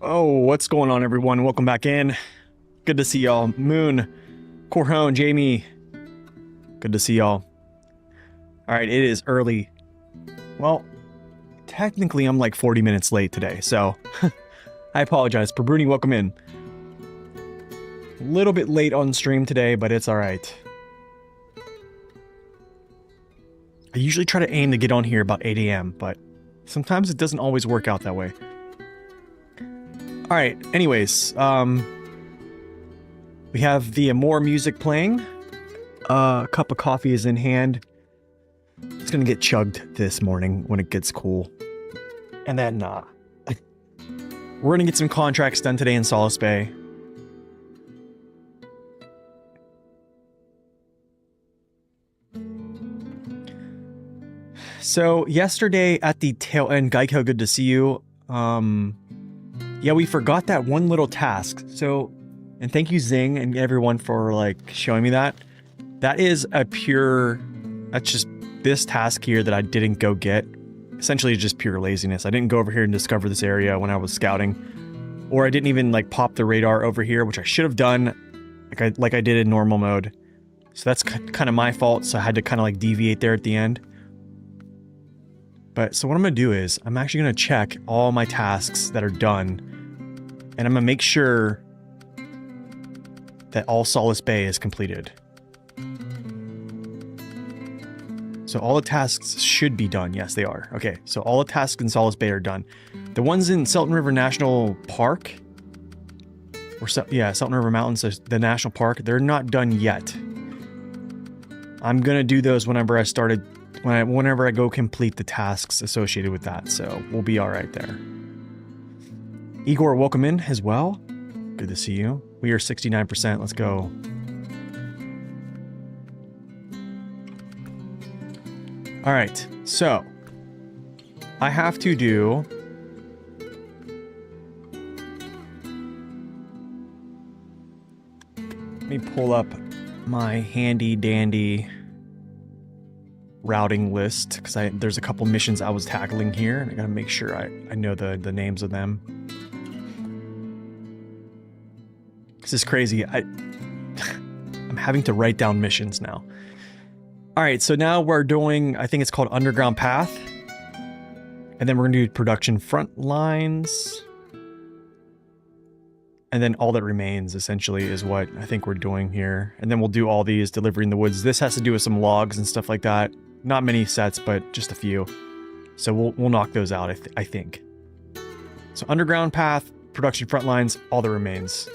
Oh, what's going on, everyone? Welcome back in. Good to see y'all. Moon, Corhone, Jamie. Good to see y'all. All right, it is early. Well, technically, I'm like 40 minutes late today, so I apologize. Bruni, welcome in. A little bit late on stream today, but it's all right. I usually try to aim to get on here about 8 a.m., but sometimes it doesn't always work out that way. All right, anyways, we have the Amore music playing. A cup of coffee is in hand. It's gonna get chugged this morning when it gets cool. And then, we're gonna get some contracts done today in Solace Bay. So, yesterday at the tail end, Geico, good to see you. Yeah, we forgot that one little task. So, and thank you, Zing, and everyone for, like, showing me that. That is that's just this task here that I didn't go get. Essentially, just pure laziness. I didn't go over here and discover this area when I was scouting. Or I didn't even, like, pop the radar over here, which I should have done, like I did in normal mode. So that's kind of my fault, so I had to kind of, like, deviate there at the end. But, so what I'm going to do is, I'm actually going to check all my tasks that are done, and I'm going to make sure that all Solace Bay is completed. So all the tasks should be done. Yes, they are. Okay, so all the tasks in Solace Bay are done. The ones in Salton River National Park, or Salton River Mountains, the national park, they're not done yet. I'm going to do those whenever I go complete the tasks associated with that, so we'll be all right there. Igor, welcome in as well. Good to see you. We are 69%. Let's go. All right, so I have to do let me pull up my handy dandy routing list, because there's a couple missions I was tackling here, and I gotta make sure I know the names of them. This is crazy. I'm having to write down missions now. All right, so now we're doing, I think it's called Underground Path, and then we're gonna do Production Front Lines, and then All That Remains, essentially, is what I think we're doing here. And then we'll do all these, Delivery in the Woods. This has to do with some logs and stuff like that. Not many sets, but just a few. So we'll knock those out, I think. So Underground Path, Production Front Lines, All That Remains.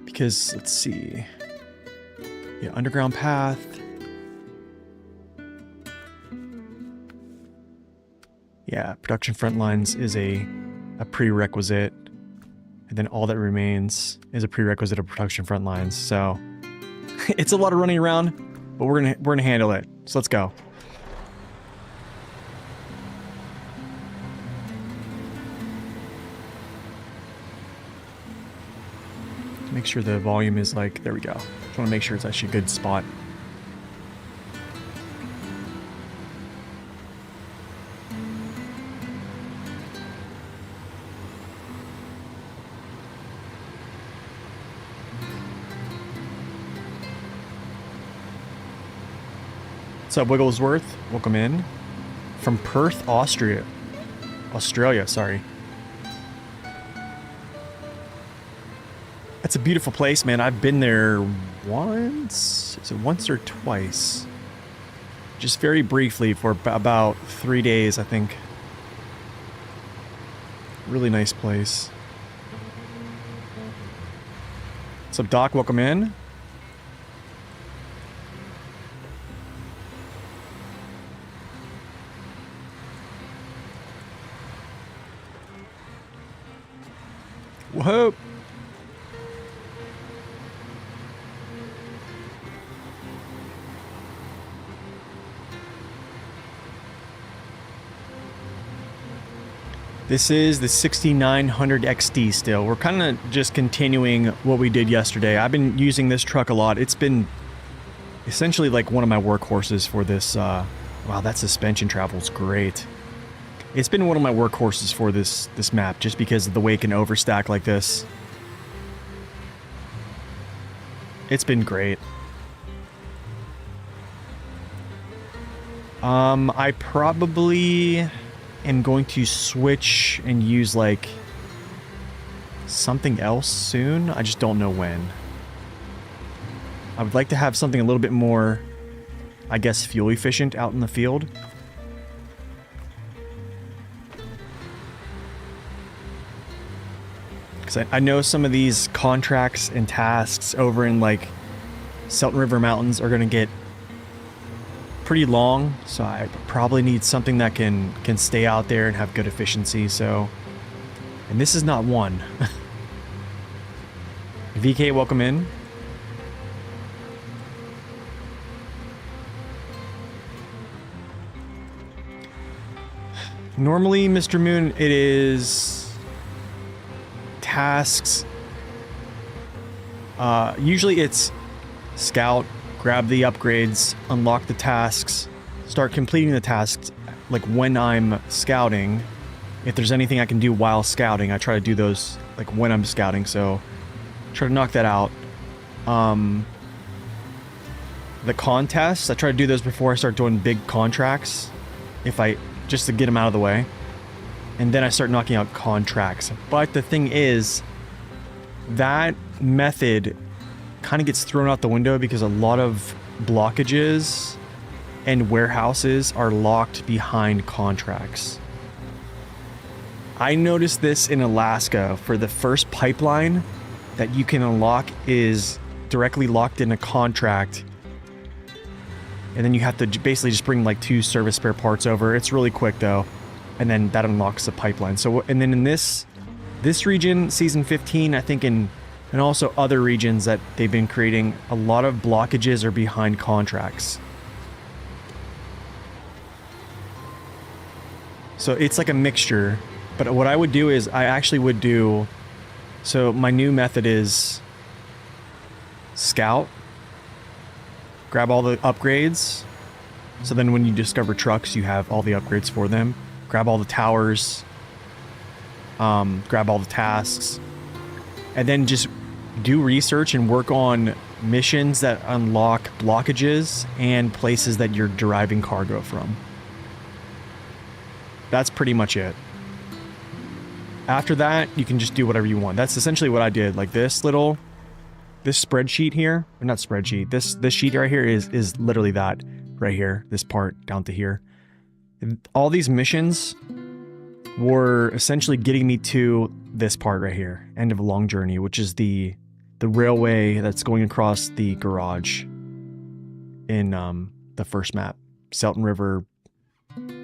Because, let's see. Yeah, Underground Path. Yeah, Production Front Lines is a prerequisite. And then All That Remains is a prerequisite of Production Front Lines. So it's a lot of running around, but we're gonna handle it. So let's go. Make sure the volume is like, there we go. Just want to make sure it's actually a good spot. What's up, Wigglesworth? Welcome in. From Perth, Australia, sorry. It's a beautiful place, man. I've been there once. Is it once or twice? Just very briefly for about 3 days, I think. Really nice place. What's up, Doc? Welcome in. Whoa. This is the 6900 XD still. We're kind of just continuing what we did yesterday. I've been using this truck a lot. It's been essentially like one of my workhorses for this. Wow, that suspension travel is great. It's been one of my workhorses for this map, just because of the way it can overstack like this. It's been great. I probably am going to switch and use like something else soon. I just don't know when. I would like to have something a little bit more, I guess, fuel efficient out in the field. Because I know some of these contracts and tasks over in like Selton River Mountains are going to get pretty long, so I probably need something that can stay out there and have good efficiency. So, and this is not one. VK, welcome in. Normally, Mr. Moon, it is tasks. Usually it's scout, grab the upgrades, unlock the tasks, start completing the tasks like when I'm scouting. If there's anything I can do while scouting, I try to do those like when I'm scouting, so try to knock that out. The contests, I try to do those before I start doing big contracts, just to get them out of the way. And then I start knocking out contracts. But the thing is, that method kind of gets thrown out the window because a lot of blockages and warehouses are locked behind contracts. I noticed this in Alaska. For the first pipeline that you can unlock is directly locked in a contract, and then you have to basically just bring like 2 service spare parts over. It's really quick though, and then that unlocks the pipeline. So, and then in this region, season 15, I think, and also other regions that they've been creating, a lot of blockages are behind contracts. So it's like a mixture. But what I would do is I actually would do, so my new method is scout, grab all the upgrades. So then when you discover trucks, you have all the upgrades for them. Grab all the towers, grab all the tasks, and then just do research and work on missions that unlock blockages and places that you're deriving cargo from. That's pretty much it. After that, you can just do whatever you want. That's essentially what I did. Like this spreadsheet here, or not spreadsheet, this sheet right here is literally that right here, this part down to here. All these missions were essentially getting me to this part right here, end of a long journey, which is the railway that's going across the garage in the first map, Selton River,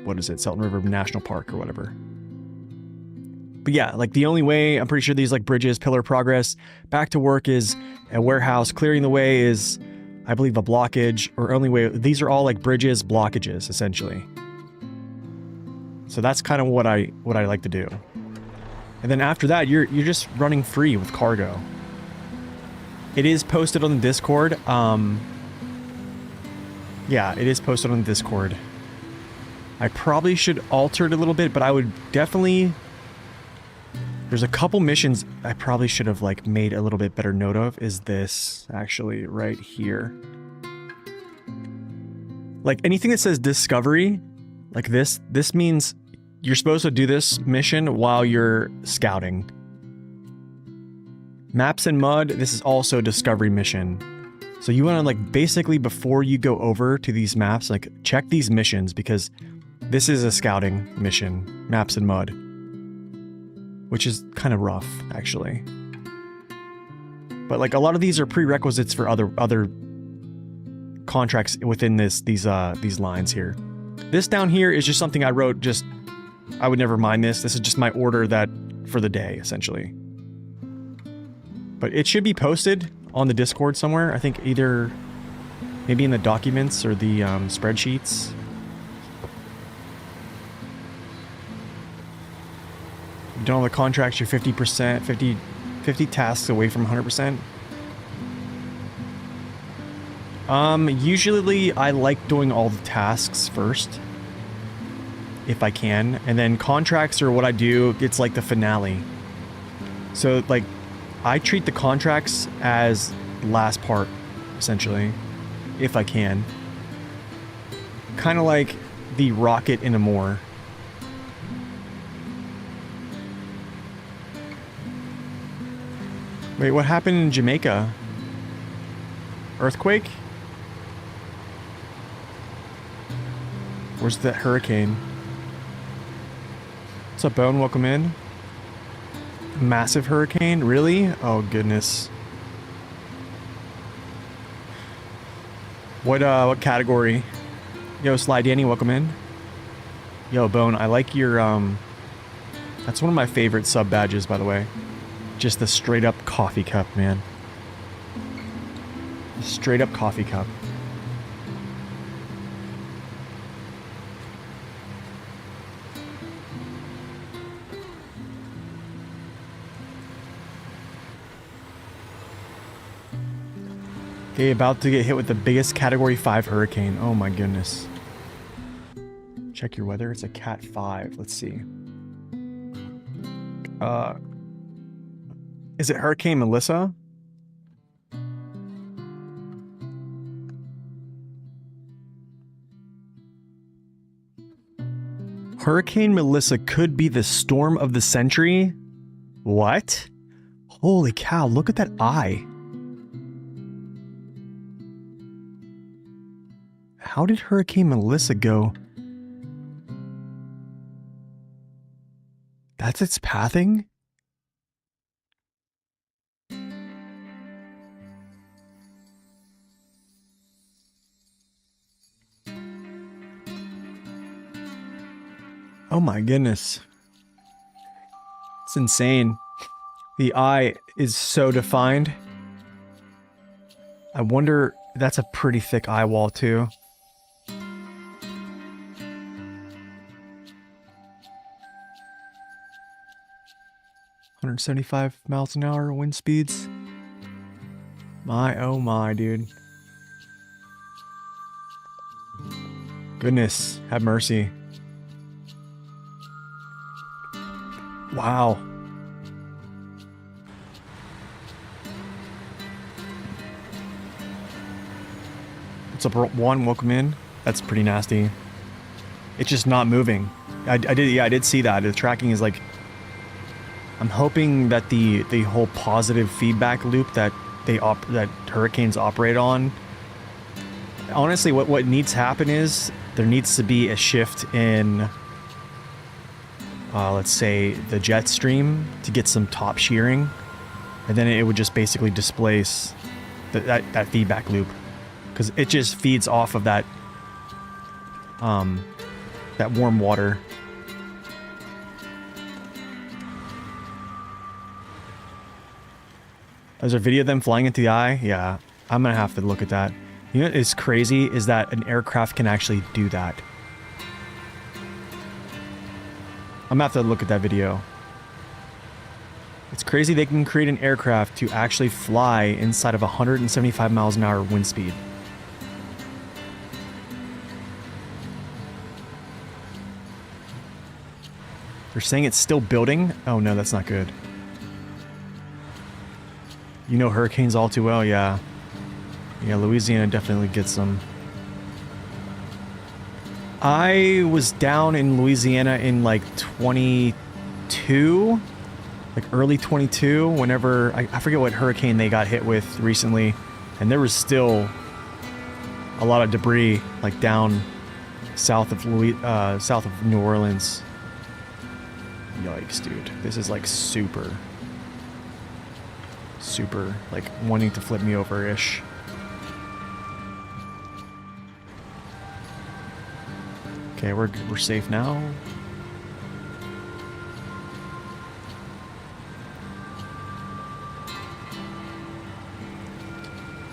what is it, Selton River National Park or whatever. But yeah, like the only way, I'm pretty sure these like bridges, pillar progress, back to work is a warehouse, clearing the way is, I believe, a blockage, or only way, these are all like bridges, blockages, essentially. So that's kind of what I like to do. And then after that, you're just running free with cargo. It is posted on the Discord. Yeah, it is posted on the Discord. I probably should alter it a little bit, but I would definitely... There's a couple missions I probably should have like made a little bit better note of. Is this actually right here? Like anything that says discovery, like this means you're supposed to do this mission while you're scouting. Maps and mud, this is also a discovery mission. So you want to like basically before you go over to these maps, like check these missions, because this is a scouting mission, maps and mud. Which is kind of rough, actually. But like a lot of these are prerequisites for other contracts within these lines here. This down here is just something I wrote. I would never mind this. This is just my order that for the day, essentially. But it should be posted on the Discord somewhere. I think either maybe in the documents or the spreadsheets. Done all the contracts, you're 50%, 50 tasks away from 100%. Usually I like doing all the tasks first. if I can. And then contracts are what I do. It's like the finale. So like I treat the contracts as last part, essentially, if I can. Kind of like the rocket in Amore. Wait, what happened in Jamaica? Earthquake? Where's that hurricane? What's up, Bone? Welcome in. Massive hurricane? Really? Oh, goodness. What category? Yo, Sly Danny, welcome in. Yo, Bone, I like your, that's one of my favorite sub badges, by the way. Just the straight up coffee cup, man. Straight up coffee cup. Okay, about to get hit with the biggest Category 5 hurricane. Oh my goodness. Check your weather. It's a Cat 5. Let's see. Is it Hurricane Melissa? Hurricane Melissa could be the storm of the century? What? Holy cow, look at that eye. How did Hurricane Melissa go? That's its pathing? Oh my goodness. It's insane. The eye is so defined. I wonder, that's a pretty thick eye wall too. $175 miles an hour wind speeds. My, oh my, dude. Goodness, have mercy. Wow. What's up, one? Welcome in. That's pretty nasty. It's just not moving. I did see that. The tracking is like... I'm hoping that the whole positive feedback loop that that hurricanes operate on. Honestly, what needs to happen is there needs to be a shift in, let's say, the jet stream to get some top shearing, and then it would just basically displace that feedback loop, because it just feeds off of that that warm water. There's a video of them flying into the eye. Yeah, I'm gonna have to look at that. You know what is crazy is that an aircraft can actually do that. I'm gonna have to look at that video. It's crazy they can create an aircraft to actually fly inside of 175 miles an hour wind speed. They're saying it's still building? Oh no, that's not good. You know hurricanes all too well, yeah. Yeah, Louisiana definitely gets them. I was down in Louisiana in like 22, like early 22, whenever, I forget what hurricane they got hit with recently, and there was still a lot of debris like down south of New Orleans. Yikes, dude. This is like super like wanting to flip me over-ish. Okay, we're safe now.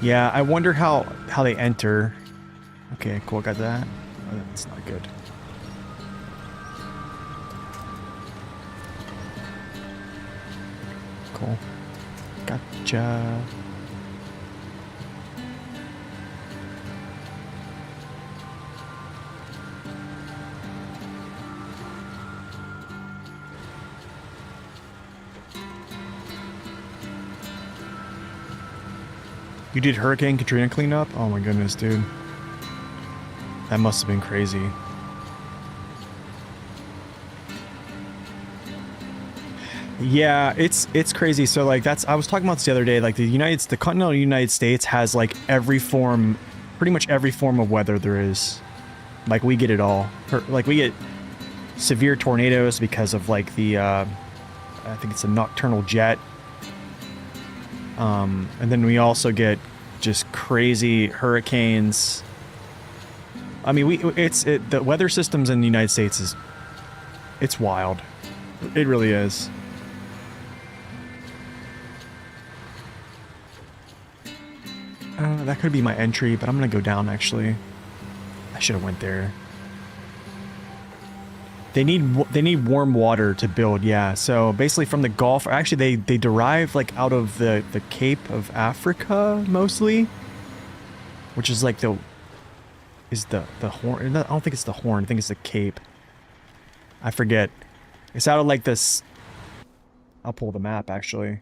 Yeah, I wonder how they enter. Okay, cool, got that. Oh, that's not good. Cool. Gotcha. You did Hurricane Katrina cleanup? Oh my goodness, dude. That must have been crazy. Yeah, it's crazy. So like I was talking about this the other day, like the continental United States has like pretty much every form of weather there is. Like we get it all. Like we get severe tornadoes because of like the I think it's a nocturnal jet. And then we also get just crazy hurricanes. I mean, the weather systems in the United States it's wild. It really is. That could be my entry, but I'm gonna go down actually. I should have went there. They need warm water to build, yeah. So basically from the Gulf, actually they derive like out of the Cape of Africa mostly, which is like the Horn. I don't think it's the Horn. I think it's the Cape. I forget. It's out of like this. I'll pull the map actually.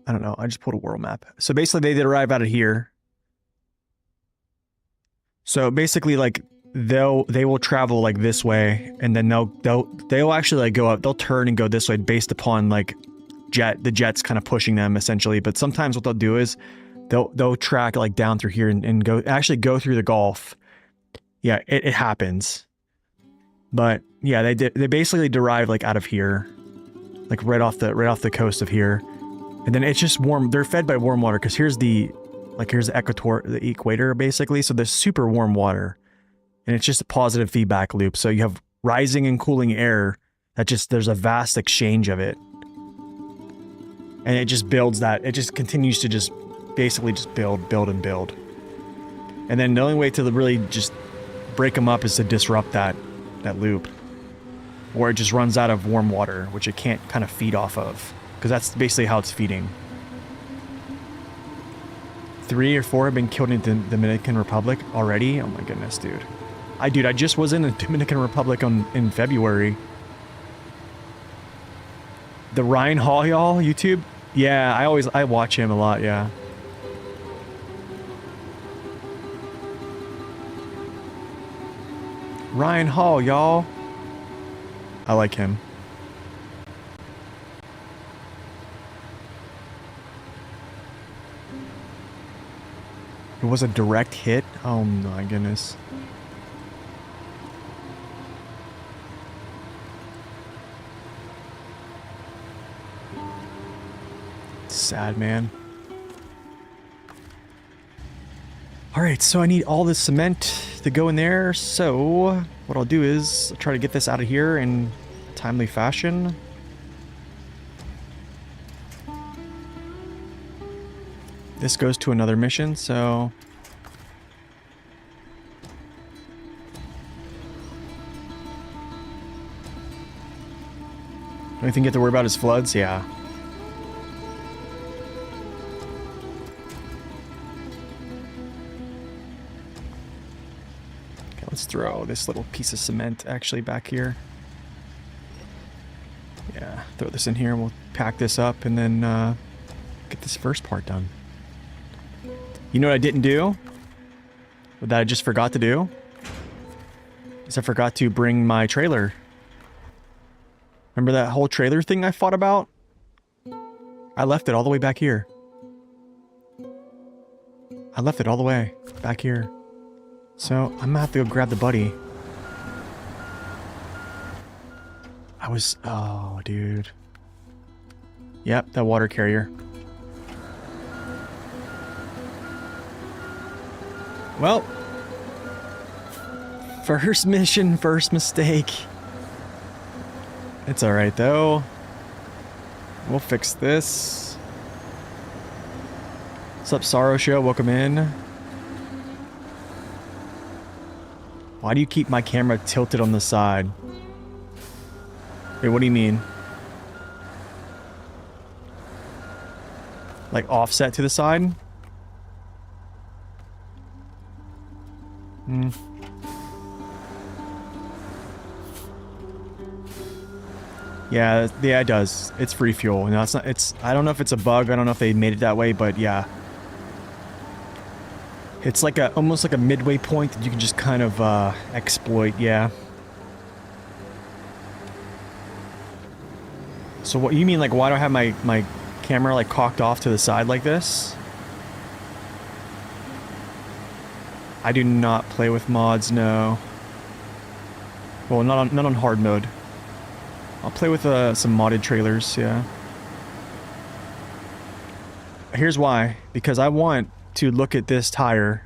I don't know. I just pulled a world map. So basically they derive out of here. So basically like they will travel like this way, and then they'll actually like go up. They'll turn and go this way based upon like the jet's kind of pushing them essentially. But sometimes what they'll do is they'll track like down through here and go through the Gulf. Yeah, it happens. But yeah, they basically derive like out of here, like right off the coast of here. And then it's just warm. They're fed by warm water because here's the equator basically. So there's super warm water, and it's just a positive feedback loop. So you have rising and cooling air there's a vast exchange of it, and it just builds that. It just continues to just basically just build and build. And then the only way to really just break them up is to disrupt that loop, or it just runs out of warm water, which it can't kind of feed off of. Because that's basically how it's feeding. 3 or 4 have been killed in the Dominican Republic already? Oh my goodness, dude. I just was in the Dominican Republic in February. The Ryan Hall, y'all, YouTube? Yeah, I watch him a lot, yeah. Ryan Hall, y'all. I like him. It was a direct hit? Oh my goodness. Sad, man. Alright, so I need all this cement to go in there, so what I'll do is try to get this out of here in timely fashion. This goes to another mission, so... The only thing you have to worry about is floods? Yeah. Okay, let's throw this little piece of cement actually back here. Yeah, throw this in here and we'll pack this up and then get this first part done. You know what I didn't do? That I just forgot to do? Is I forgot to bring my trailer. Remember that whole trailer thing I fought about? I left it all the way back here. I left it all the way back here. So I'm gonna have to go grab the buddy. Oh, dude. Yep, that water carrier. Well, first mission, first mistake. It's alright though. We'll fix this. What's up, Sorrow Show? Welcome in. Why do you keep my camera tilted on the side? Wait, what do you mean? Like offset to the side? Yeah, yeah, it does. It's free fuel. No, it's not. It's. I don't know if it's a bug. I don't know if they made it that way, but yeah, it's like a almost like a midway point that you can just kind of exploit. Yeah. So what you mean? Like, why do I have my camera like cocked off to the side like this? I do not play with mods. No. Well, not on hard mode. I'll play with some modded trailers, yeah. Here's why. Because I want to look at this tire.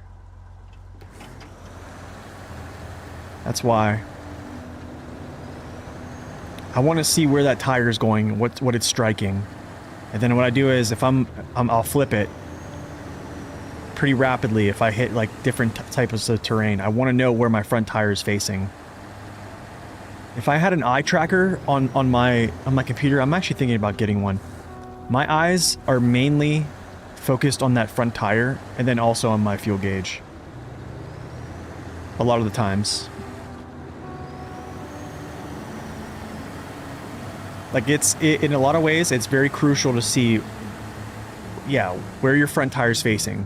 That's why. I want to see where that tire is going, what it's striking. And then what I do is, if I'll flip it pretty rapidly if I hit like different types of terrain. I want to know where my front tire is facing. If I had an eye tracker on my computer, I'm actually thinking about getting one. My eyes are mainly focused on that front tire and then also on my fuel gauge. A lot of the times. Like in a lot of ways, it's very crucial to see, yeah, where your front tire is facing.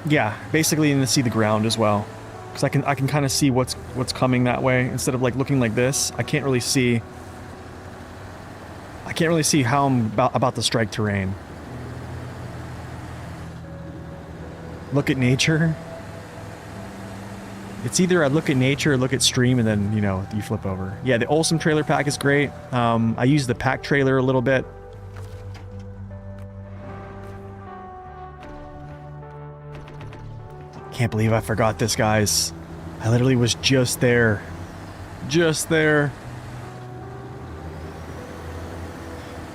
Yeah, basically, and to see the ground as well, because I can kind of see what's coming that way instead of like looking like this. I can't really see how I'm about to strike terrain. Look at nature. It's either I look at nature or look at stream, and then you know you flip over. Yeah, the Olsum trailer pack is great. I use the pack trailer a little bit. Can't believe I forgot this, guys. I literally was just there. Just there.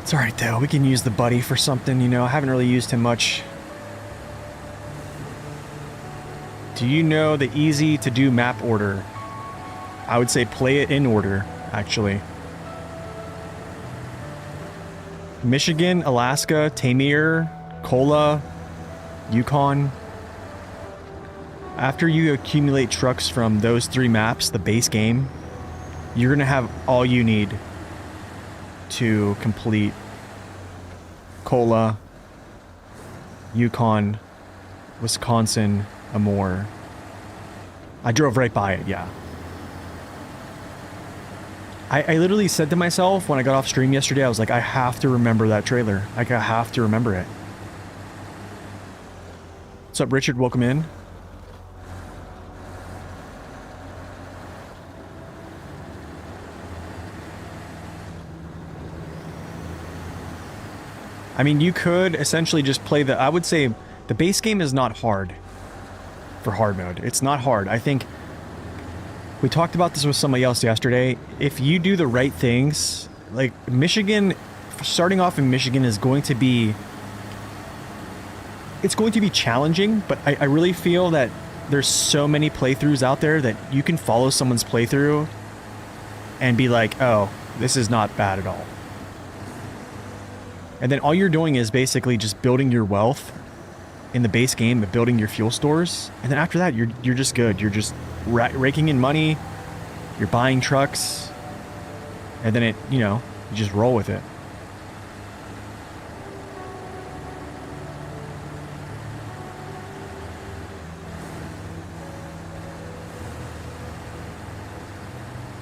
It's alright though, we can use the buddy for something, you know. I haven't really used him much. Do you know the easy to do map order? I would say play it in order, actually. Michigan, Alaska, Tamir, Kola, Yukon. After you accumulate trucks from those 3 maps, the base game, you're going to have all you need to complete Kola, Yukon, Wisconsin, Amur. I drove right by it, yeah. I literally said to myself when I got off stream yesterday, I was like, I have to remember that trailer. Like, I have to remember it. What's up, Richard? Welcome in. I mean, you could essentially just play I would say the base game is not hard for hard mode. It's not hard. I think we talked about this with somebody else yesterday. If you do the right things, like Michigan, starting off in Michigan is going to be, it's going to be challenging, but I really feel that there's so many playthroughs out there that you can follow someone's playthrough and be like, oh, this is not bad at all. And then all you're doing is basically just building your wealth in the base game, but building your fuel stores. And then after that, you're just good. You're just raking in money. You're buying trucks. And then you just roll with it.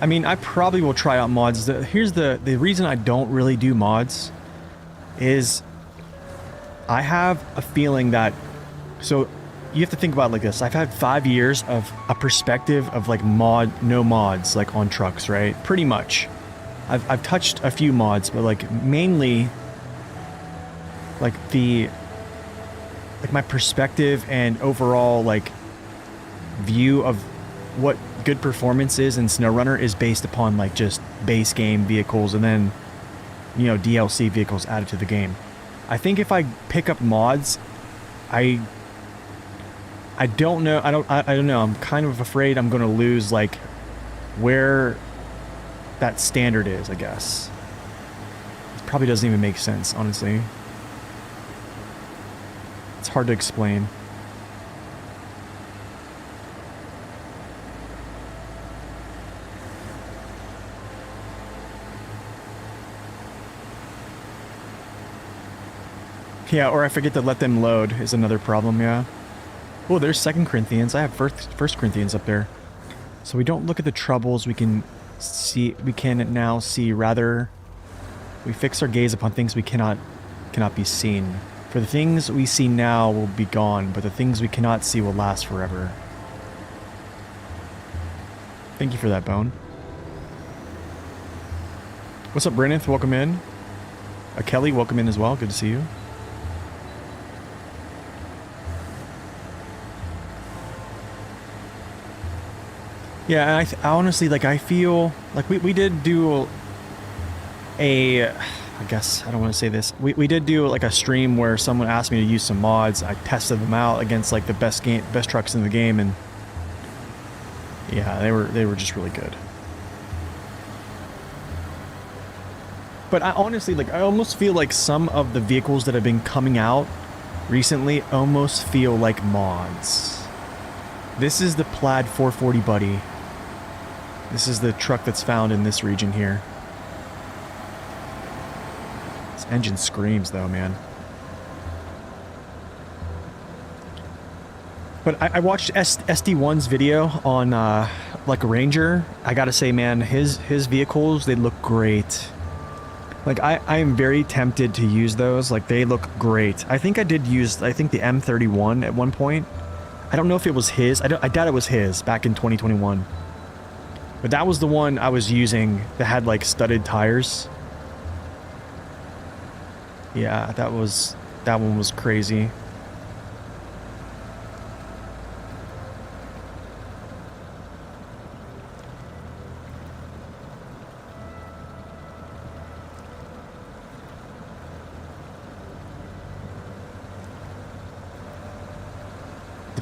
I mean, I probably will try out mods. Here's the reason I don't really do mods is I have a feeling that, so you have to think about it like this. I've had 5 years of a perspective of like no mods like on trucks, right? Pretty much. I've touched a few mods, but like mainly like my perspective and overall like view of what good performance is in SnowRunner is based upon like just base game vehicles and then DLC vehicles added to the game. I think if I pick up mods, I don't know. I don't know. I'm kind of afraid I'm going to lose like where that standard is, I guess. It probably doesn't even make sense, honestly. It's hard to explain. Yeah, or I forget to let them load is another problem, yeah. Oh, there's 2 Corinthians. I have first Corinthians up there. So we don't look at the troubles, we can now see, rather we fix our gaze upon things we cannot be seen. For the things we see now will be gone, but the things we cannot see will last forever. Thank you for that, Bone. What's up, Brenneth? Welcome in. Kelly, welcome in as well. Good to see you. Yeah, and I honestly, like, I feel like we did do I guess I don't want to say this. We did do like a stream where someone asked me to use some mods. I tested them out against like the best trucks in the game, and yeah, they were just really good. But I honestly, like, I almost feel like some of the vehicles that have been coming out recently almost feel like mods. This is the Plaid 440 Buddy. This is the truck that's found in this region here. This engine screams though, man. But I watched SD1's video on like Ranger. I gotta say, man, his vehicles, they look great. Like, I am very tempted to use those. Like, they look great. I think I did use, I think, the M31 at one point. I don't know if it was his. I doubt it was his back in 2021. But that was the one I was using that had, like, studded tires. Yeah, that one was crazy.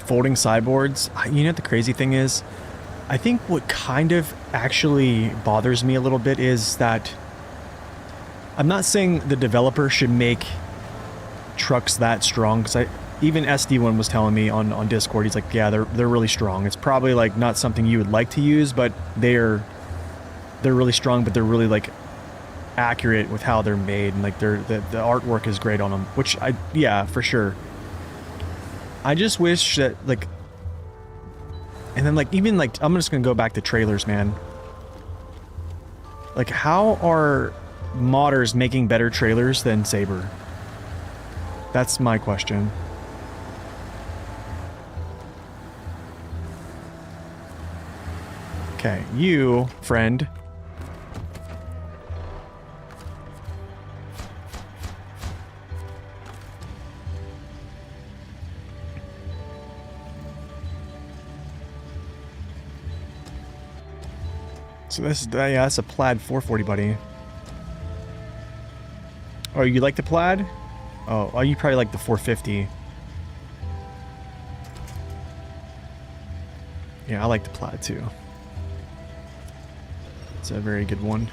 Folding sideboards. You know what the crazy thing is? I think what kind of actually bothers me a little bit is that I'm not saying the developer should make trucks that strong, because even SD1 was telling me on Discord, he's like, yeah, they're really strong. It's probably like not something you would like to use, but they're really strong, but they're really like accurate with how they're made, and like the artwork is great on them, which yeah, for sure. I just wish that, like, and then, like, even, like, I'm just gonna go back to trailers, man. Like, how are modders making better trailers than Saber? That's my question. Okay, you, friend. So this is, yeah, that's a Plaid 440 Buddy. Oh, you like the Plaid? Oh, you probably like the 450. Yeah, I like the Plaid too. It's a very good one.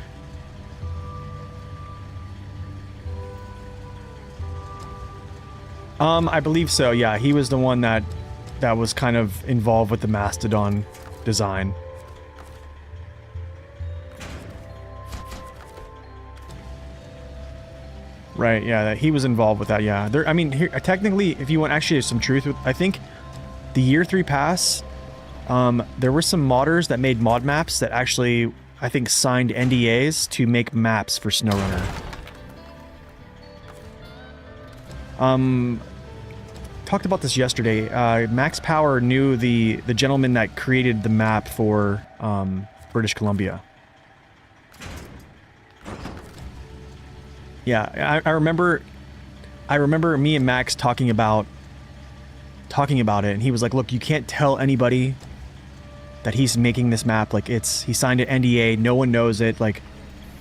I believe so, yeah. He was the one that was kind of involved with the Mastodon design. Right, yeah, he was involved with that, yeah. I mean, here, technically, if you want actually some truth with, I think the Year 3 pass, there were some modders that made mod maps that actually, I think, signed NDAs to make maps for SnowRunner. Talked about this yesterday. Max Power knew the gentleman that created the map for British Columbia. Yeah, I remember me and Max talking about it, and he was like, look, you can't tell anybody that he's making this map. Like, he signed an NDA, no one knows it. Like,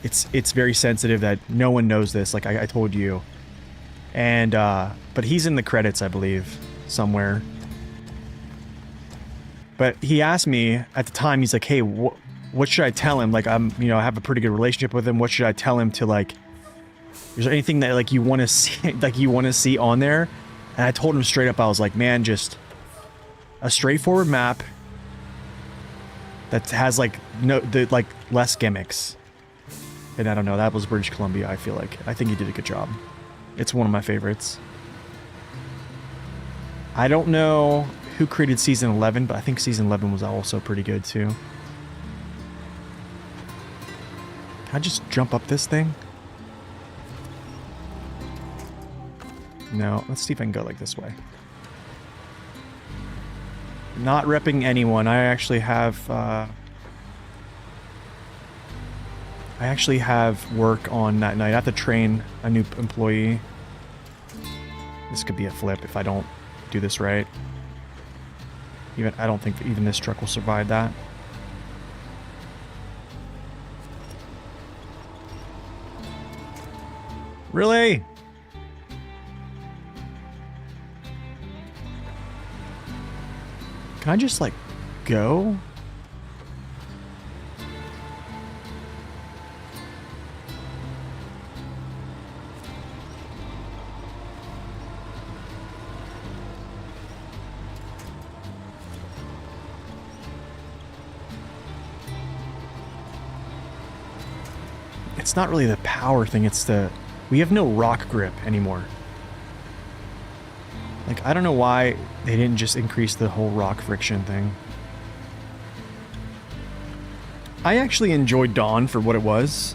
it's very sensitive that no one knows this, like I told you. And but he's in the credits, I believe, somewhere. But he asked me at the time, he's like, hey, what should I tell him? Like, I have a pretty good relationship with him. What should I tell him to, like, is there anything that, like, you want to see, like, on there? And I told him straight up, I was like, man, just a straightforward map that has, like, less gimmicks. And I don't know, that was British Columbia, I feel like. I think he did a good job. It's one of my favorites. I don't know who created Season 11, but I think Season 11 was also pretty good too. Can I just jump up this thing? No, let's see if I can go like this way. Not repping anyone. I actually have work on that night. I have to train a new employee. This could be a flip if I don't do this right. I don't think even this truck will survive that. Really? Can I just, like, go? It's not really the power thing, it's the... We have no rock grip anymore. Like, I don't know why they didn't just increase the whole rock friction thing. I actually enjoyed Dawn for what it was.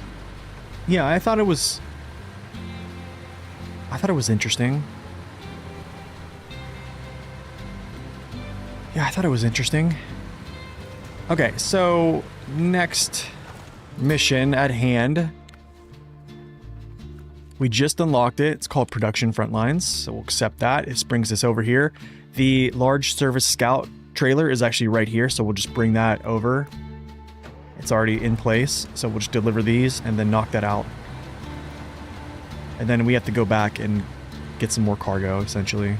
Yeah, I thought it was interesting. Yeah, I thought it was interesting. Okay, so next mission at hand. We just unlocked it. It's called Production Frontlines, so we'll accept that. It brings us over here. The large service scout trailer is actually right here, so we'll just bring that over. It's already in place, so we'll just deliver these and then knock that out. And then we have to go back and get some more cargo, essentially.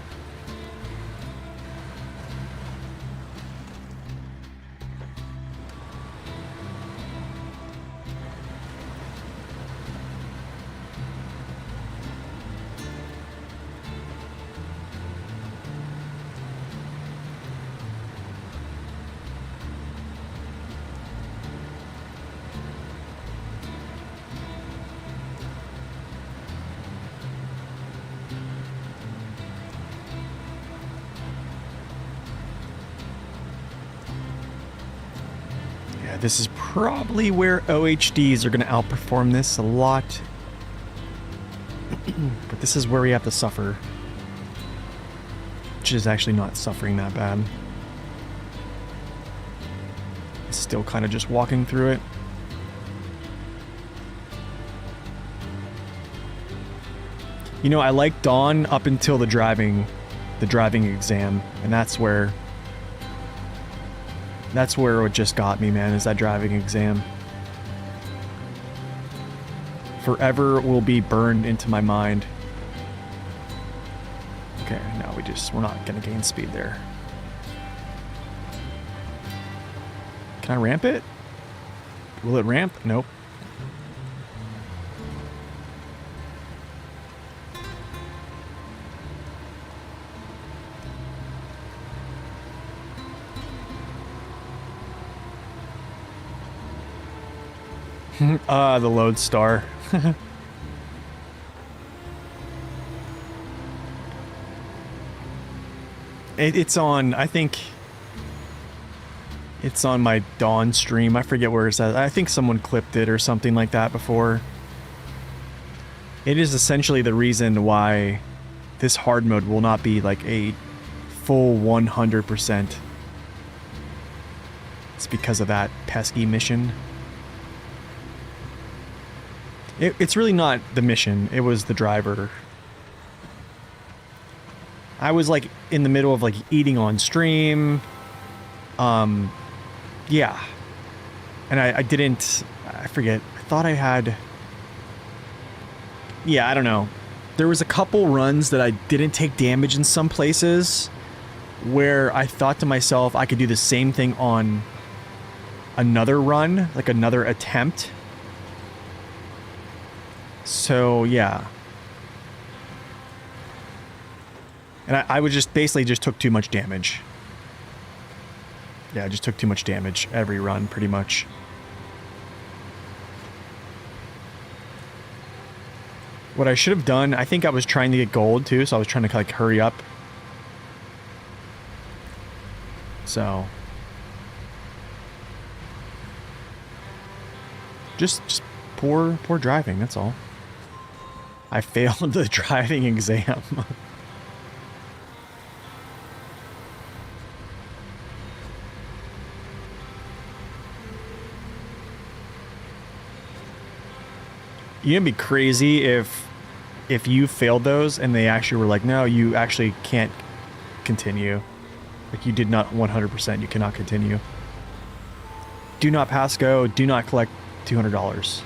This is probably where OHDs are going to outperform this a lot. But this is where we have to suffer. Which is actually not suffering that bad. Still kind of just walking through it. You know, I like Dawn up until the driving exam, and that's where it just got me, man, is that driving exam. Forever will be burned into my mind. Okay, now we're not gonna gain speed there. Can I ramp it? Will it ramp? Nope. The Lodestar. It's on, I think... It's on my Dawn stream. I forget where it's at. I think someone clipped it or something like that before. It is essentially the reason why this hard mode will not be like a full 100%. It's because of that pesky mission. It's really not the mission, it was the driver. I was like in the middle of like eating on stream. Yeah. And I forget, I thought I had... Yeah, I don't know. There was a couple runs that I didn't take damage in some places where I thought to myself I could do the same thing on another run, like another attempt. So, yeah. And I would just basically just took too much damage. Yeah, I just took too much damage every run, pretty much. What I should have done, I think I was trying to get gold too, so I was trying to like hurry up. So just poor driving, that's all. I failed the driving exam. You'd be crazy if you failed those and they actually were like, no, you actually can't continue. Like you did not 100%, you cannot continue. Do not pass go, do not collect $200.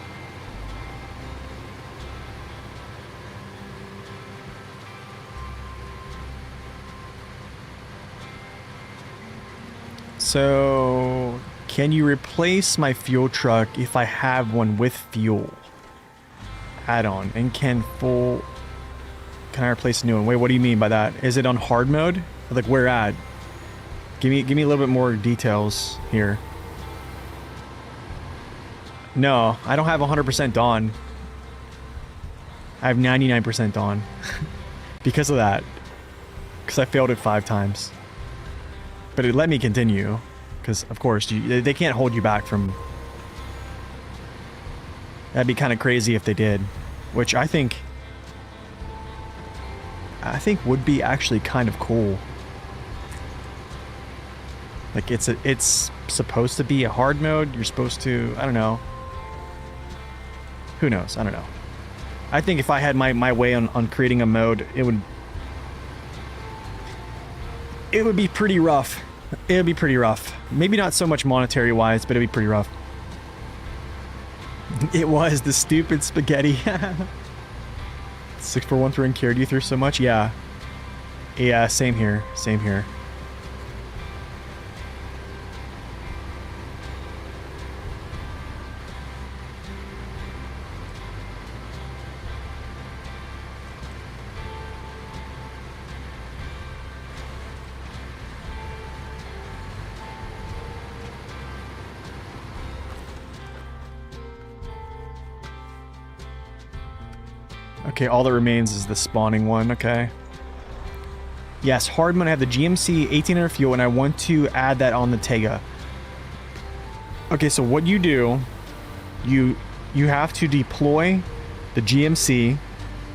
So, can you replace my fuel truck if I have one with fuel? Add-on, and can I replace a new one? Wait, what do you mean by that? Is it on hard mode? Like where at? Give me a little bit more details here. No, I don't have 100% Dawn. I have 99% Dawn. Because of that. Because I failed it 5 times. But it let me continue. Because, of course, they can't hold you back from... That'd be kind of crazy if they did. Which I think would be actually kind of cool. Like, it's supposed to be a hard mode. You're supposed to... I don't know. Who knows? I don't know. I think if I had my way on creating a mode, it would be pretty rough. It would be pretty rough. Maybe not so much monetary wise, but it'd be pretty rough. It was the stupid spaghetti. 6413 carried you through so much? Yeah. Yeah, same here. Same here. Okay, all that remains is the spawning one, okay. Yes, hard mode, I have the GMC 1800 fuel, and I want to add that on the Tega. Okay, so what you do, you have to deploy the GMC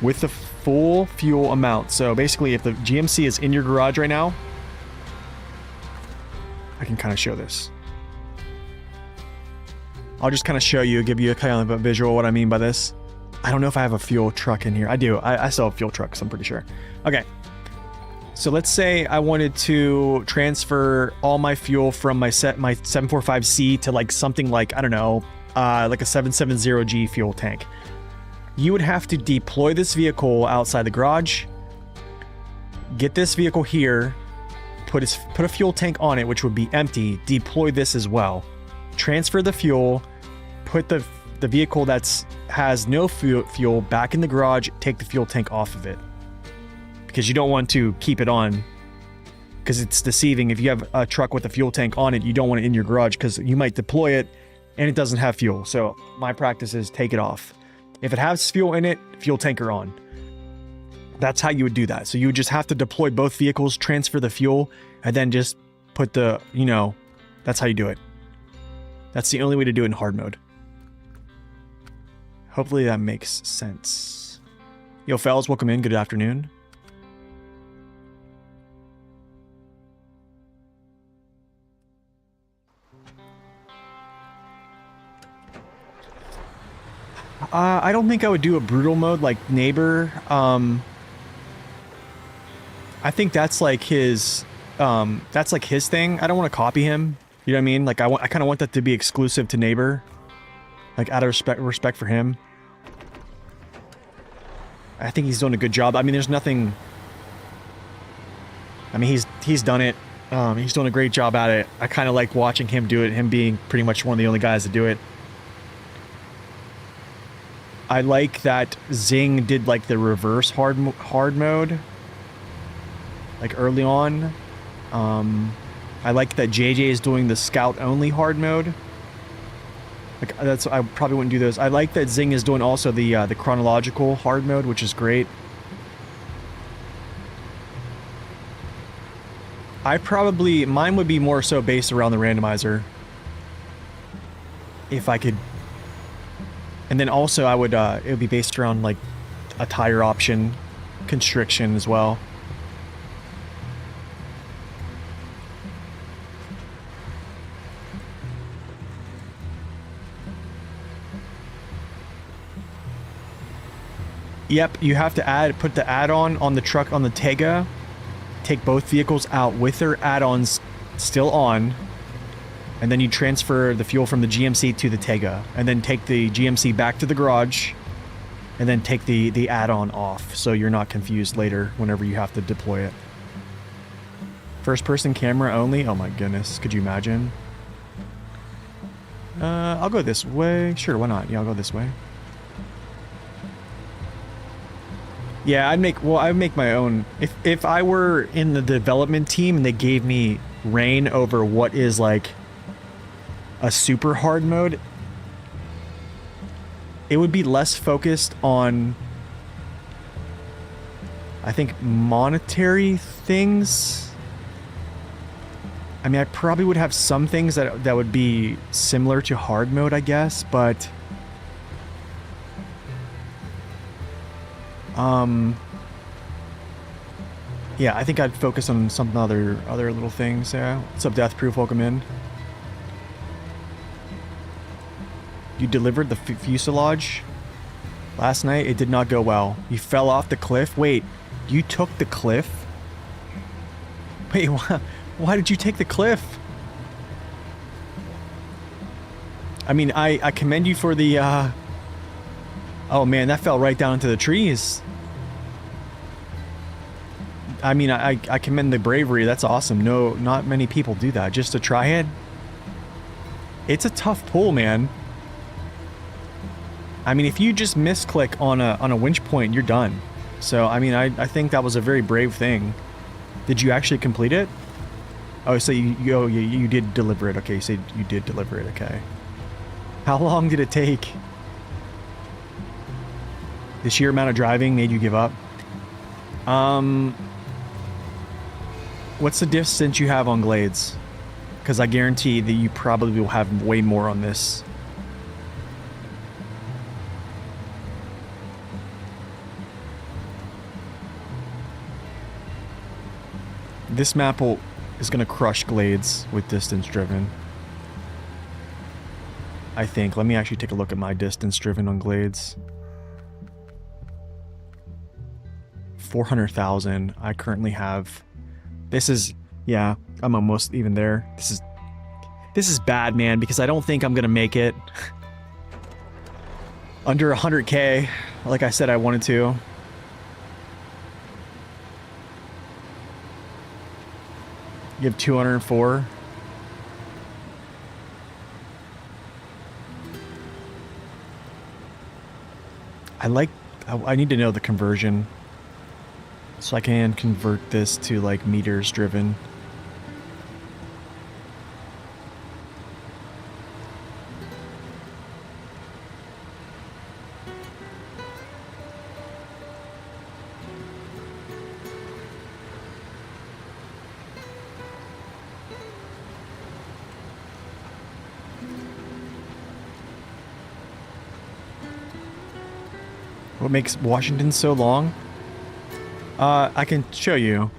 with the full fuel amount. So basically, if the GMC is in your garage right now, I can kind of show this. I'll just kind of show you, give you a kind of a visual what I mean by this. I don't know if I have a fuel truck in here. I do. I still have fuel trucks, I'm pretty sure. Okay. So let's say I wanted to transfer all my fuel from my 745C to like something like, I don't know, like a 770G fuel tank. You would have to deploy this vehicle outside the garage, get this vehicle here, put a fuel tank on it, which would be empty, deploy this as well, transfer the fuel, put the vehicle has no fuel back in the garage, take the fuel tank off of it. Because you don't want to keep it on. Because it's deceiving. If you have a truck with a fuel tank on it, you don't want it in your garage because you might deploy it and it doesn't have fuel. So my practice is take it off. If it has fuel in it, fuel tanker on. That's how you would do that. So you would just have to deploy both vehicles, transfer the fuel, and then just put the, that's how you do it. That's the only way to do it in hard mode. Hopefully that makes sense. Yo, fellas, welcome in. Good afternoon. I don't think I would do a brutal mode like Neighbor. I think that's like his thing. I don't want to copy him. You know what I mean? Like I kind of want that to be exclusive to Neighbor. Like, out of respect for him. I think he's doing a good job. I mean, there's nothing... I mean, he's done it. He's doing a great job at it. I kind of like watching him do it, him being pretty much one of the only guys to do it. I like that Zing did, like, the reverse hard mode. Like, early on. I like that JJ is doing the scout-only hard mode. Like, I probably wouldn't do those. I like that Zing is doing also the chronological hard mode, which is great. Mine would be more so based around the randomizer. If I could. And then also I would, it would be based around like a tire option, constriction as well. Yep, you have to put the add-on on the truck on the Tega. Take both vehicles out with their add-ons still on. And then you transfer the fuel from the GMC to the Tega. And then take the GMC back to the garage. And then take the add-on off. So you're not confused later whenever you have to deploy it. First-person camera only? Oh my goodness, could you imagine? I'll go this way. Sure, why not? Yeah, I'll go this way. Yeah, I'd make my own. If I were in the development team and they gave me reign over what is like a super hard mode, it would be less focused on, I think, monetary things. I mean, I probably would have some things that would be similar to hard mode, I guess, but yeah, I think I'd focus on some other little things. Yeah. What's up, Death Proof? Welcome in. You delivered the fuselage last night. It did not go well. You fell off the cliff. Wait, you took the cliff? Wait, why did you take the cliff? I mean, I commend you for the, oh man, that fell right down into the trees. I mean, I commend the bravery. That's awesome. No, not many people do that. Just to try it. It's a tough pull, man. I mean, if you just misclick on a winch point, you're done. So, I mean, I think that was a very brave thing. Did you actually complete it? Oh, so you did deliver it. Okay, you said you did deliver it. Okay. How long did it take? The sheer amount of driving made you give up? What's the distance you have on Glades? Because I guarantee that you probably will have way more on this. This map is going to crush Glades with distance driven. I think. Let me actually take a look at my distance driven on Glades. 400,000. I currently have... This is... Yeah, I'm almost even there. This is bad, man, because I don't think I'm going to make it. Under 100K, like I said I wanted to. You have 204. I need to know the conversion. So I can convert this to like meters driven. What makes Washington so long? I can show you.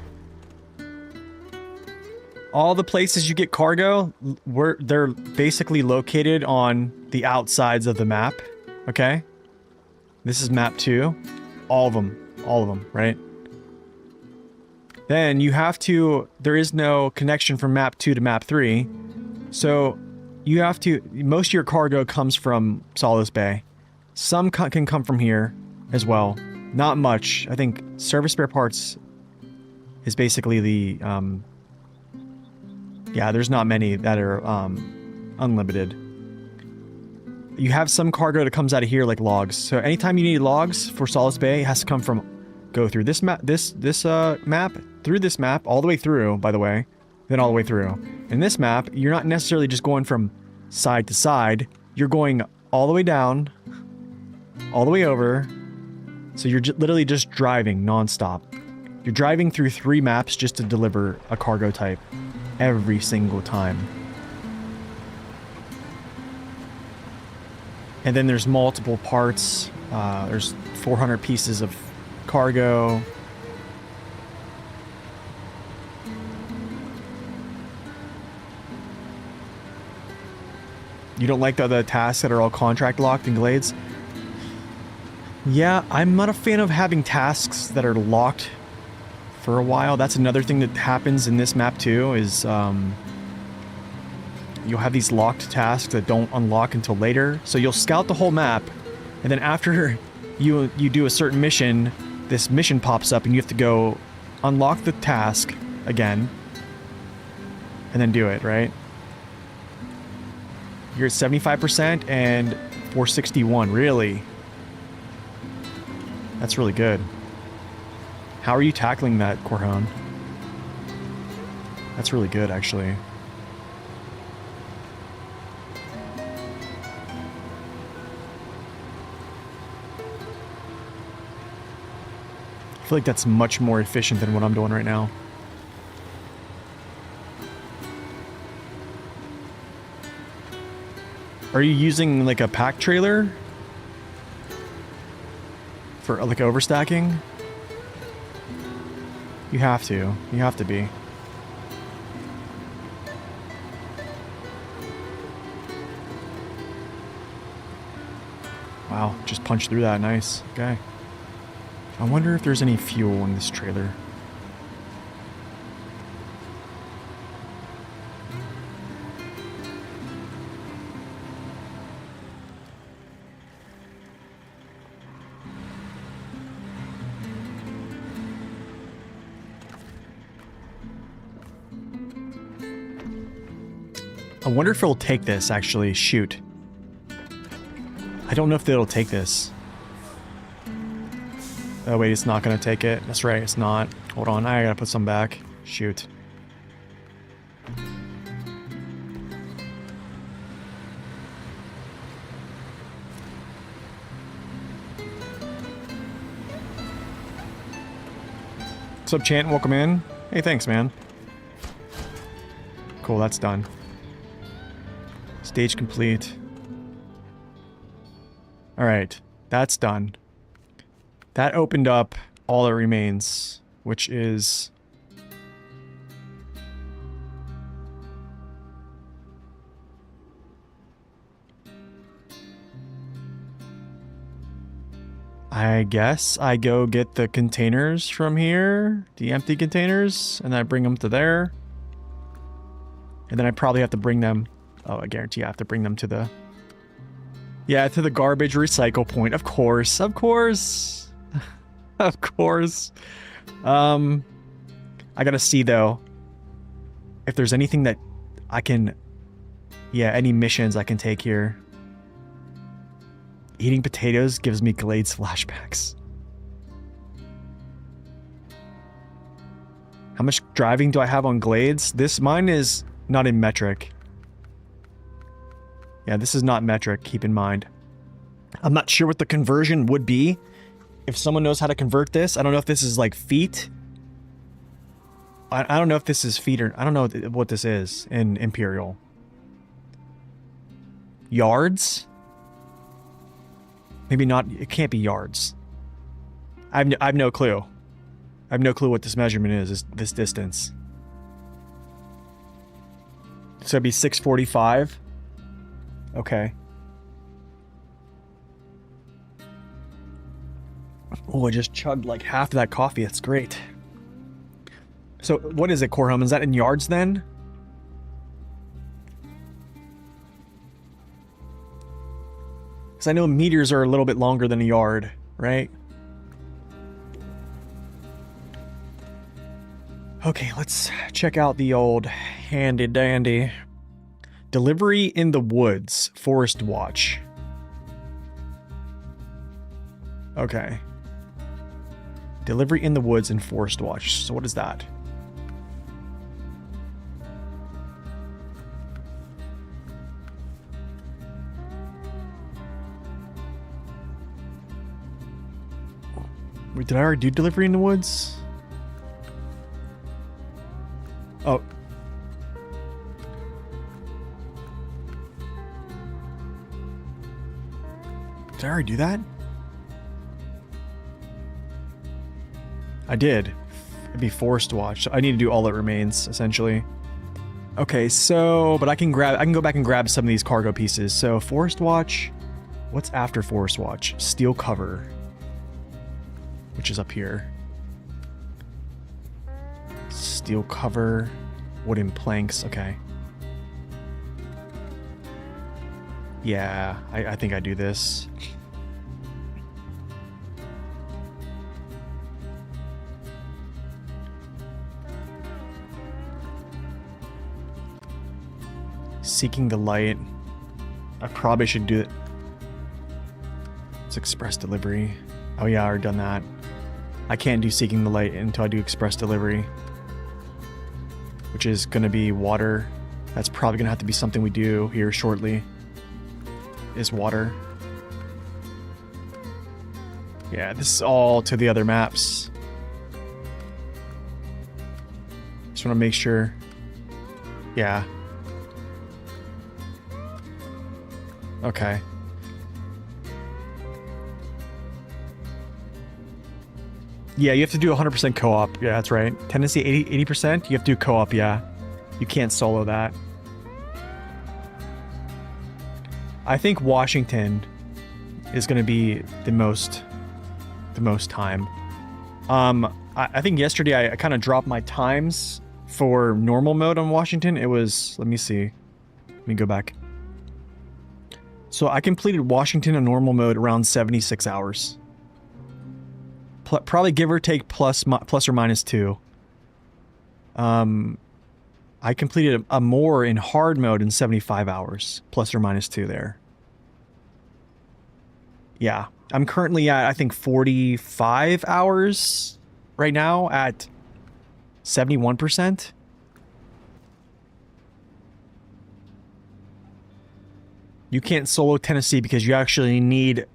All the places you get cargo, they're basically located on the outsides of the map. Okay? This is map 2. All of them, right? Then you have to... There is no connection from map 2 to map 3. So you have to... Most of your cargo comes from Solace Bay. Some can come from here as well. Not much. I think service spare parts is basically the... yeah, there's not many that are unlimited. You have some cargo that comes out of here like logs. So anytime you need logs for Solace Bay, it has to come from... Go through this map, map, through this map, all the way through, by the way, then all the way through. In this map, you're not necessarily just going from side to side. You're going all the way down, all the way over. So you're literally just driving nonstop. You're driving through 3 maps just to deliver a cargo type every single time. And then there's multiple parts. There's 400 pieces of cargo. You don't like the other tasks that are all contract locked in Glades? Yeah, I'm not a fan of having tasks that are locked for a while. That's another thing that happens in this map too, is you'll have these locked tasks that don't unlock until later. So you'll scout the whole map, and then after you do a certain mission, this mission pops up and you have to go unlock the task again and then do it, right? You're at 75% and 461, really? That's really good. How are you tackling that, Corhon? That's really good, actually. I feel like that's much more efficient than what I'm doing right now. Are you using like a pack trailer? For like overstacking? You have to. You have to be. Wow, just punched through that. Nice. Okay. I wonder if there's any fuel in this trailer. I wonder if it'll take this, actually. Shoot. I don't know if it'll take this. Oh wait, it's not gonna take it. That's right, it's not. Hold on, I gotta put some back. Shoot. What's up, Chant? Welcome in. Hey, thanks, man. Cool, that's done. Stage complete. Alright, that's done. That opened up all that remains, which is... I guess I go get the containers from here, the empty containers, and I bring them to there. And then I probably have to bring them... Oh, I guarantee I have to bring them to the... Yeah, to the garbage recycle point. Of course, of course. Of course. I gotta see, though, if there's anything that I can... Yeah, any missions I can take here. Eating potatoes gives me Glades flashbacks. How much driving do I have on Glades? Mine is not in metric. Yeah, this is not metric, keep in mind. I'm not sure what the conversion would be. If someone knows how to convert this, I don't know if this is like feet. I don't know if this is feet or... I don't know what this is in Imperial. Yards? Maybe not... It can't be yards. I have no clue. I have no clue what this measurement is this distance. So it'd be 645. Okay. Oh, I just chugged like half of that coffee. That's great. So, what is it, Corhum? Is that in yards then? Because I know meters are a little bit longer than a yard, right? Okay, let's check out the old handy dandy. Delivery in the woods, forest watch. Okay. Delivery in the woods and forest watch. So what is that? Wait, did I already do delivery in the woods? Oh. Did I already do that? I did. It'd be forced watch. I need to do all that remains, essentially. Okay, so, but I can go back and grab some of these cargo pieces. So, forced watch. What's after forced watch? Steel cover, which is up here. Steel cover, wooden planks. Okay. Yeah, I think I do this. Seeking the light. I probably should do it. It's express delivery. Oh yeah, I already done that. I can't do seeking the light until I do express delivery, which is going to be water. That's probably going to have to be something we do here shortly. Is water. Yeah, this is all to the other maps. Just want to make sure. Yeah. Okay. Yeah, you have to do 100% co-op. Yeah, that's right. Tendency 80%? You have to do co-op, yeah. You can't solo that. I think Washington is going to be the most time. I think yesterday I kind of dropped my times for normal mode on Washington. It was, let me see. Let me go back. So I completed Washington in normal mode around 76 hours. Probably give or take plus or minus 2. I completed a more in hard mode in 75 hours, plus or minus 2 there. Yeah, I'm currently at, I think, 45 hours right now at 71%. You can't solo Tennessee because you actually need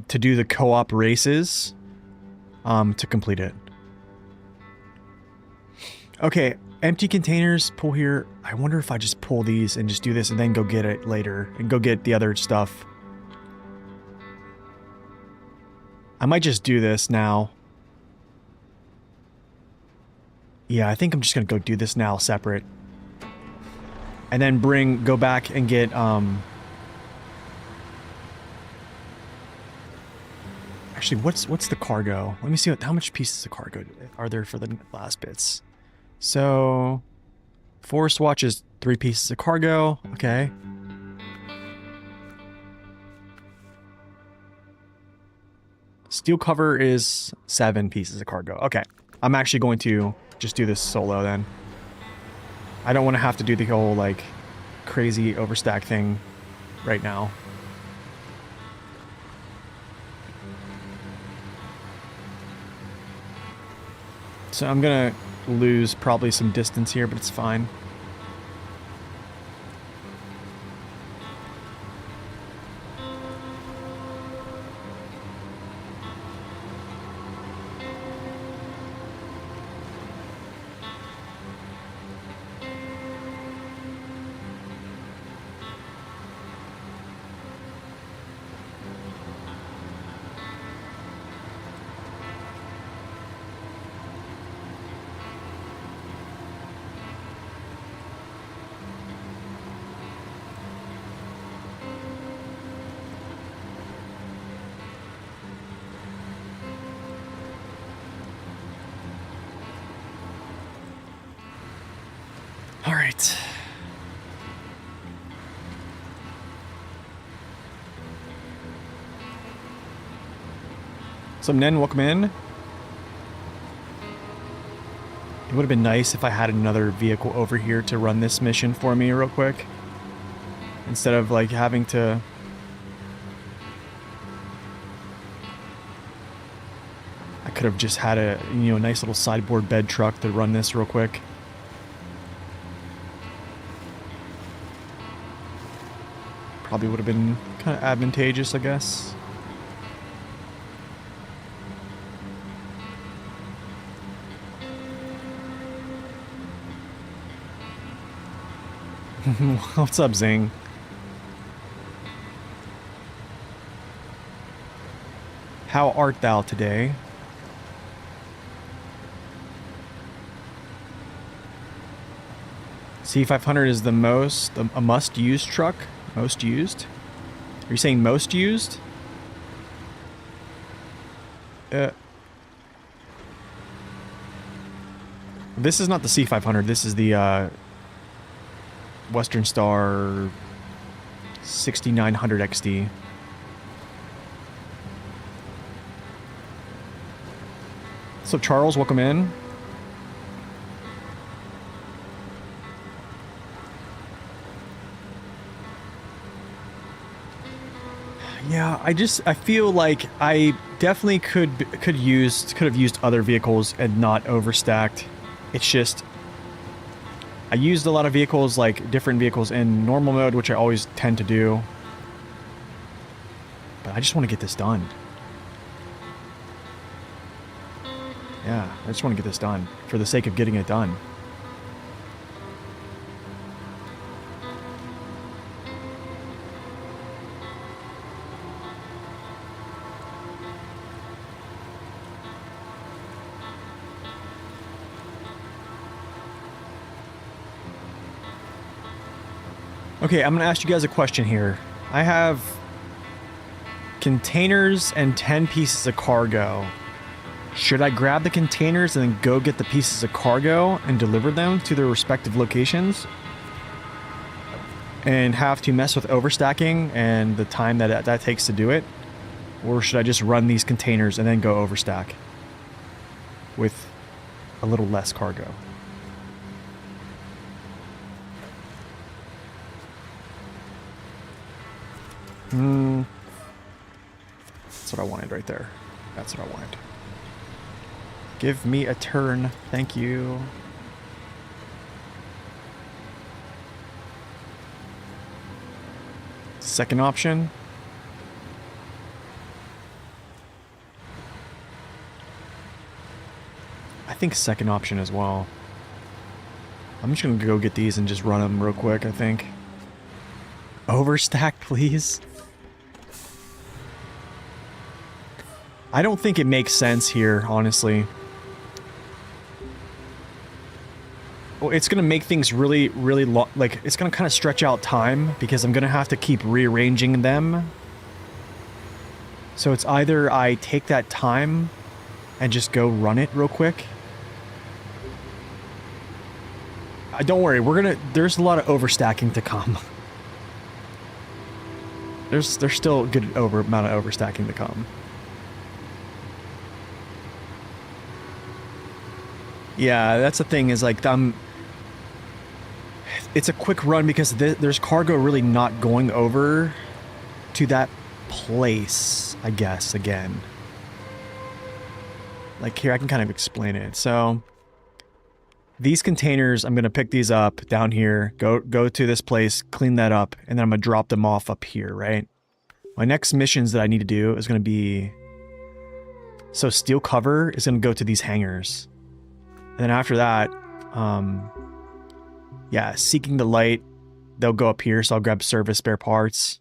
to do the co-op races to complete it. Okay, empty containers, pull here. I wonder if I just pull these and just do this and then go get it later and go get the other stuff. I might just do this now. Yeah, I think I'm just gonna go do this now separate. And then go back and get, actually, what's the cargo? Let me see how much pieces of cargo are there for the last bits. So, Forest Watch is 3 pieces of cargo. Okay. Steel cover is 7 pieces of cargo. Okay. I'm actually going to just do this solo then. I don't want to have to do the whole, like, crazy overstack thing right now. So I'm gonna lose probably some distance here, but it's fine. All right. So Nen, welcome in. It would have been nice if I had another vehicle over here to run this mission for me real quick. Instead of like having to... I could have just had a, you know, nice little sideboard bed truck to run this real quick. Probably would have been kind of advantageous, I guess. What's up, Zing? How art thou today? C500 is the most, a must-use truck? Most used? Are you saying most used? This is not the C500, this is the, Western Star 6900 XD. So Charles, welcome in. Yeah, I feel like I definitely could have used other vehicles and not overstacked. It's just I used a lot of vehicles, like different vehicles in normal mode, which I always tend to do. But I just want to get this done. Yeah, I just want to get this done for the sake of getting it done. Okay, I'm going to ask you guys a question here. I have containers and 10 pieces of cargo. Should I grab the containers and then go get the pieces of cargo and deliver them to their respective locations? And have to mess with overstacking and the time that takes to do it? Or should I just run these containers and then go overstack with a little less cargo? That's what I wanted right there. That's what I wanted. Give me a turn. Thank you. Second option. I think second option as well. I'm just gonna go get these and just run them real quick, I think. Overstack, please. I don't think it makes sense here, honestly. Well, it's gonna make things really, really long. Like, it's gonna kind of stretch out time because I'm gonna have to keep rearranging them. So it's either I take that time and just go run it real quick. Don't worry, there's a lot of overstacking to come. There's still a good amount of overstacking to come. Yeah, that's the thing, is like, it's a quick run because there's cargo really not going over to that place, I guess, again. Like, here, I can kind of explain it. So, these containers, I'm going to pick these up down here, go to this place, clean that up, and then I'm going to drop them off up here, right? My next missions that I need to do is going to be... So, steel cover is going to go to these hangars. And then after that, yeah, seeking the light, they'll go up here, so I'll grab service spare parts.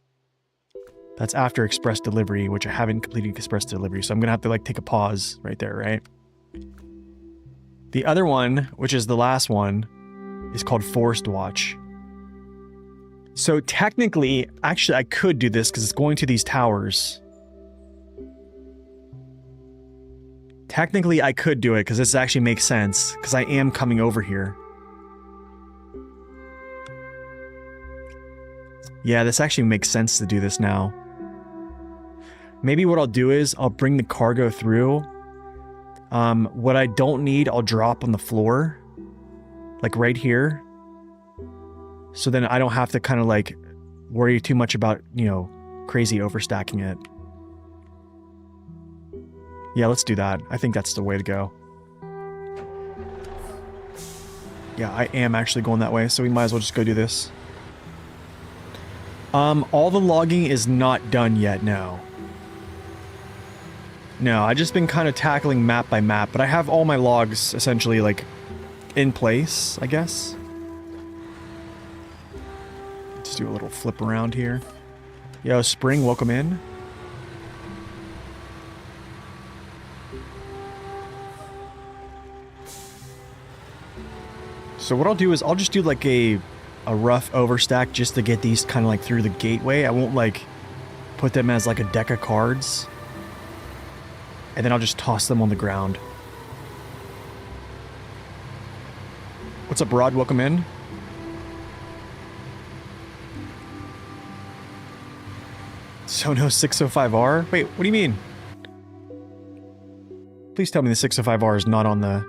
That's after express delivery, which I haven't completed express delivery, so I'm gonna have to like take a pause right there, right? The other one, which is the last one, is called Forest Watch. So technically, actually I could do this because it's going to these towers. Technically, I could do it because this actually makes sense because I am coming over here. Yeah, this actually makes sense to do this now. Maybe what I'll do is I'll bring the cargo through. What I don't need, I'll drop on the floor. Like right here. So then I don't have to kind of like worry too much about, you know, crazy overstacking it. Yeah, let's do that. I think that's the way to go. Yeah, I am actually going that way, so we might as well just go do this. All the logging is not done yet, no. No, I've just been kind of tackling map by map, but I have all my logs essentially, like, in place, I guess. do a little flip around here. Yo, Spring, welcome in. So what I'll do is I'll just do like a rough overstack just to get these kind of like through the gateway. I won't like put them as like a deck of cards. And then I'll just toss them on the ground. What's up, Rod? Welcome in. So no 605R? Wait, what do you mean? Please tell me the 605R is not on the...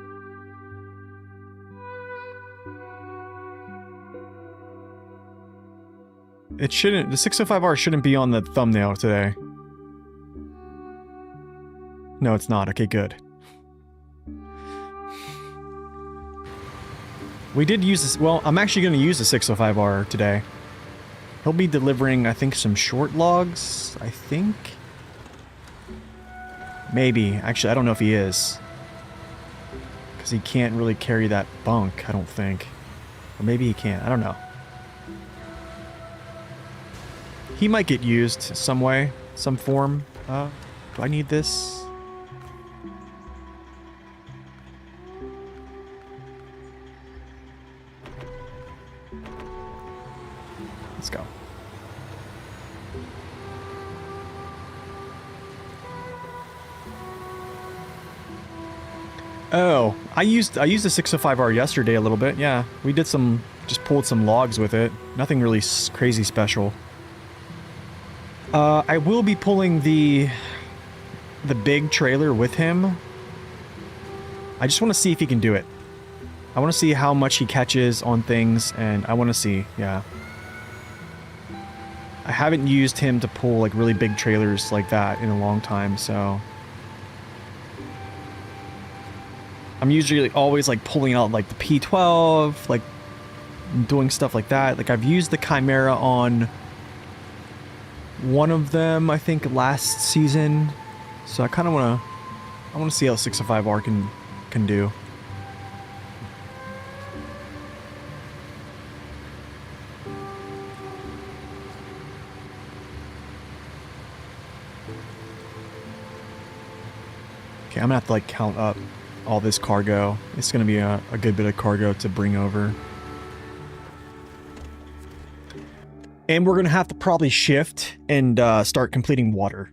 It shouldn't... The 605R shouldn't be on the thumbnail today. No, it's not. Okay, good. We did use this... Well, I'm actually going to use the 605R today. He'll be delivering, I think, some short logs, I think? Maybe. Actually, I don't know if he is. Because he can't really carry that bunk, I don't think. Or maybe he can. I don't know. He might get used some way, some form. Do I need this? Let's go. Oh, I used the 605R yesterday a little bit. Yeah, we did some, just pulled some logs with it. Nothing really crazy special. I will be pulling the big trailer with him. I just want to see if he can do it. I want to see how much he catches on things, and I want to see, yeah. I haven't used him to pull like really big trailers like that in a long time, so... I'm usually always like pulling out like the P12, like doing stuff like that. Like I've used the Chimera on one of them, I think last season. So I kind of want to see how 605R can do. Okay, I'm gonna have to like count up all this cargo. It's gonna be a good bit of cargo to bring over. And we're gonna have to probably shift and start completing water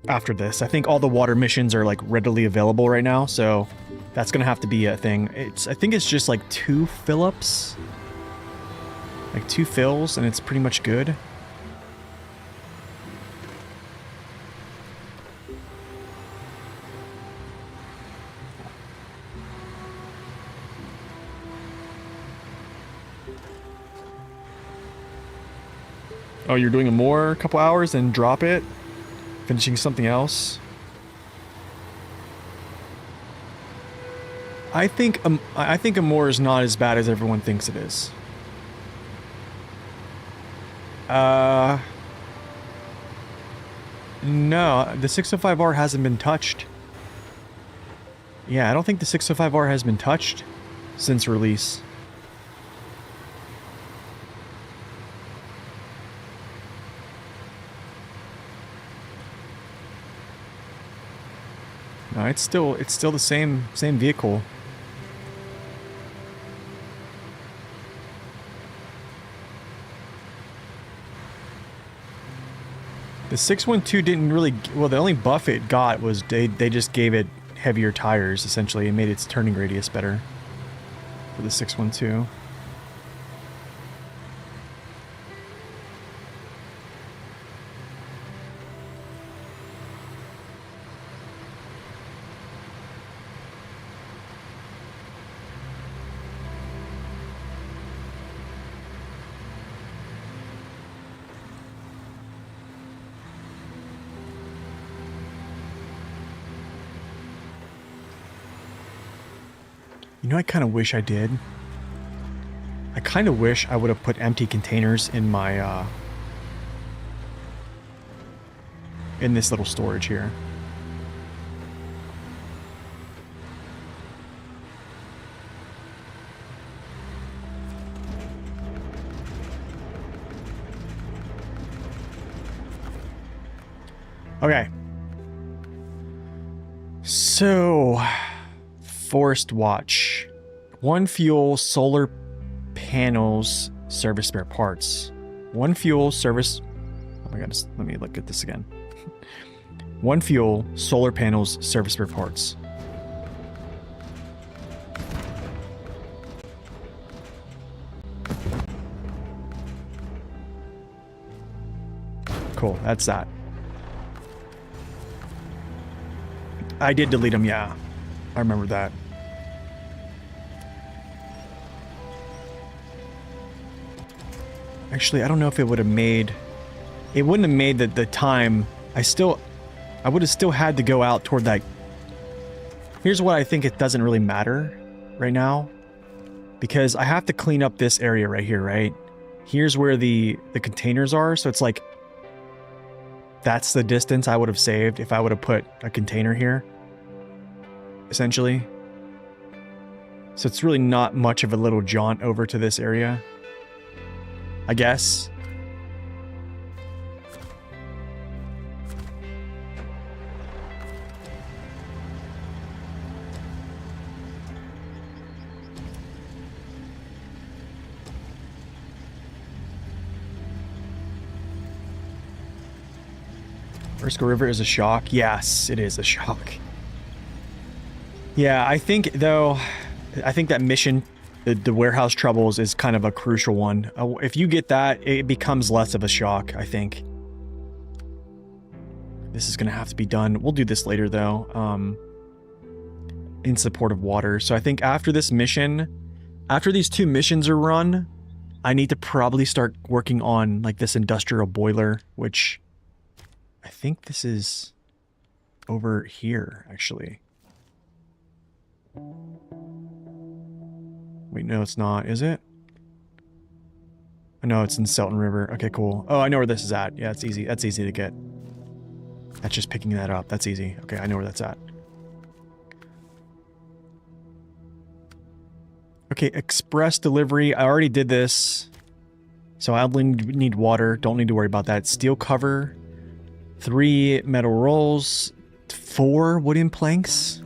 after this. I think all the water missions are like readily available right now, so that's gonna have to be a thing. I think it's just like 2 fill-ups. Like 2 fills, and it's pretty much good. Oh, you're doing a more couple hours and drop it? Finishing something else? I think a more is not as bad as everyone thinks it is. No, the 605R hasn't been touched. Yeah, I don't think the 605R has been touched since release. No, it's still the same vehicle. The 612 didn't really, well, the only buff it got was they just gave it heavier tires, essentially, and made its turning radius better for the 612. You know, I kind of wish I did. I kind of wish I would have put empty containers in my, in this little storage here. Okay. So, Forest Watch. 1 fuel, solar panels, service spare parts. 1 fuel, service... Oh my god, let me look at this again. 1 fuel, solar panels, service spare parts. Cool, that's that. I did delete them, yeah. I remember that. Actually, I don't know if it would have made... It wouldn't have made the time. I would have still had to go out toward that... Here's what I think it doesn't really matter right now. Because I have to clean up this area right here, right? Here's where the containers are, so it's like... That's the distance I would have saved if I would have put a container here. Essentially. So it's really not much of a little jaunt over to this area. I guess. Frisco River is a shock. Yes, it is a shock. Yeah, I think, though, I think that mission, the warehouse troubles, is kind of a crucial one. If you get that, it becomes less of a shock, I think. This is going to have to be done. We'll do this later, though, in support of water. So I think after this mission, after these 2 missions are run, I need to probably start working on, like, this industrial boiler, which... I think this is over here, actually. Wait, no, it's not, is it? Oh, no, it's in Selton River. Okay, cool. Oh, I know where this is at. Yeah, it's easy. That's easy to get. That's just picking that up. That's easy. Okay, I know where that's at. Okay, express delivery. I already did this. So I only need water. Don't need to worry about that. Steel cover. 3 metal rolls, 4 wooden planks.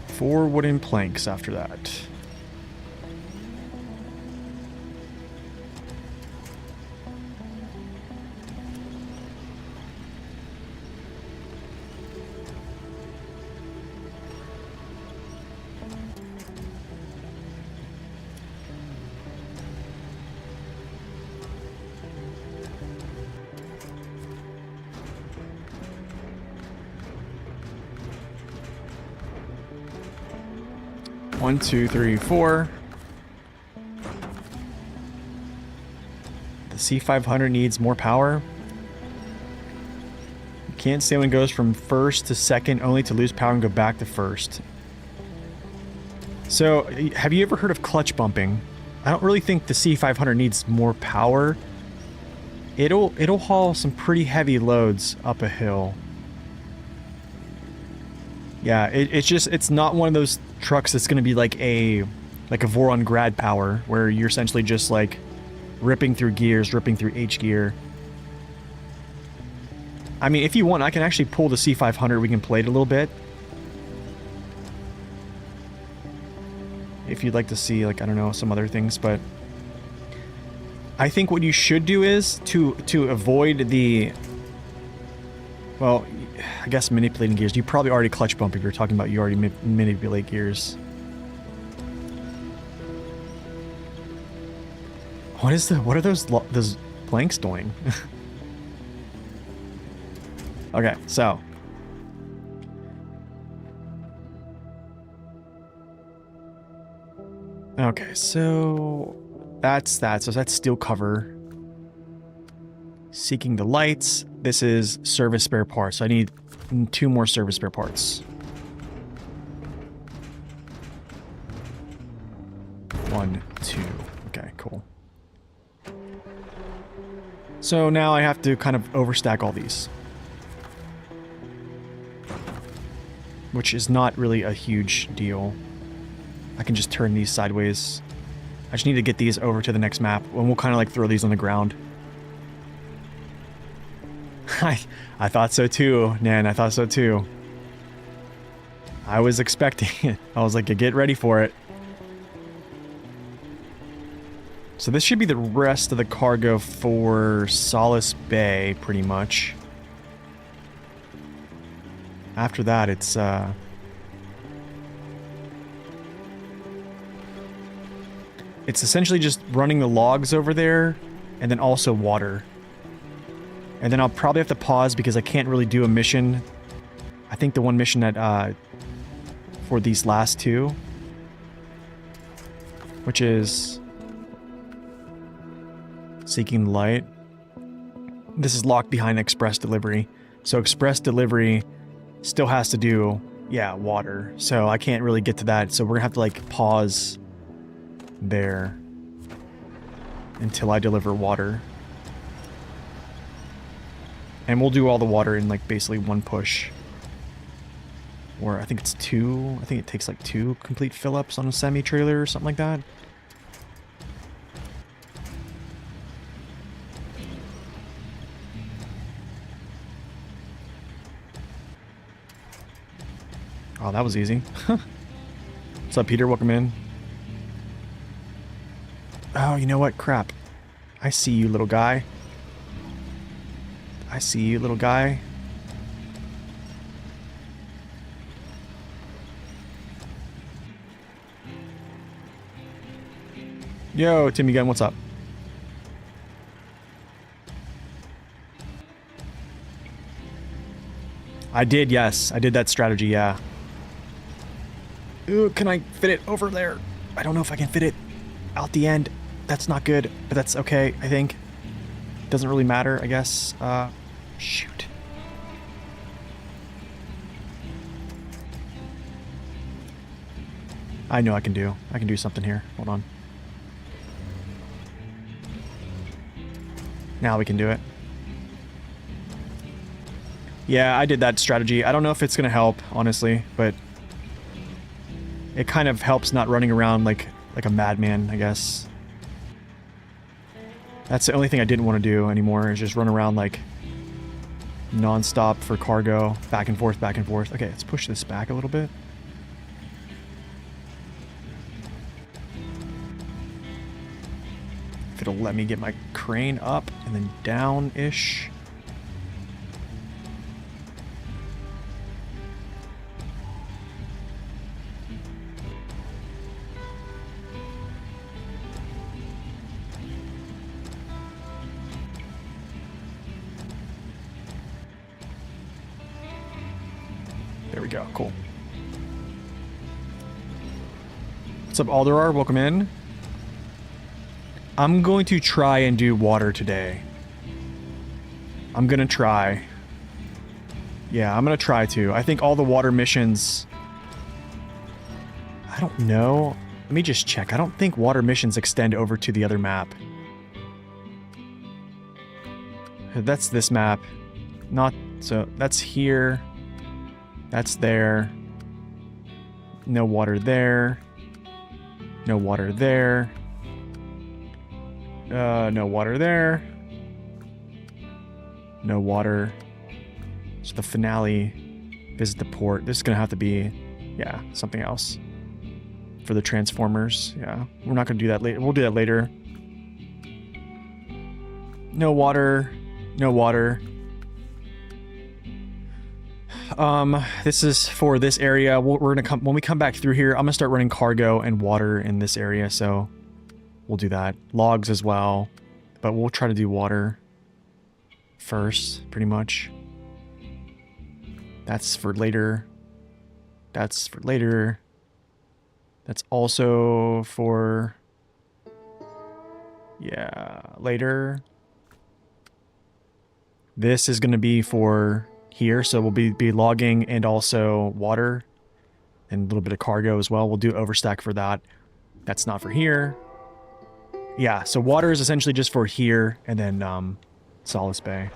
Four wooden planks after that. One, two, three, four. The C500 needs more power. You can't say when it goes from first to second, only to lose power and go back to first. So, have you ever heard of clutch bumping? I don't really think the C500 needs more power. It'll haul some pretty heavy loads up a hill. Yeah, it's not one of those trucks that's going to be like a Voron grad power where you're essentially just like ripping through gears, ripping through H gear. I mean, if you want, I can actually pull the C500. We can play it a little bit. If you'd like to see, like, I don't know, some other things, but I think what you should do is to avoid the, well, I guess manipulating gears. You probably already clutch bump if you're talking about you already manipulate gears. What are those planks doing? Okay, so. Okay, so that's that. So that's steel cover. Seeking the lights. This is service spare parts. So I need 2 more service spare parts. 1, 2. Okay, cool. So now I have to kind of overstack all these. Which is not really a huge deal. I can just turn these sideways. I just need to get these over to the next map, and we'll kind of like throw these on the ground. I thought so too, Nan. I thought so too. I was expecting it. I was like, get ready for it. So this should be the rest of the cargo for Solace Bay, pretty much. After that, it's essentially just running the logs over there, and then also water. And then I'll probably have to pause because I can't really do a mission. I think the one mission that, for these last two, which is Seeking Light. This is locked behind express delivery. So express delivery still has to do, yeah, water. So I can't really get to that. So we're gonna have to like pause there until I deliver water. And we'll do all the water in like basically one push. Or I think it's two. I think it takes like 2 complete fill-ups on a semi-trailer or something like that. Oh, that was easy. What's up, Peter? Welcome in. Oh, you know what? Crap. I see you, little guy. I see you, little guy. Yo, Timmy Gunn, what's up? I did, yes. I did that strategy, yeah. Ooh, can I fit it over there? I don't know if I can fit it out the end. That's not good, but that's okay, I think. Doesn't really matter, I guess. Shoot. I know I can do something here. Hold on. Now we can do it. Yeah, I did that strategy. I don't know if it's gonna help, honestly, but it kind of helps not running around like a madman, I guess. That's the only thing I didn't want to do anymore, is just run around like non-stop for cargo, back and forth, back and forth. Okay, let's push this back a little bit. If it'll let me get my crane up and then down-ish. There we go, cool. What's up, Alderar? Welcome in. I'm going to try and do water today. I'm gonna try. Yeah, I'm gonna try to. I think all the water missions... I don't know. Let me just check. I don't think water missions extend over to the other map. That's this map. Not... so, that's here. That's there. No water there. No water there. No water there. No water. So the finale, visit the port. This is gonna have to be, yeah, something else. For the Transformers, yeah. We're not gonna do that later. We'll do that later. No water. No water. This is for this area. We're gonna come when we come back through here. I'm gonna start running cargo and water in this area, so we'll do that. Logs as well, but we'll try to do water first, pretty much. That's for later. That's for later. That's also for, yeah, later. This is gonna be for here, so we'll be logging and also water and a little bit of cargo as well. We'll do overstack for that. That's not for here. Yeah, so water is essentially just for here, and then Solace Bay.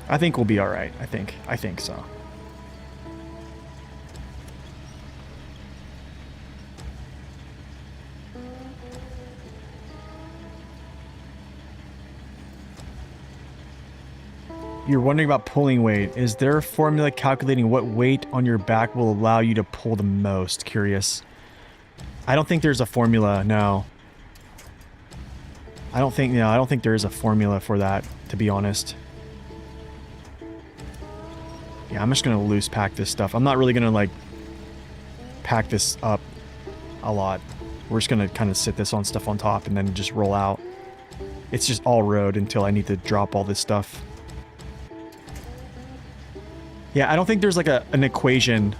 I think we'll be alright. I think so. You're wondering about pulling weight. Is there a formula calculating what weight on your back will allow you to pull the most? Curious. I don't think there's a formula, no. I don't think there is a formula for that, to be honest. Yeah, I'm just gonna loose pack this stuff. I'm not really gonna, like, pack this up a lot. We're just gonna kind of sit this on stuff on top and then just roll out. It's just all road until I need to drop all this stuff. Yeah, I don't think there's like an equation.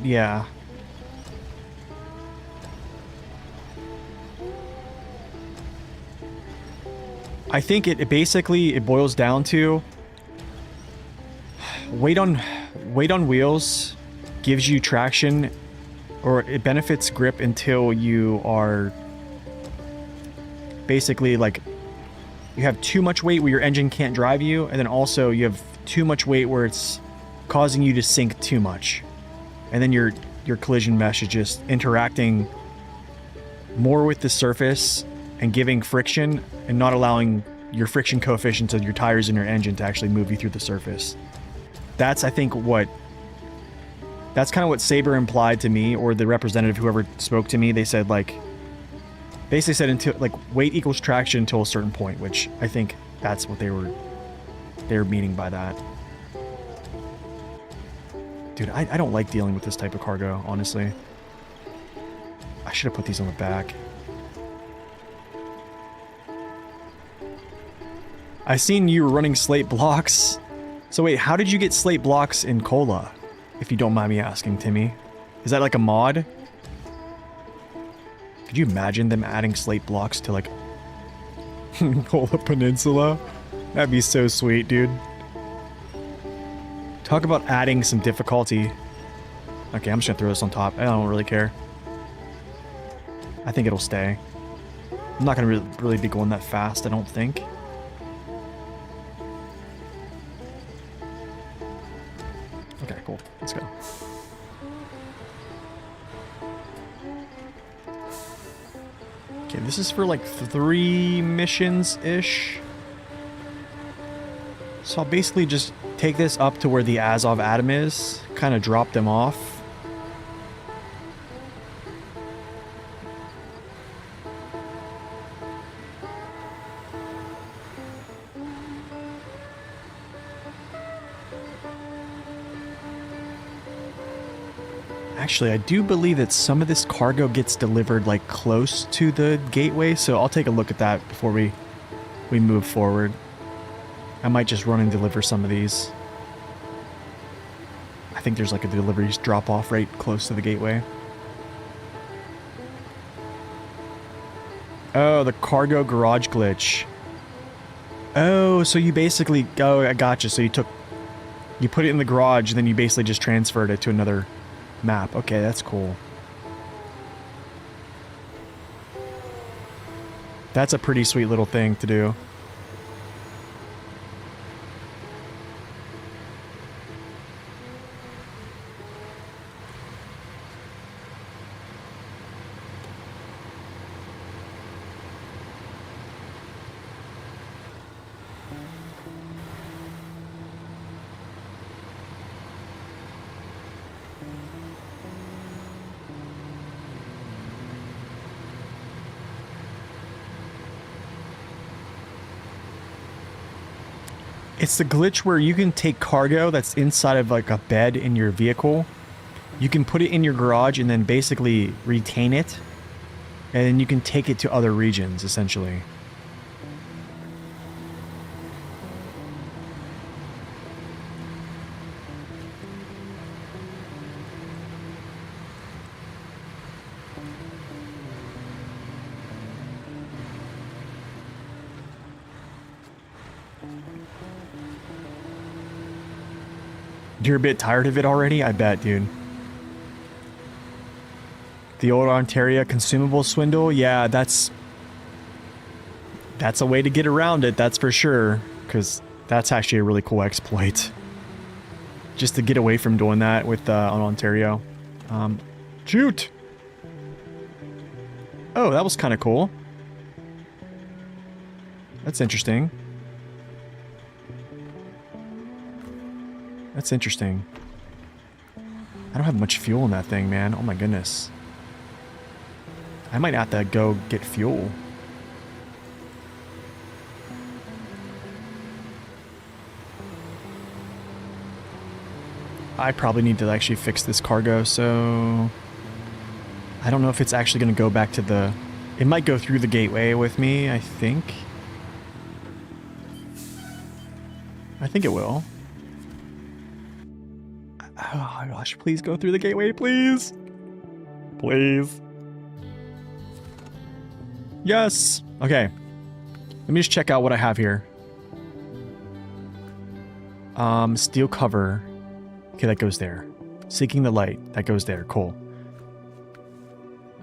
Yeah. I think it basically boils down to weight on wheels gives you traction, or it benefits grip until you are basically like you have too much weight where your engine can't drive you, and then also you have too much weight where it's causing you to sink too much. And then your collision mesh is just interacting more with the surface and giving friction and not allowing your friction coefficients of your tires and your engine to actually move you through the surface. That's, I think, that's kind of what Saber implied to me, or the representative, whoever spoke to me. They said, like, basically said until, like, weight equals traction until a certain point, which I think that's what they were meaning by that. Dude, I don't like dealing with this type of cargo, honestly. I should have put these on the back. I seen you were running slate blocks. So wait, how did you get slate blocks in Cola? If you don't mind me asking, Timmy. Is that like a mod? Could you imagine them adding slate blocks to, like, Cola Peninsula? That'd be so sweet, dude. Talk about adding some difficulty. Okay, I'm just gonna throw this on top. I don't really care. I think it'll stay. I'm not gonna really be going that fast, I don't think. Okay, cool. Let's go. Okay, this is for like 3 missions-ish. So I'll basically just take this up to where the Azov Atom is, kind of drop them off. Actually, I do believe that some of this cargo gets delivered, like, close to the gateway, so I'll take a look at that before we move forward. I might just run and deliver some of these. I think there's, like, a deliveries drop-off right close to the gateway. Oh, the cargo garage glitch. Oh, so you basically... Oh, I gotcha. So you put it in the garage, and then you basically just transferred it to another map. Okay, that's cool. That's a pretty sweet little thing to do. It's the glitch where you can take cargo that's inside of, like, a bed in your vehicle. You can put it in your garage and then basically retain it. And then you can take it to other regions, essentially. You're a bit tired of it already? I bet, dude. The old Ontario consumable swindle. Yeah, that's a way to get around it, that's for sure. Because that's actually a really cool exploit. Just to get away from doing that with on Ontario. Shoot! Oh, that was kind of cool. That's interesting. That's interesting. I don't have much fuel in that thing, man. Oh my goodness. I might have to go get fuel. I probably need to actually fix this cargo, so... I don't know if it's actually going to go back to the... It might go through the gateway with me, I think. I think it will. Oh my gosh, please go through the gateway, please. Please. Yes! Okay. Let me just check out what I have here. Steel cover. Okay, that goes there. Seeking the light. That goes there. Cool.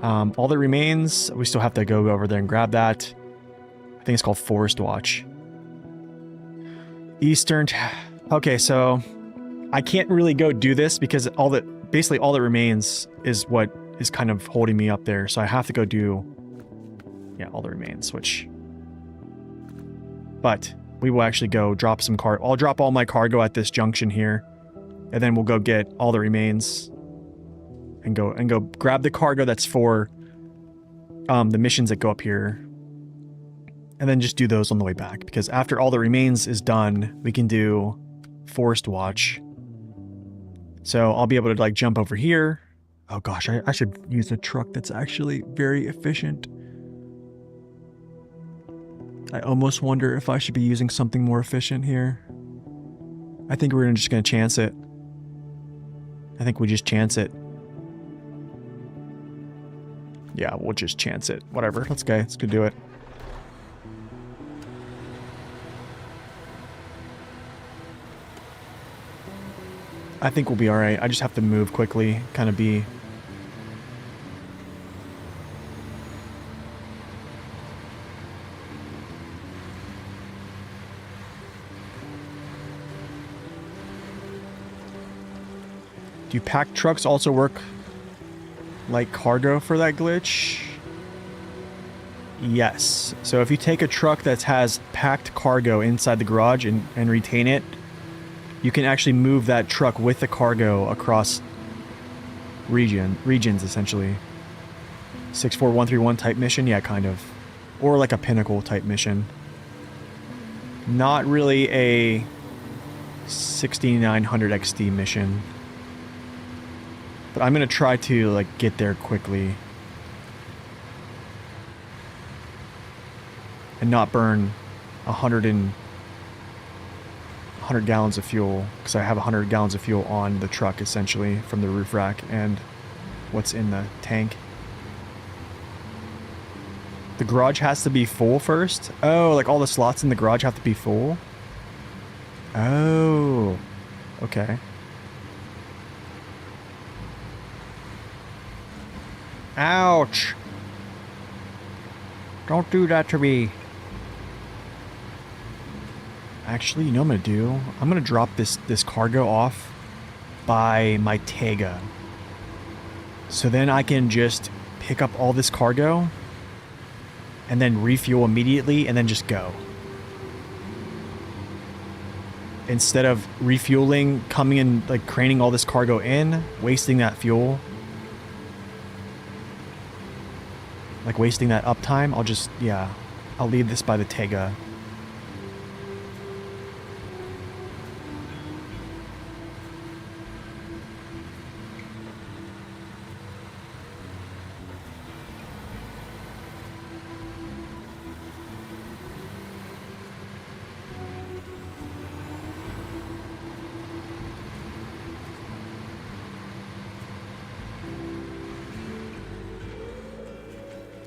All that remains, we still have to go over there and grab that. I think it's called Forest Watch. Eastern... Okay, so... I can't really go do this because basically all that remains is what is kind of holding me up there. So I have to go do... Yeah, all that remains, which... But we will actually go drop some cargo. I'll drop all my cargo at this junction here. And then we'll go get all that remains. And go grab the cargo that's for the missions that go up here. And then just do those on the way back. Because after all that remains is done, we can do Forest Watch. So I'll be able to like jump over here. Oh gosh, I should use a truck that's actually very efficient. I almost wonder if I should be using something more efficient here. I think we're just going to chance it. I think we just chance it. Yeah, we'll just chance it. Whatever. Let's go. Let's go do it. I think we'll be alright. I just have to move quickly. Kind of be... Do packed trucks also work like cargo for that glitch? Yes. So if you take a truck that has packed cargo inside the garage and retain it, you can actually move that truck with the cargo across regions, essentially. 64131 type mission? Yeah, kind of. Or like a Pinnacle type mission. Not really a 6900 XD mission. But I'm going to try to like get there quickly. And not burn 100 gallons of fuel, because I have 100 gallons of fuel on the truck essentially from the roof rack and what's in the tank. The garage has to be full first? Oh, like all the slots in the garage have to be full? Oh, okay. Ouch! Don't do that to me. Actually, you know what I'm gonna do? I'm gonna drop this cargo off by my Tega. So then I can just pick up all this cargo and then refuel immediately and then just go. Instead of refueling, coming in, like craning all this cargo in, wasting that fuel. Like wasting that uptime, I'll leave this by the Tega.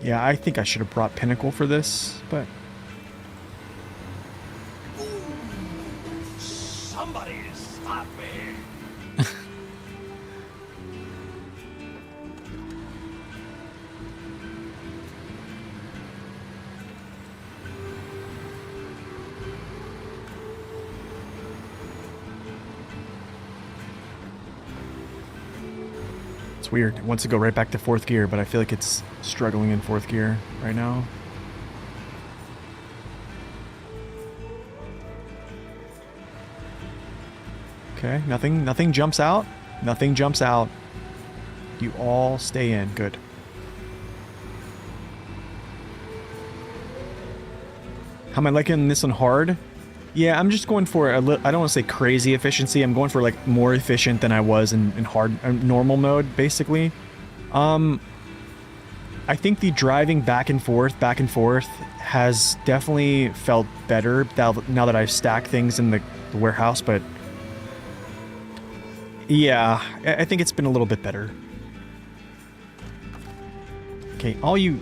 Yeah, I think I should have brought Pinnacle for this, but... Somebody stop me! It's weird. It wants to go right back to 4th gear, but I feel like it's struggling in 4th gear right now. Okay, nothing jumps out. Nothing jumps out. You all stay in. Good. How am I liking this on hard? Yeah, I'm just going for I don't want to say crazy efficiency. I'm going for like more efficient than I was in hard normal mode, basically. I think the driving back and forth has definitely felt better now that I've stacked things in the warehouse, but yeah, I think it's been a little bit better. Okay, all you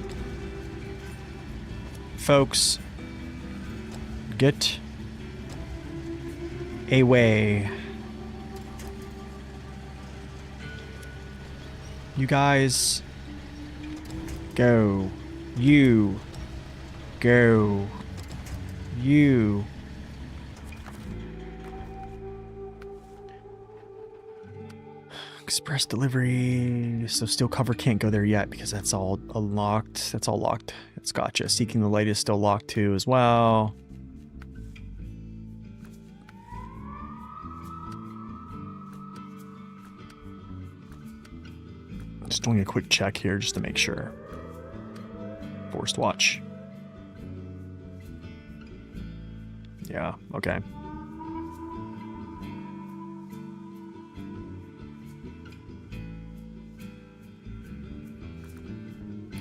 folks, get away. You guys go. You go. You. Express delivery. So steel cover can't go there yet because that's all unlocked. That's all locked. It's gotcha. Seeking the light is still locked too as well. Just doing a quick check here just to make sure. Forced watch. Yeah, okay.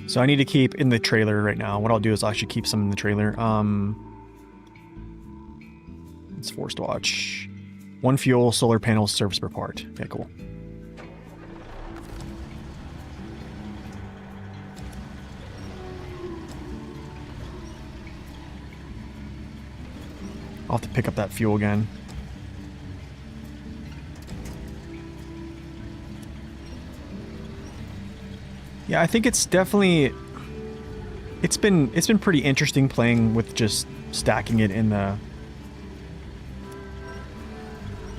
So I need to keep in the trailer right now. What I'll do is I'll actually keep some in the trailer. It's forced watch. 1 fuel, solar panel, service per part. Okay, cool. I'll have to pick up that fuel again. Yeah, I think it's definitely it's been pretty interesting playing with just stacking it in the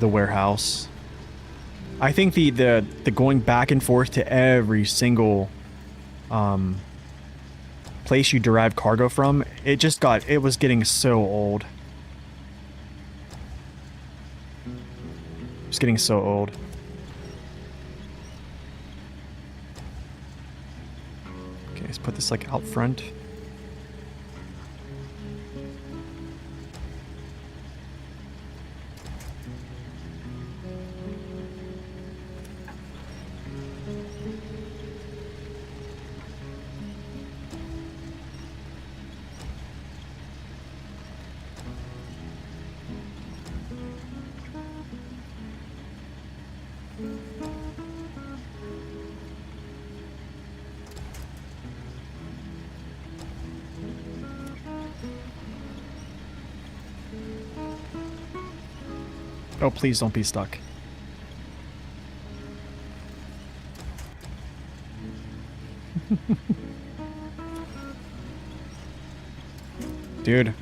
warehouse. I think the going back and forth to every single place you derive cargo from, it was getting so old. It was getting so old. Okay, let's put this like out front. Oh, please don't be stuck. Dude.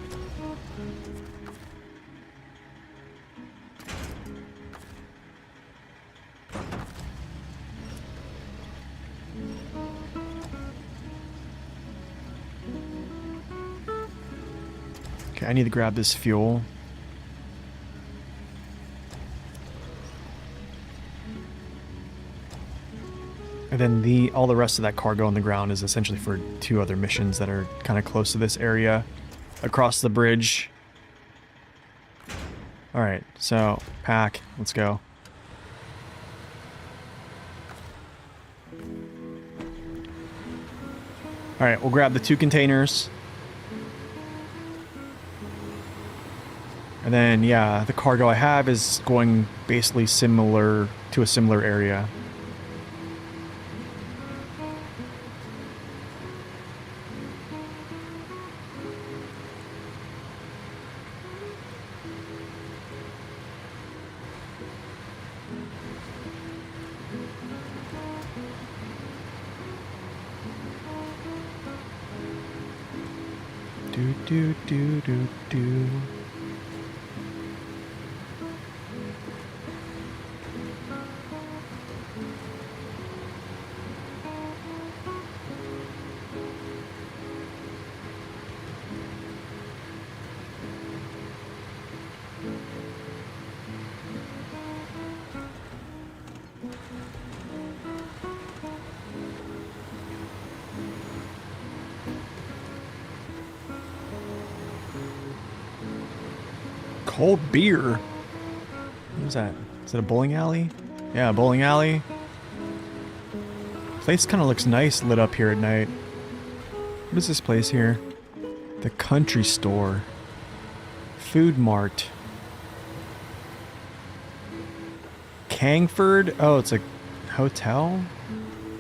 Okay, I need to grab this fuel. And then all the rest of that cargo on the ground is essentially for 2 other missions that are kind of close to this area across the bridge. All right, so pack, let's go. All right, we'll grab the 2 containers. And then, yeah, the cargo I have is going basically similar to a similar area. Do. Cold beer. What is that? Is it a bowling alley? Yeah, a bowling alley. Place kind of looks nice lit up here at night. What is this place here? The country store. Food mart. Cangford? Oh, it's a hotel?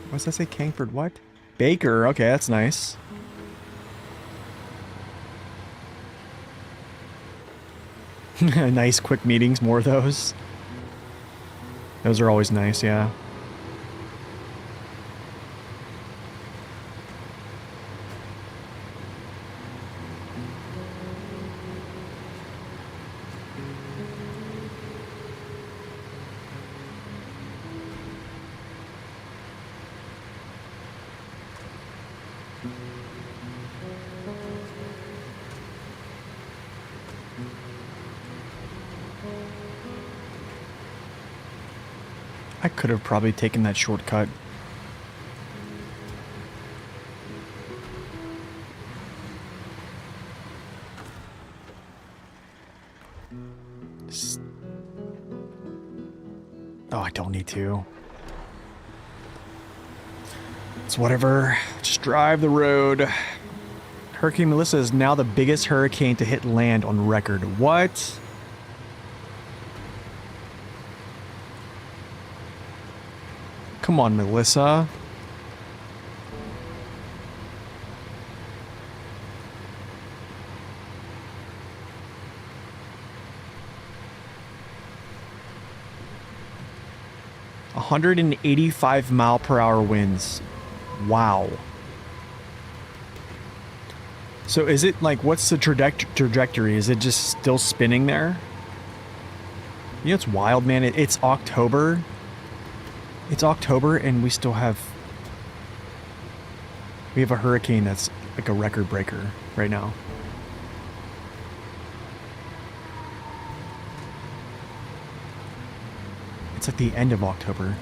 What's that say? Cangford what? Baker. Okay, that's nice. Nice quick meetings, more of those. Those are always nice, yeah. I could have probably taken that shortcut. Oh, I don't need to. It's whatever. Just drive the road. Hurricane Melissa is now the biggest hurricane to hit land on record. What? Come on, Melissa. A 185-mile-per-hour winds. Wow. So is it like, what's the trajectory? Is it just still spinning there? You know, it's wild, man. It's October. It's October and we still have... We have a hurricane that's like a record breaker right now. It's like the end of October.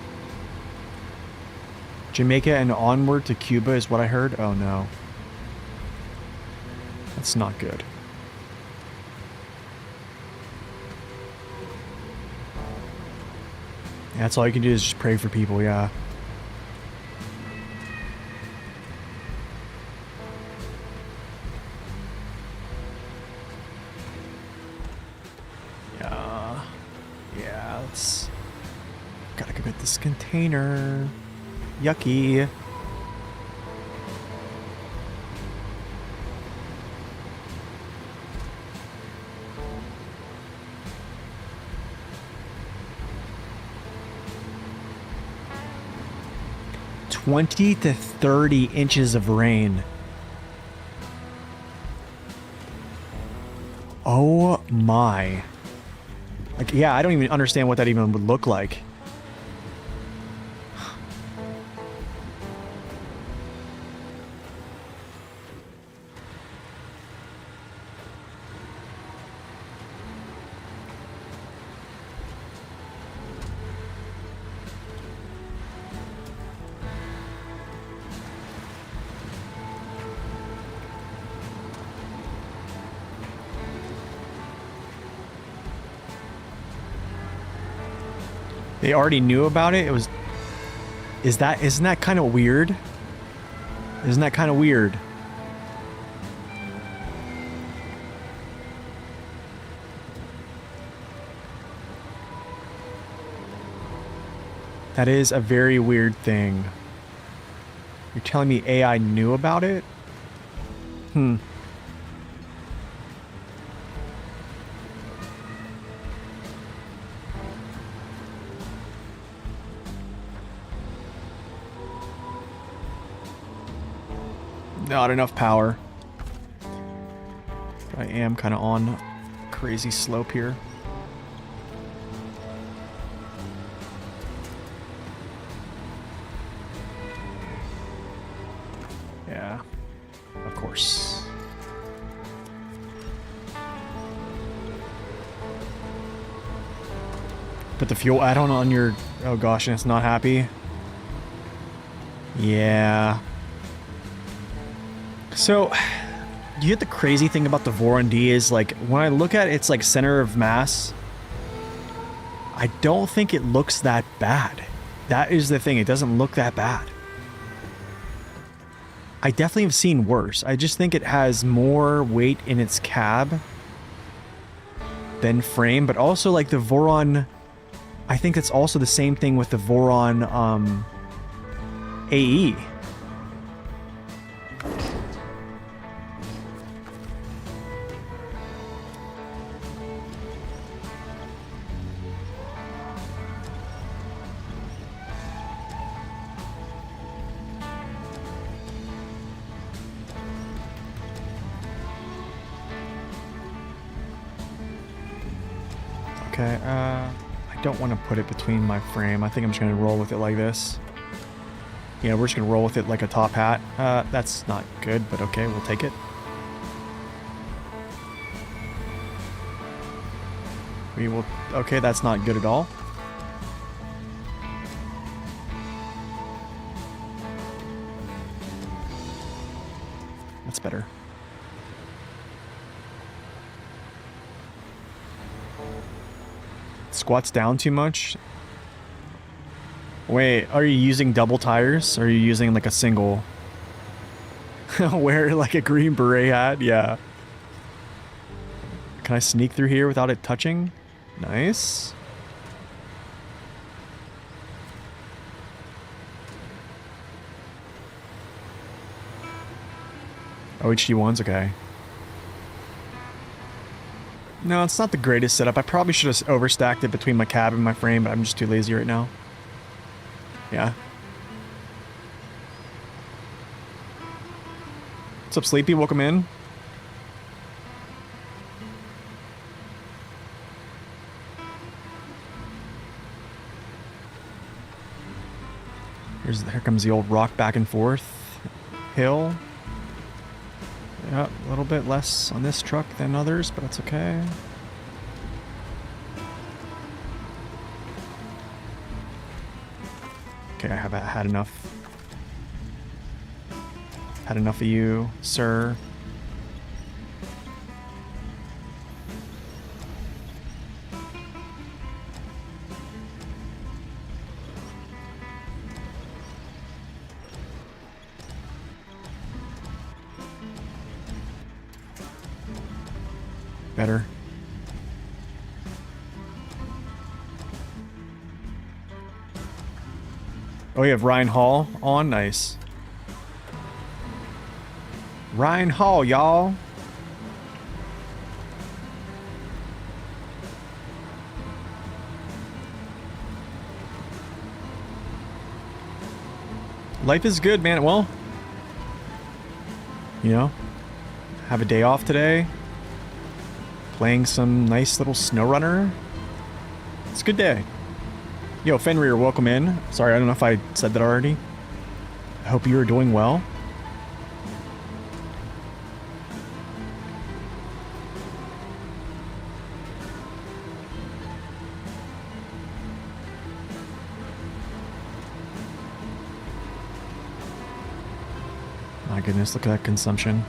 Jamaica and onward to Cuba is what I heard. Oh no. That's not good. That's all you can do is just pray for people, yeah. Yeah, let's... Gotta go get this container. Yucky. $20 to 30 inches of rain. Oh my. Like, yeah, I don't even understand what that even would look like. They already knew about it. It was... Isn't that kind of weird? Isn't that kind of weird? That is a very weird thing. You're telling me AI knew about it? Hmm. Not enough power. I am kind of on a crazy slope here. Yeah, of course. Put the fuel add-on on your... Oh gosh, and it's not happy. Yeah. So, You get the crazy thing about the Voron D is like when I look at its like center of mass, I don't think it looks that bad. That is the thing, it doesn't look that bad. I definitely have seen worse. I just think it has more weight in its cab than frame, but also like the Voron, I think it's also the same thing with the Voron AE. Okay, I don't want to put it between my frame. I think I'm just going to roll with it like this. Yeah, we're just going to roll with it like a top hat. That's not good, but okay, we'll take it. We will... Okay, that's not good at all. That's better. Squats down too much? Wait, are you using double tires? Or are you using like a single? Wear like a green beret hat? Yeah. Can I sneak through here without it touching? Nice. Oh, HD1's okay. No, it's not the greatest setup. I probably should have overstacked it between my cab and my frame, but I'm just too lazy right now. Yeah. What's up, Sleepy? Welcome in. Here comes the old rock back and forth hill. Yeah, a little bit less on this truck than others, but that's okay. Okay, I have had enough. Had enough of you, sir. Better. Oh, you have Ryan Hall on? Nice. Ryan Hall, y'all. Life is good, man. Well, you know, have a day off today. Playing some nice little SnowRunner. It's a good day. Yo, Fenrir, welcome in. Sorry, I don't know if I said that already. I hope you are doing well. My goodness, look at that consumption.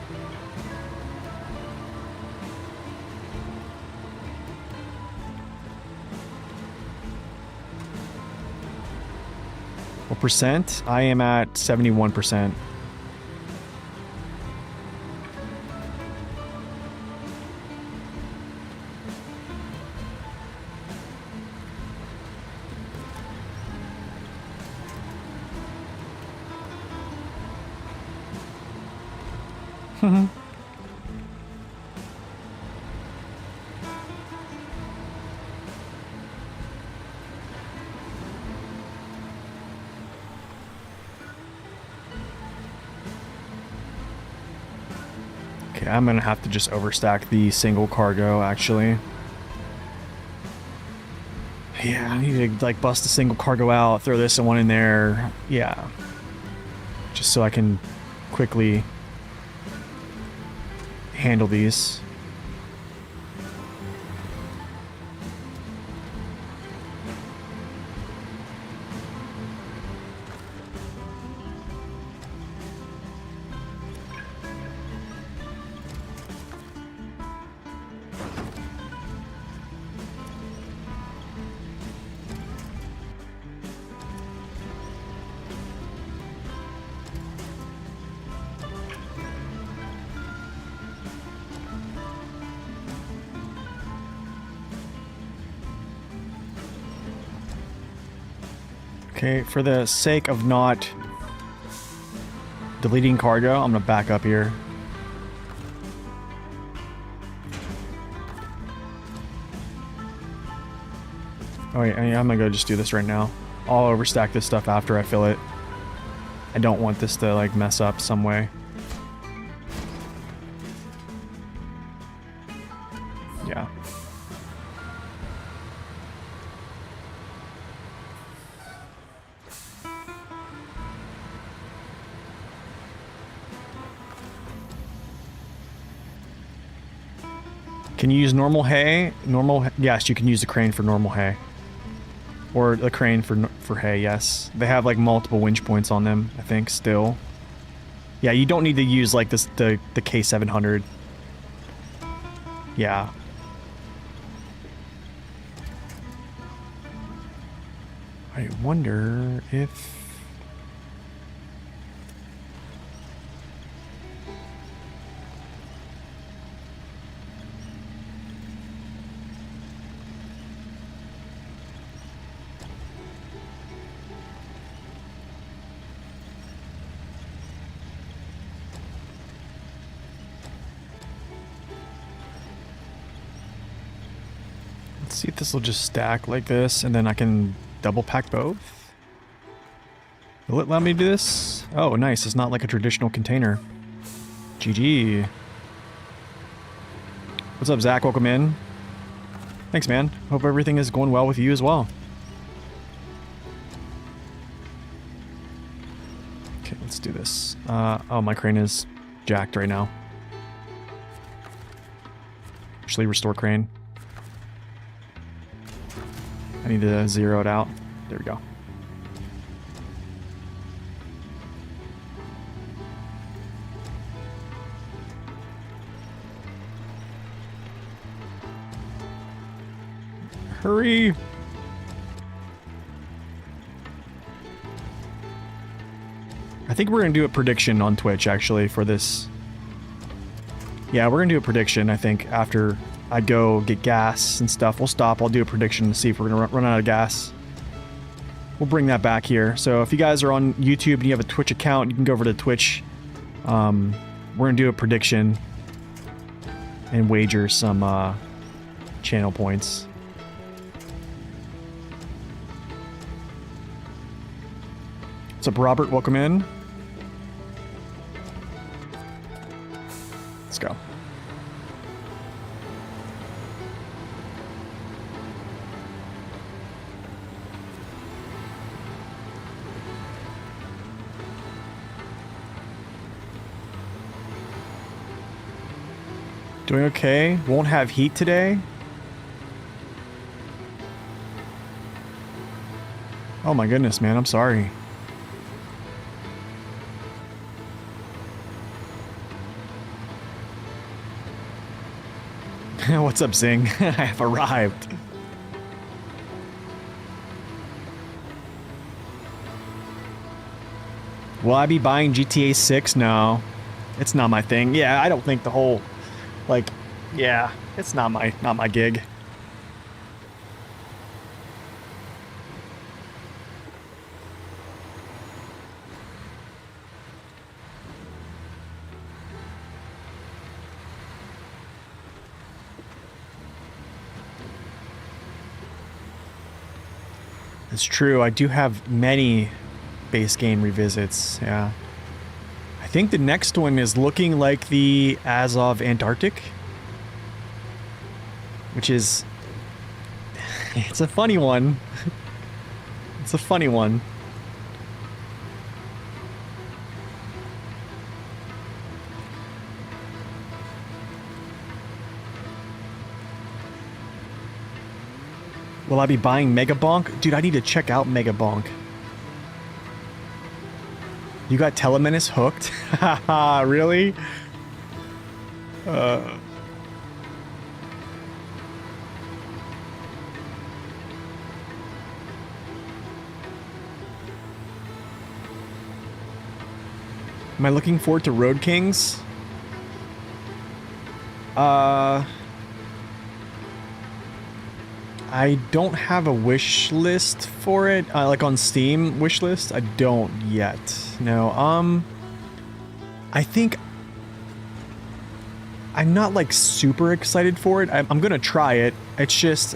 What percent? I am at 71%. Okay, I'm gonna have to just overstack the single cargo, actually. Yeah, I need to like bust a single cargo out, throw this one in there. Yeah. Just so I can quickly handle these. Okay, for the sake of not deleting cargo, I'm gonna back up here. Oh wait, I'm gonna go just do this right now. I'll overstack this stuff after I fill it. I don't want this to like mess up some way. Yeah. Can you use normal hay? Yes, you can use the crane for normal hay. Or the crane for hay, yes. They have like multiple winch points on them, I think, still. Yeah, you don't need to use like this the K700. Yeah. I wonder if... Let's see if this will just stack like this, and then I can double pack both. Will it let me do this? Oh, nice. It's not like a traditional container. GG. What's up, Zach? Welcome in. Thanks, man. Hope everything is going well with you as well. Okay, let's do this. Oh, my crane is jacked right now. Actually, restore crane. I need to zero it out. There we go. Hurry! I think we're gonna do a prediction on Twitch, actually, for this. Yeah, we're gonna do a prediction, I think, after I go get gas and stuff. We'll stop. I'll do a prediction to see if we're gonna run out of gas. We'll bring that back here. So if you guys are on YouTube and you have a Twitch account, you can go over to Twitch. We're gonna do a prediction and wager some channel points. What's up, Robert? Welcome in. Let's go. Doing okay. Won't have heat today. Oh my goodness, man. I'm sorry. What's up, Zing? I have arrived. Will I be buying GTA 6? No. It's not my thing. Yeah, I don't think the whole... Like, yeah, it's not my gig. It's true, I do have many base game revisits, yeah. I think the next one is looking like the Azov Antarctic. Which is... It's a funny one. It's a funny one. Will I be buying Mega Bonk? Dude, I need to check out Mega Bonk. You got Telemenace hooked? Haha, really? Am I looking forward to Road Kings? I don't have a wish list for it, like on Steam wish list. I don't yet. No, I think I'm not like super excited for it. I'm gonna try it. It's just,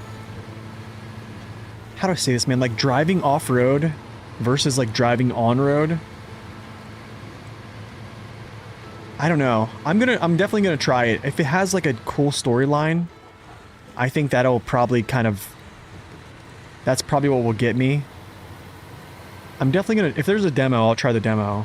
how do I say this, man? Like driving off-road versus like driving on-road. I don't know. I'm definitely gonna try it. If it has like a cool storyline, I think that'll probably that's probably what will get me. I'm definitely gonna, if there's a demo, I'll try the demo.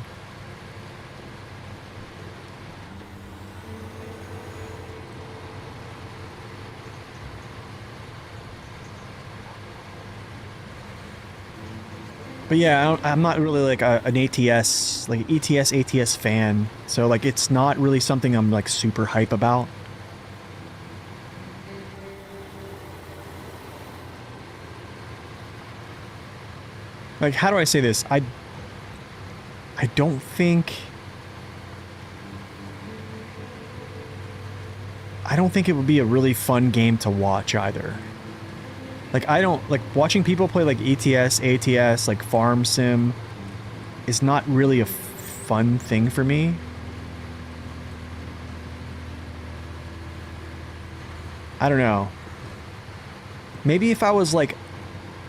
But yeah, I'm not really like an ATS, like ATS fan. So like it's not really something I'm like super hype about. Like, how do I say this? I don't think it would be a really fun game to watch either. Like, I don't, like, watching people play, like, ETS, ATS, like, Farm Sim is not really a fun thing for me. I don't know. Maybe if I was, like,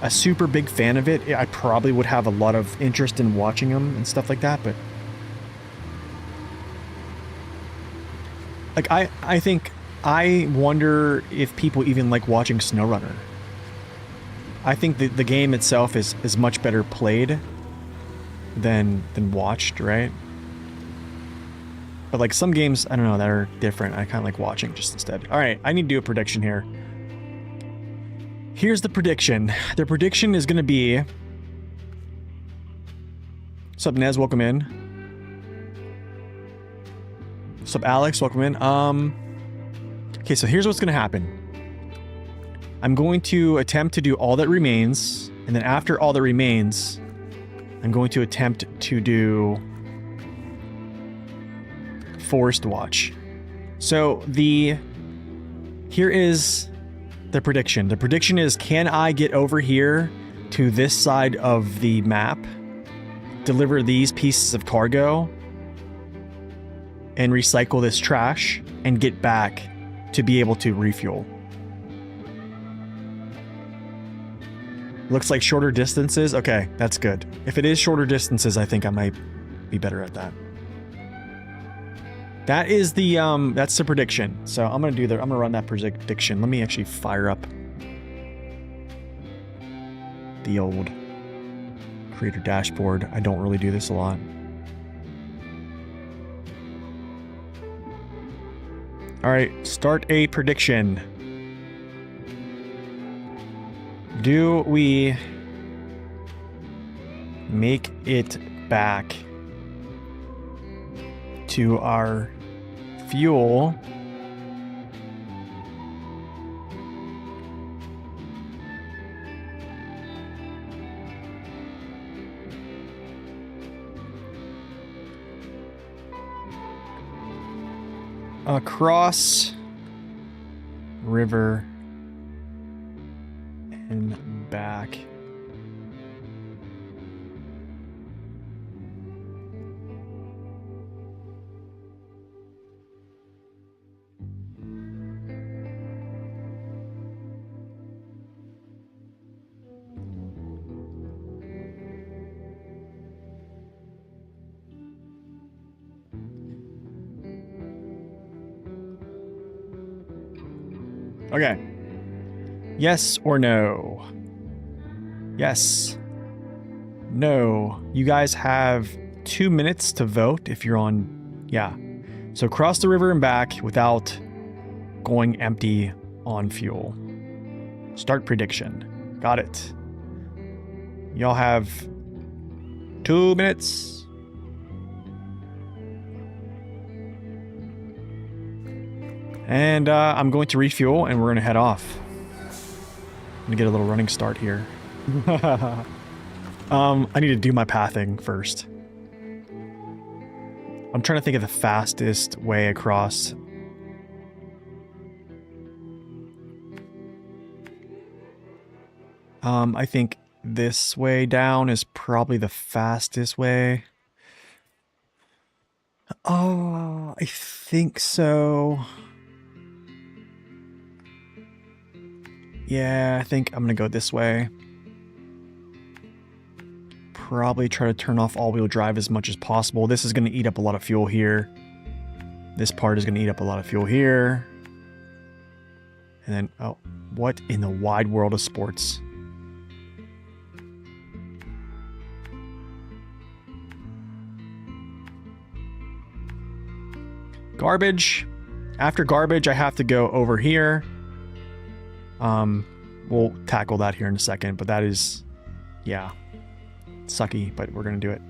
a super big fan of it, I probably would have a lot of interest in watching them and stuff like that, but... Like, I think... I wonder if people even like watching SnowRunner. I think the game itself is much better played than watched, right? But like some games, I don't know, that are different. I kind of like watching just instead. All right, I need to do a prediction here. Here's the prediction. The prediction is going to be... What's up, Nez? Welcome in. What's up, Alex? Welcome in. Okay, so here's what's going to happen. I'm going to attempt to do All That Remains, and then after All That Remains, I'm going to attempt to do Forest Watch. So here is the prediction. The prediction is, can I get over here to this side of the map, deliver these pieces of cargo, and recycle this trash, and get back to be able to refuel? Looks like shorter distances. Okay, that's good. If it is shorter distances, I think I might be better at that. That is the that's the prediction. So I'm gonna run that prediction. Let me actually fire up the old creator dashboard. I don't really do this a lot. All right, start a prediction. Do we make it back to our fuel across river and back? Okay. Yes or no? Yes. No. You guys have 2 minutes to vote if you're on... Yeah. So cross the river and back without going empty on fuel. Start prediction. Got it. Y'all have 2 minutes. And I'm going to refuel, and we're going to head off. I'm going to get a little running start here. I need to do my pathing first. I'm trying to think of the fastest way across. I think this way down is probably the fastest way. Oh, I think so. Yeah, I think I'm gonna go this way. Probably try to turn off all-wheel drive as much as possible. This is gonna eat up a lot of fuel here. This part is gonna eat up a lot of fuel here. And then, oh, what in the wide world of sports? Garbage. After garbage, I have to go over here. We'll tackle that here in a second, but that is, yeah, sucky, but we're gonna do it.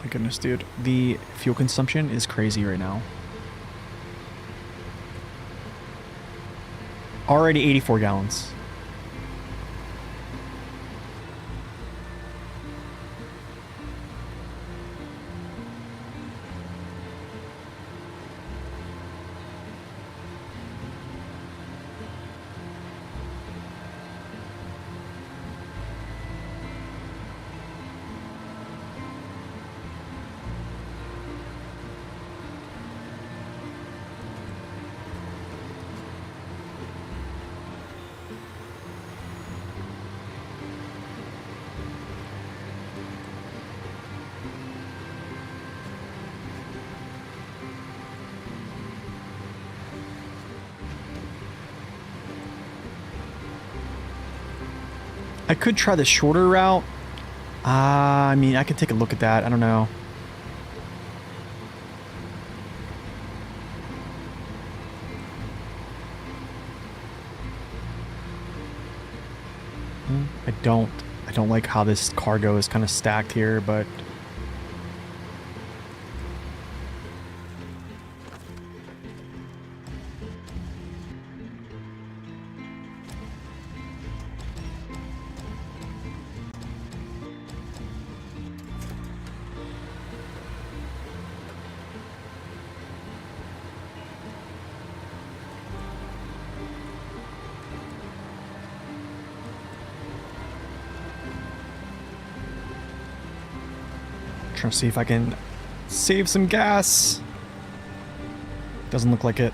My goodness, dude. The fuel consumption is crazy right now. Already 84 gallons. I could try the shorter route. I mean, I could take a look at that. I don't know. I don't like how this cargo is kind of stacked here, but trying to see if I can save some gas. Doesn't look like it.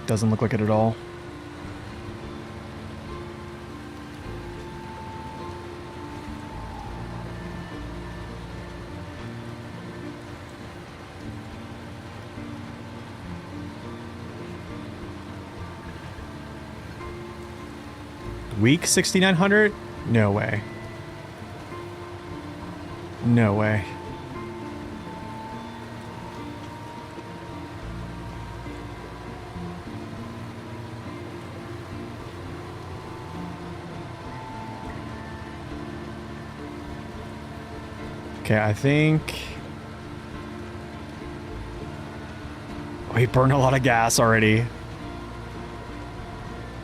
Doesn't look like it at all. Weak 6900? No way. No way. Okay, I think... Oh, he burned a lot of gas already.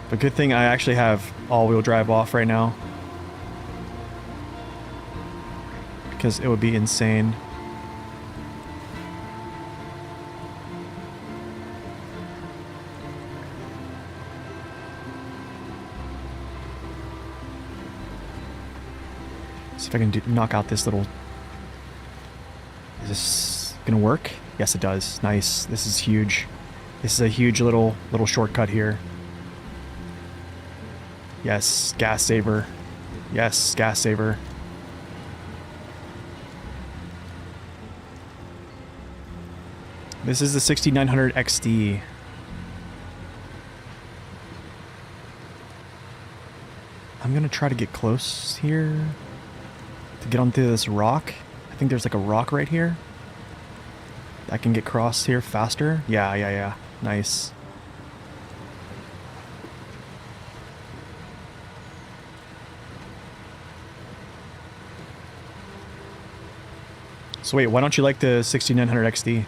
But good thing I actually have all-wheel drive off right now. Because it would be insane. See if I can knock out this little... Is this gonna work? Yes, it does. Nice. This is huge. This is a huge little shortcut here. Yes, gas saver. Yes, gas saver. This is the 6900 XD. I'm gonna try to get close here to get onto this rock. I think there's like a rock right here. I can get across here faster. Yeah. Nice. So wait, why don't you like the 6900 XD?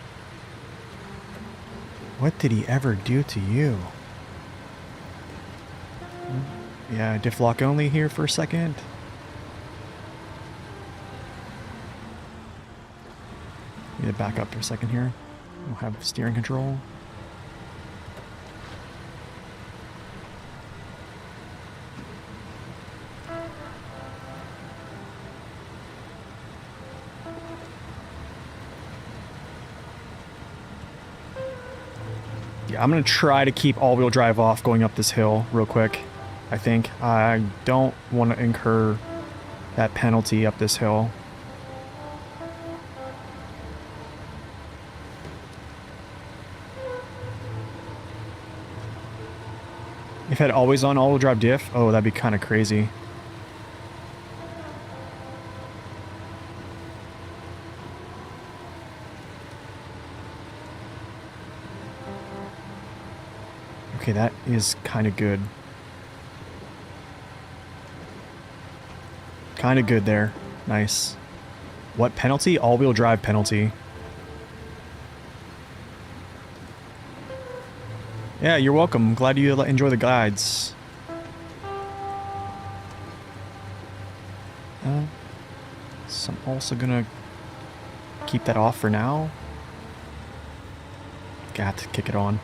What did he ever do to you? Yeah, diff lock only here for a second. Need to back up for a second here. We'll have steering control. Yeah, I'm gonna try to keep all-wheel drive off going up this hill real quick. I think I don't want to incur that penalty up this hill. If I had always on all-wheel drive diff, oh, that'd be kind of crazy. Okay, that is kind of good. Kind of good there. Nice. What penalty? All-wheel drive penalty. Yeah, you're welcome. Glad you enjoy the guides. So I'm also gonna keep that off for now. I have to kick it on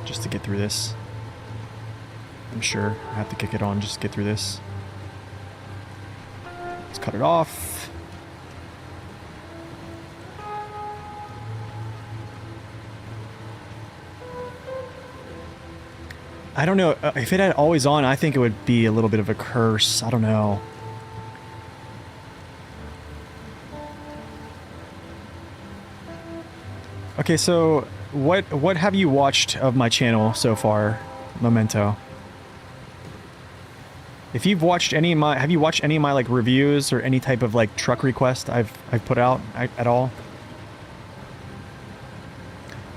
just to get through this. I'm sure I have to kick it on just to get through this. Let's cut it off. I don't know. If it had always on, I think it would be a little bit of a curse. I don't know. Okay, so what have you watched of my channel so far, Memento? If you've watched any of my, have you watched any of my like reviews or any type of like truck request I've put out at all?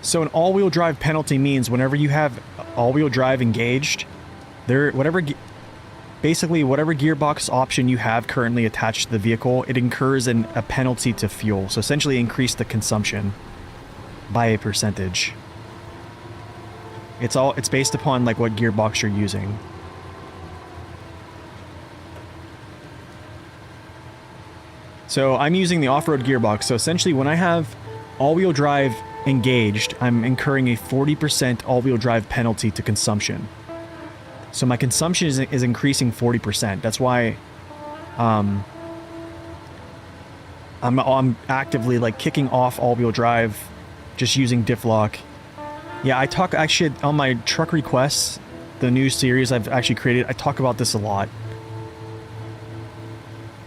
So an all-wheel drive penalty means whenever you have all-wheel drive engaged, basically whatever gearbox option you have currently attached to the vehicle, it incurs a penalty to fuel. So essentially increase the consumption by a percentage. It's based upon like what gearbox you're using. So I'm using the off-road gearbox. So essentially when I have all-wheel drive engaged, I'm incurring a 40% all-wheel drive penalty to consumption. So my consumption is increasing 40%. That's why I'm actively like kicking off all-wheel drive, just using diff lock. Yeah, I talk actually on my truck requests, the new series I've actually created, I talk about this a lot.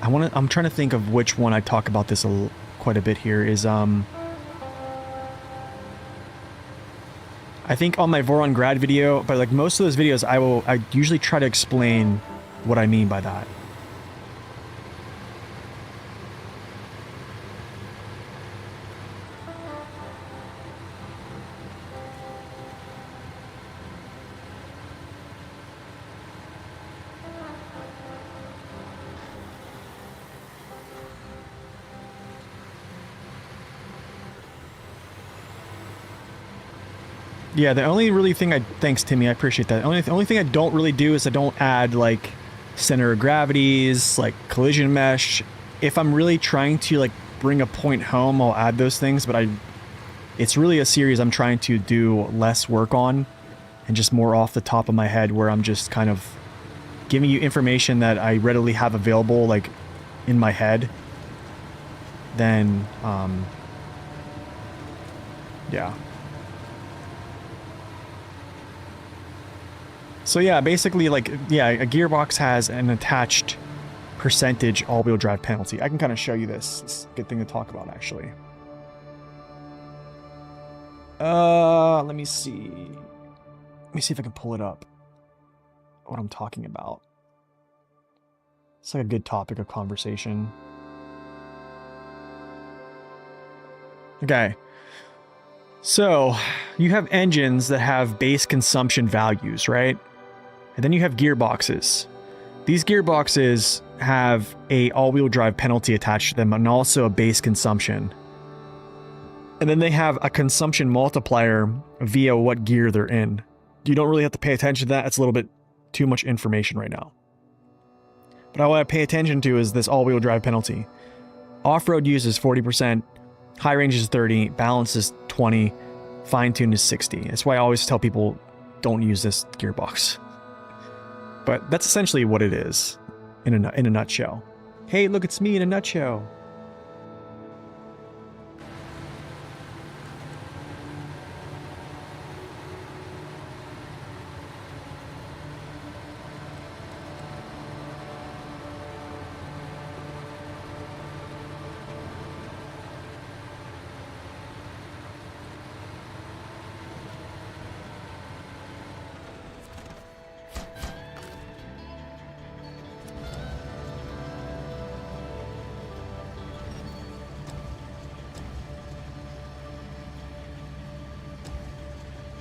I'm trying to think of which one I talk about this quite a bit here is I think on my Voron grad video, but like most of those videos I usually try to explain what I mean by that. Yeah, the only really thing thanks Timmy, I appreciate that. The only thing I don't really do is I don't add like center of gravities, like collision mesh. If I'm really trying to like bring a point home, I'll add those things, but it's really a series I'm trying to do less work on and just more off the top of my head, where I'm just kind of giving you information that I readily have available like in my head. Then yeah. So yeah, basically like, yeah, a gearbox has an attached percentage all-wheel drive penalty. I can kind of show you this. It's a good thing to talk about, actually. Let me see. Let me see if I can pull it up. What I'm talking about. It's like a good topic of conversation. Okay. So, you have engines that have base consumption values, right? And then you have gearboxes. These gearboxes have a all-wheel drive penalty attached to them and also a base consumption. And then they have a consumption multiplier via what gear they're in. You don't really have to pay attention to that. It's a little bit too much information right now. But all I pay attention to is this all-wheel drive penalty. Off-road use is 40%, high range is 30, balance is 20, fine-tune is 60. That's why I always tell people don't use this gearbox. But that's essentially what it is in a nutshell. Hey, look, it's me in a nutshell.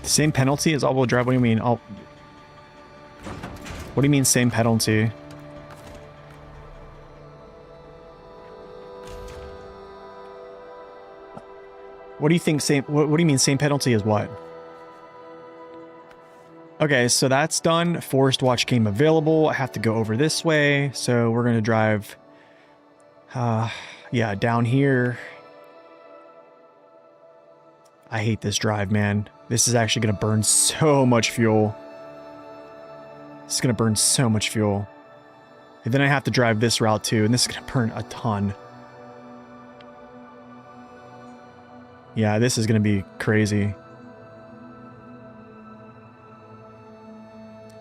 Same penalty as all-wheel drive? What do you mean? What do you mean same penalty? What do you think same... What do you mean same penalty as what? Okay, so that's done. Forest Watch came available. I have to go over this way. So we're going to drive... yeah, down here. I hate this drive, man. This is actually going to burn so much fuel. It's going to burn so much fuel. And then I have to drive this route too, and this is going to burn a ton. Yeah, this is going to be crazy.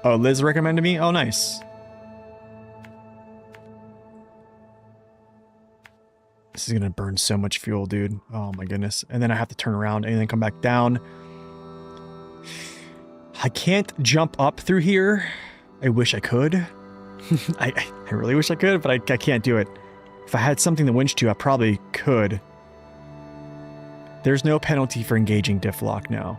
Oh, Liz recommended me? Oh, nice. This is going to burn so much fuel, dude. Oh my goodness. And then I have to turn around and then come back down. I can't jump up through here. I wish I could. I really wish I could, but I can't do it. If I had something to winch to, I probably could. There's no penalty for engaging diff lock now.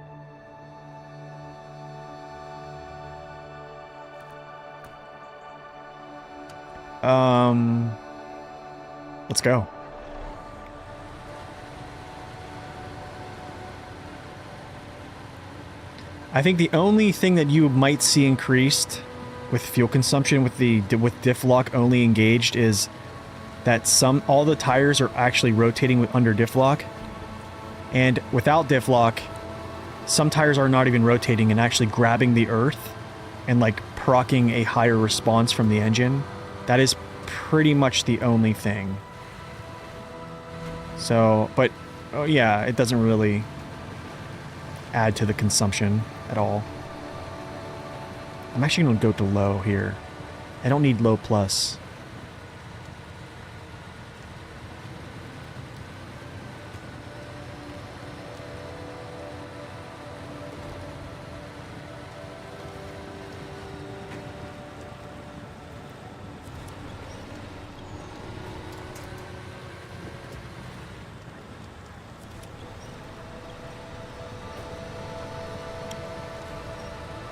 Let's go. I think the only thing that you might see increased with fuel consumption with diff lock only engaged is that all the tires are actually rotating under diff lock, and without diff lock, some tires are not even rotating and actually grabbing the earth and like procking a higher response from the engine. That is pretty much the only thing. So, but oh yeah, it doesn't really add to the consumption at all. I'm actually going to go to low here. I don't need low plus.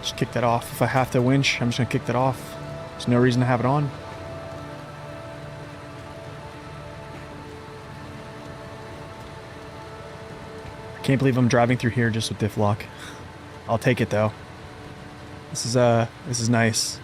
Just kick that off. If I have to winch, I'm just going to kick that off. There's no reason to have it on. I can't believe I'm driving through here just with diff lock. I'll take it though. This is nice.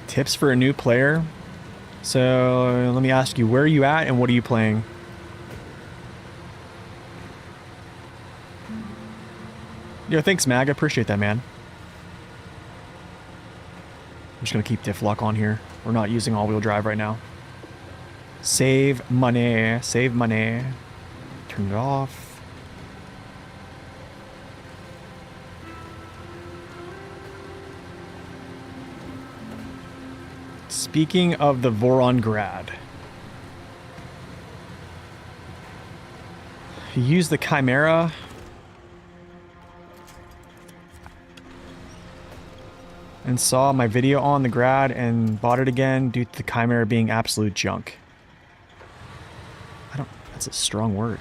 Tips for a new player. So let me ask you, where are you at and what are you playing? Yo, thanks, Mag. I appreciate that, man. I'm just going to keep diff lock on here. We're not using all-wheel drive right now. Save money. Save money. Turn it off. Speaking of the Voronggrad, you use the Chimera. And saw my video on the Grad and bought it again due to the Chimera being absolute junk. That's a strong word.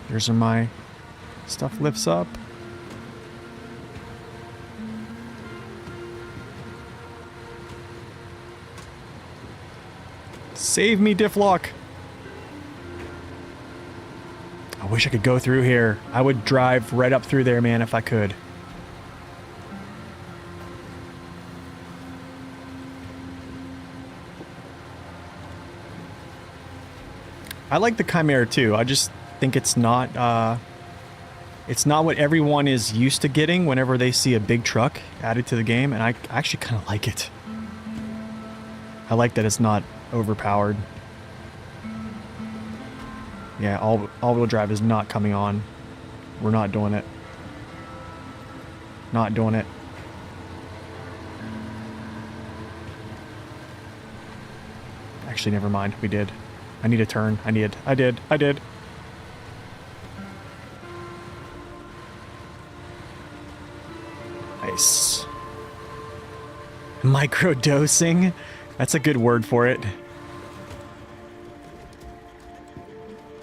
Here's where my stuff lifts up. Save me, Difflock! I wish I could go through here. I would drive right up through there, man, if I could. I like the Chimera too. I just think it's not what everyone is used to getting whenever they see a big truck added to the game, and I actually kind of like it. I like that it's not overpowered. Yeah, all-wheel drive is not coming on. We're not doing it. Not doing it. Actually, never mind. We did. I need a turn. I did. Nice. Microdosing? That's a good word for it.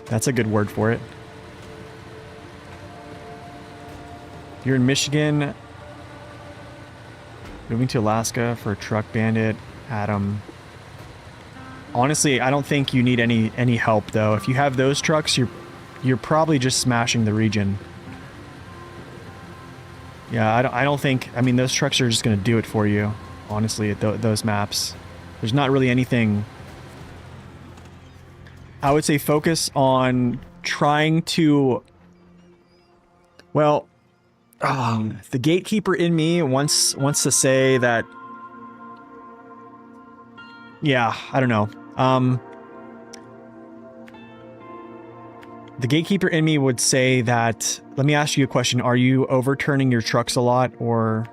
That's a good word for it. You're in Michigan. Moving to Alaska for a truck bandit. Adam. Honestly, I don't think you need any help though. If you have those trucks, you're probably just smashing the region. Yeah, I don't think. I mean, those trucks are just gonna do it for you. Honestly, at those maps, there's not really anything. I would say focus on trying to. Well, the gatekeeper in me wants to say that. Yeah, I don't know. The gatekeeper in me would say that, let me ask you a question. Are you overturning your trucks a lot, or,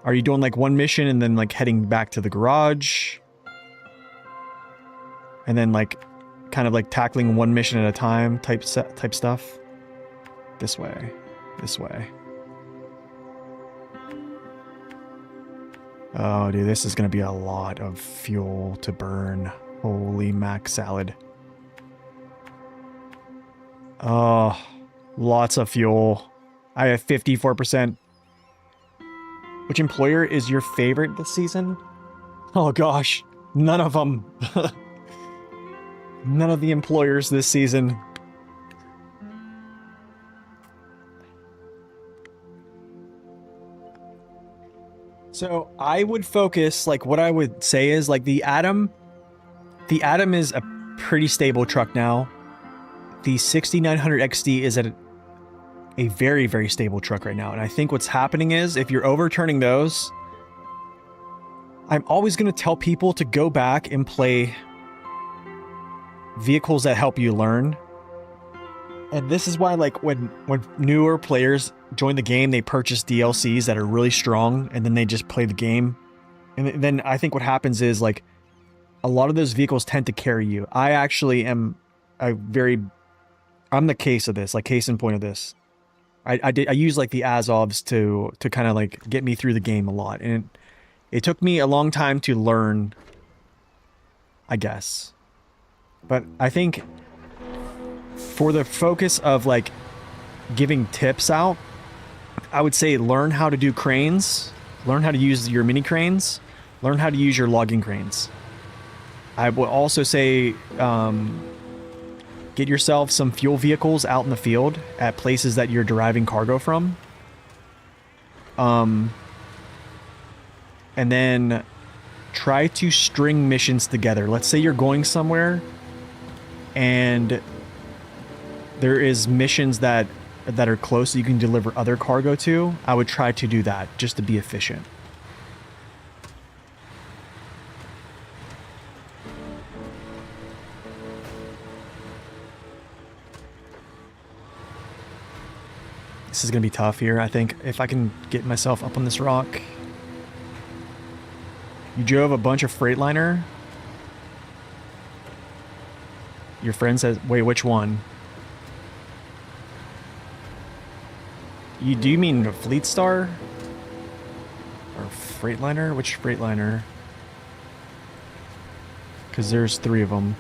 are you doing like one mission and then like heading back to the garage? And then like, kind of like tackling one mission at a time type stuff? This way. This way. Oh, dude, this is going to be a lot of fuel to burn. Holy mac salad. Oh, lots of fuel. I have 54%. Which employer is your favorite this season? Oh gosh, none of them. None of the employers this season. So I would focus, like what I would say is like the Atom is a pretty stable truck now. The 6900 XD is at a very, very stable truck right now. And I think what's happening is if you're overturning those, I'm always going to tell people to go back and play vehicles that help you learn. And this is why, like, when newer players join the game, they purchase DLCs that are really strong, and then they just play the game. And then I think what happens is, like, a lot of those vehicles tend to carry you. I actually am I'm the case of this, like, case in point of this. I use, like, the Azovs to kind of, like, get me through the game a lot. And it took me a long time to learn, I guess. But I think for the focus of like giving tips out, I would say learn how to do cranes, learn how to use your mini cranes, learn how to use your logging cranes. I would also say get yourself some fuel vehicles out in the field at places that you're deriving cargo from. And then try to string missions together. Let's say you're going somewhere and there is missions that are close that you can deliver other cargo to. I would try to do that just to be efficient. This is going to be tough here, I think, if I can get myself up on this rock. You drove a bunch of Freightliner? Your friend says, wait, which one? Do you mean a Fleet Star? Or Freightliner? Which Freightliner? Because there's 3 of them.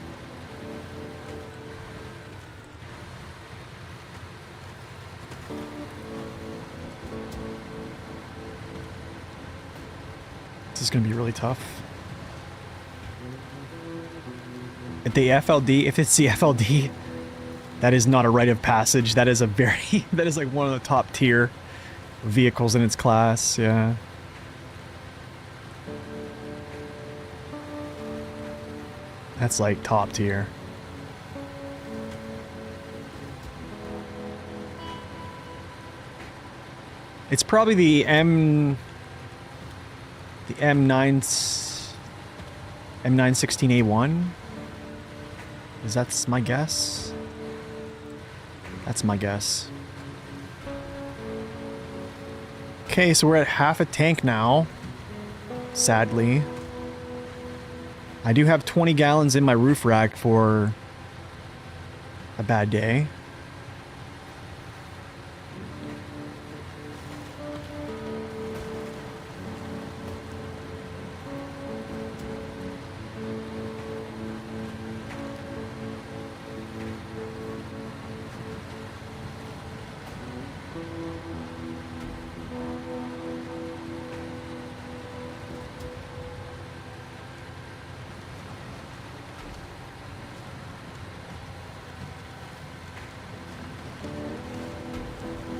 This is going to be really tough. If the FLD, if it's the FLD, that is not a rite of passage. That is a very, that is like one of the top tier vehicles in its class, yeah. That's like top tier. It's probably the M916A1. Is that's my guess? That's my guess. Okay, so we're at half a tank now. Sadly. I do have 20 gallons in my roof rack for a bad day.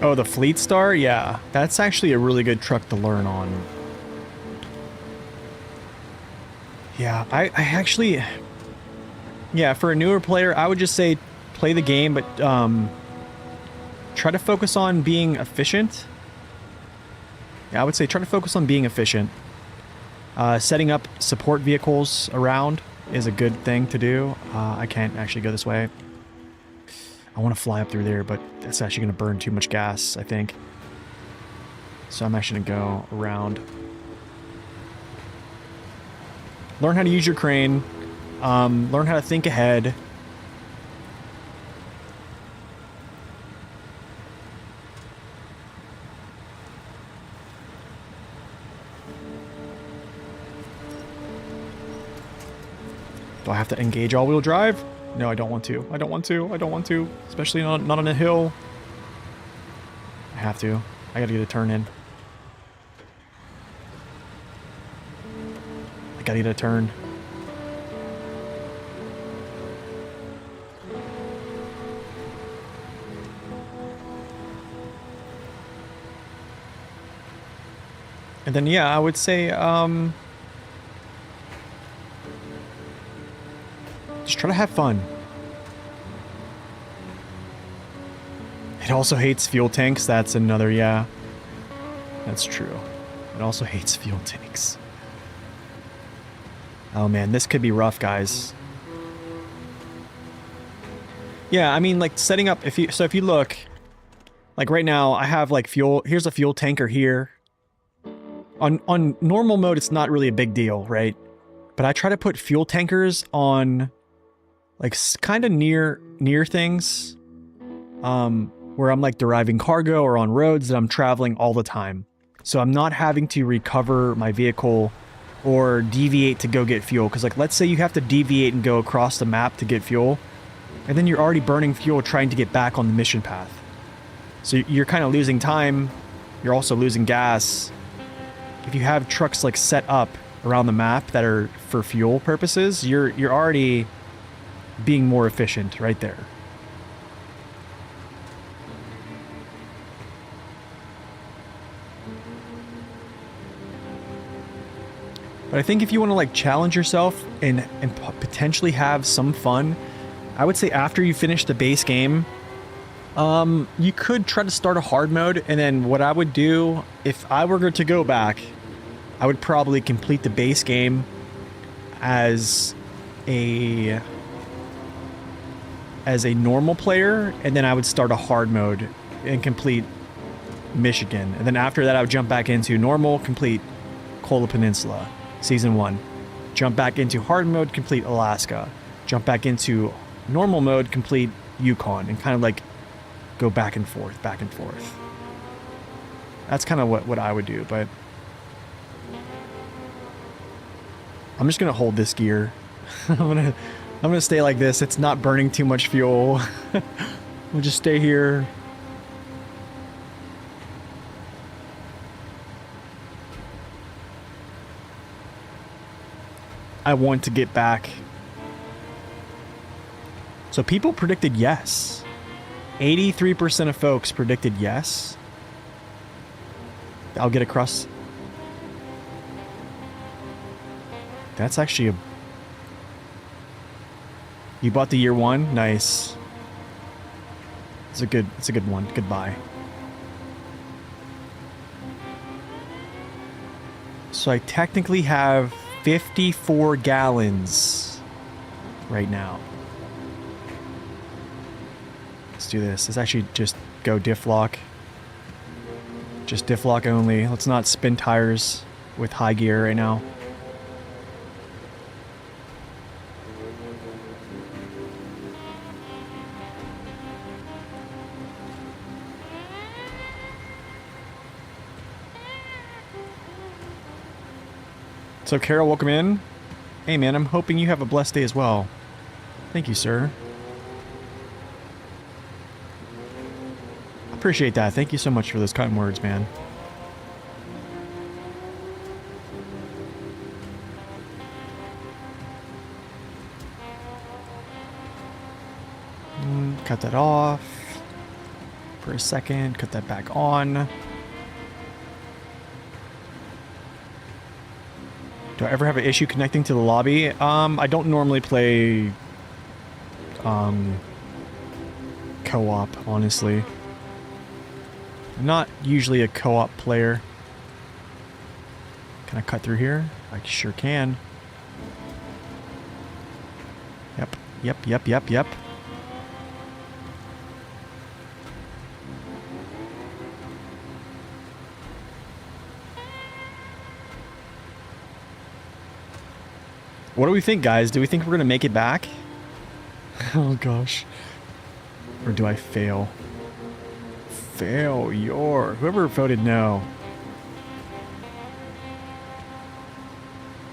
Oh, the Fleet Star? Yeah, that's actually a really good truck to learn on. Yeah, I actually... Yeah, for a newer player, I would just say play the game, but try to focus on being efficient. Yeah, I would say try to focus on being efficient. Setting up support vehicles around is a good thing to do. I can't actually go this way. I want to fly up through there, but that's actually going to burn too much gas, I think. So I'm actually going to go around. Learn how to use your crane. Learn how to think ahead. Do I have to engage all-wheel drive? No, I don't want to. I don't want to. I don't want to. Especially not on a hill. I have to. I gotta get a turn in. I gotta get a turn. And then, yeah, I would say, just try to have fun. It also hates fuel tanks. That's another, yeah. That's true. It also hates fuel tanks. Oh man, this could be rough, guys. Yeah, I mean, like, setting up, if you look, like right now, I have like fuel, here's a fuel tanker here. On normal mode, it's not really a big deal, right? But I try to put fuel tankers on like kind of near things, where I'm like deriving cargo or on roads that I'm traveling all the time. So I'm not having to recover my vehicle or deviate to go get fuel. Because like, let's say you have to deviate and go across the map to get fuel, and then you're already burning fuel trying to get back on the mission path. So you're kind of losing time. You're also losing gas. If you have trucks like set up around the map that are for fuel purposes, you're already being more efficient right there. But I think if you want to like challenge yourself and potentially have some fun, I would say after you finish the base game, you could try to start a hard mode. And then what I would do if I were to go back, I would probably complete the base game as a normal player, and then I would start a hard mode and complete Michigan. And then after that, I would jump back into normal, complete Kola Peninsula, Season 1. Jump back into hard mode, complete Alaska. Jump back into normal mode, complete Yukon, and kind of like go back and forth, back and forth. That's kind of what I would do, but I'm just going to hold this gear I'm gonna stay like this. It's not burning too much fuel. We'll just stay here. I want to get back. So people predicted yes. 83% of folks predicted yes. I'll get across. That's actually a... You bought the year one? Nice. It's a good one. Goodbye. So I technically have 54 gallons right now. Let's do this. Let's actually just go diff lock. Just diff lock only. Let's not spin tires with high gear right now. So Carol, welcome in. Hey man, I'm hoping you have a blessed day as well. Thank you, sir. Appreciate that. Thank you so much for those kind words, man. Cut that off for a second. Cut that back on. Do I ever have an issue connecting to the lobby? I don't normally play co-op, honestly. I'm not usually a co-op player. Can I cut through here? I sure can. Yep. What do we think, guys? Do we think we're gonna make it back? Oh gosh. Or do I fail? Failure. Whoever voted no.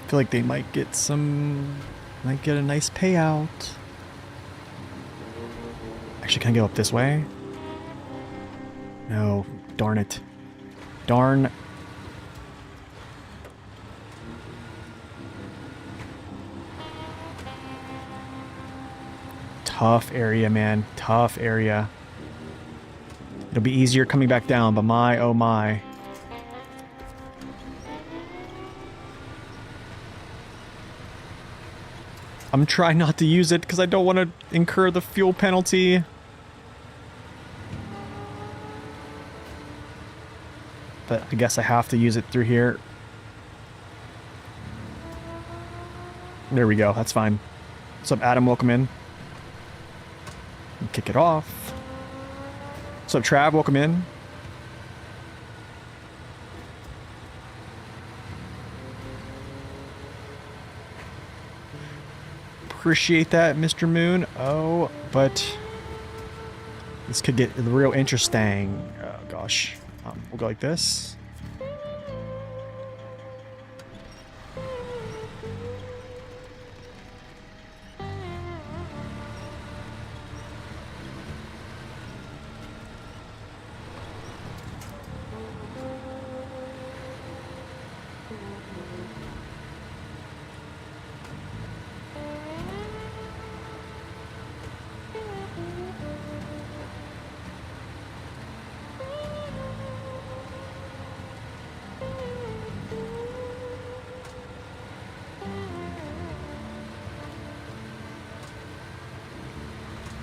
I feel like they might get a nice payout. Actually, can I go up this way? No. Darn it. Darn. Tough area, man. Tough area. It'll be easier coming back down, but my, oh my. I'm trying not to use it because I don't want to incur the fuel penalty. But I guess I have to use it through here. There we go. That's fine. What's up, Adam? Welcome in. Kick it off. What's up, Trav? Welcome in. Appreciate that, Mr. Moon. Oh, but this could get real interesting. Oh, gosh. We'll go like this.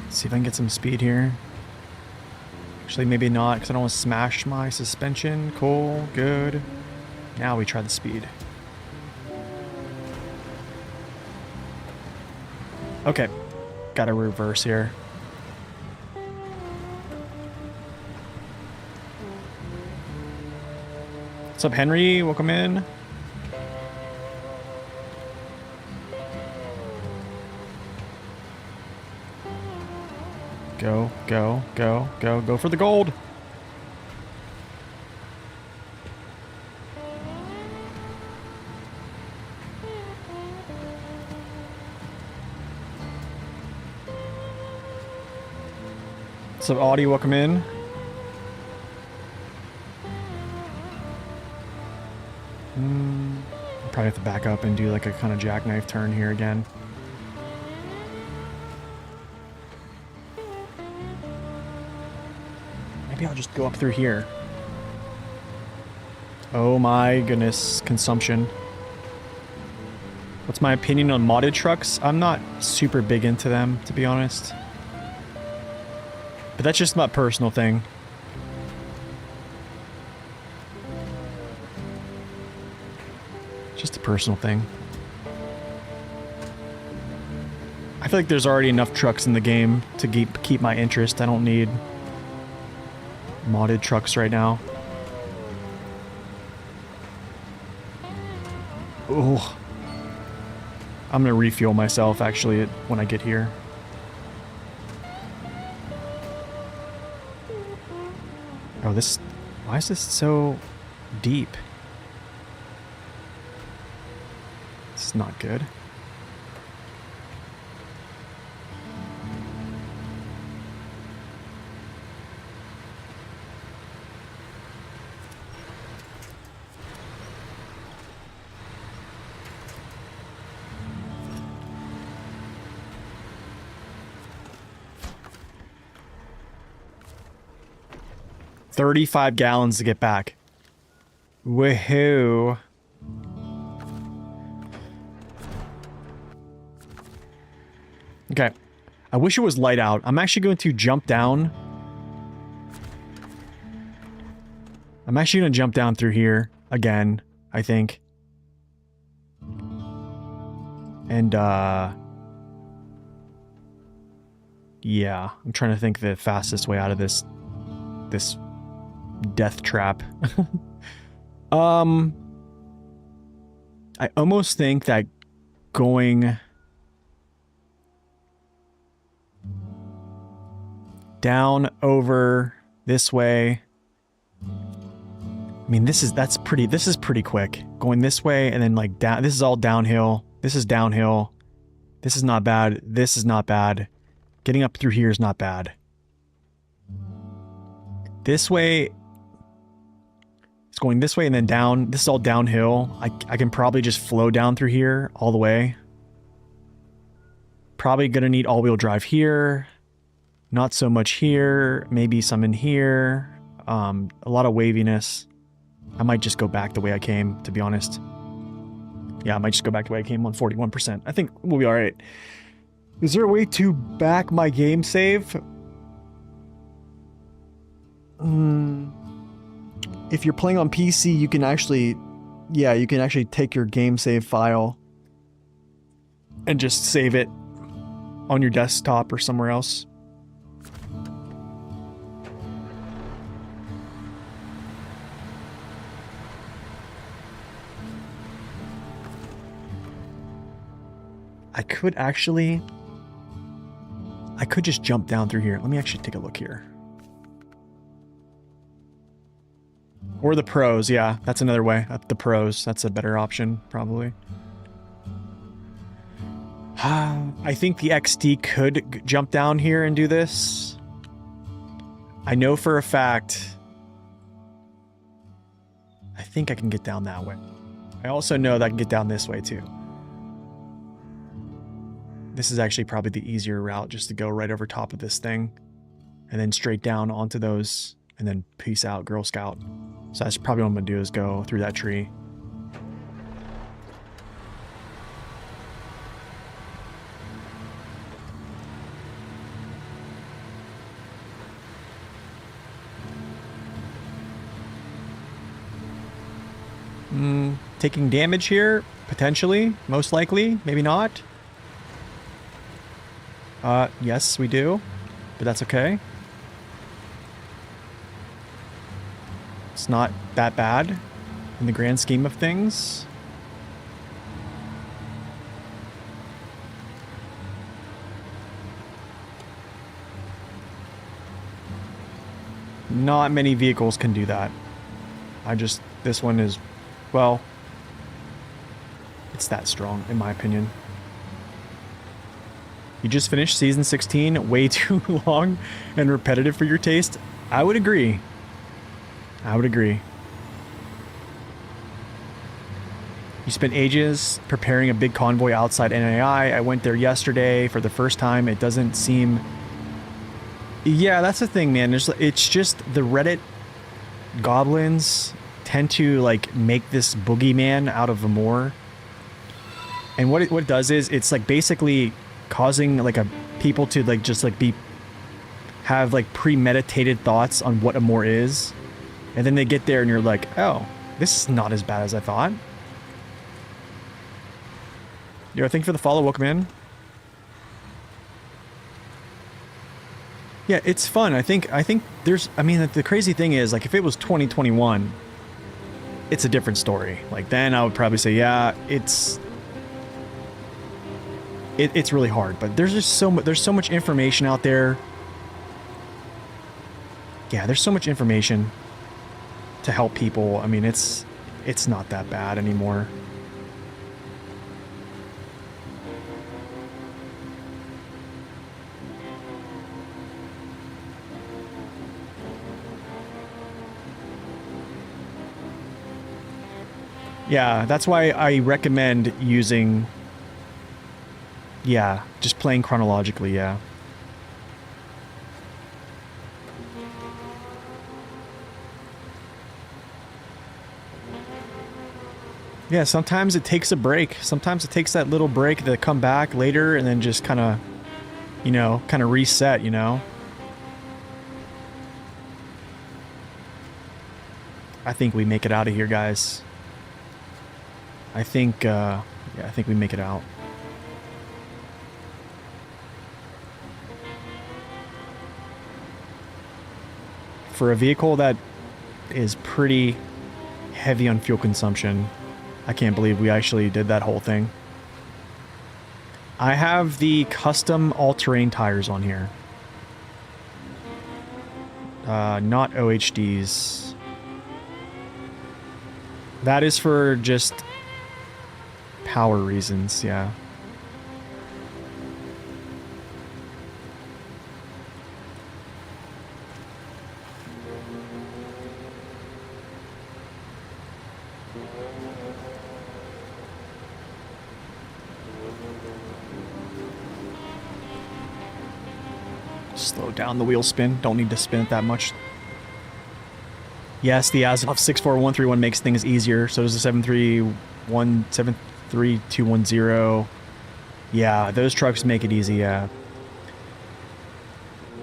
See if I can get some speed here. Actually, maybe not, because I don't want to smash my suspension. Cool, good. Now we try the speed. Okay, gotta reverse here. What's up, Henry? Welcome in. Go, go, go, go, go for the gold. So Audie, welcome in. Probably have to back up and do like a kind of jackknife turn here again. Maybe I'll just go up through here. Oh my goodness, consumption. What's my opinion on modded trucks? I'm not super big into them, to be honest. But that's just my personal thing. Just a personal thing. I feel like there's already enough trucks in the game to keep my interest. I don't need modded trucks right now. Oh, I'm gonna refuel myself actually when I get here. Oh, this, why is this so deep? This is not good. $35 gallons to get back. Woohoo. Okay. I wish it was light out. I'm actually going to jump down. I'm actually going to jump down through here again, I think. And, yeah. I'm trying to think the fastest way out of this death trap. I almost think that going down over this way. I mean, this is pretty quick. Going this way and then like down. This is all downhill. This is downhill. This is not bad. This is not bad. Getting up through here is not bad. This way, it's going this way and then down. This is all downhill. I can probably just flow down through here all the way. Probably gonna need all-wheel drive here. Not so much here. Maybe some in here. A lot of waviness. I might just go back the way I came, to be honest. Yeah, I might just go back the way I came on 41%. I think we'll be alright. Is there a way to back my game save? If you're playing on PC, you can actually... Yeah, you can actually take your game save file and just save it on your desktop or somewhere else. I could just jump down through here. Let me actually take a look here. Or the pros, yeah. That's another way. The pros. That's a better option, probably. I think the XD could jump down here and do this. I know for a fact... I think I can get down that way. I also know that I can get down this way, too. This is actually probably the easier route, just to go right over top of this thing. And then straight down onto those. And then peace out, Girl Scout. So that's probably what I'm going to do, is go through that tree. Taking damage here, potentially, most likely, maybe not. Yes, we do, but that's okay. It's not that bad in the grand scheme of things. Not many vehicles can do that. This one is, well, it's that strong, in my opinion. You just finished season 16, way too long and repetitive for your taste. I would agree. I would agree. You spent ages preparing a big convoy outside NAI. I went there yesterday for the first time. It doesn't seem... Yeah, that's the thing, man. It's just the Reddit goblins tend to, like, make this boogeyman out of a moor. And what it does is, it's, like, basically causing, like, people to, like, just, like, have, like, premeditated thoughts on what a moor is. And then they get there and you're like, oh, this is not as bad as I thought. Yo, thank you for the follow. Welcome in. Yeah, it's fun. I think there's... I mean, the crazy thing is, like, if it was 2021, it's a different story. Like, then I would probably say, yeah, it's really hard. But there's just there's so much information out there. Yeah, there's so much information to help people. I mean, it's not that bad anymore. Yeah, that's why I recommend using... Yeah, just playing chronologically, yeah. Yeah, sometimes it takes a break. Sometimes it takes that little break to come back later and then just kind of, you know, kind of reset, you know? I think we make it out of here, guys. I think, yeah, I think we make it out. For a vehicle that is pretty heavy on fuel consumption, I can't believe we actually did that whole thing. I have the custom all-terrain tires on here. Not OHDs. That is for just... power reasons, yeah. Slow down the wheel spin. Don't need to spin it that much. Yes, the Asimov 64131 makes things easier. So does the 73210. Yeah, those trucks make it easy, yeah.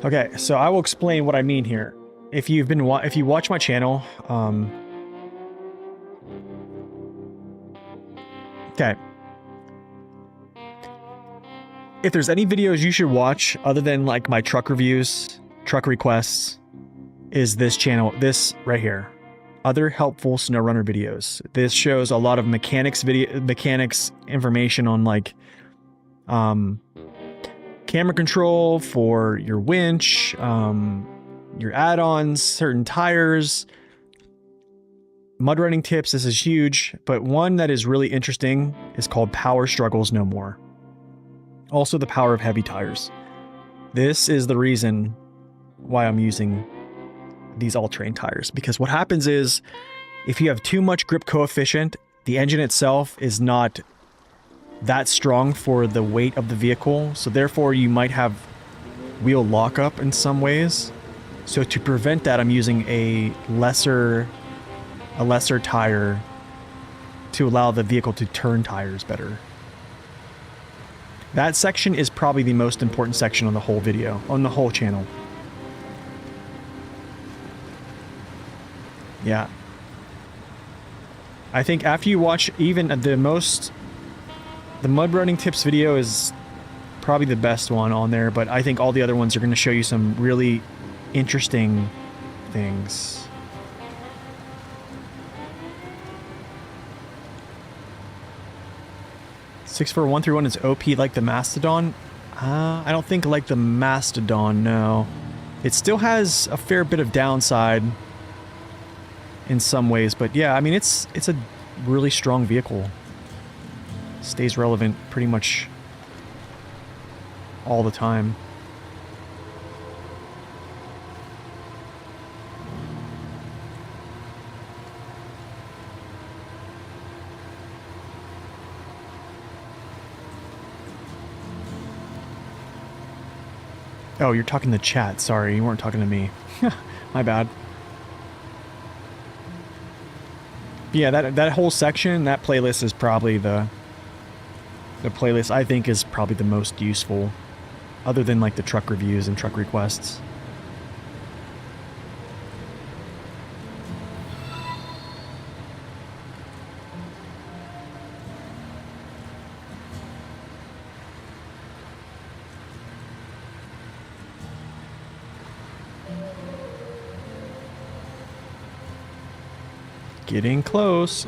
Okay, so I will explain what I mean here. If you watch my channel, okay. If there's any videos you should watch other than like my truck reviews, truck requests, is this channel, this right here. Other helpful SnowRunner videos. This shows a lot of mechanics information on like camera control for your winch, your add-ons, certain tires, mud running tips. This is huge, but one that is really interesting is called Power Struggles No More. Also the power of heavy tires. This is the reason why I'm using these all-terrain tires, because what happens is if you have too much grip coefficient, the engine itself is not that strong for the weight of the vehicle, so therefore you might have wheel lockup in some ways. So to prevent that, I'm using a lesser tire to allow the vehicle to turn tires better. That section is probably the most important section on the whole video, on the whole channel. Yeah. I think after you watch even the mud running tips video is probably the best one on there, but I think all the other ones are going to show you some really interesting things. (64131) is OP like the Mastodon? I don't think like the Mastodon, no. It still has a fair bit of downside in some ways, but yeah, I mean, it's a really strong vehicle. Stays relevant pretty much all the time. Oh, you're talking to chat. Sorry, you weren't talking to me. My bad. Yeah, that whole section, that playlist is probably the playlist I think is probably the most useful, other than like the truck reviews and truck requests. Getting close.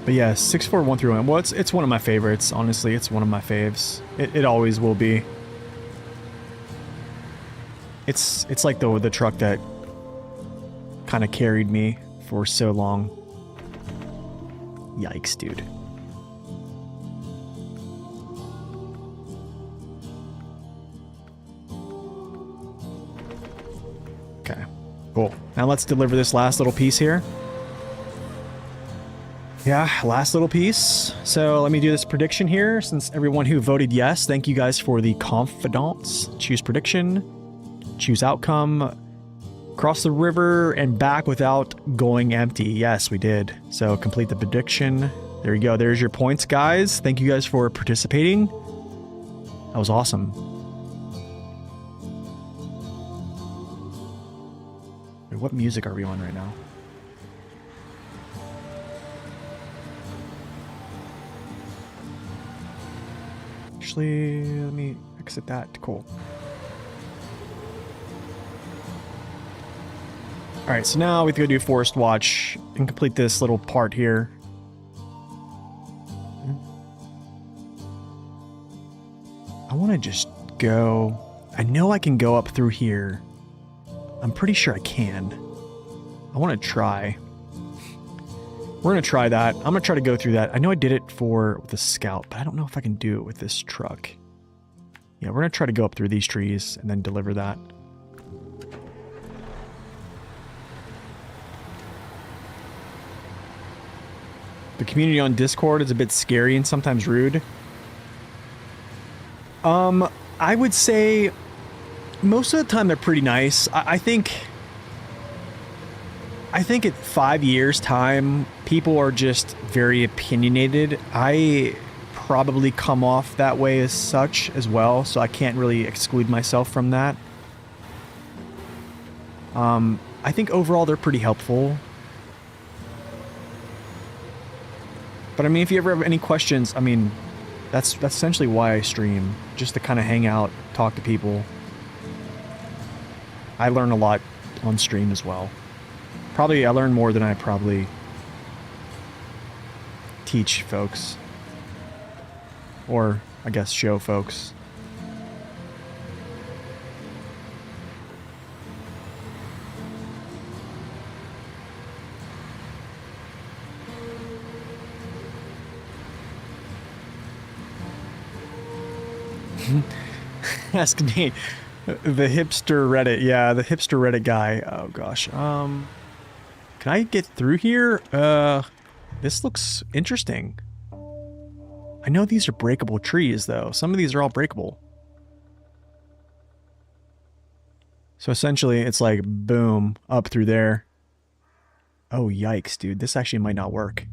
But yeah, 64131. Well, it's one of my favorites. Honestly, it's one of my faves. It always will be. It's like the truck that kind of carried me for so long. Yikes, dude. Okay, cool. Now let's deliver this last little piece here. Yeah, last little piece. So let me do this prediction here. Since everyone who voted yes, thank you guys for the confidence. Choose prediction. Choose outcome. Cross the river and back without going empty. Yes, we did. So complete the prediction. There you go. There's your points, guys. Thank you guys for participating. That was awesome. Wait, what music are we on right now? Actually, let me exit that. Cool. Alright, so now we have to go do Forest Watch and complete this little part here. I want to just go... I know I can go up through here. I'm pretty sure I can. I want to try. We're going to try that. I'm going to try to go through that. I know I did it with the Scout, but I don't know if I can do it with this truck. Yeah, we're going to try to go up through these trees and then deliver that. The community on Discord is a bit scary and sometimes rude. I would say most of the time they're pretty nice. I think at 5 years' time, people are just very opinionated. I probably come off that way as such as well, so I can't really exclude myself from that. I think overall they're pretty helpful. But I mean, if you ever have any questions, I mean, that's essentially why I stream, just to kind of hang out, talk to people. I learn a lot on stream as well. Probably I learn more than I probably teach folks. Or, I guess, show folks. Ask me. The hipster Reddit. Yeah, the hipster Reddit guy. Oh, gosh. Can I get through here? This looks interesting. I know these are breakable trees, though. Some of these are all breakable. So essentially, it's like, boom, up through there. Oh, yikes, dude. This actually might not work.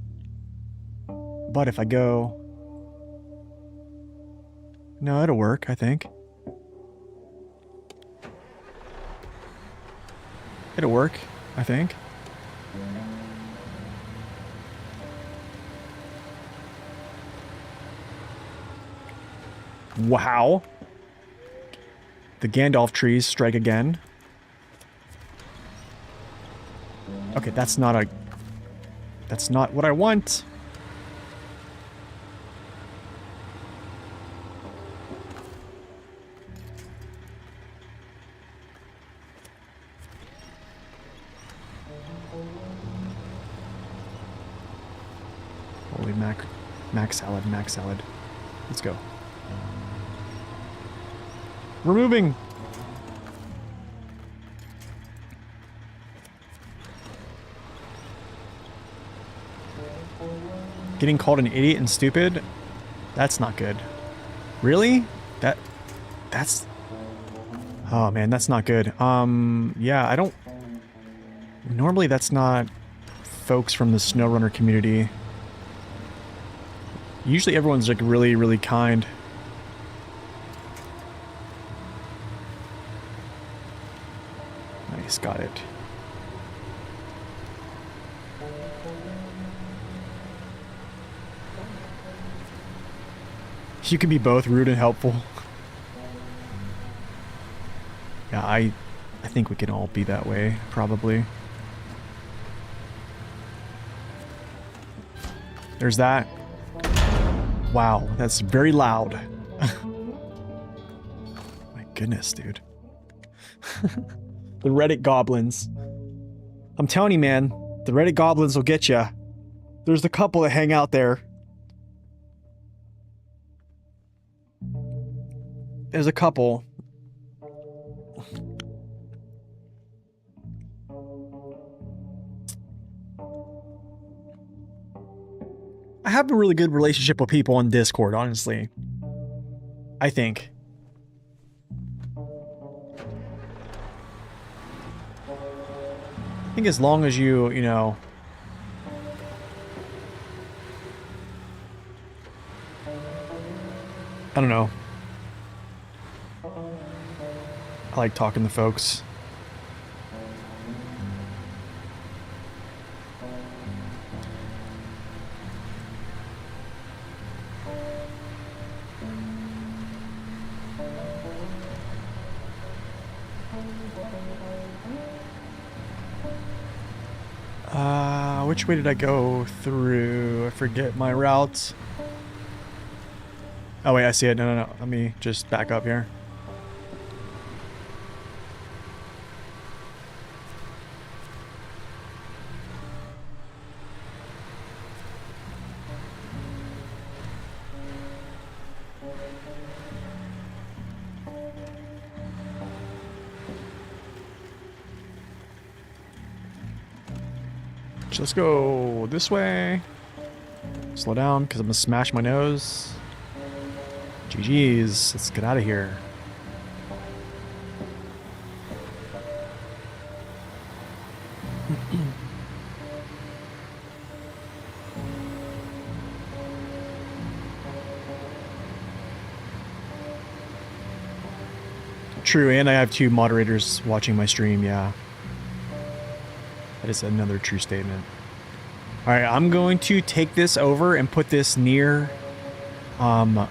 But if I go... No, it'll work, I think. It'll work, I think. Wow. The Gandalf trees strike again. Okay, that's not a... That's not what I want. Holy mac salad, mac salad. Let's go. We're moving. Getting called an idiot and stupid? That's not good. Really? That's... Oh man, that's not good. Yeah, I don't... Normally that's not folks from the SnowRunner community. Usually everyone's like really, really kind. Nice, got it. You can be both rude and helpful. Yeah, I think we can all be that way, probably. There's that. Wow, that's very loud. My goodness, dude. The Reddit goblins. I'm telling you, man, the Reddit goblins will get you. There's a couple that hang out there. There's a couple. I have a really good relationship with people on Discord, honestly. I think. I think as long as you know... I don't know. I like talking to folks. Which way did I go through? I forget my routes. Oh wait, I see it. No. Let me just back up here. Let's go this way. Slow down, because I'm going to smash my nose. GG's. Let's get out of here. True, and I have 2 moderators watching my stream, yeah. That is another true statement. Alright, I'm going to take this over and put this near... Actually,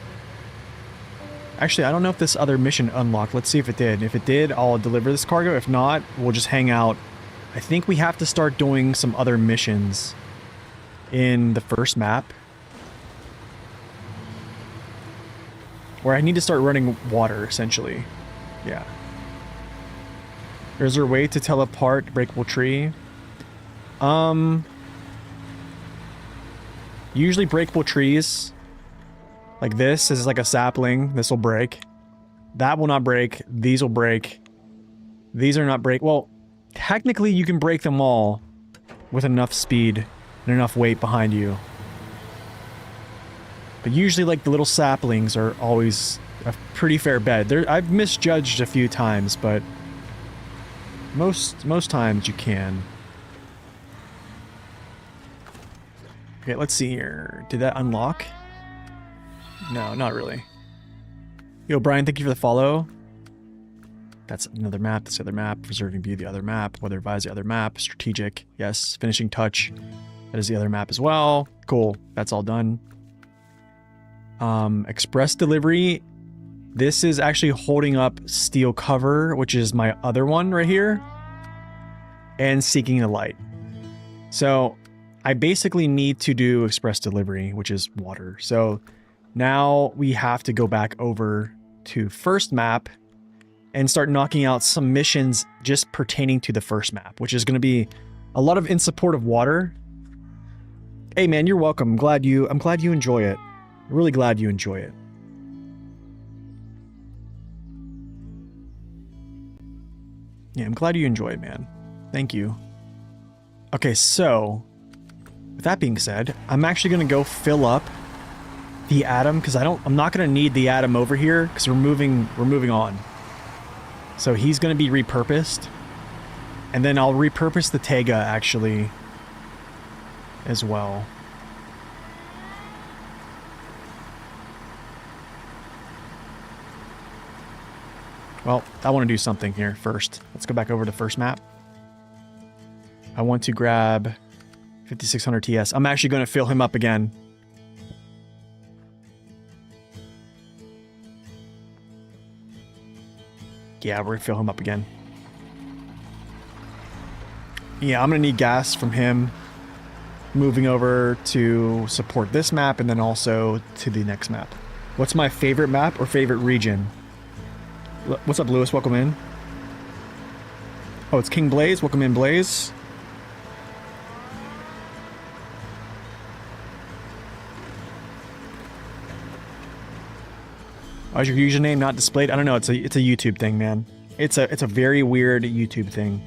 I don't know if this other mission unlocked. Let's see if it did. If it did, I'll deliver this cargo. If not, we'll just hang out. I think we have to start doing some other missions in the first map. Where I need to start running water, essentially. Yeah. Is there a way to tell apart breakable tree? Usually breakable trees like this is like a sapling. This will break. That will not break. These will break. These are not break. Well, technically you can break them all with enough speed and enough weight behind you. But usually like the little saplings are always a pretty fair bet. I've misjudged a few times, but most times you can. Okay, let's see here. Did that unlock? No, not really. Yo, Brian, thank you for the follow. That's another map. That's the other map. Preserving view, the other map. Weather advise, the other map. Strategic, yes. Finishing touch. That is the other map as well. Cool. That's all done. Express delivery. This is actually holding up steel cover, which is my other one right here. And seeking the light. So... I basically need to do express delivery, which is water. So now we have to go back over to first map and start knocking out some missions just pertaining to the first map, which is going to be a lot of in support of water. Hey man, you're welcome. I'm glad you enjoy it. Really glad you enjoy it. Yeah, I'm glad you enjoy it, man. Thank you. Okay, so with that being said, I'm actually going to go fill up the atom because I'm not going to need the atom over here because we're moving on. So he's going to be repurposed. And then I'll repurpose the Tega actually as well. Well, I want to do something here first. Let's go back over to first map. I want to grab 5600 TS. I'm actually going to fill him up again. Yeah, we're going to fill him up again. Yeah, I'm going to need gas from him moving over to support this map and then also to the next map. What's my favorite map or favorite region? What's up, Lewis? Welcome in. Oh, it's King Blaze. Welcome in, Blaze. Why is your username not displayed? I don't know. It's a YouTube thing, man. It's a very weird YouTube thing.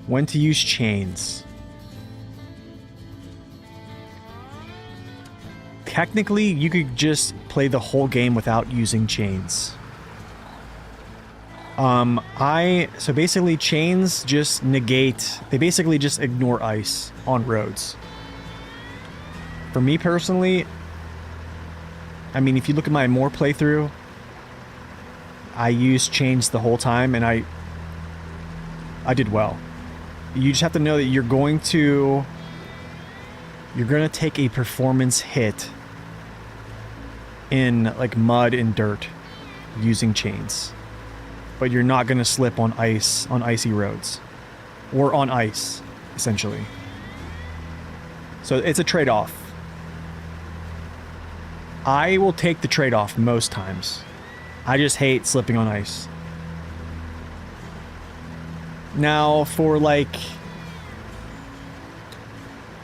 When to use chains. Technically, you could just play the whole game without using chains. So basically chains just negate, they basically just ignore ice on roads. For me personally, I mean, if you look at my more playthrough, I used chains the whole time and I did well. You just have to know that you're going to take a performance hit in like mud and dirt using chains. But you're not going to slip on ice, on icy roads. Or on ice, essentially. So it's a trade-off. I will take the trade-off most times. I just hate slipping on ice. Now, for like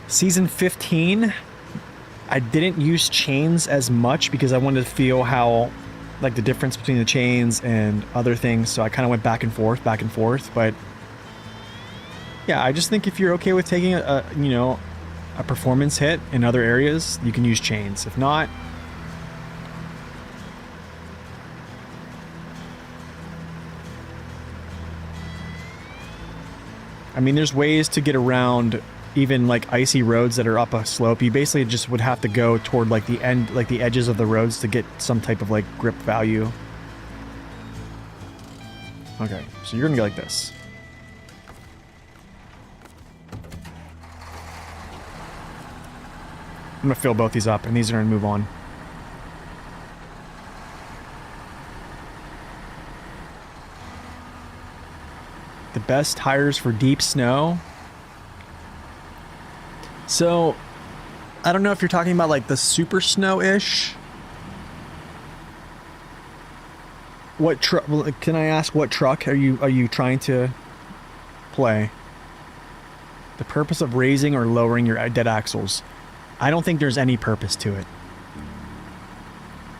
Season 15, I didn't use chains as much because I wanted to feel how, like, the difference between the chains and other things, so I kind of went back and forth, but yeah, I just think if you're okay with taking a performance hit in other areas, you can use chains. If not, I mean, there's ways to get around even like icy roads that are up a slope. You basically just would have to go toward like the end, like the edges of the roads to get some type of like grip value. Okay, so you're gonna go like this. I'm gonna fill both these up and these are gonna move on. The best tires for deep snow. So, I don't know if you're talking about like the super snow-ish. What truck? Can I ask what truck are you trying to play? The purpose of raising or lowering your dead axles. I don't think there's any purpose to it.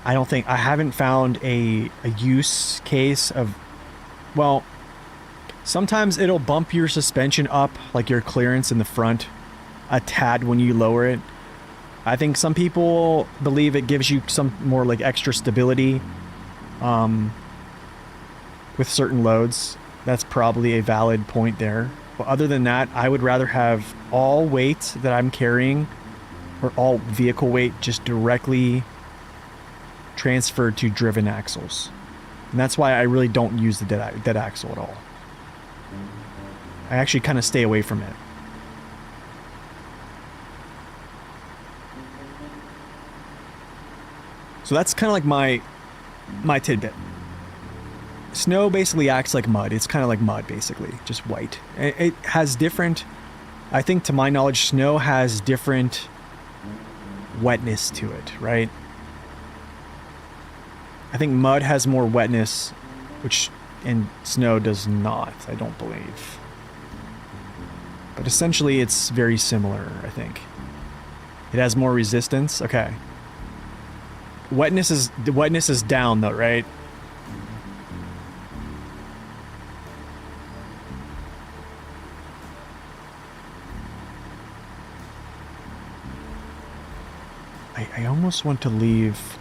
I haven't found a use case of, well, sometimes it'll bump your suspension up, like your clearance in the front, a tad when you lower it. I think some people believe it gives you some more like extra stability with certain loads. That's probably a valid point there. But other than that, I would rather have all weight that I'm carrying, or all vehicle weight, just directly transferred to driven axles. And that's why I really don't use the dead axle at all. I actually kind of stay away from it. So that's kind of like my tidbit. Snow basically acts like mud. It's kind of like mud, basically, just white. It has different, I think to my knowledge, snow has different wetness to it, right? I think mud has more wetness, which and snow does not, I don't believe. But essentially it's very similar, I think. It has more resistance. Okay. Wetness is down though, right? I almost want to leave.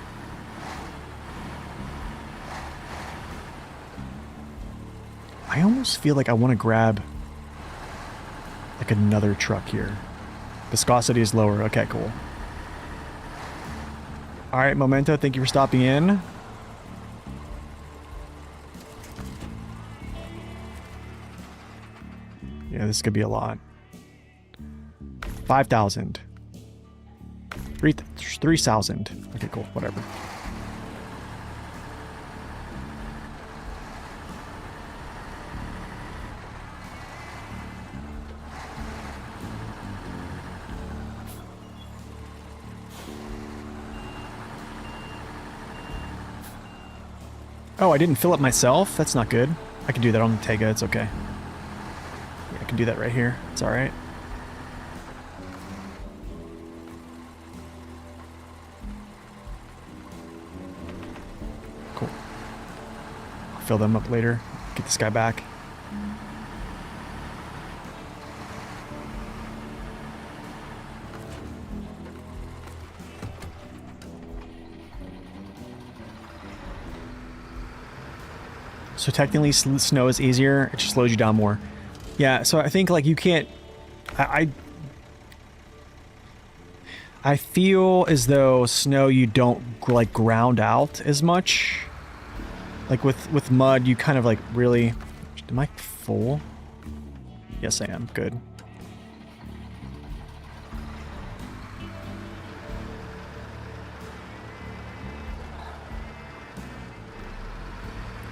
I almost feel like I want to grab like another truck here. Viscosity is lower. Okay, cool. All right, Memento, thank you for stopping in. Yeah, this could be a lot. 5,000. 3,000. Okay, cool. Whatever. Oh, I didn't fill it myself? That's not good. I can do that on the Tega. It's okay. Yeah, I can do that right here. It's all right. Cool. I'll fill them up later. Get this guy back. So technically snow is easier, it just slows you down more. Yeah, so I think like you can't... I feel as though snow you don't like ground out as much. Like with mud you kind of like really... Am I full? Yes I am, good.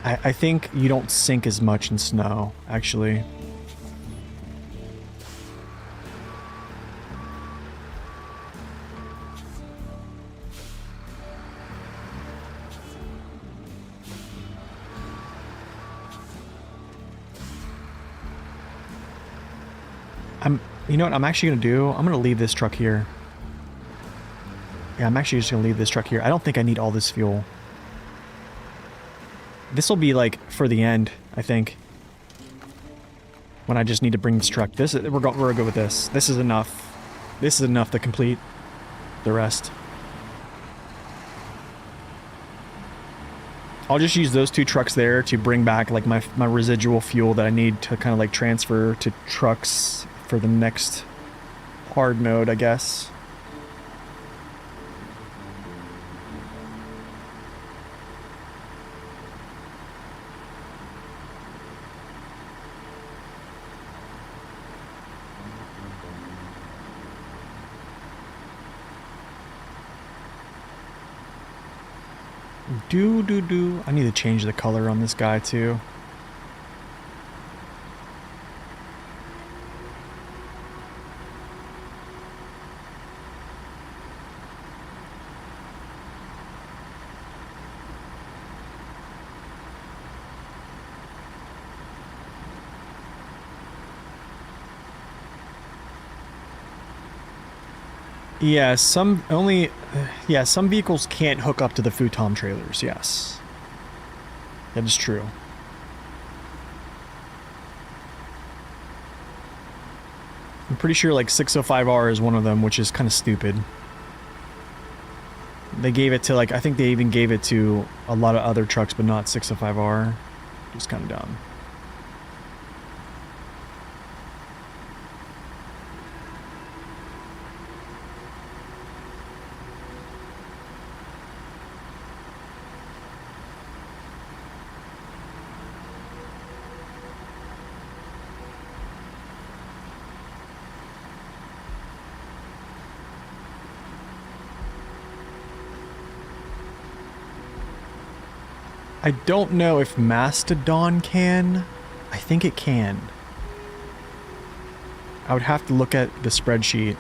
I think you don't sink as much in snow, actually. You know what I'm actually gonna do? I'm gonna leave this truck here. Yeah, I'm actually just gonna leave this truck here. I don't think I need all this fuel. This will be like for the end, I think. When I just need to bring this truck. We're good with this. This is enough. This is enough to complete the rest. I'll just use those two trucks there to bring back like my residual fuel that I need to kind of like transfer to trucks for the next hard mode, I guess. I need to change the color on this guy too. Yeah, some vehicles can't hook up to the futon trailers, yes. That is true. I'm pretty sure like 605R is one of them, which is kind of stupid. They gave it to like, I think they even gave it to a lot of other trucks, but not 605R. Just kind of dumb. I don't know if Mastodon can. I think it can. I would have to look at the spreadsheet.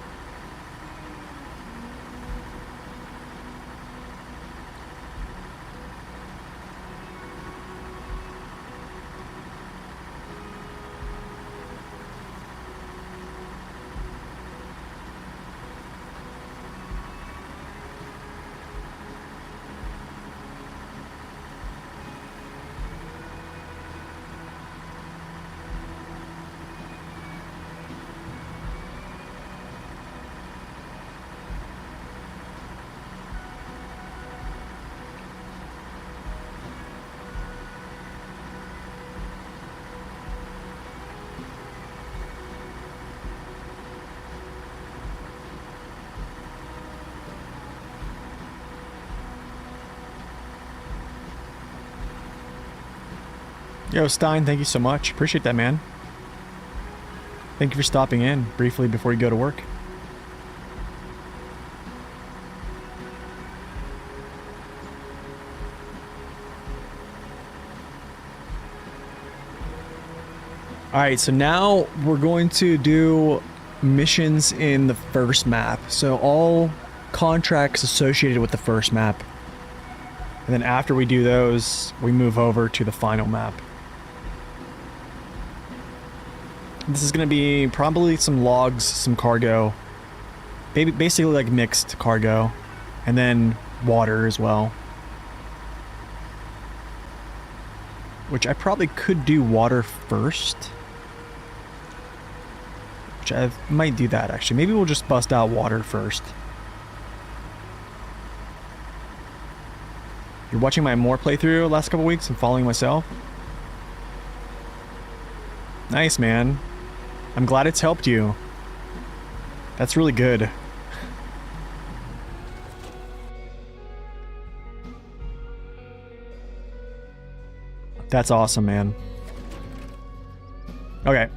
Yo, Stein, thank you so much. Appreciate that, man. Thank you for stopping in briefly before you go to work. Alright, so now we're going to do missions in the first map. So all contracts associated with the first map. And then after we do those, we move over to the final map. This is going to be probably some logs, some cargo. Basically like mixed cargo. And then water as well. Which I probably could do water first. Which I might do that actually. Maybe we'll just bust out water first. You're watching my More playthrough last couple weeks and following myself? Nice, man. I'm glad it's helped you. That's really good. That's awesome, man. Okay.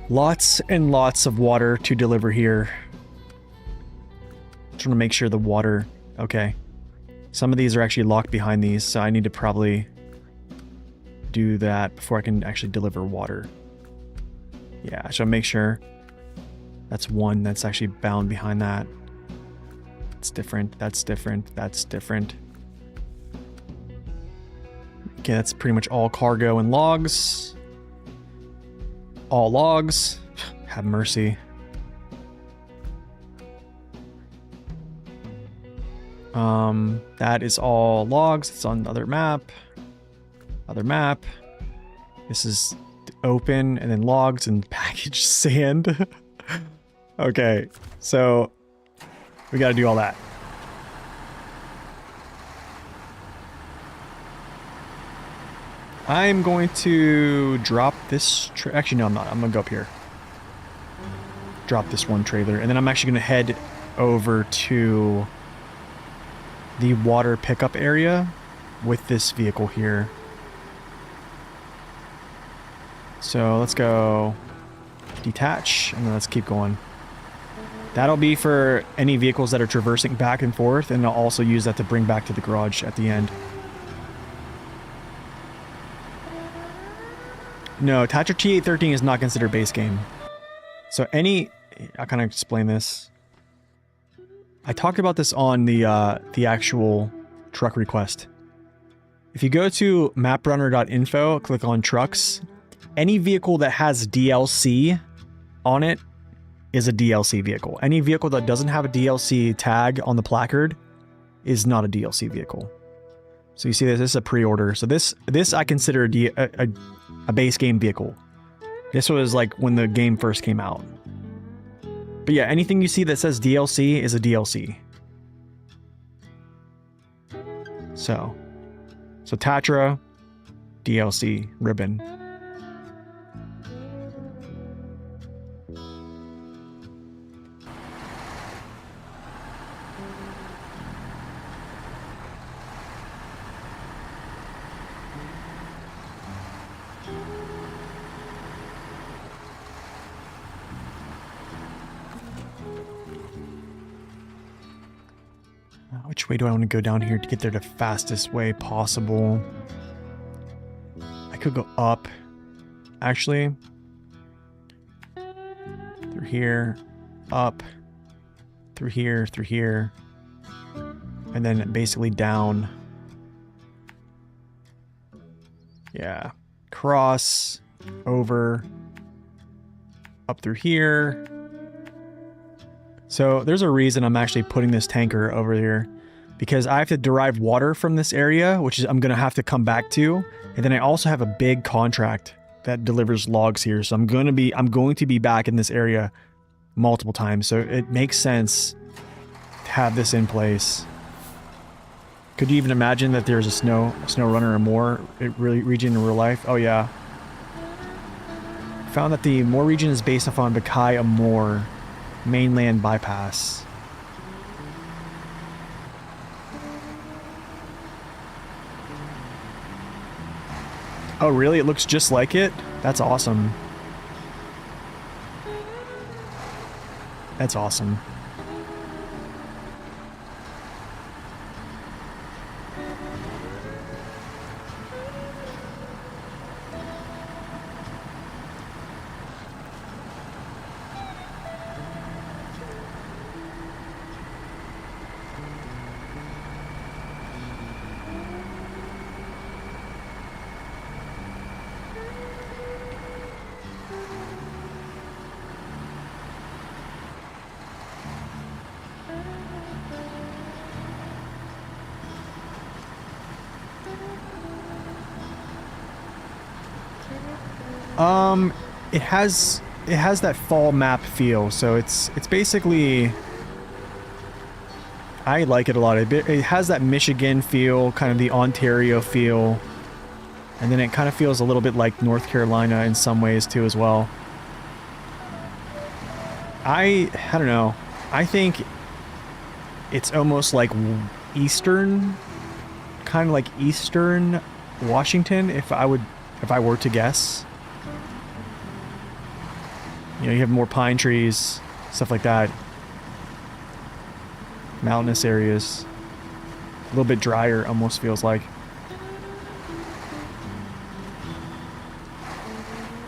Lots and lots of water to deliver here. Trying to make sure the water... Okay. Some of these are actually locked behind these, so I need to probably do that before I can actually deliver water. Yeah, so make sure that's one that's actually bound behind that. It's different, that's different, that's different. Okay, that's pretty much all cargo and logs. All logs. Have mercy. That is all logs. It's on the other map. Other map. This is open and then logs and packaged sand. Okay, so we gotta do all that. I'm going to drop this... Actually, no, I'm not. I'm gonna go up here. Drop this one trailer. And then I'm actually gonna head over to the water pickup area with this vehicle here. So let's go detach and then let's keep going. That'll be for any vehicles that are traversing back and forth, and I'll also use that to bring back to the garage at the end. No, Tatra T813 is not considered base game. So I'll kind of explain this. I talked about this on the actual truck request. If you go to maprunner.info, click on trucks, any vehicle that has DLC on it is a DLC vehicle. Any vehicle that doesn't have a DLC tag on the placard is not a DLC vehicle. So you see this is a pre-order. So this I consider a base game vehicle. This was like when the game first came out. But yeah, anything you see that says DLC is a DLC. So Tatra, DLC, ribbon. Which way do I want to go down here to get there the fastest way possible? I could go up. Actually. Through here. Up. Through here. And then basically down. Yeah. Cross. Over. Up through here. So there's a reason I'm actually putting this tanker over here. Because I have to derive water from this area, which is I'm going to have to come back to. And then I also have a big contract that delivers logs here. So I'm going to be back in this area multiple times. So it makes sense to have this in place. Could you even imagine that there's a snow runner or more region in real life? Oh yeah. Found that the Moor region is based upon Bakai Amor mainland bypass. Oh really? It looks just like it? That's awesome. That's awesome. It has that fall map feel, so it's basically, I like it a lot. It has that Michigan feel, kind of the Ontario feel, and then it kind of feels a little bit like North Carolina in some ways too as well. I don't know. I think it's almost like Eastern, kind of like Eastern Washington, if I were to guess. You know, you have more pine trees, stuff like that. Mountainous areas. A little bit drier, almost feels like.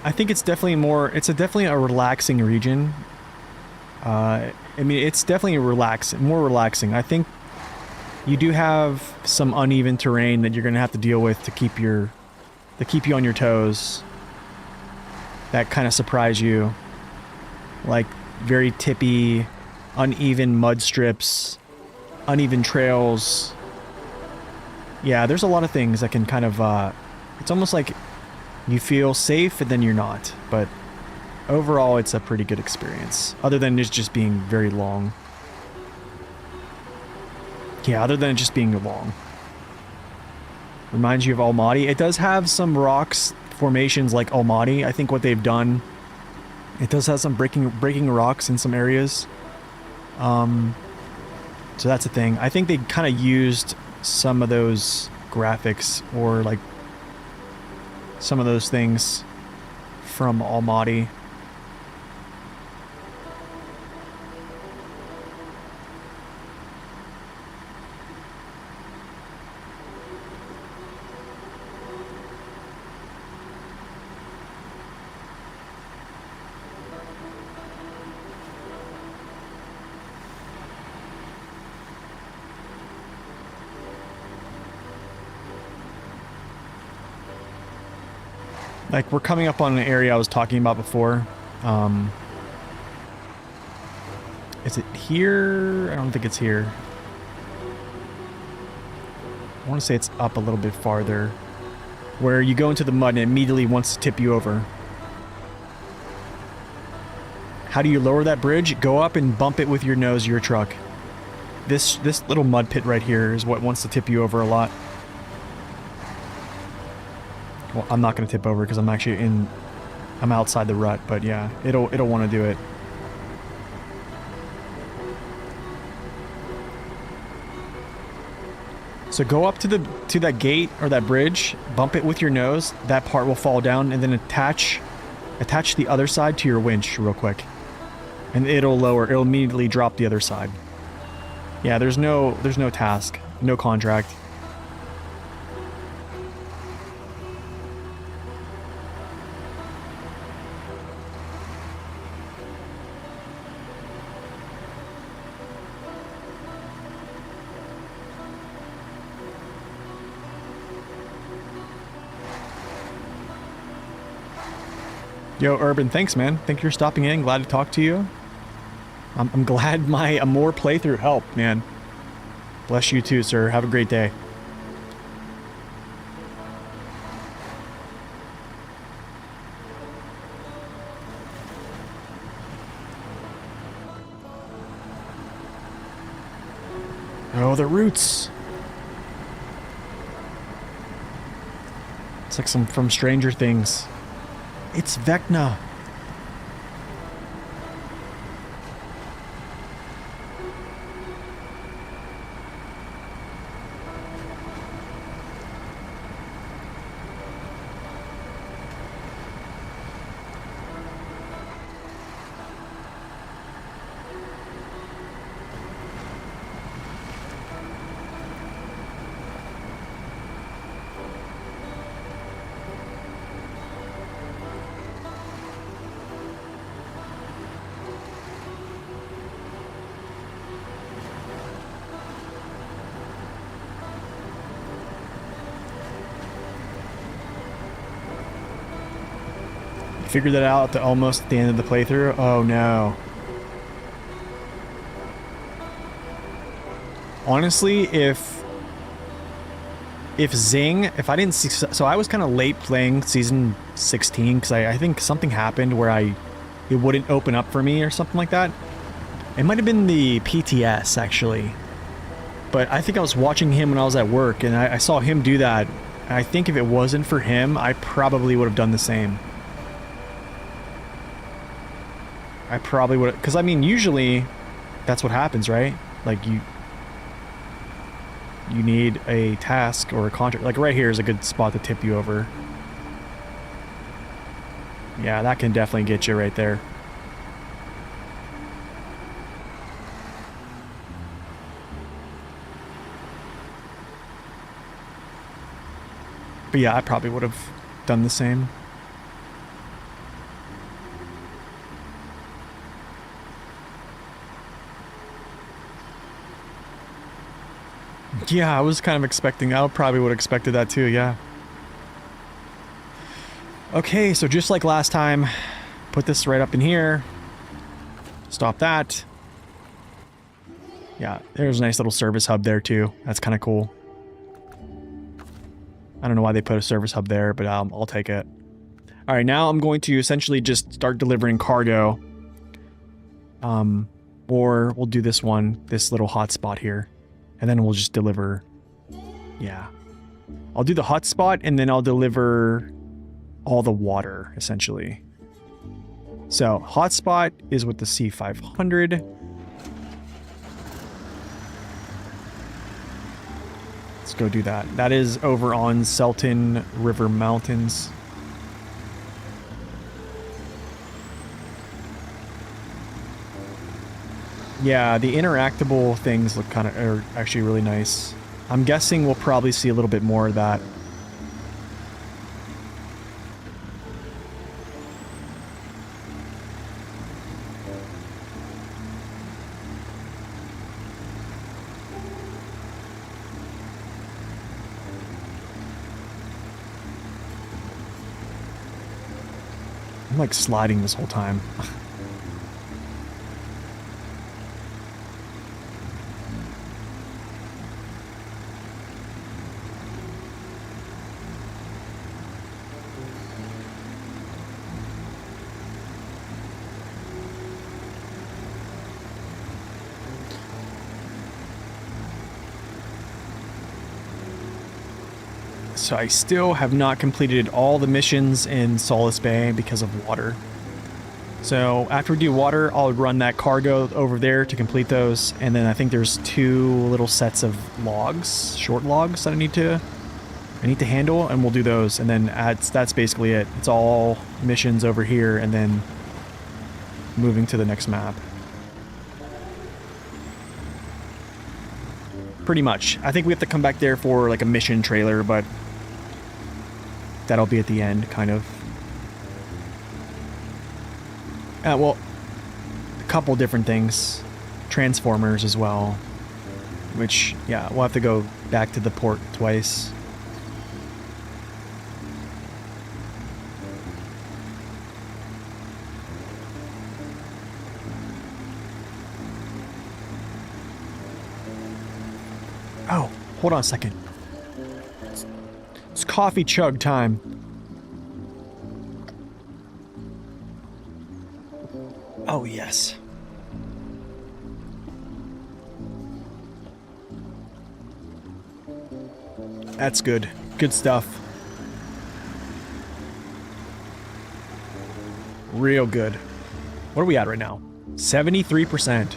I think it's definitely definitely a relaxing region. I mean, it's definitely more relaxing. I think you do have some uneven terrain that you're going to have to deal with to keep you on your toes. That kind of surprise you. Like very tippy, uneven mud strips, uneven trails. Yeah, there's a lot of things that can kind of, it's almost like you feel safe and then you're not. But overall, it's a pretty good experience. Other than it just being very long. Yeah, other than it just being long. Reminds you of Almaty. It does have some rocks formations like Almaty. I think what they've done, it does have some breaking rocks in some areas. So that's a thing. I think they kind of used some of those graphics or like some of those things from Almaty. Like, we're coming up on an area I was talking about before. Is it here? I don't think it's here. I want to say it's up a little bit farther. Where you go into the mud and it immediately wants to tip you over. How do you lower that bridge? Go up and bump it with your nose, your truck. This little mud pit right here is what wants to tip you over a lot. Well, I'm not going to tip over because I'm outside the rut, but yeah, it'll want to do it. So go up to that gate or that bridge, bump it with your nose, that part will fall down, and then attach the other side to your winch real quick. And it'll immediately drop the other side. Yeah, there's no task, no contract. Yo, Urban, thanks, man. Thank you for stopping in. Glad to talk to you. I'm glad my Amore playthrough helped, man. Bless you too, sir. Have a great day. Oh, the roots. It's like some from Stranger Things. It's Vecna. Figured that out at almost at the end of the playthrough. Oh no. Honestly, if Zing, if I didn't see, so I was kind of late playing season 16 because I think something happened where it wouldn't open up for me or something like that. It might have been the PTS actually, but I think I was watching him when I was at work and I saw him do that. And I think if it wasn't for him, I probably would have done the same. I probably would, because I mean, usually that's what happens, right? Like you need a task or a contract. Like right here is a good spot to tip you over. Yeah, that can definitely get you right there. But yeah, I probably would have done the same. Yeah, I was kind of expecting, I probably would have expected that too, yeah. Okay, so just like last time, put this right up in here. Stop that. Yeah, there's a nice little service hub there too. That's kind of cool. I don't know why they put a service hub there, but I'll take it. All right, now I'm going to essentially just start delivering cargo. Or we'll do this one, this little hotspot here. And then we'll just deliver, yeah. I'll do the hotspot and then I'll deliver all the water, essentially. So, hotspot is with the C500. Let's go do that. That is over on Selton River Mountains. Yeah, the interactable things look are actually really nice. I'm guessing we'll probably see a little bit more of that. I'm like sliding this whole time. So I still have not completed all the missions in Solace Bay because of water. So after we do water, I'll run that cargo over there to complete those. And then I think there's 2 little sets of logs, short logs that I need to handle, and we'll do those. And then that's basically it. It's all missions over here and then moving to the next map. pretty much. I think we have to come back there for like a mission trailer, but that'll be at the end, kind of. Well, a couple different things. Transformers as well. Which, yeah, we'll have to go back to the port twice. Oh, hold on a second. It's coffee chug time. Oh, yes. That's good. Good stuff. Real good. What are we at right now? 73%.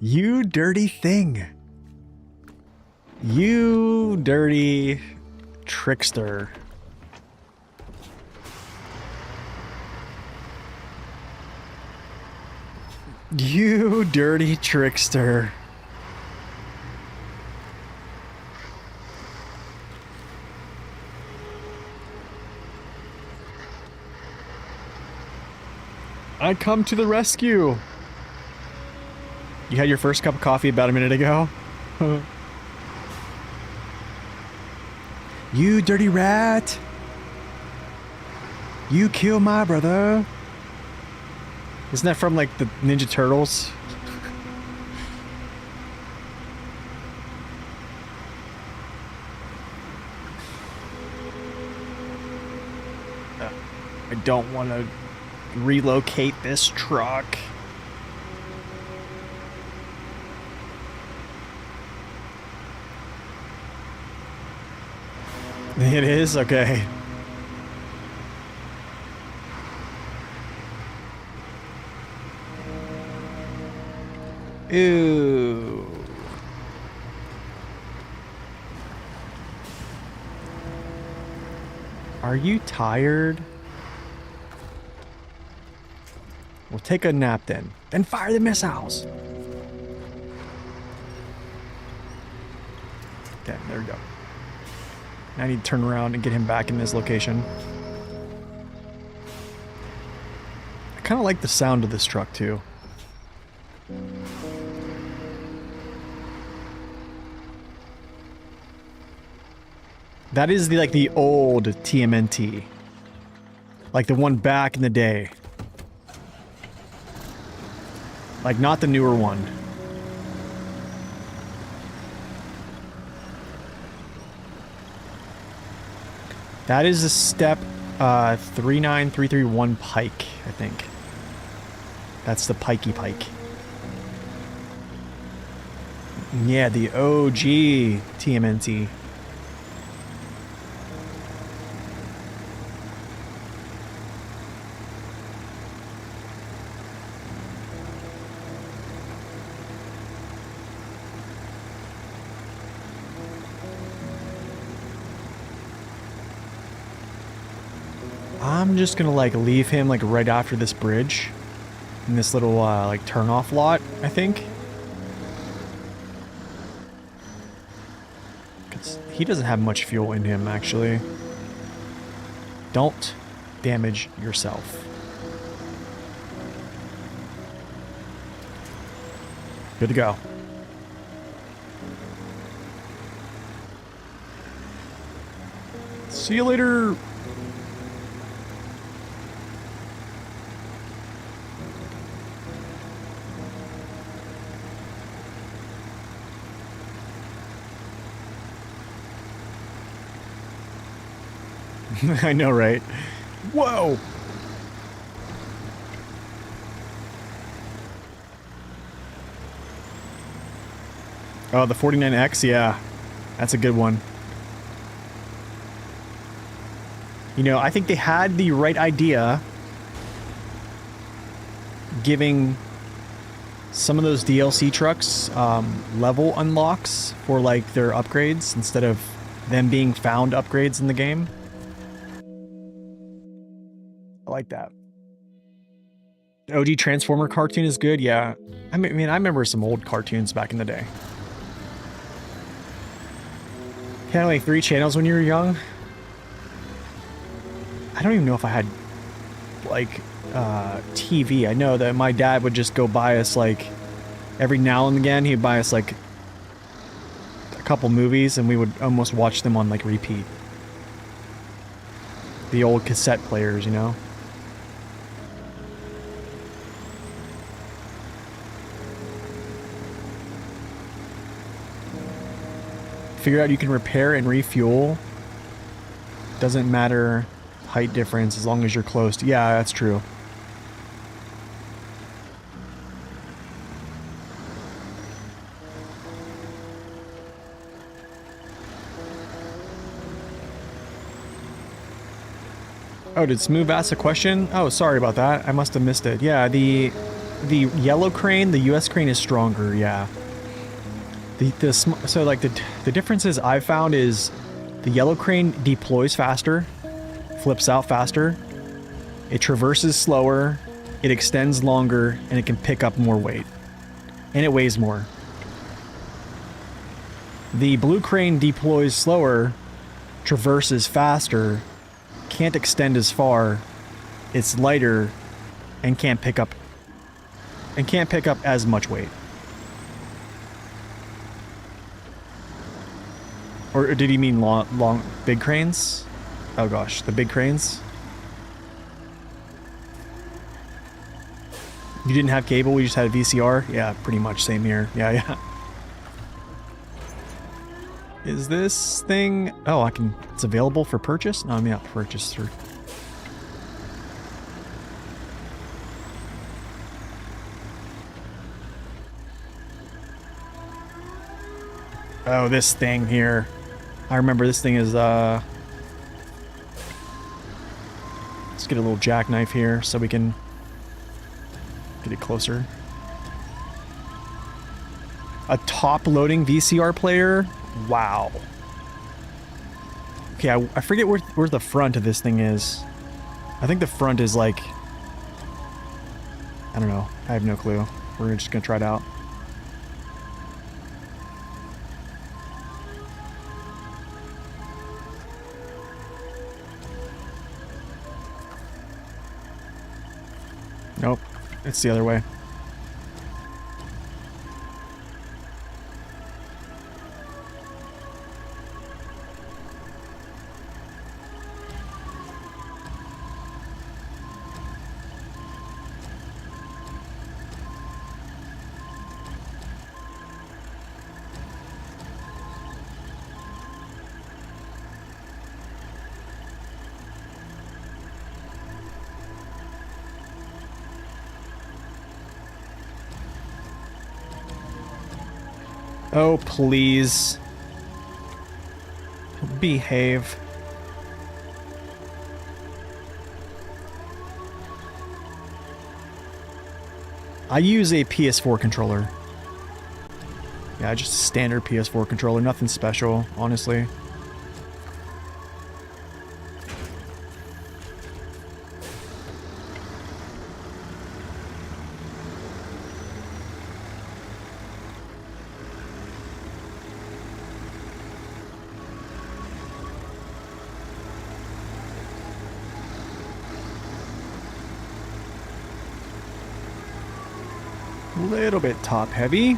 You dirty thing. You dirty trickster. You dirty trickster. I come to the rescue. You had your first cup of coffee about a minute ago. You dirty rat. You kill my brother. Isn't that from like the Ninja Turtles? I don't want to relocate this truck. It is? Okay. Ooh. Are you tired? We'll take a nap then. Then fire the missiles. Okay, there we go. Now I need to turn around and get him back in this location. I kind of like the sound of this truck too. That is the, like the old TMNT. Like the one back in the day. Like not the newer one. That is a step 39331 Pike, I think. That's the Pikey Pike. Yeah, the OG TMNT. I'm just gonna like leave him like right after this bridge in this little like turn off lot, I think. Cause he doesn't have much fuel in him actually. Don't damage yourself. Good to go. See you later. I know, right? Whoa! Oh, the 49X? Yeah. That's a good one. You know, I think they had the right idea, giving some of those DLC trucks level unlocks for like their upgrades instead of them being found upgrades in the game. I like that. OG Transformer cartoon is good, yeah. I mean, I remember some old cartoons back in the day. Had only 3 channels when you were young. I don't even know if I had like TV. I know that my dad would just go buy us like every now and again. He'd buy us like a couple movies, and we would almost watch them on like repeat. The old cassette players, you know. Figure out you can repair and refuel. Doesn't matter height difference as long as you're close to, yeah, that's true. Oh, did Smooth ask a question? Oh, sorry about that. I must have missed it. Yeah, the yellow crane, the US crane is stronger, yeah. So like the differences I've found is the yellow crane deploys faster, flips out faster, it traverses slower, it extends longer, and it can pick up more weight. And it weighs more. The blue crane deploys slower, traverses faster, can't extend as far, it's lighter, and can't pick up as much weight. Or did he mean long big cranes? Oh gosh, the big cranes. You didn't have cable, we just had a VCR? Yeah, pretty much same here. Yeah. Is this thing... Oh, it's available for purchase? No, I'm not purchase through. Oh, this thing here. I remember this thing is, let's get a little jackknife here so we can get it closer. A top-loading VCR player? Wow. Okay, I forget where the front of this thing is. I think the front is like... I don't know. I have no clue. We're just gonna try it out. Nope, it's the other way. Oh, please. Behave. I use a PS4 controller. Yeah, just a standard PS4 controller. Nothing special, honestly. Little bit top heavy.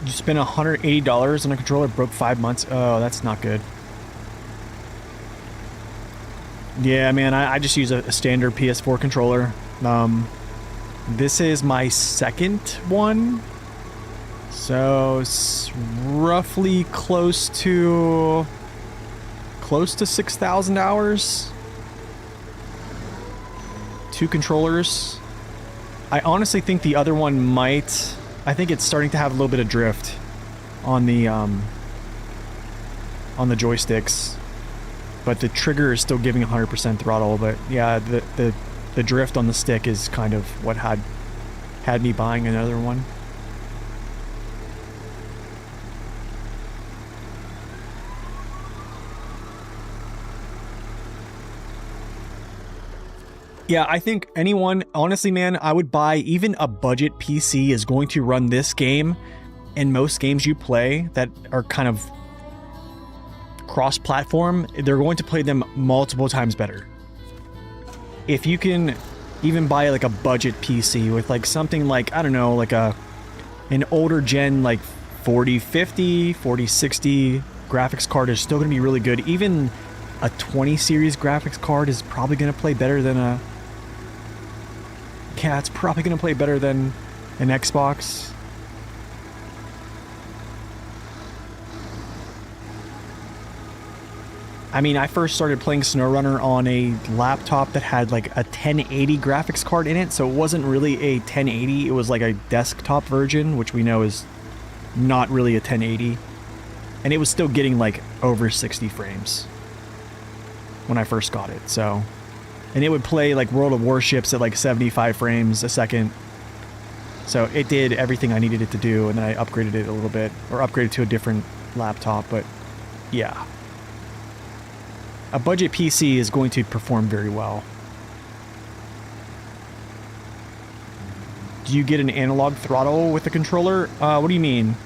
You spent $180 on a controller, broke 5 months. Oh, that's not good. Yeah, man, I just use a standard PS4 controller. This is my second one. So it's roughly close to 6,000 hours. 2 controllers. I honestly think the other one might... I think it's starting to have a little bit of drift on the joysticks. But the trigger is still giving 100% throttle, but yeah, the drift on the stick is kind of what had me buying another one. Yeah, I think anyone, honestly, man, I would buy even a budget PC is going to run this game and most games you play that are kind of cross-platform, they're going to play them multiple times better. If you can even buy like a budget PC with like something like, I don't know, like an older gen like 4050, 4060 graphics card is still going to be really good. Even a 20 series graphics card is probably going to play better than a... Yeah, it's probably going to play better than an Xbox. I mean, I first started playing SnowRunner on a laptop that had like a 1080 graphics card in it, so it wasn't really a 1080, it was like a desktop version, which we know is not really a 1080. And it was still getting like over 60 frames when I first got it, so... And it would play like World of Warships at like 75 frames a second. So it did everything I needed it to do, and then I upgraded it a little bit, or upgraded to a different laptop, but yeah. A budget PC is going to perform very well. Do you get an analog throttle with the controller? What do you mean?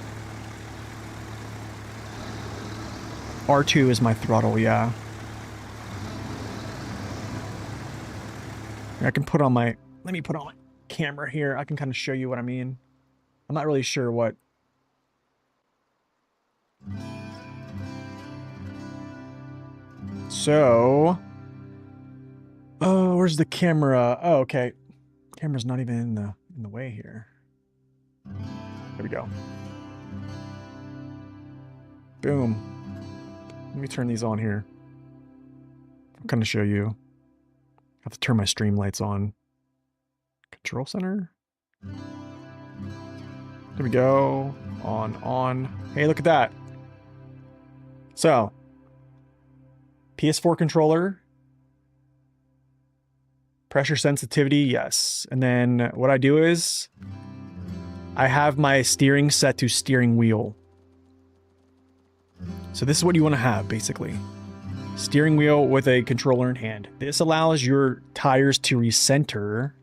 R2 is my throttle, yeah. I can put on my... Let me put on my camera here. I can kind of show you what I mean. I'm not really sure what... So... Oh, where's the camera? Oh, okay. Camera's not even in the way here. There we go. Boom. Let me turn these on here. I'll kind of show you. I have to turn my stream lights on. Control center. There we go. On. Hey, look at that. So, PS4 controller. Pressure sensitivity, yes. And then what I do is I have my steering set to steering wheel. So this is what you want to have, basically. Steering wheel with a controller in hand. This allows your tires to recenter.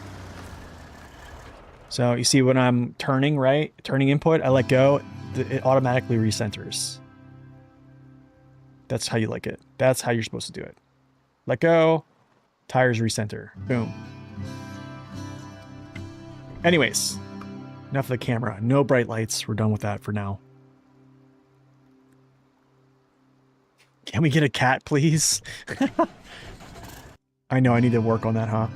So you see when I'm turning, right? Turning input, I let go, it automatically recenters. That's how you like it. That's how you're supposed to do it. Let go, tires recenter. Boom. Anyways, enough of the camera. No bright lights. We're done with that for now. Can we get a cat, please? I know, I need to work on that, huh?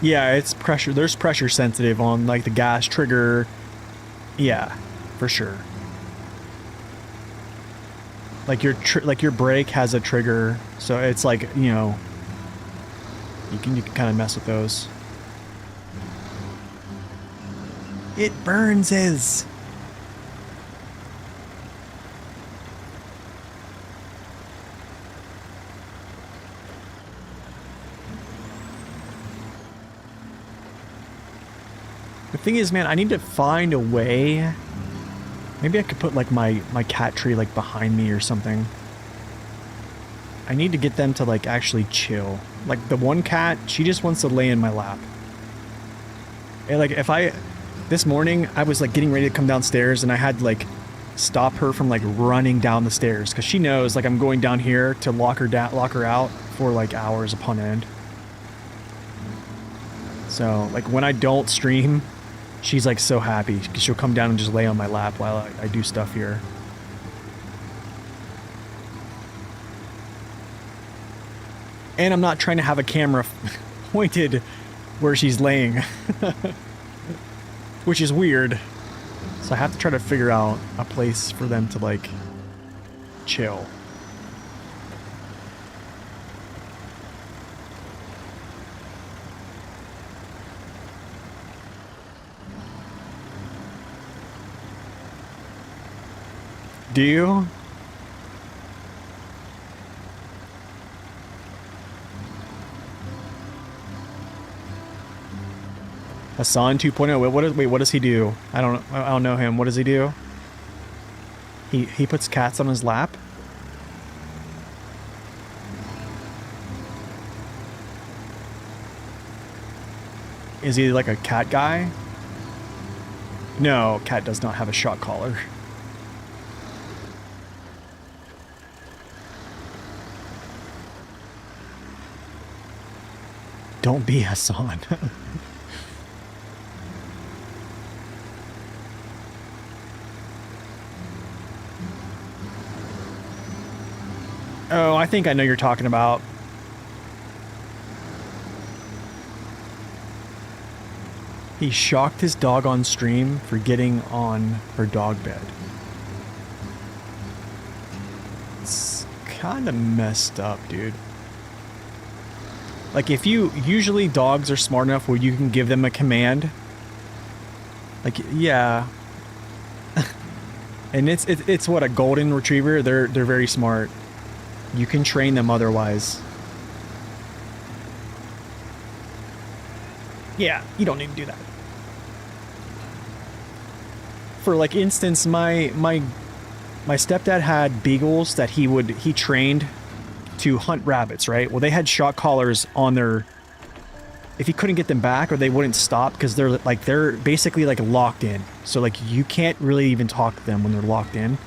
Yeah, it's pressure. There's pressure sensitive on like the gas trigger. Yeah, for sure. Like your brake has a trigger, so it's like, you know, you can kind of mess with those. It burns his. The thing is, man, I need to find a way. Maybe I could put like my cat tree like behind me or something. I need to get them to like actually chill. Like the one cat, she just wants to lay in my lap. And like this morning I was like getting ready to come downstairs and I had to like stop her from like running down the stairs because she knows like I'm going down here to lock her out for like hours upon end. So like when I don't stream, she's like so happy because she'll come down and just lay on my lap while I do stuff here. And I'm not trying to have a camera pointed where she's laying. Which is weird. So I have to try to figure out a place for them to, like, chill. Do you? Hassan 2.0. Wait, what does he do? I don't know him. What does he do? He puts cats on his lap? Is he like a cat guy? No, cat does not have a shock collar. Don't be Hassan. Oh, I think I know you're talking about. He shocked his dog on stream for getting on her dog bed. It's kind of messed up, dude. Like, if you... Usually dogs are smart enough where you can give them a command. Like, yeah. And it's what, a golden retriever? They're very smart. You can train them otherwise. Yeah, you don't need to do that. For, like, instance, my stepdad had beagles that he trained to hunt rabbits, right? Well, they had shock collars on their... If he couldn't get them back, or they wouldn't stop, because they're basically, like, locked in. So, like, you can't really even talk to them when they're locked in.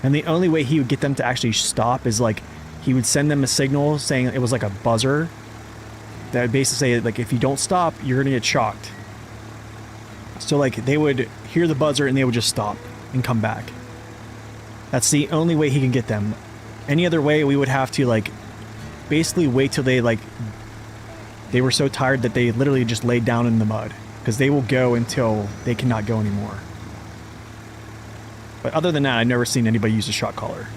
And the only way he would get them to actually stop is, like, he would send them a signal saying it was like a buzzer that would basically say, like, if you don't stop, you're gonna get shocked. So, like, they would hear the buzzer and they would just stop and come back. That's the only way he can get them. Any other way, we would have to, like, basically wait till they, like, they were so tired that they literally just laid down in the mud. Because they will go until they cannot go anymore. But other than that, I've never seen anybody use a shock collar.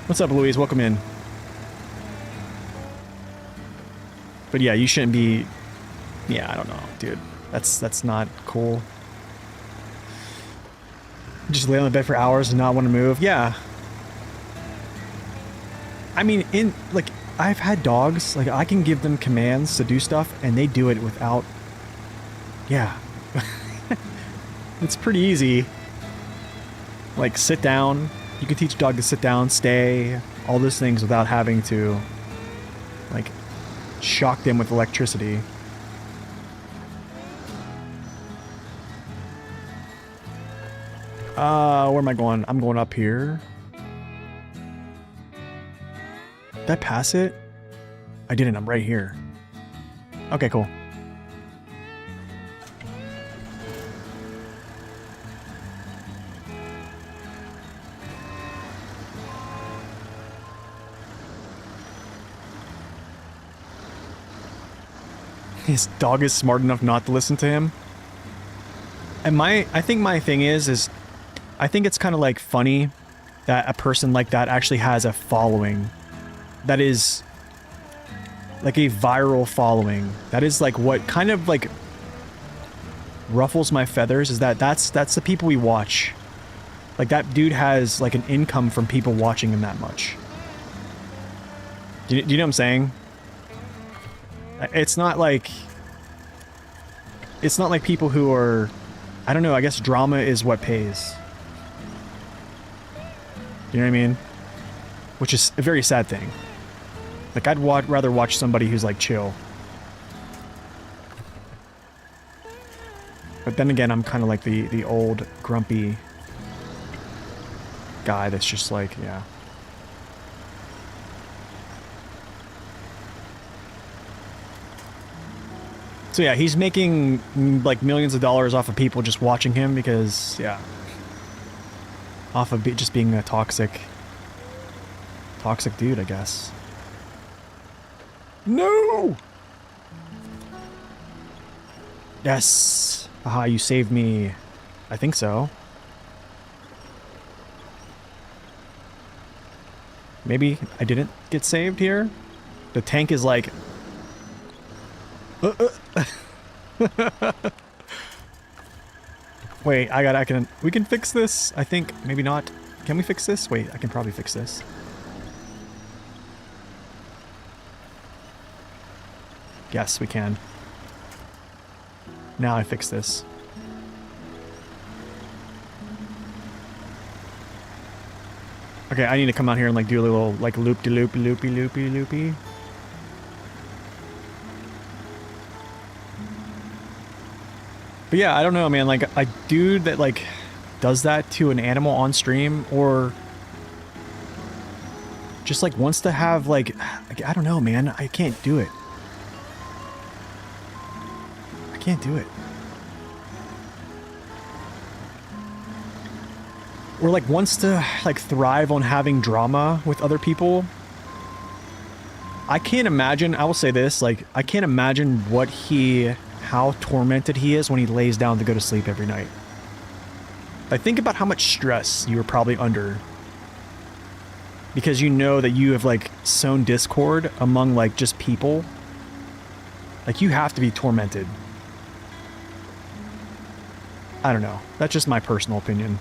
What's up, Louise? Welcome in. But yeah, you shouldn't be... Yeah, I don't know, dude. That's not cool. Just lay on the bed for hours and not want to move. Yeah. I mean, like, I've had dogs. Like, I can give them commands to do stuff, and they do it without... Yeah. It's pretty easy. Like, sit down. You can teach a dog to sit down, stay, all those things without having to, like, shock them with electricity. Where am I going? I'm going up here. Did I pass it? I didn't. I'm right here. Okay, cool. His dog is smart enough not to listen to him. And I think my thing is I think it's kind of like funny that a person like that actually has a following that is like a viral following. That is like what kind of like ruffles my feathers is that's the people we watch. Like that dude has like an income from people watching him that much. Do you know what I'm saying? It's not like people who are, I don't know, I guess drama is what pays. You know what I mean? Which is a very sad thing. Like, I'd rather watch somebody who's, like, chill. But then again, I'm kind of like the old, grumpy guy that's just like, yeah. So yeah, he's making, like, millions of dollars off of people just watching him because, yeah. Off of just being a toxic dude, I guess. No! Yes! Aha, you saved me. I think so. Maybe I didn't get saved here? The tank is like... Wait, we can fix this? I think, maybe not. Can we fix this? Wait, I can probably fix this. Yes, we can. Now I fix this. Okay, I need to come out here and like do a little like loopy. But yeah, I don't know, man. Like a dude that like does that to an animal on stream, or just like wants to have like, I don't know, man. I can't do it. I can't do it. Or like wants to like thrive on having drama with other people. I can't imagine, I will say this, like I can't imagine how tormented he is when he lays down to go to sleep every night. Like think about how much stress you were probably under. Because you know that you have like sown discord among like just people. Like you have to be tormented. I don't know. That's just my personal opinion.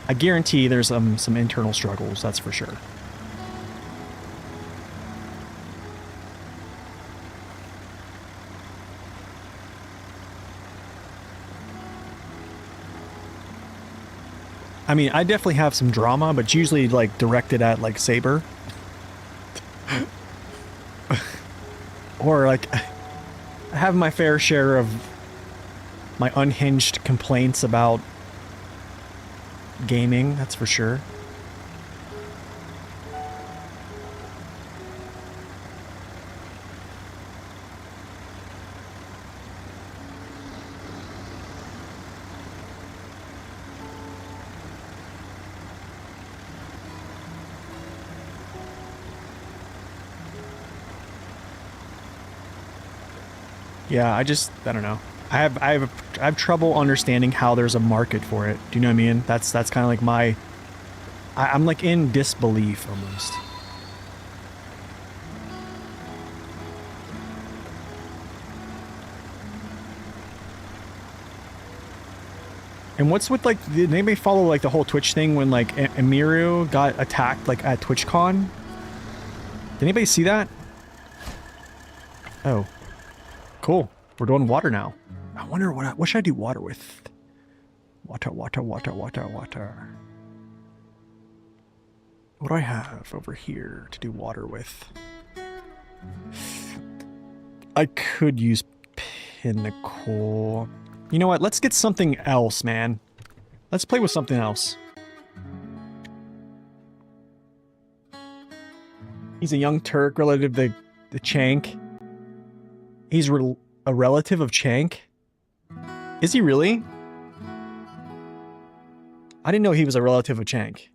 I guarantee there's some internal struggles, that's for sure. I mean, I definitely have some drama, but it's usually like directed at like Saber. Or like, I have my fair share of my unhinged complaints about gaming, that's for sure. Yeah, I don't know. I have trouble understanding how there's a market for it. Do you know what I mean? That's kind of like I'm like in disbelief almost. And what's with like, did anybody follow like the whole Twitch thing when like Emiru got attacked like at TwitchCon? Did anybody see that? Oh. Cool. We're doing water now. I wonder what should I do water with? Water. What do I have over here to do water with? I could use Pinnacle. You know what? Let's get something else, man. Let's play with something else. He's a young Turk relative to the Chank. He's a relative of Chank? Is he really? I didn't know he was a relative of Chank.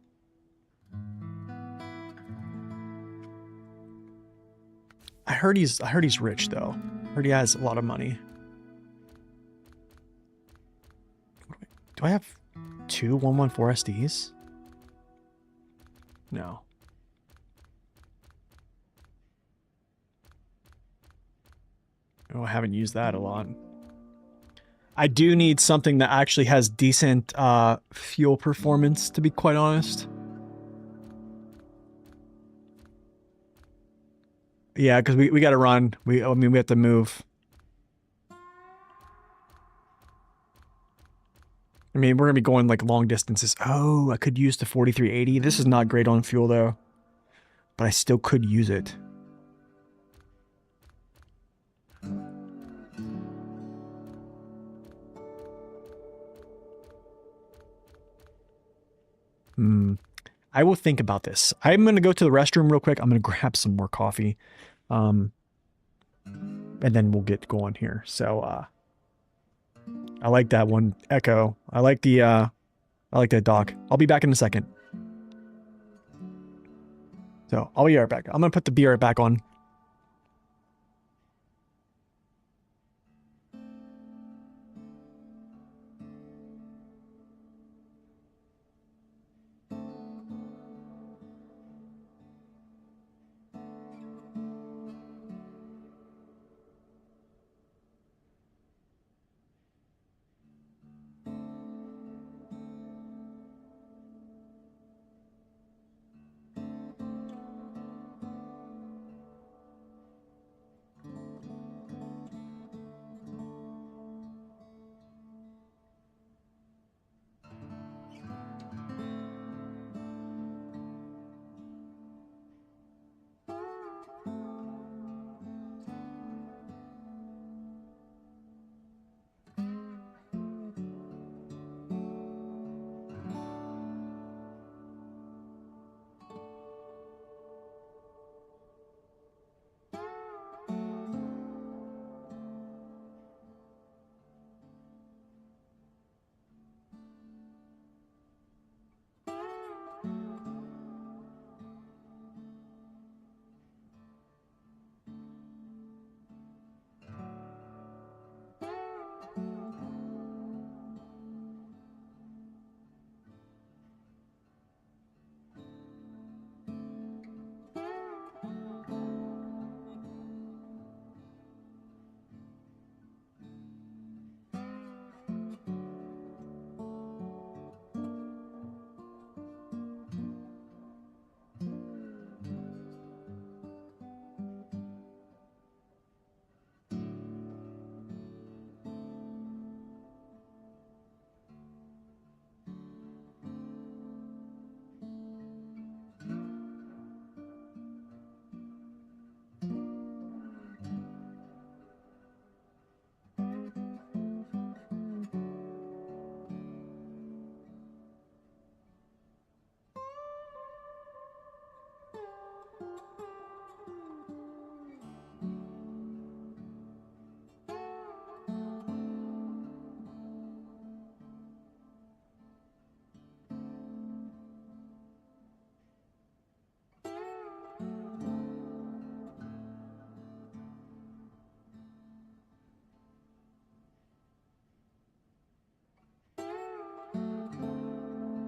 I heard he's rich though. I heard he has a lot of money. Do I have two 114 SDs? No. Oh, I haven't used that a lot. I do need something that actually has decent fuel performance, to be quite honest. Yeah, because we got to run. I mean, we have to move. I mean, we're going to be going like long distances. Oh, I could use the 4380. This is not great on fuel though, but I still could use it. I will think about this. I'm going to go to the restroom real quick. I'm going to grab some more coffee. And then we'll get going here. So, I like that one. Echo. I like that dock. I'll be back in a second. So, I'll be right back. I'm going to put the BR back on.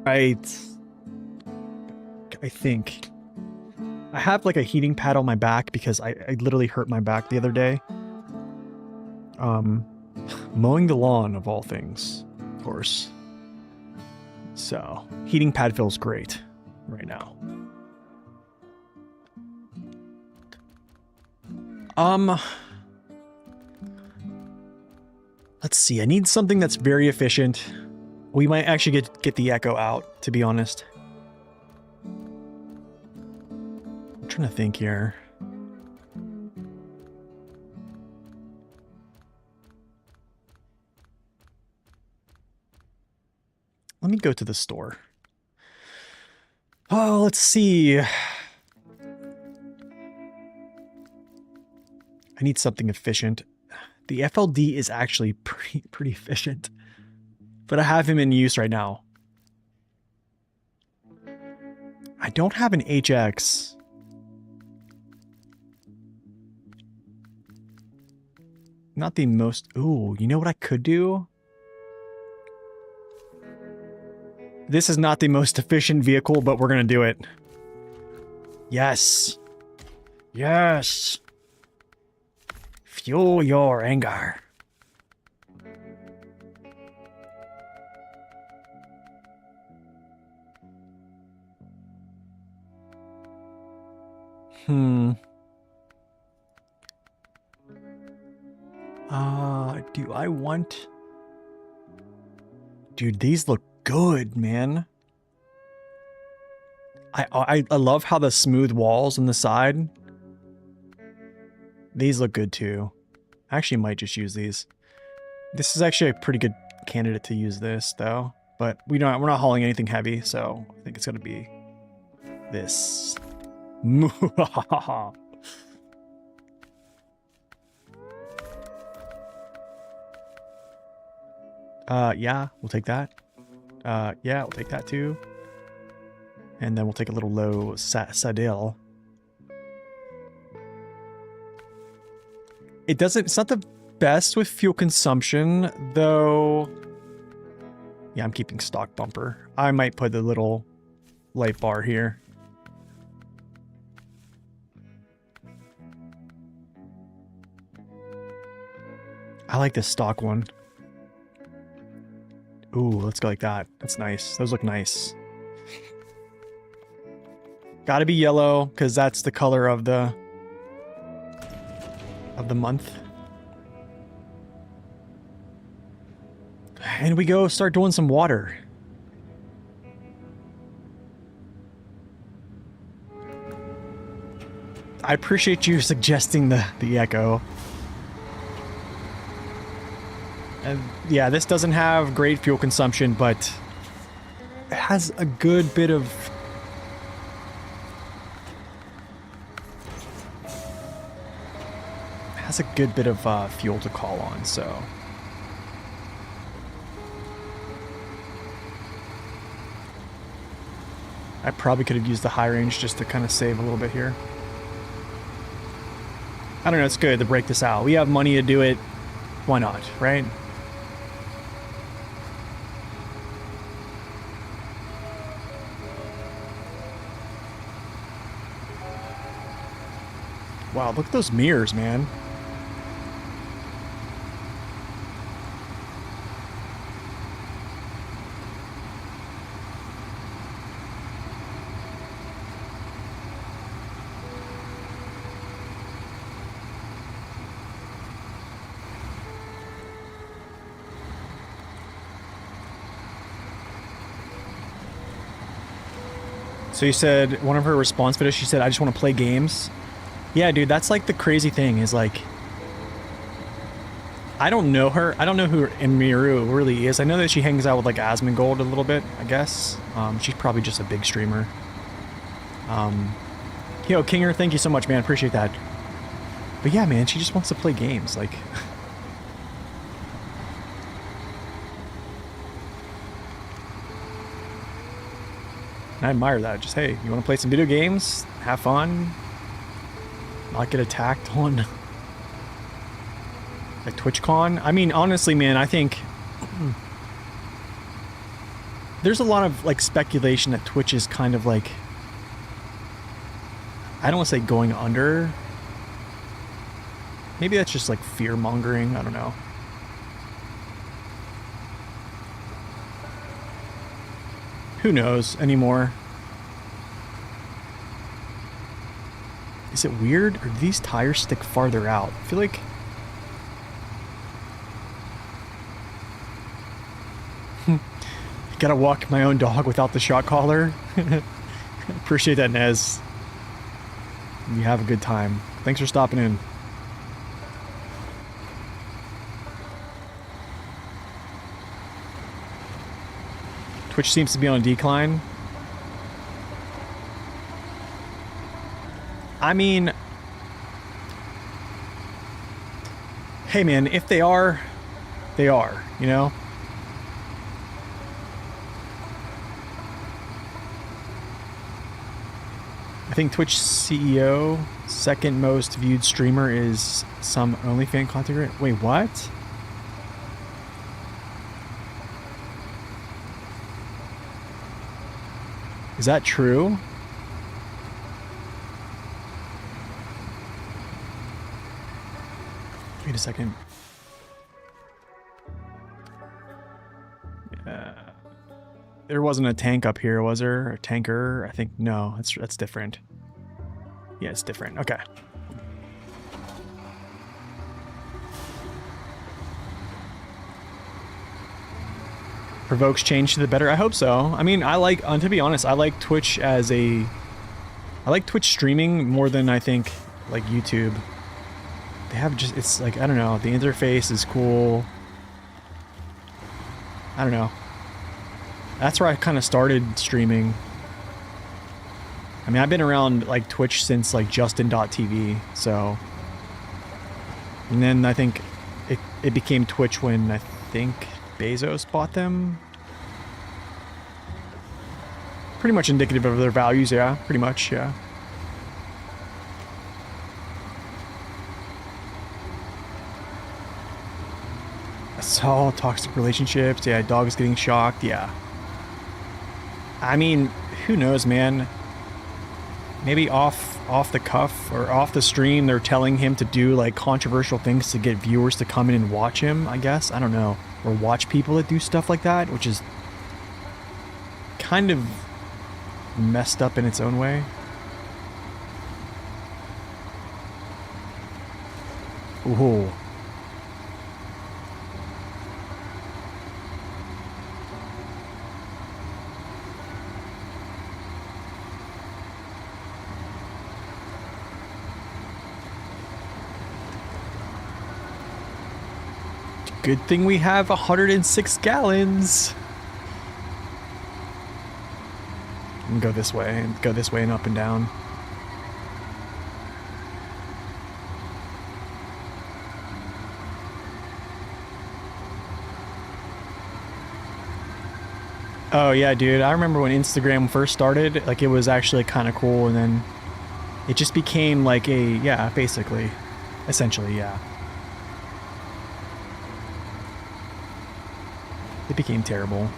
Right. I think. I have like a heating pad on my back because I literally hurt my back the other day. Mowing the lawn of all things, of course. So, heating pad feels great right now. Let's see. I need something that's very efficient. We might actually get the echo out, to be honest. I'm trying to think here. Let me go to the store. Oh, let's see. I need something efficient. The FLD is actually pretty efficient. But I have him in use right now. I don't have an HX. Not the most... Ooh, you know what I could do? This is not the most efficient vehicle, but we're gonna do it. Yes. Yes. Fuel your anger. Do I want... Dude, these look good, man. I love how the smooth walls on the side. These look good too. I actually might just use these. This is actually a pretty good candidate to use this though, but we're not hauling anything heavy, so I think it's gonna be this. Yeah, we'll take that. Yeah, we'll take that too. And then we'll take a little low saddle. It's not the best with fuel consumption, though. Yeah, I'm keeping stock bumper. I might put the little light bar here. I like this stock one. Ooh, let's go like that. That's nice. Those look nice. Gotta be yellow, because that's the color of the month. And we go start doing some water. I appreciate you suggesting the echo. And yeah, this doesn't have great fuel consumption, but it has a good bit of... fuel to call on, so... I probably could have used the high range just to kind of save a little bit here. I don't know, it's good to break this out. We have money to do it. Why not, right? Wow, look at those mirrors, man. So you said, one of her response videos, she said, I just want to play games. Yeah, dude, that's like the crazy thing is like, I don't know her. I don't know who Emiru really is. I know that she hangs out with like Asmongold a little bit, I guess. She's probably just a big streamer. Yo, Kinger, thank you so much, man. Appreciate that. But yeah, man, she just wants to play games. Like, I admire that. Just, hey, you want to play some video games? Have fun? Not get attacked on like TwitchCon? I mean, honestly, man, I think there's a lot of like speculation that Twitch is kind of like, I don't want to say going under. Maybe that's just like fear mongering. I don't know. Who knows anymore? Is it weird, or do these tires stick farther out? I feel like... Gotta walk my own dog without the shot collar. Appreciate that, Nez. You have a good time. Thanks for stopping in. Twitch seems to be on a decline. I mean, hey man, if they are, they are, you know? I think Twitch CEO, second most viewed streamer is some OnlyFans content creator. Wait, what? Is that true? Wait a second. There wasn't a tank up here, was there? A tanker? I think no. That's different. Yeah, it's different. Okay. Provokes change to the better. I hope so. I mean, I like, to be honest, I like Twitch as a... I like Twitch streaming more than I think like YouTube. They have just, it's like, I don't know, the interface is cool. I don't know. That's where I kind of started streaming. I mean, I've been around like Twitch since like Justin.tv, so. And then I think it became Twitch when I think Bezos bought them. Pretty much indicative of their values, yeah. Pretty much, yeah. So, toxic relationships, yeah, dogs getting shocked, yeah. I mean, who knows, man? Maybe off the cuff or off the stream, they're telling him to do like controversial things to get viewers to come in and watch him, I guess. I don't know. Or watch people that do stuff like that, which is kind of messed up in its own way. Ooh. Good thing we have 106 gallons. And go this way, and up and down. Oh yeah, dude, I remember when Instagram first started, like it was actually kind of cool, and then it just became like a, yeah, basically, essentially, yeah. It became terrible.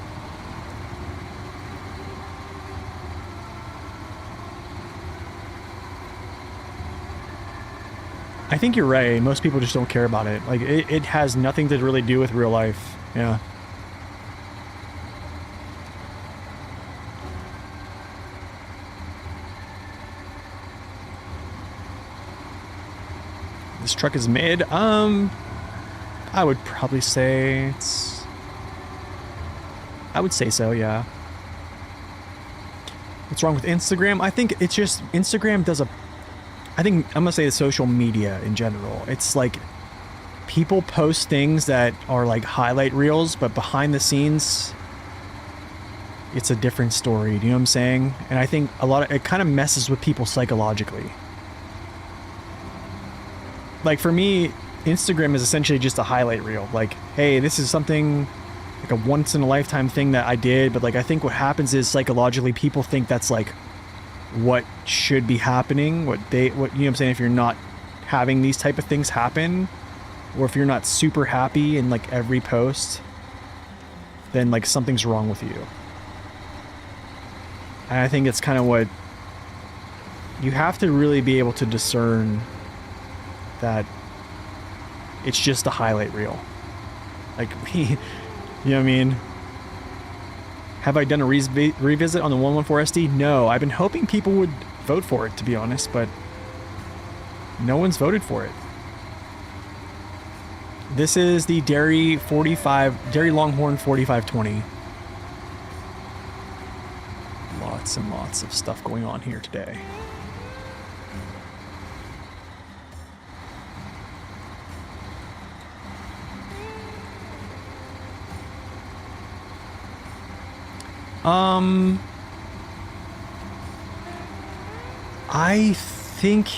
I think you're right. Most people just don't care about it. Like, it has nothing to really do with real life. Yeah. This truck is mid. I would probably say it's... I would say so, yeah. What's wrong with Instagram? I think it's just, Instagram does a... I think, I'm gonna say the social media in general. It's like, people post things that are like highlight reels, but behind the scenes, it's a different story. Do you know what I'm saying? And I think a lot of, it kind of messes with people psychologically. Like for me, Instagram is essentially just a highlight reel. Like, hey, this is something... like a once in a lifetime thing that I did, but like I think what happens is psychologically people think that's like what should be happening, what you know what I'm saying, if you're not having these type of things happen, or if you're not super happy in like every post, then like something's wrong with you. And I think it's kind of what you have to really be able to discern that it's just a highlight reel. Like, you know what I mean? Have I done a revisit on the 114SD? No. I've been hoping people would vote for it, to be honest, but no one's voted for it. This is the Dairy Longhorn 4520. Lots and lots of stuff going on here today. I think,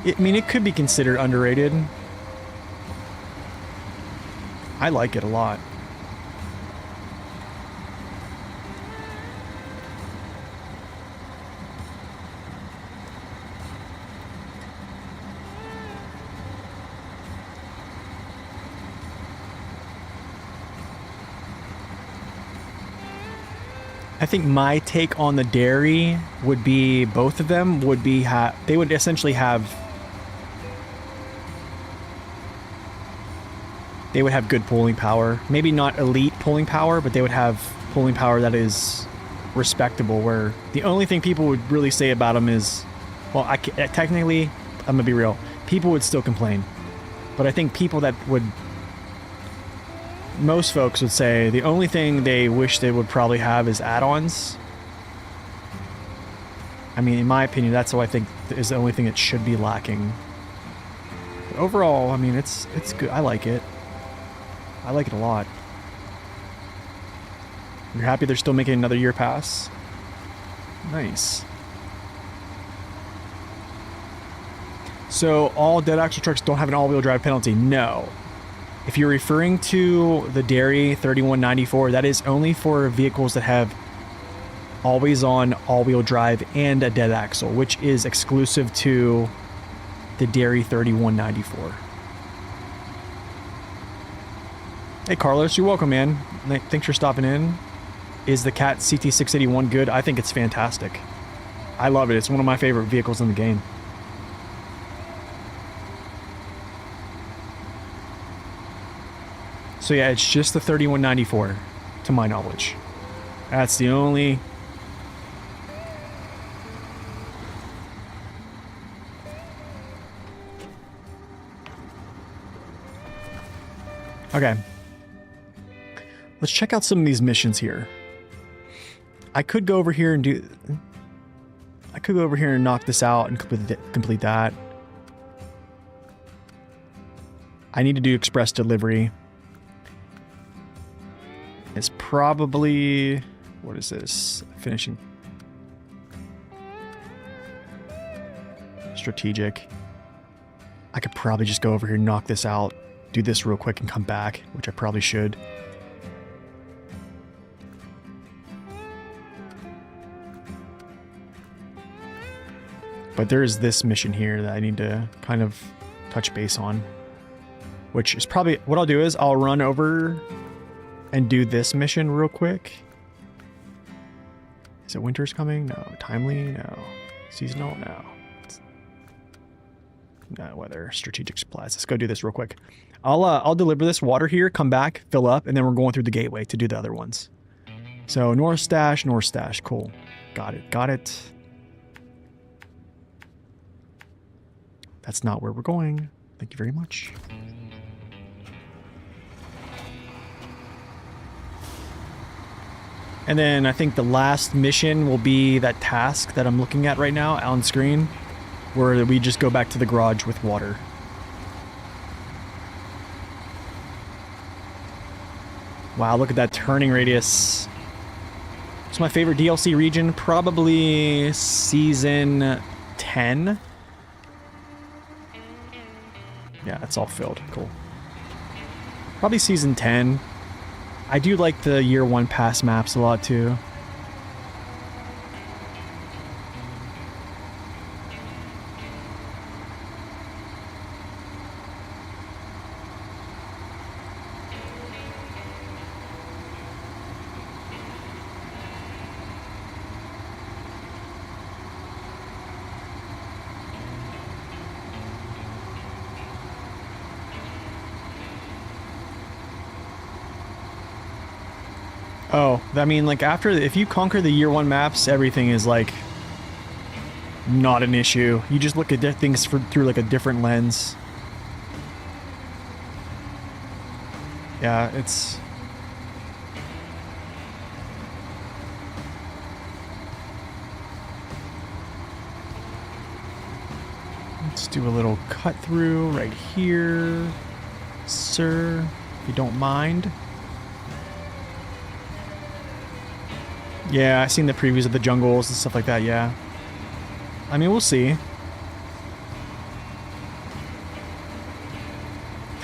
I mean, it could be considered underrated. I like it a lot. I think my take on the Dairy would be both of them would be they would essentially have good pulling power. Maybe not elite pulling power, but they would have pulling power that is respectable, where the only thing people would really say about them is, well, technically, I'm gonna be real, people would still complain. But I think people that would, most folks would say the only thing they wish they would probably have is add-ons. I mean, in my opinion, that's what I think is the only thing that should be lacking. But overall, I mean, it's good. I like it. I like it a lot. You're happy they're still making another year pass? Nice. So all dead axle trucks don't have an all-wheel drive penalty? No. If you're referring to the Dairy 3194, that is only for vehicles that have always-on all-wheel drive and a dead axle, which is exclusive to the Dairy 3194. Hey Carlos, you're welcome, man. Thanks for stopping in. Is the Cat CT681 good? I think it's fantastic. I love it. It's one of my favorite vehicles in the game. So yeah, it's just the 3194, to my knowledge. That's the only... Okay. Let's check out some of these missions here. I could go over here and do... I could go over here and knock this out and complete that. I need to do express delivery. It's probably... What is this? Finishing. Strategic. I could probably just go over here and knock this out. Do this real quick and come back, which I probably should. But there's this mission here that I need to kind of touch base on. Which is probably... What I'll do is I'll run over and do this mission real quick. Is it winter's coming? No. Timely? No. Seasonal? No. No, weather. Strategic supplies. Let's go do this real quick. I'll deliver this water here, come back, fill up, and then we're going through the gateway to do the other ones. So North Stash. Cool. Got it. That's not where we're going. Thank you very much. And then I think the last mission will be that task that I'm looking at right now on screen, where we just go back to the garage with water. Wow, look at that turning radius. It's my favorite DLC region, probably Season 10. Yeah, it's all filled. Cool. Probably Season 10. I do like the Year 1 pass maps a lot, too. Oh, I mean, like, after, if you conquer the year 1 maps, everything is, like, not an issue. You just look at things through, like, a different lens. Yeah, it's... Let's do a little cut through right here, sir, if you don't mind. Yeah, I've seen the previews of the jungles and stuff like that, yeah. I mean, we'll see.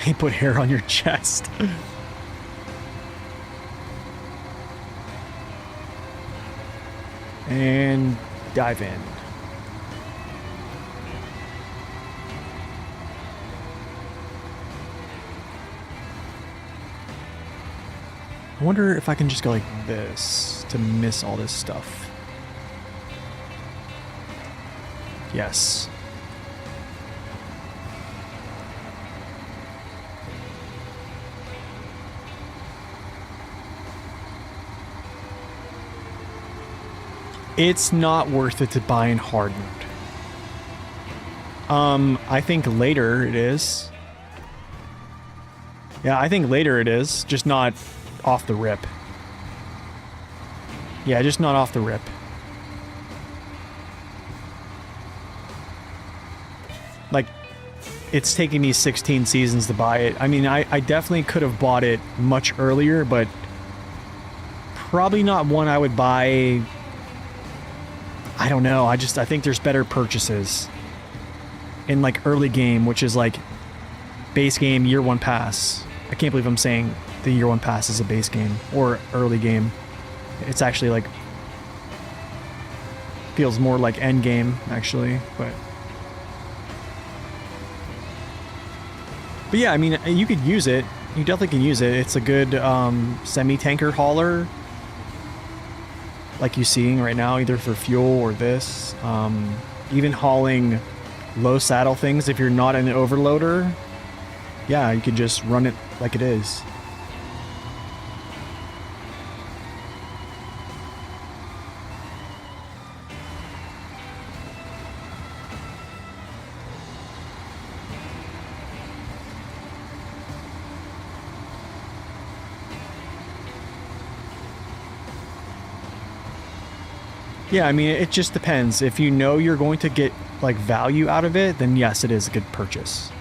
They put hair on your chest. And dive in. I wonder if I can just go like this to miss all this stuff. Yes. It's not worth it to buy in hard mode. I think later it is. Yeah, I think later it is, just not off the rip. Yeah, just not off the rip. Like, it's taking me 16 seasons to buy it. I mean, I definitely could have bought it much earlier, but probably not one I would buy. I don't know. I think there's better purchases in like early game, which is like base game, year 1 pass. I can't believe I'm saying the year 1 pass is a base game or early game. It's actually like feels more like end game actually, but yeah, I mean, you could use it. You definitely can use it. It's a good semi-tanker hauler, like you're seeing right now, either for fuel or this. Even hauling low saddle things if you're not an overloader. Yeah, you could just run it like it is. Yeah, I mean, it just depends. If you know you're going to get, like, value out of it, then yes, it is a good purchase.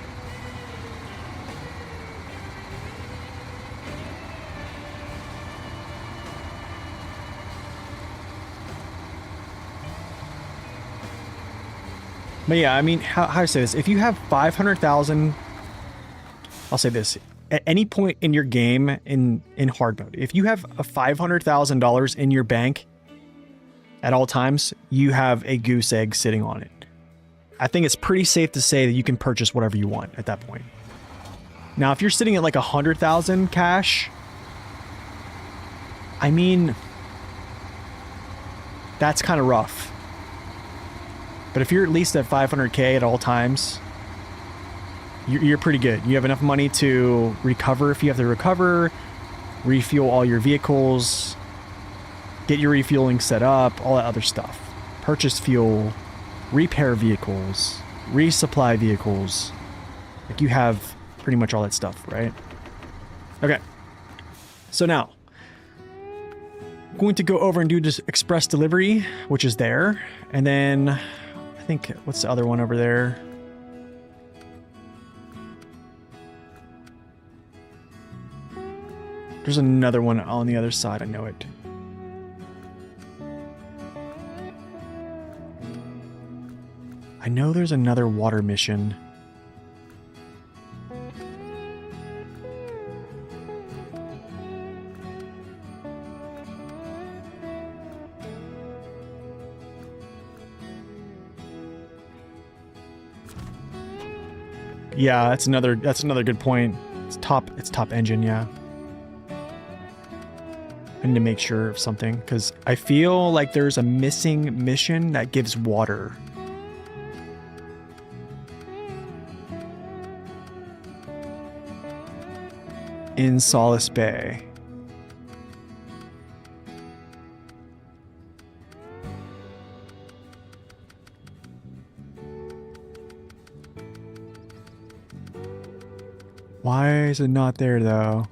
But yeah, I mean, how to say this? If you have 500,000, I'll say this. At any point in your game in hard mode, if you have a $500,000 in your bank at all times, you have a goose egg sitting on it. I think it's pretty safe to say that you can purchase whatever you want at that point. Now, if you're sitting at like 100,000 cash, I mean, that's kind of rough. But if you're at least at 500K at all times, you're pretty good. You have enough money to recover if you have to recover, refuel all your vehicles, get your refueling set up, all that other stuff. Purchase fuel, repair vehicles, resupply vehicles. Like, you have pretty much all that stuff, right? Okay. So now, I'm going to go over and do this express delivery, which is there. And then, I think, what's the other one over there? There's another one on the other side, I know it. I know there's another water mission. Yeah, that's another good point. It's top engine, yeah. I need to make sure of something, because I feel like there's a missing mission that gives water. In Solace Bay. Why is it not there, though?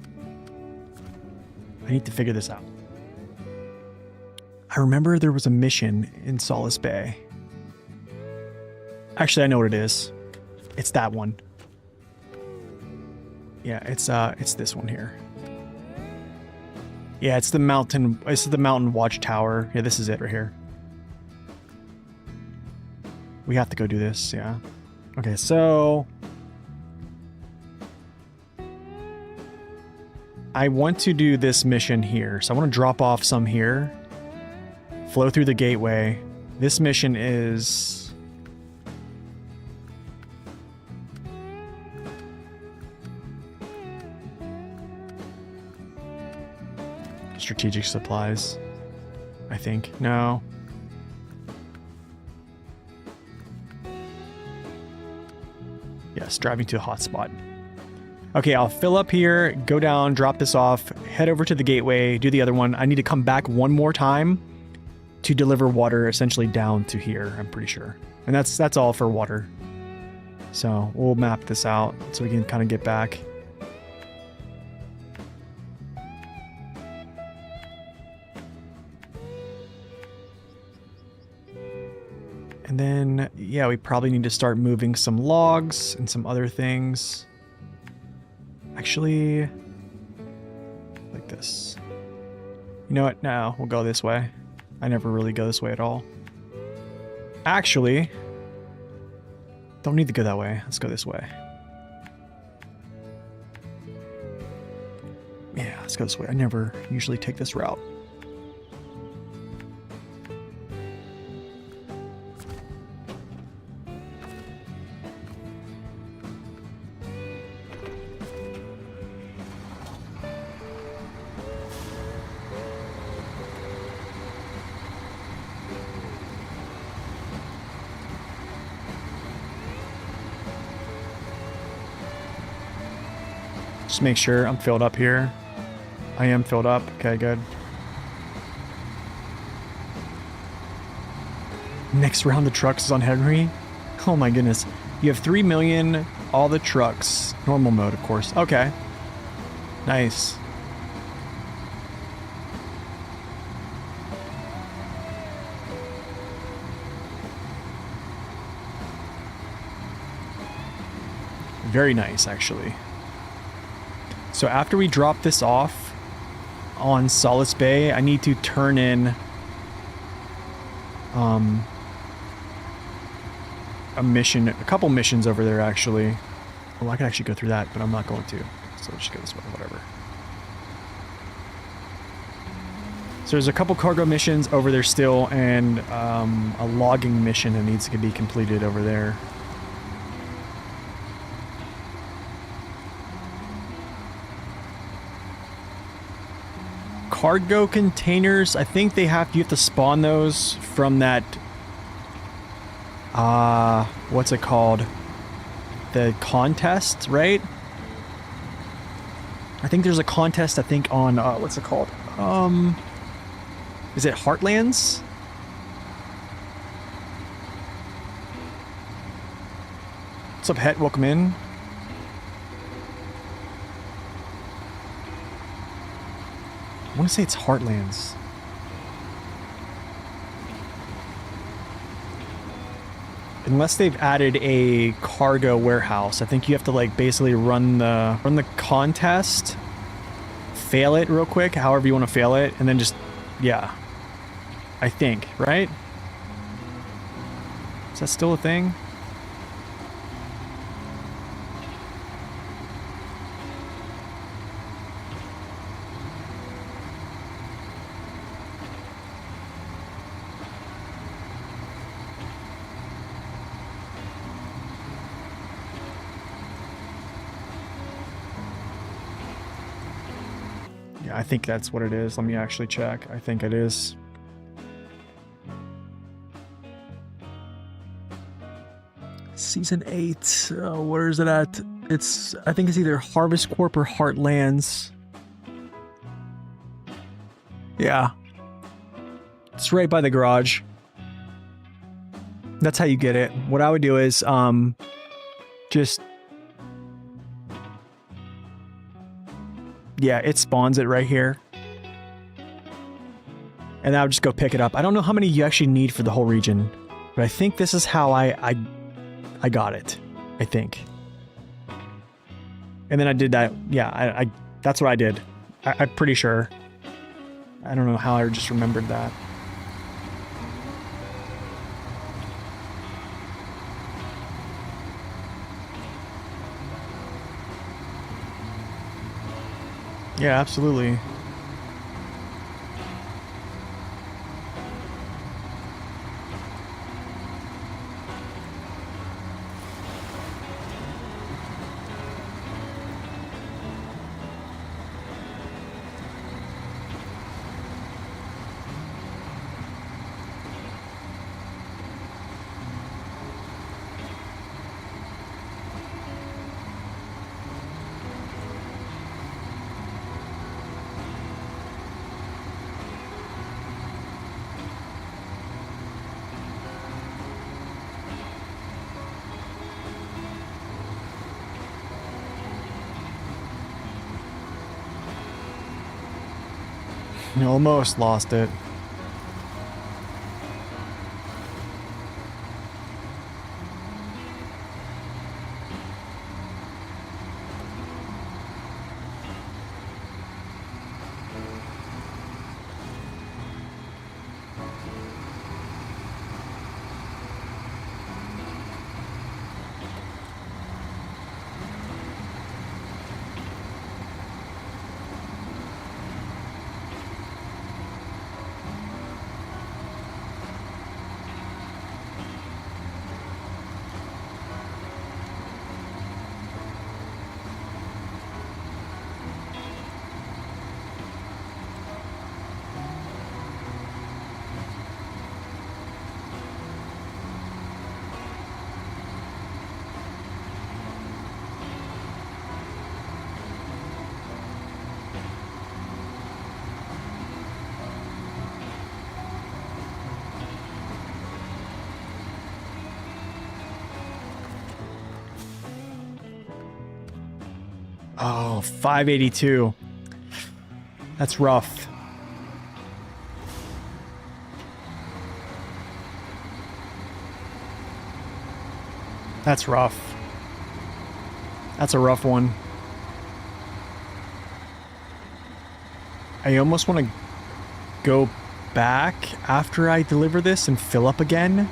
I need to figure this out. I remember there was a mission in Solace Bay. Actually, I know what it is. It's that one. Yeah, it's this one here. Yeah, it's the mountain. This is the mountain watchtower. Yeah, this is it right here. We have to go do this. Yeah. Okay, so I want to do this mission here. So I want to drop off some here. Flow through the gateway. This mission is strategic supplies, I think. No. Yes, driving to a hotspot. Okay, I'll fill up here, go down, drop this off, head over to the gateway, do the other one. I need to come back one more time to deliver water essentially down to here, I'm pretty sure. And that's all for water. So we'll map this out so we can kind of get back. And then, yeah, we probably need to start moving some logs and some other things. Actually, like this. You know what? No, we'll go this way. I never really go this way at all. Actually, don't need to go that way. Let's go this way. Yeah, let's go this way. I never usually take this route. Just make sure I'm filled up here. I am filled up. Okay, good. Next round the trucks is on Henry. Oh my goodness. You have 3 million, all the trucks. Normal mode, of course. Okay. Nice. Very nice, actually. So after we drop this off on Solace Bay, I need to turn in a mission, a couple missions over there actually. Oh, I could actually go through that, but I'm not going to. So let's just go this way, whatever. So there's a couple cargo missions over there still, and a logging mission that needs to be completed over there. Cargo containers, I think you have to spawn those from that what's it called, the contest, right? I think there's a contest, I think, on what's it called, is it Heartlands? What's up, Het? Welcome in. I want to say it's Heartlands. Unless they've added a cargo warehouse, I think you have to like basically run the contest, fail it real quick, however you want to fail it, and then just, yeah. I think, right? Is that still a thing? I think that's what it is. Let me actually check. I think it is. Season 8. Where is it at? I think it's either Harvest Corp or Heartlands. Yeah. It's right by the garage. That's how you get it. What I would do is just Yeah, it spawns it right here. And I'll just go pick it up. I don't know how many you actually need for the whole region, but I think this is how I got it. I think. And then I did that. Yeah, I that's what I did. I'm pretty sure. I don't know how I just remembered that. Yeah, absolutely. Almost lost it. Oh, 582. That's rough. That's rough. That's a rough one. I almost want to go back after I deliver this and fill up again.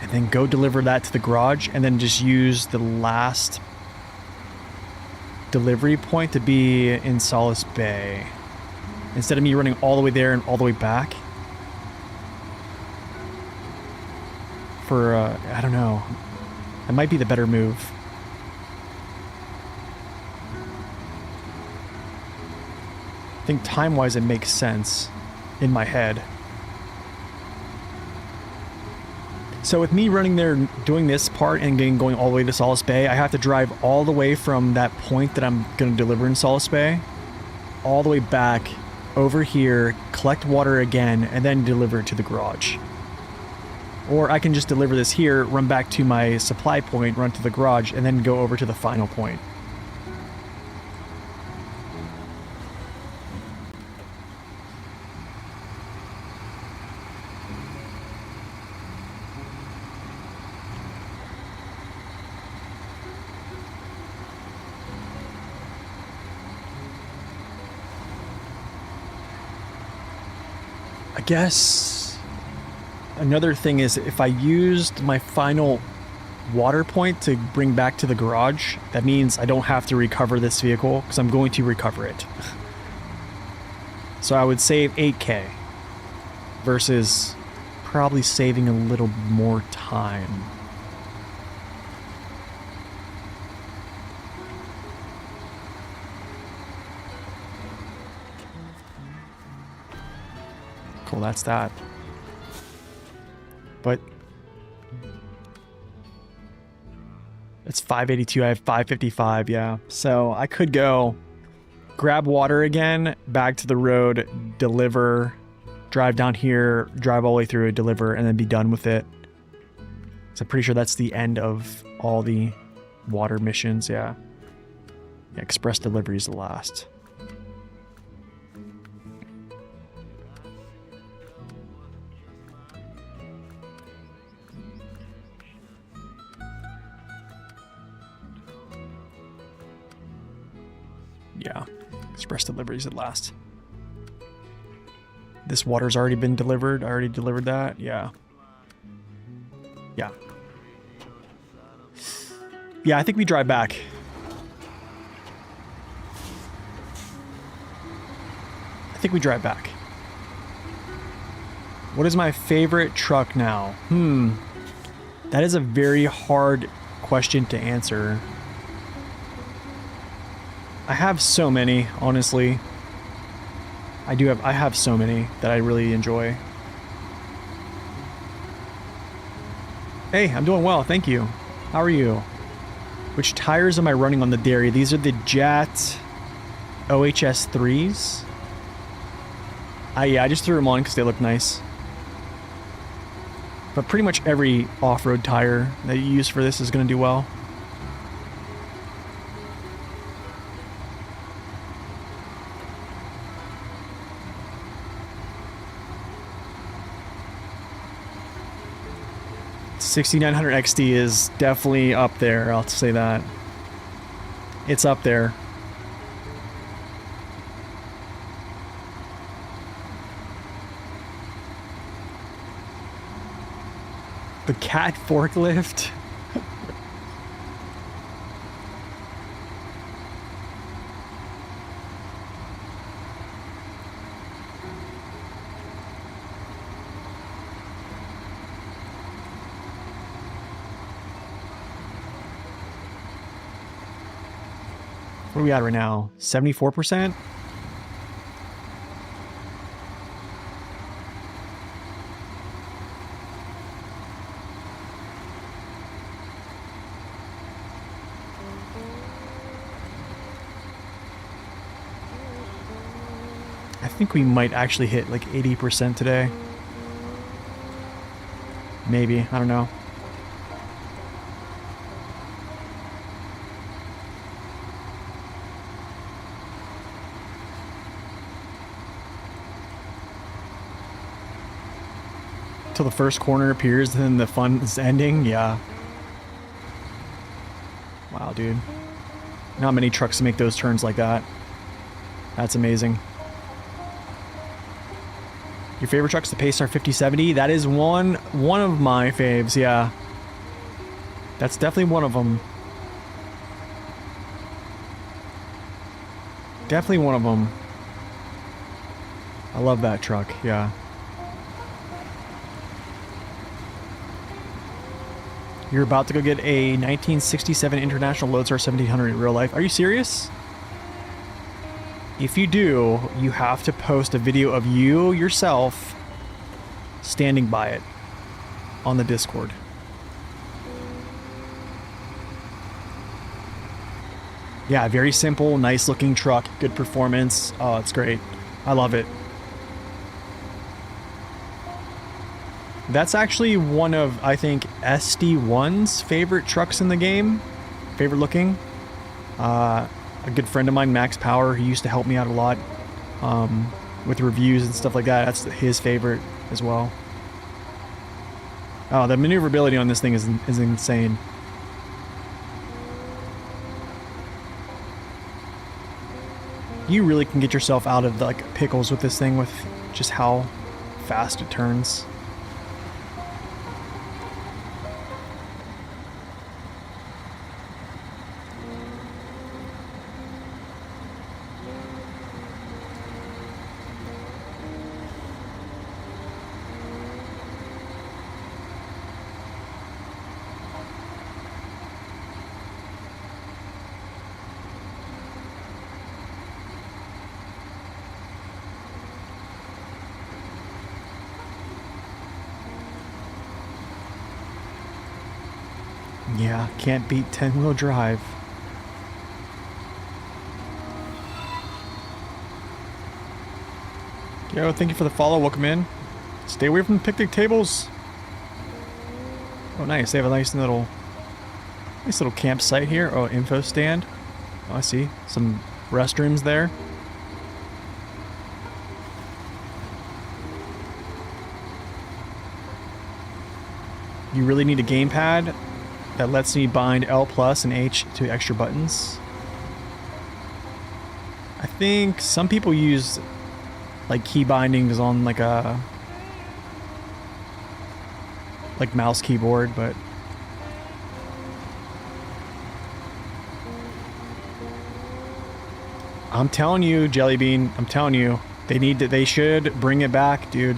And then go deliver that to the garage and then just use the last delivery point to be in Solace Bay. Instead of me running all the way there and all the way back. For, I don't know. That might be the better move. I think time-wise it makes sense in my head. So with me running there, doing this part and going all the way to Solace Bay, I have to drive all the way from that point that I'm going to deliver in Solace Bay, all the way back over here, collect water again, and then deliver it to the garage. Or I can just deliver this here, run back to my supply point, run to the garage, and then go over to the final point. I guess another thing is if I used my final water point to bring back to the garage, that means I don't have to recover this vehicle because I'm going to recover it. So I would save 8K versus probably saving a little more time. Cool, that's that. But it's 582, I have 555, yeah. So I could go grab water again, back to the road, deliver, drive down here, drive all the way through, deliver, and then be done with it. So I'm pretty sure that's the end of all the water missions, yeah. Yeah, express delivery is the last. Yeah, express deliveries at last. This water's already been delivered. I already delivered that. Yeah. Yeah. Yeah, I think we drive back. I think we drive back. What is my favorite truck now? That is a very hard question to answer. I have so many, honestly. I have so many that I really enjoy. Hey, I'm doing well, thank you. How are you? Which tires am I running on the dairy? These are the JAT OHS 3s. Yeah, I just threw them on because they look nice. But pretty much every off-road tire that you use for this is going to do well. $6,900 XD is definitely up there, I'll say that. It's up there. The cat forklift? What are we at right now? 74%? I think we might actually hit like 80% today. Maybe, I don't know. Till the first corner appears, then the fun is ending. Yeah. Wow, dude. Not many trucks make those turns like that. That's amazing. Your favorite truck's the Paystar 5070? That is one of my faves, yeah. That's definitely one of them. Definitely one of them. I love that truck, yeah. You're about to go get a 1967 International Lodestar 1700 in real life. Are you serious? If you do, you have to post a video of you yourself standing by it on the Discord. Yeah, very simple, nice looking truck, good performance. Oh, it's great. I love it. That's actually one of, I think, SD1's favorite trucks in the game. Favorite looking. A good friend of mine, Max Power, who used to help me out a lot with reviews and stuff like that. That's his favorite as well. Oh, the maneuverability on this thing is insane. You really can get yourself out of like pickles with this thing with just how fast it turns. Yeah, can't beat 10-wheel drive. Yo, thank you for the follow. Welcome in. Stay away from the picnic tables. Oh, nice. They have a nice little campsite here. Oh, info stand. Oh, I see. Some restrooms there. You really need a gamepad that lets me bind L plus and H to extra buttons. I think some people use like key bindings on like a mouse keyboard, but I'm telling you, Jellybean, I'm telling you, they should bring it back, dude.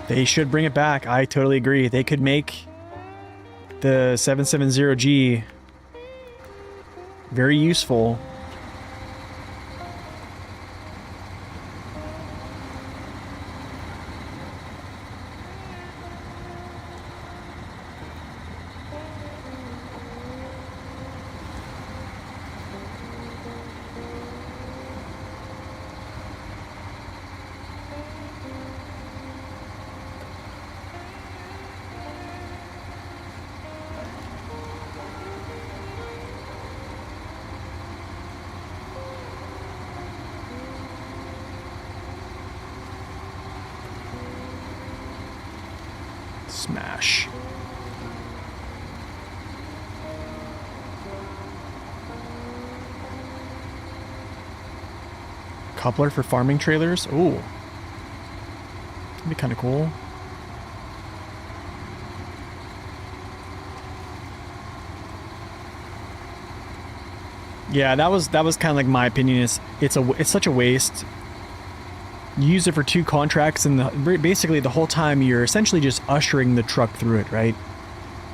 They should bring it back. I totally agree. They could make the 770G very useful. Smash. Coupler for farming trailers? Ooh. That'd be kind of cool. Yeah, that was kind of like my opinion. It's such a waste. You use it for 2 contracts, and basically the whole time you're essentially just ushering the truck through it, right?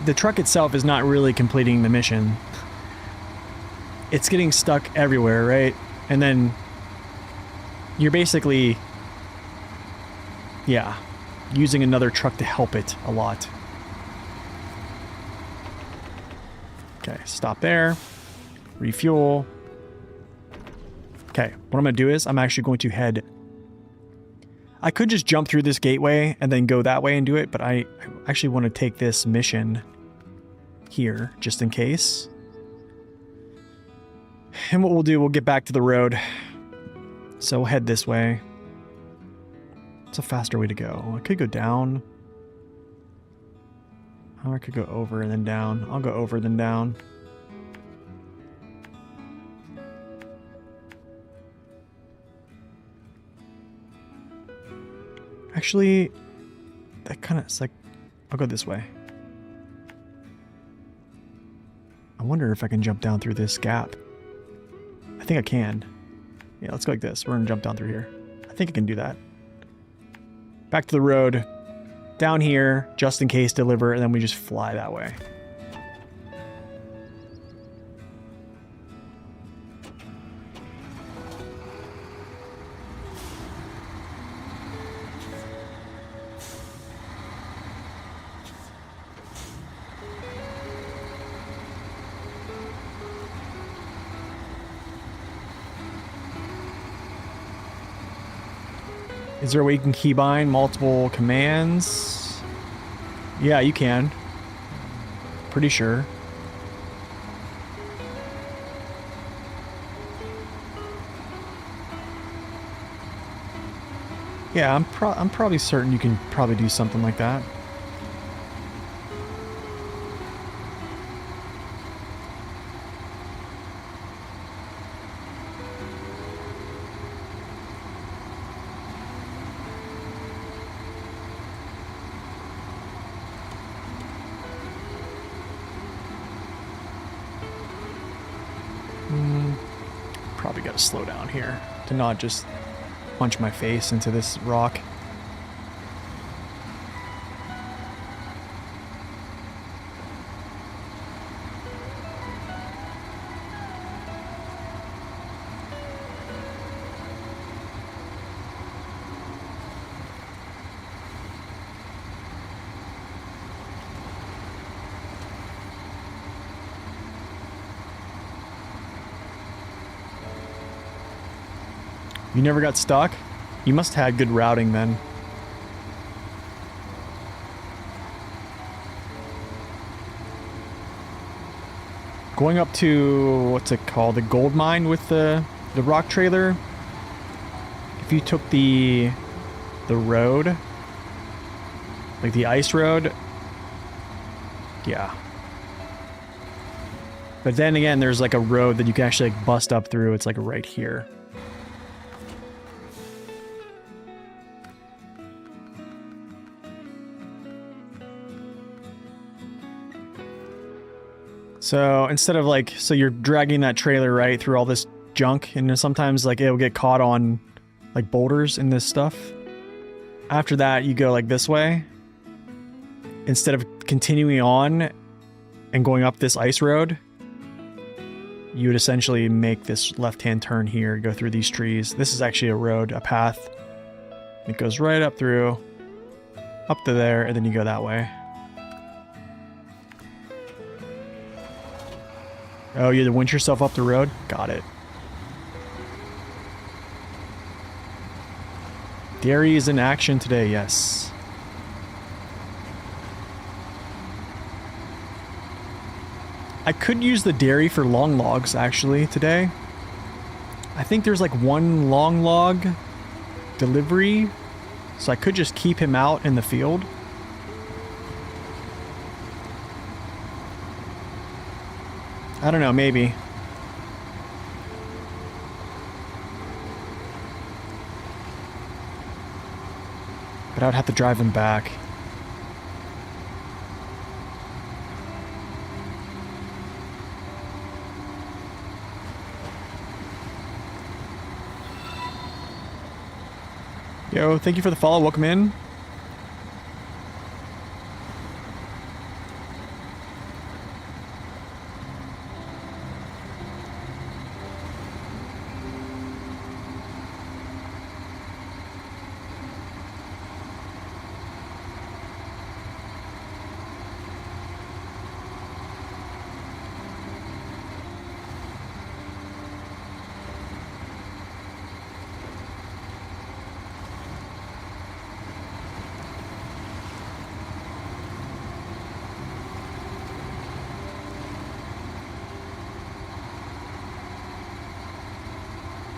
The truck itself is not really completing the mission. It's getting stuck everywhere, right? And then you're basically, yeah, using another truck to help it a lot. Okay, stop there. Refuel. Okay, what I'm going to do is I'm actually going to head... I could just jump through this gateway and then go that way and do it, but I actually want to take this mission here, just in case. And what we'll do, we'll get back to the road. So we'll head this way. It's a faster way to go. I could go down. Or I could go over and then down. I'll go over then down. Actually, that kind of, it's like, I'll go this way. I wonder if I can jump down through this gap. I think I can. Yeah, let's go like this. We're gonna jump down through here. I think I can do that. Back to the road. Down here, just in case, deliver, and then we just fly that way. Is there a way you can keybind multiple commands? Yeah, you can. Pretty sure. Yeah, I'm probably certain you can probably do something like that. Probably gotta slow down here to not just punch my face into this rock. You never got stuck? You must have had good routing then. Going up to, what's it called? The gold mine with the rock trailer. If you took the road, like the ice road, yeah. But then again, there's like a road that you can actually like bust up through. It's like right here. So instead of like, so you're dragging that trailer right through all this junk, and then sometimes like it'll get caught on like boulders in this stuff. After that, you go like this way. Instead of continuing on and going up this ice road, you would essentially make this left-hand turn here, go through these trees. This is actually a road, a path. It goes right up through, up to there, and then you go that way. Oh, you had to winch yourself up the road? Got it. Dairy is in action today, yes. I could use the dairy for long logs, actually, today. I think there's like one long log delivery, so I could just keep him out in the field. I don't know, maybe. But I would have to drive him back. Yo, thank you for the follow. Welcome in.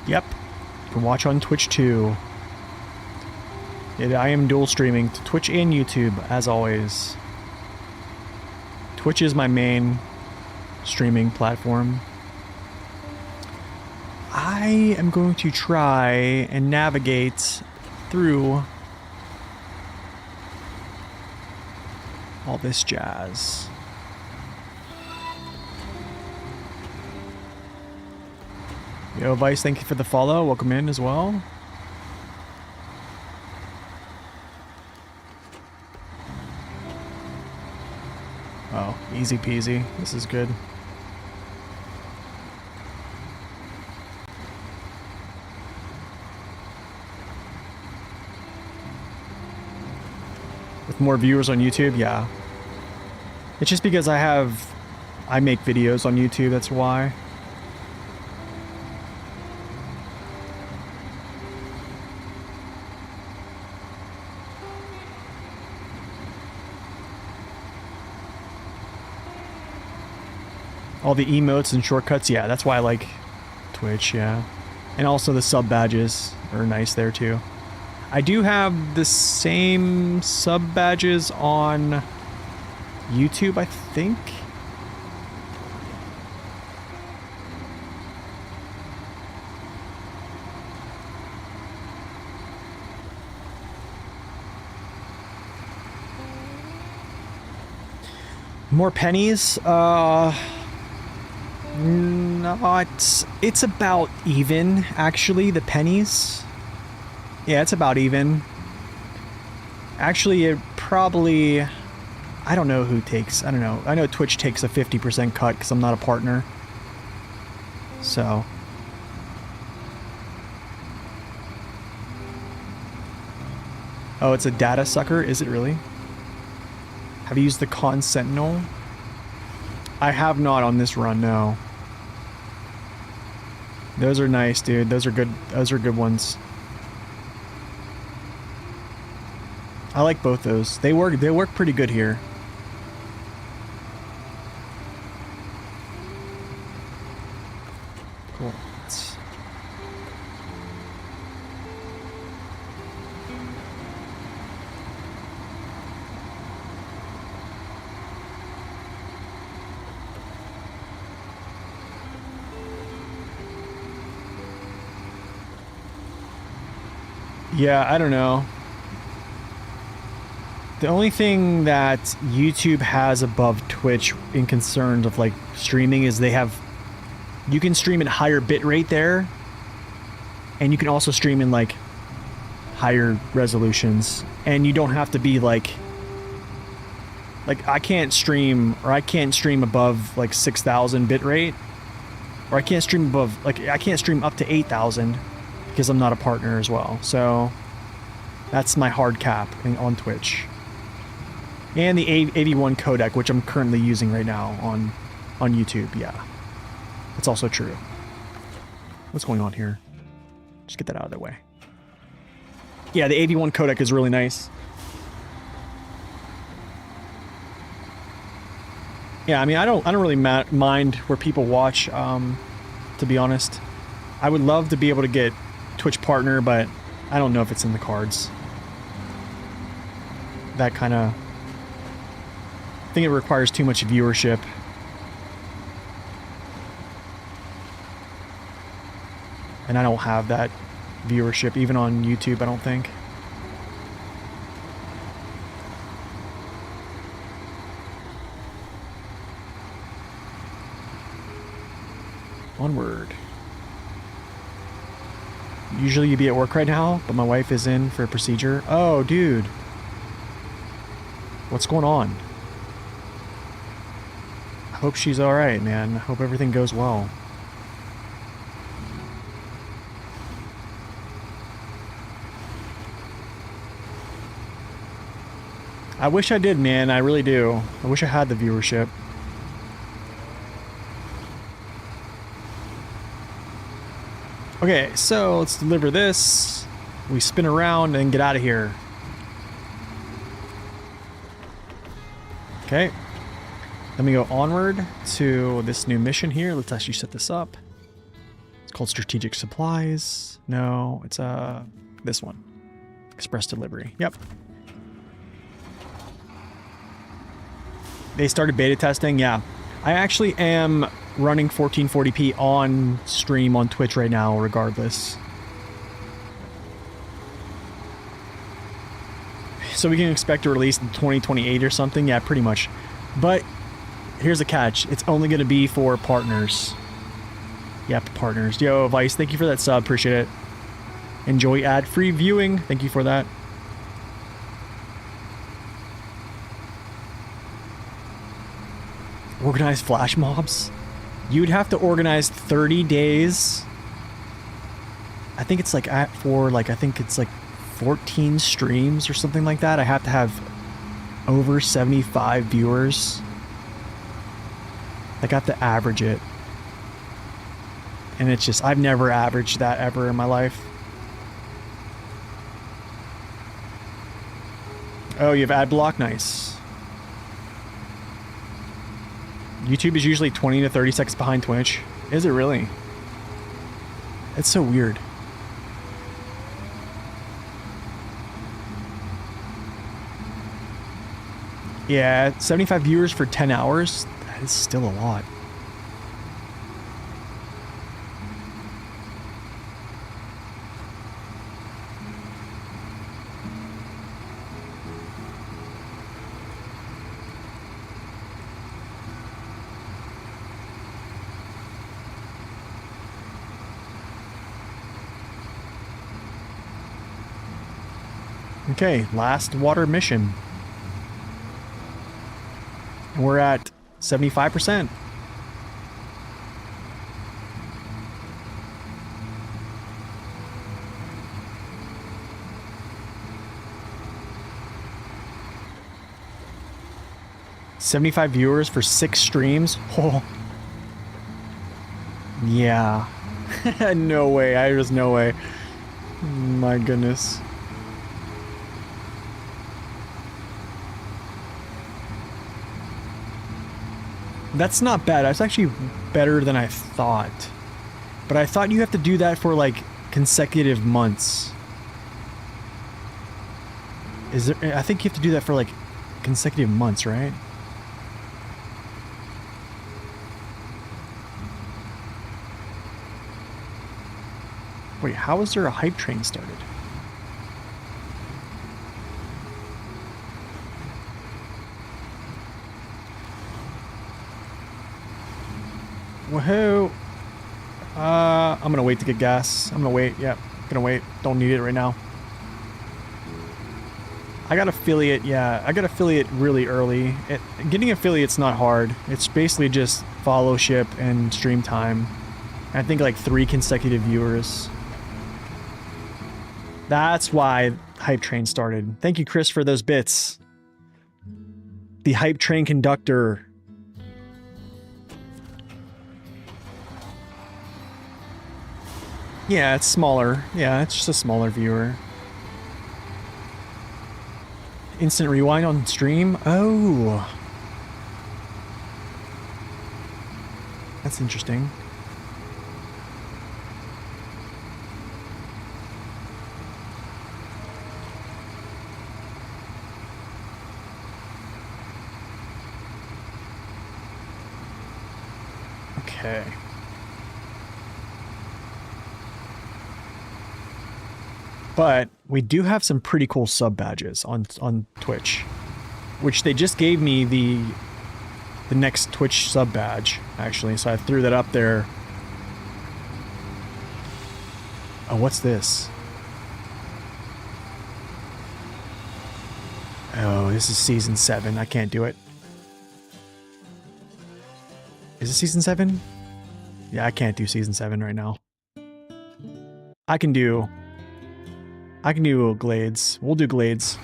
Yep. You can watch on Twitch too. I am dual streaming to Twitch and YouTube, as always. Twitch is my main streaming platform. I am going to try and navigate through all this jazz. Yo, Vice, thank you for the follow. Welcome in as well. Oh, easy peasy. This is good. With more viewers on YouTube, yeah. It's just because I make videos on YouTube, that's why. All the emotes and shortcuts, yeah, that's why I like Twitch, yeah. And also the sub badges are nice there too. I do have the same sub badges on YouTube, I think. More pennies? Not. It's about even, actually, the pennies. Yeah, it's about even. Actually, it probably... I don't know who takes... I don't know. I know Twitch takes a 50% cut because I'm not a partner. So... Oh, it's a data sucker? Is it really? Have you used the Con Sentinel? I have not on this run, no. Those are nice, dude. Those are good. Those are good ones. I like both those. They work pretty good here. Yeah, I don't know. The only thing that YouTube has above Twitch in concerns of like streaming is you can stream at higher bit rate there, and you can also stream in like higher resolutions, and you don't have to be like I can't stream above like 6,000 bit rate, or I can't stream up to 8,000 because I'm not a partner as well. So that's my hard cap on Twitch. And the 81 codec, which I'm currently using right now on YouTube. Yeah, it's also true. What's going on here? Just get that out of the way. Yeah, the 81 codec is really nice. Yeah, I mean, I don't really mind where people watch, to be honest. I would love to be able to get Twitch partner, but I don't know if it's in the cards. That kind of... I think it requires too much viewership. And I don't have that viewership, even on YouTube, I don't think. Onward. Usually you'd be at work right now, but my wife is in for a procedure. Oh, dude. What's going on? I hope she's alright, man. I hope everything goes well. I wish I did, man. I really do. I wish I had the viewership. Okay, so let's deliver this. We spin around and get out of here. Okay. Then we go onward to this new mission here. Let's actually set this up. It's called Strategic Supplies. No, it's this one. Express Delivery. Yep. They started beta testing. Yeah. I actually am running 1440p on stream on Twitch right now, regardless. So we can expect a release in 2028 or something. Yeah, pretty much. But here's the catch. It's only going to be for partners. Yep, partners. Yo, Vice, thank you for that sub. Appreciate it. Enjoy ad-free viewing. Thank you for that. Organize flash mobs? You'd have to organize 30 days. I think it's like I think it's like 14 streams or something like that. I have to have over 75 viewers. Like I have to average it. And it's just, I've never averaged that ever in my life. Oh, you have ad block? Nice. YouTube is usually 20 to 30 seconds behind Twitch. Is it really? It's so weird. Yeah, 75 viewers for 10 hours? That is still a lot. Okay, last water mission. We're at 75%. $75 viewers for 6 streams? Oh. Yeah. No way. There's no way. My goodness. That's not bad. That's actually better than I thought. But I thought you have to do that for like consecutive months. Is there? I think you have to do that for like consecutive months, right? Wait, how is there a hype train started? Woohoo! I'm gonna wait to get gas. I'm gonna wait. Yep, gonna wait. Don't need it right now. I got affiliate, yeah. I got affiliate really early. Getting affiliate's not hard. It's basically just followship and stream time. I think like 3 consecutive viewers. That's why Hype Train started. Thank you, Chris, for those bits. The Hype Train conductor. Yeah, it's smaller. Yeah, it's just a smaller viewer. Instant rewind on stream? Oh. That's interesting. Okay. But we do have some pretty cool sub badges on Twitch, which they just gave me the next Twitch sub badge, actually, so I threw that up there. Oh, what's this? Oh, this is season 7. I can't do it. Is it season 7? Yeah, I can't do season 7 right now. I can do Glades. We'll do Glades.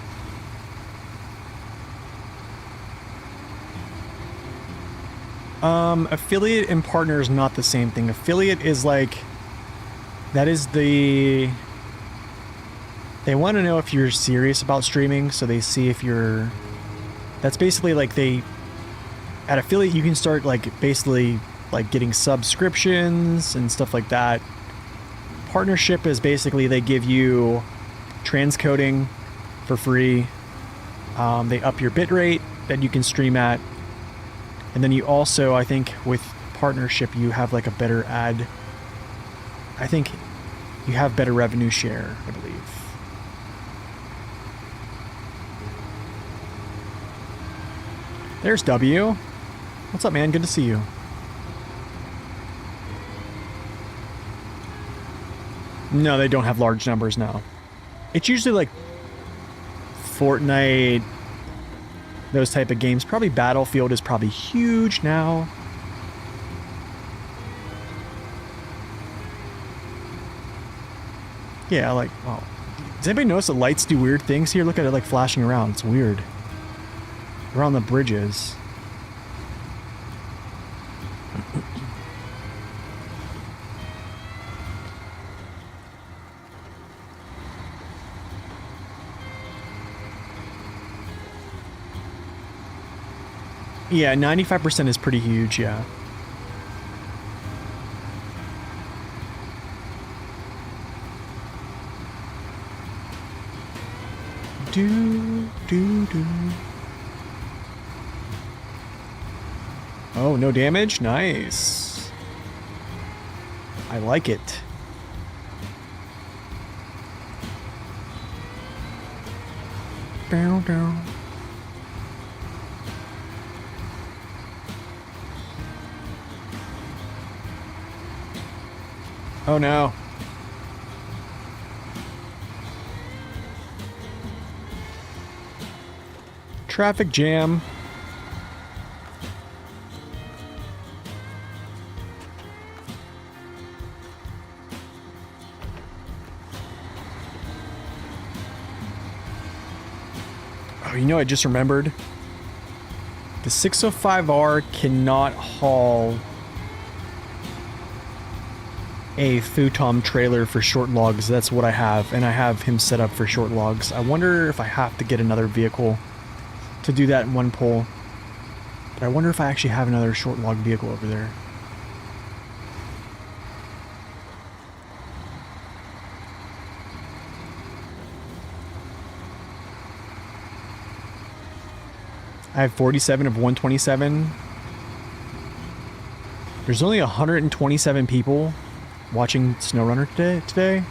Affiliate and partner is not the same thing. Affiliate is like, that is the, they want to know if you're serious about streaming, so they see if you're, that's basically like at affiliate you can start like basically like getting subscriptions and stuff like that. Partnership is basically they give you transcoding for free. They up your bitrate that you can stream at. And then you also, I think, with partnership, you have like a better ad. I think you have better revenue share, I believe. There's W. What's up, man? Good to see you. No, they don't have large numbers now. It's usually like Fortnite, those type of games. Probably Battlefield is probably huge now. Yeah, like, oh. Does anybody notice the lights do weird things here? Look at it like flashing around. It's weird. Around the bridges. Yeah, 95% is pretty huge, yeah. Do. Oh, no damage? Nice. I like it. Down. Oh no. Traffic jam. Oh, you know, I just remembered. The 605R cannot haul a futon trailer for short logs. That's what I have, and I have him set up for short logs. I wonder if I have to get another vehicle to do that in one pull. But I wonder if I actually have another short log vehicle over there. I have 47 of 127. There's only 127 people watching SnowRunner today.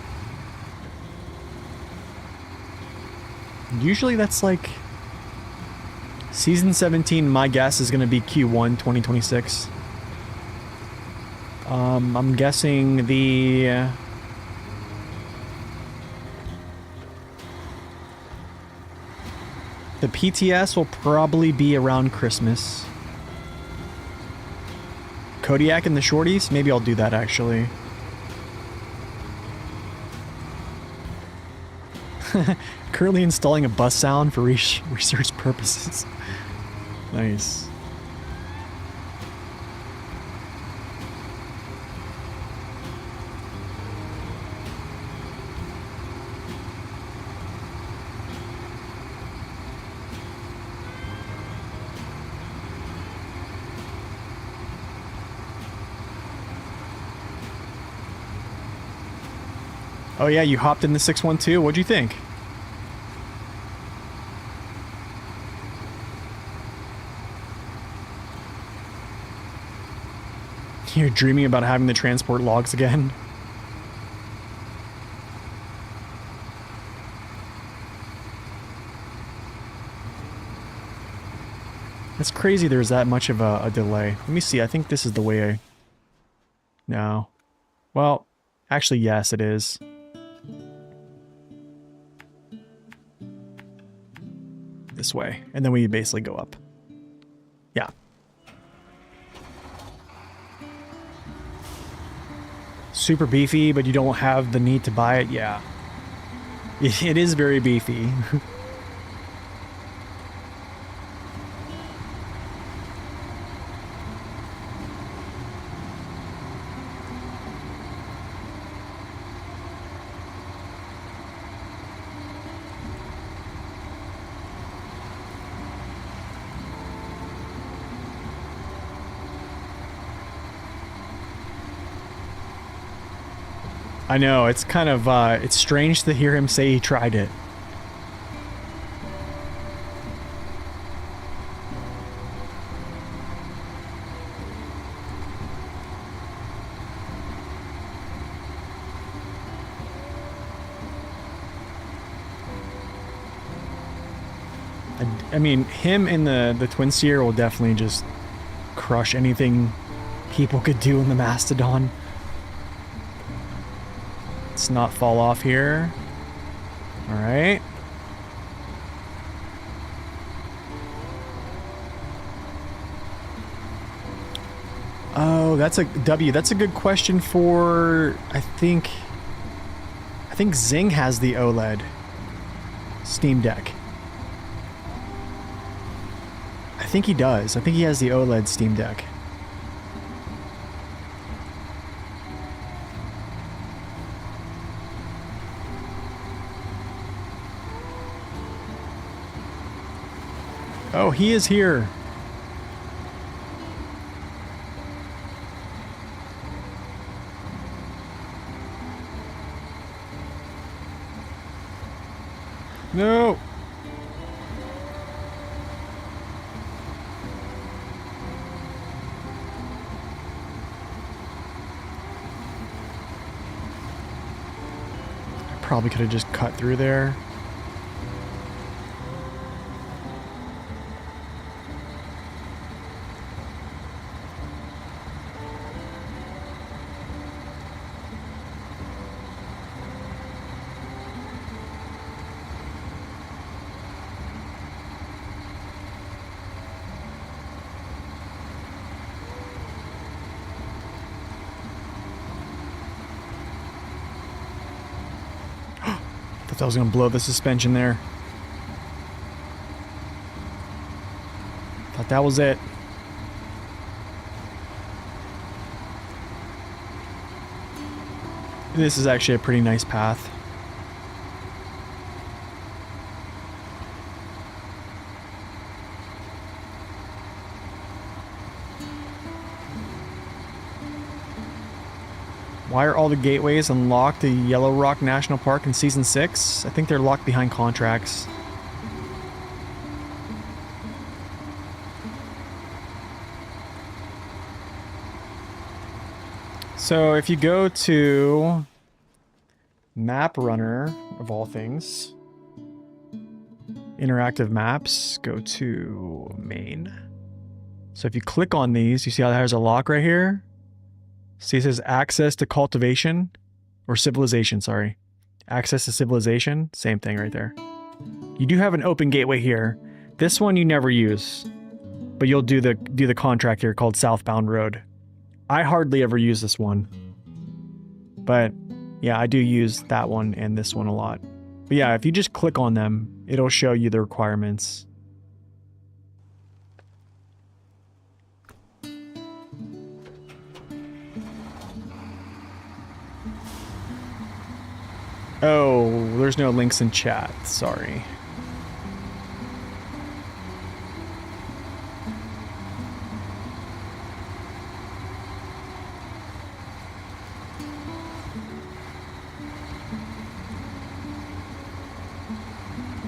Usually that's like season 17. My guess is going to be Q1 2026. I'm guessing the PTS will probably be around Christmas. Kodiak and the shorties? Maybe I'll do that actually. Currently installing a bus sound for research purposes. Nice. Oh yeah, you hopped in the 612. What'd you think? You're dreaming about having to transport logs again? It's crazy there's that much of a delay. Let me see, I think this is the way I... No. Well, actually yes, it is. This way. And then we basically go up. Yeah. Super beefy, but you don't have the need to buy it? Yeah. It is very beefy. I know, it's kind of, it's strange to hear him say he tried it. I mean, him and the Twin Seer will definitely just crush anything people could do in the Mastodon. Let's not fall off here. Alright. Oh, that's a W. That's a good question for... I think Zing has the OLED Steam Deck. I think he does. I think he has the OLED Steam Deck. Oh, he is here. No. I probably could have just cut through there. I was gonna blow the suspension there. Thought that was it. This is actually a pretty nice path. Why are all the gateways unlocked to Yellow Rock National Park in Season 6? I think they're locked behind contracts. So if you go to Map Runner, of all things, interactive maps, go to main. So if you click on these, you see how there's a lock right here? See, it says access to cultivation or civilization, sorry. Access to civilization, same thing right there. You do have an open gateway here. This one you never use, but you'll do the contract here called Southbound Road. I hardly ever use this one, but yeah, I do use that one and this one a lot. But yeah, if you just click on them, it'll show you the requirements. Oh, there's no links in chat. Sorry.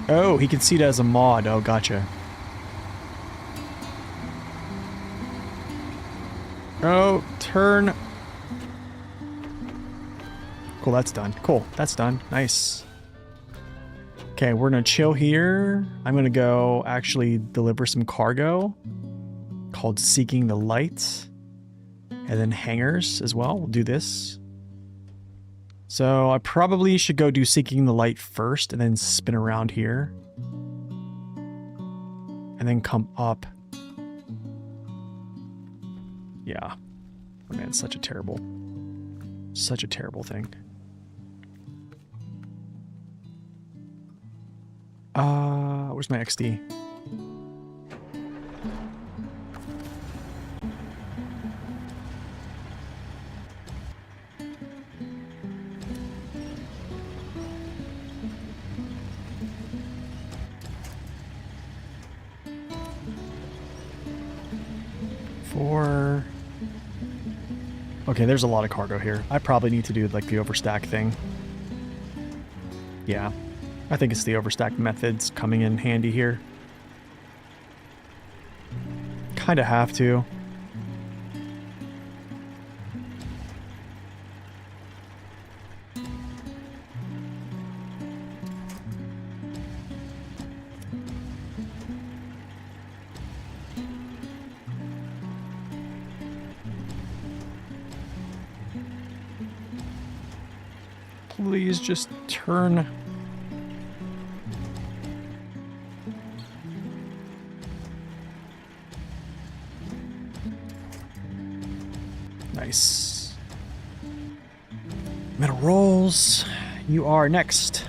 Oh, he can see it as a mod. Oh, gotcha. Oh, turn. Cool, that's done. Cool, that's done. Nice. Okay, we're gonna chill here. I'm gonna go actually deliver some cargo called Seeking the Light. And then hangers as well. We'll do this. So I probably should go do Seeking the Light first and then spin around here. And then come up. Yeah. Oh man, such a terrible thing. Where's my XD? Okay, there's a lot of cargo here. I probably need to do like the overstack thing. Yeah, I think it's the overstack methods coming in handy here. Kind of have to. Please just turn. Nice. Metal rolls. You are next.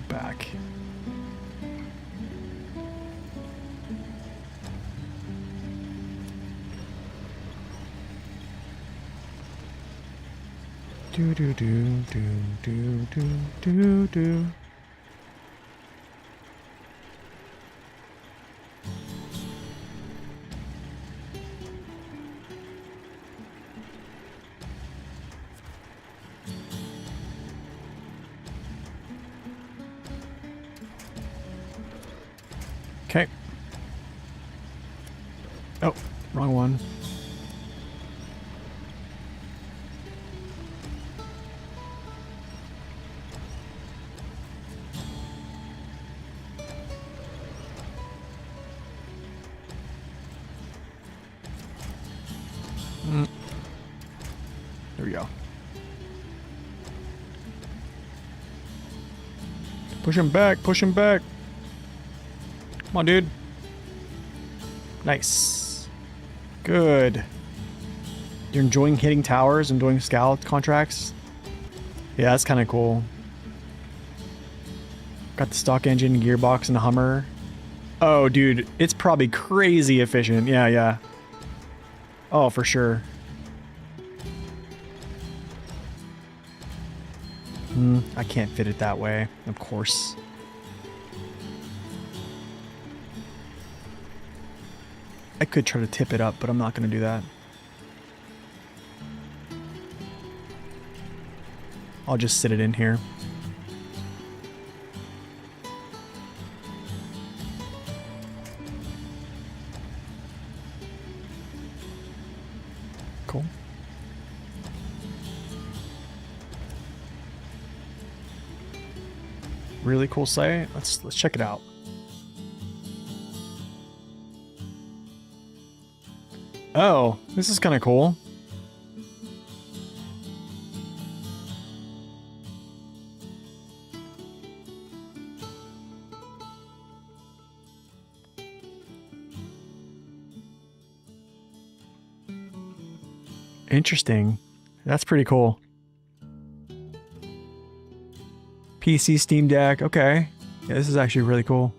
Back. Do do do do do do do do. Okay. Oh, wrong one. There we go. Push him back, push him back. Come on, dude. Nice. Good. You're enjoying hitting towers and doing scout contracts? Yeah, that's kind of cool. Got the stock engine, gearbox, and a Hummer. Oh, dude, it's probably crazy efficient. Yeah, yeah. Oh, for sure. I can't fit it that way, of course. I could try to tip it up, but I'm not going to do that. I'll just sit it in here. Cool. Really cool site. Let's check it out. Oh, this is kind of cool. Interesting. That's pretty cool. PC Steam Deck. Okay. Yeah, this is actually really cool.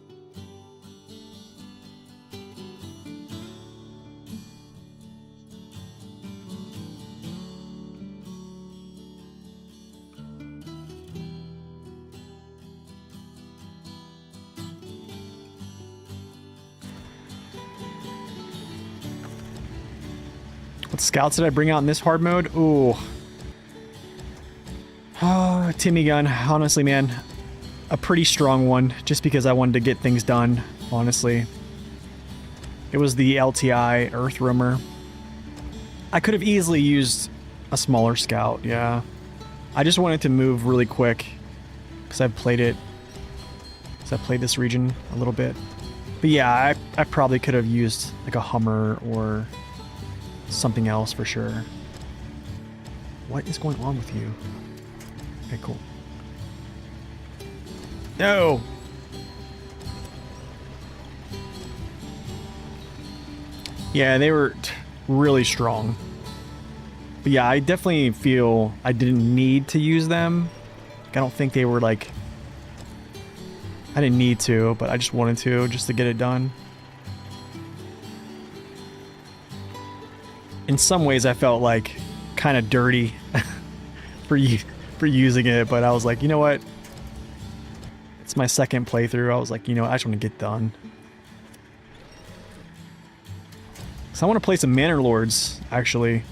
What scouts did I bring out in this hard mode? Ooh. Oh, Timmy gun. Honestly, man. A pretty strong one, just because I wanted to get things done, honestly. It was the LTI Earth Roamer. I could have easily used a smaller scout, yeah. I just wanted to move really quick, because I've played it. Because I've played this region a little bit. But yeah, I probably could have used like a Hummer or something else for sure. What is going on with you? Okay, cool. No! Yeah, they were really strong. But yeah, I definitely feel I didn't need to use them. I don't think they were like... I didn't need to, but I just wanted to, just to get it done. In some ways, I felt like kind of dirty for using it, but I was like, you know what? It's my second playthrough. I was like, you know, I just want to get done. So I want to play some Manor Lords, actually.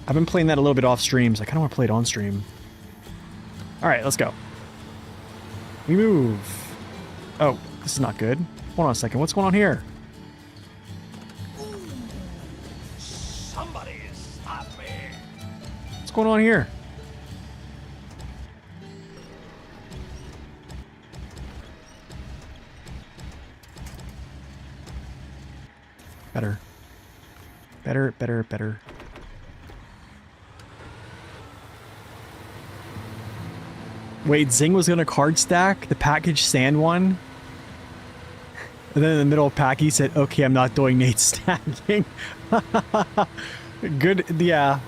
I've been playing that a little bit off streams. I kind of want to play it on stream. All right, let's go. We move. Oh, this is not good. Hold on a second. What's going on here? Somebody stop me! What's going on here? Better. Better, better, better. Wait, Zing was gonna card stack the package sand one? And then in the middle of pack he said, okay, I'm not doing Nate stacking. Good, yeah.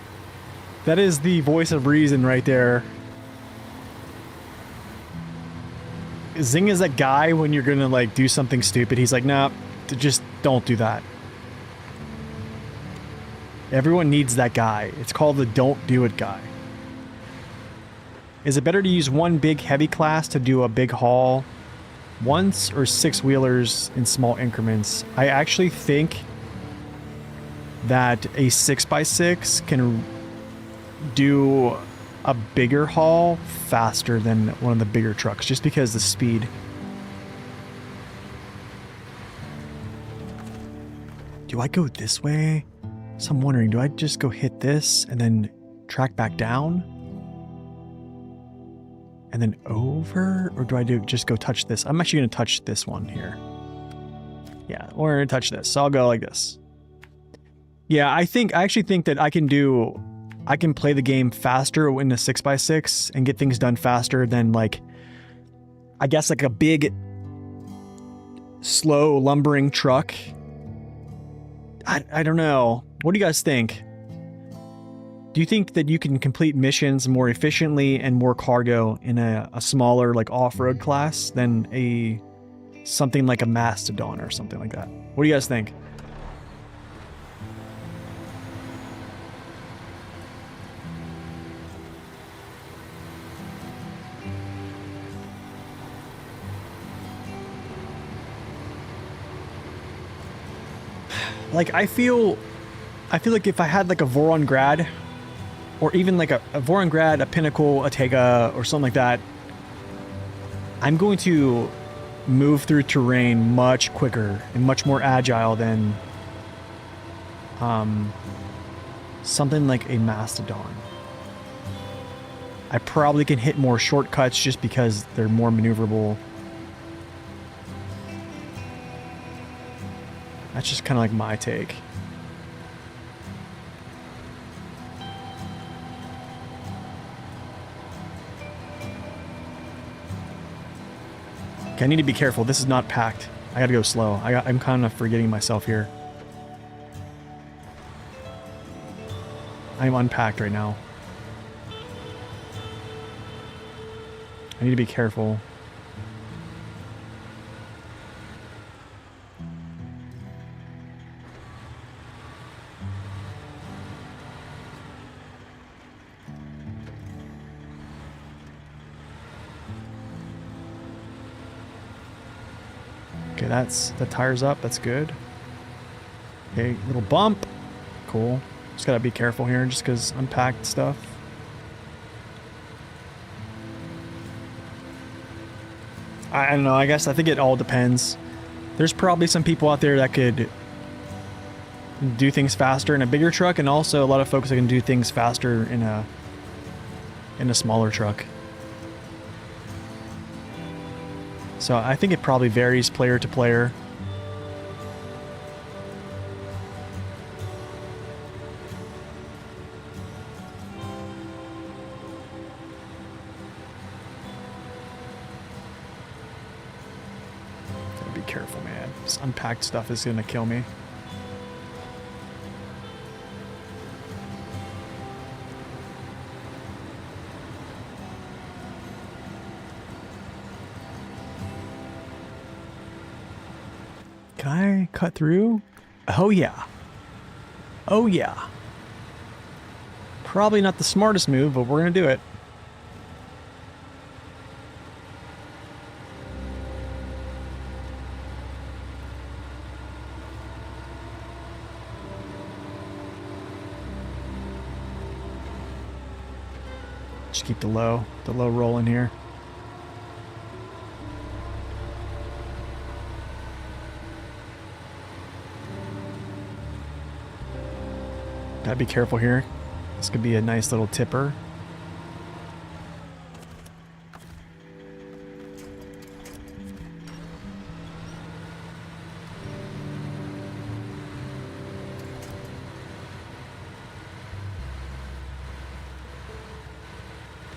That is the voice of reason right there. Zing is that guy when you're gonna like do something stupid. He's like, nah, just don't do that. Everyone needs that guy. It's called the don't do it guy. Is it better to use one big heavy class to do a big haul once or 6-wheelers in small increments? I actually think that a 6x6 can do a bigger haul faster than one of the bigger trucks, just because the speed. Do I go this way? So I'm wondering, do I just go hit this and then track back down? And then over? Or do I just go touch this? I'm actually going to touch this one here. Yeah, we're going to touch this. So I'll go like this. Yeah, I actually think that I can play the game faster in a 6x6 and get things done faster than like, I guess like a big, slow lumbering truck. I don't know. What do you guys think? Do you think that you can complete missions more efficiently and more cargo in a smaller like off-road class than something like a Mastodon or something like that? What do you guys think? Like I feel like if I had like a Voron Grad or even like a Vorongrad, a Pinnacle, a Tega, or something like that, I'm going to move through terrain much quicker and much more agile than something like a Mastodon. I probably can hit more shortcuts just because they're more maneuverable. That's just kind of like my take. Okay, I need to be careful. This is not packed. I gotta go slow. I'm kind of forgetting myself here. I'm unpacked right now. I need to be careful. Okay, that's the tires up. That's good. Okay, little bump. Cool. Just gotta be careful here just because unpacked stuff. I don't know. I guess I think it all depends. There's probably some people out there that could do things faster in a bigger truck, and also a lot of folks that can do things faster in a smaller truck. So I think it probably varies player to player. Gotta be careful, man. This unpacked stuff is gonna kill me. Can I cut through? Oh yeah. Oh yeah. Probably not the smartest move, but we're gonna do it. Just keep the low roll in here. Gotta be careful here. This could be a nice little tipper.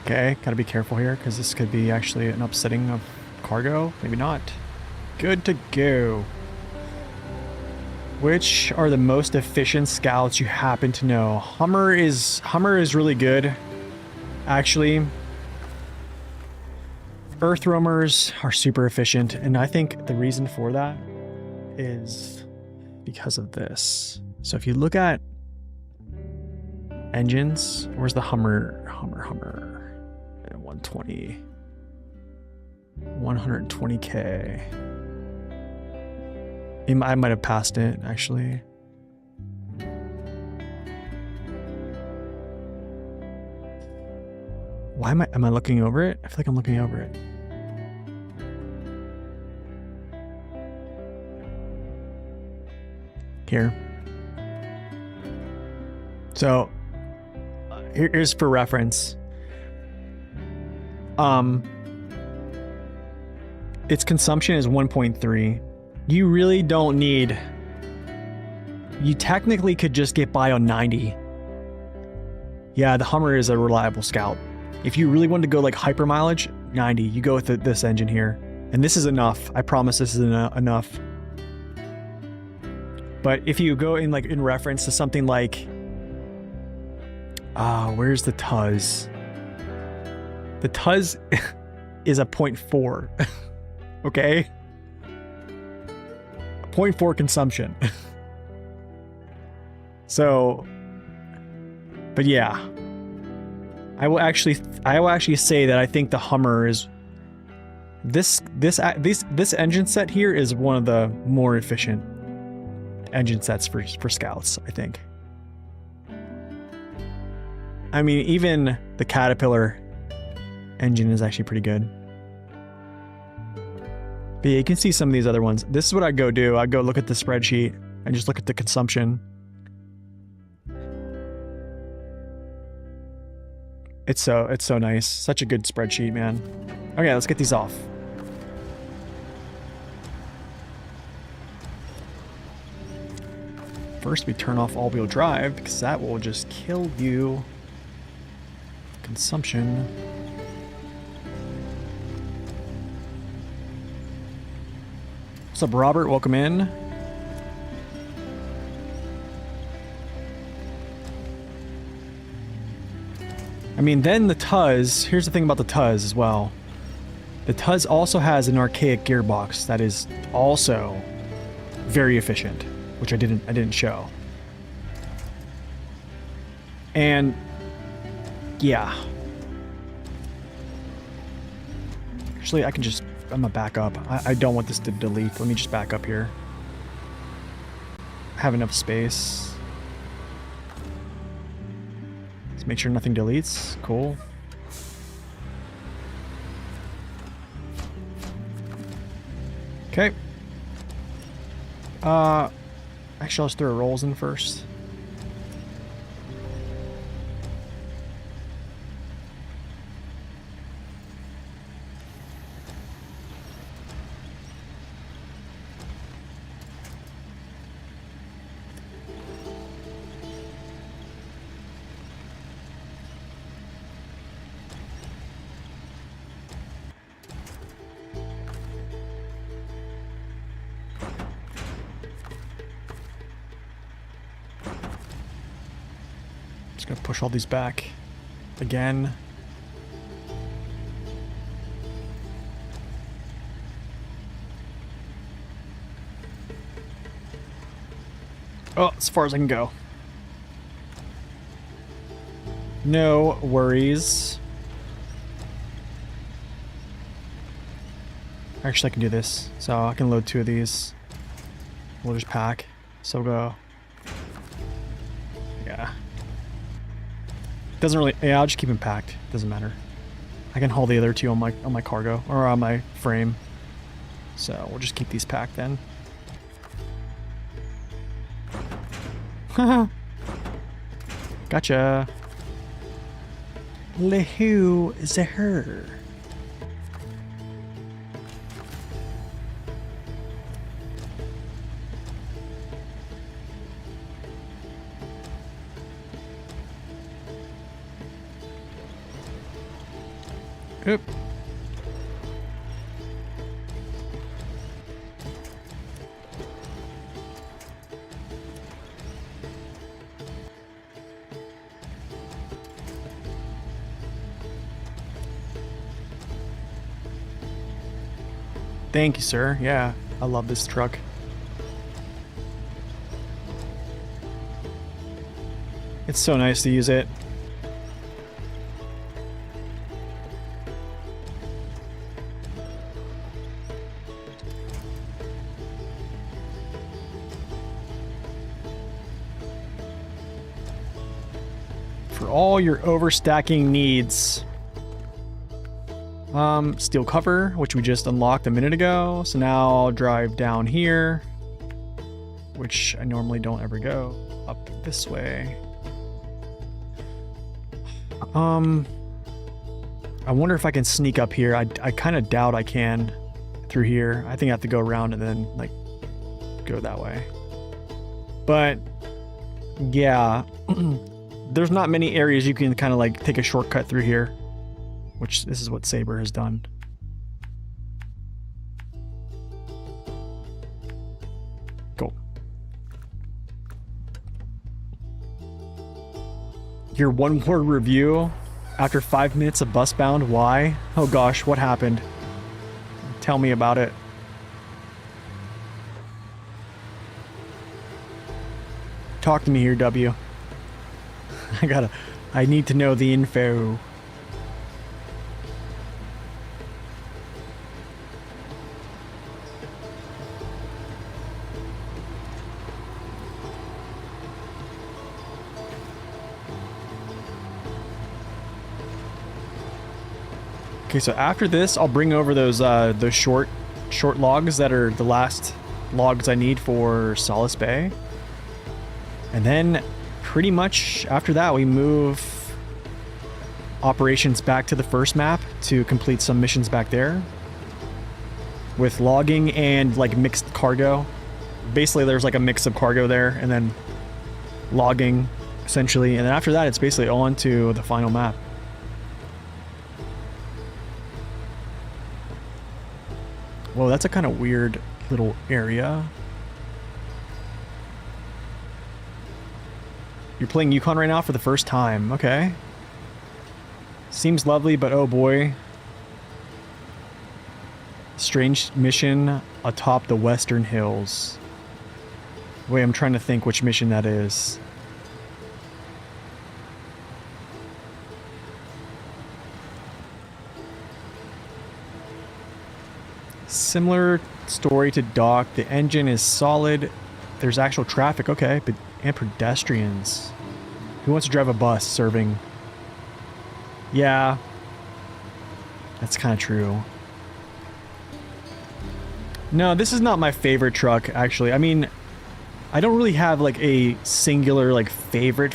Okay, gotta be careful here because this could be actually an upsetting of cargo. Maybe not. Good to go. Which are the most efficient scouts you happen to know? Hummer is really good, actually. Earth roamers are super efficient, and I think the reason for that is because of this. So if you look at engines, where's the Hummer? 120, 120K. I might have passed it, actually. Why am I looking over it? I feel like I'm looking over it. Here. So, here's for reference. Its consumption is 1.3. You really don't need... You technically could just get by on 90. Yeah, the Hummer is a reliable scout. If you really wanted to go like hyper mileage, 90. You go with this engine here. And this is enough. I promise this is enough. But if you go in in reference to something like... where's the Tuz? The Tuz is a 0.4. Okay? 0.4 consumption. So, but yeah, I will actually say that I think the Hummer is this engine set here is one of the more efficient engine sets for scouts, I think. I mean, even the Caterpillar engine is actually pretty good. But yeah, you can see some of these other ones. This is what I go do. I go look at the spreadsheet and just look at the consumption. It's so nice. Such a good spreadsheet, man. Okay, let's get these off. First, we turn off all-wheel drive because that will just kill you. Consumption. What's up, Robert? Welcome in. I mean, then the Tuz, here's the thing about the Tuz as well. The Tuz also has an archaic gearbox that is also very efficient, which I didn't show. And yeah. Actually, I'm gonna back up. I don't want this to delete. Let me just back up here. I have enough space. Let's make sure nothing deletes. Cool. Okay. Actually, let's throw rolls in first. Just gonna push all these back again. Oh, as far as I can go. No worries. Actually, I can do this. So I can load 2 of these. We'll just pack. So go. Yeah. Doesn't really. Yeah, I'll just keep them packed. Doesn't matter. I can haul the other 2 on my cargo or on my frame. So we'll just keep these packed then. Haha. Gotcha. Lehu Zahir. Oop. Thank you, sir. Yeah, I love this truck. It's so nice to use it. For all your overstacking needs. Steel cover, which we just unlocked a minute ago. So now I'll drive down here, which I normally don't ever go up this way. I wonder if I can sneak up here. I kind of doubt I can through here. I think I have to go around and then like go that way. But yeah, there's not many areas you can kind of like take a shortcut through here. Which this is what Saber has done. Cool. Your one-word review after 5 minutes of bus bound. Why? Oh gosh, what happened? Tell me about it. Talk to me here, W. I need to know the info. Okay, so after this, I'll bring over those short logs that are the last logs I need for Solace Bay. And then pretty much after that, we move operations back to the first map to complete some missions back there with logging and like mixed cargo. Basically, there's like a mix of cargo there and then logging essentially. And then after that, it's basically on to the final map. Whoa, that's a kind of weird little area. You're playing Yukon right now for the first time. Okay. Seems lovely, but oh boy. Strange mission atop the Western Hills. Wait, I'm trying to think which mission that is. Similar story to Dock. The engine is solid. There's actual traffic. Okay, but and pedestrians. Who wants to drive a bus serving? Yeah. That's kind of true. No, this is not my favorite truck, actually. I mean, I don't really have like a singular like favorite.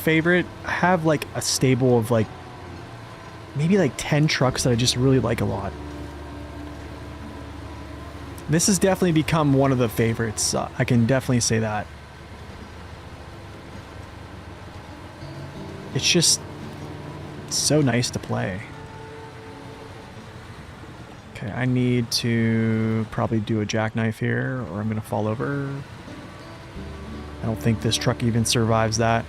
I have like a stable of like maybe like 10 trucks that I just really like a lot. This has definitely become one of the favorites. I can definitely say that. It's just so nice to play. Okay, I need to probably do a jackknife here or I'm gonna fall over. I don't think this truck even survives that.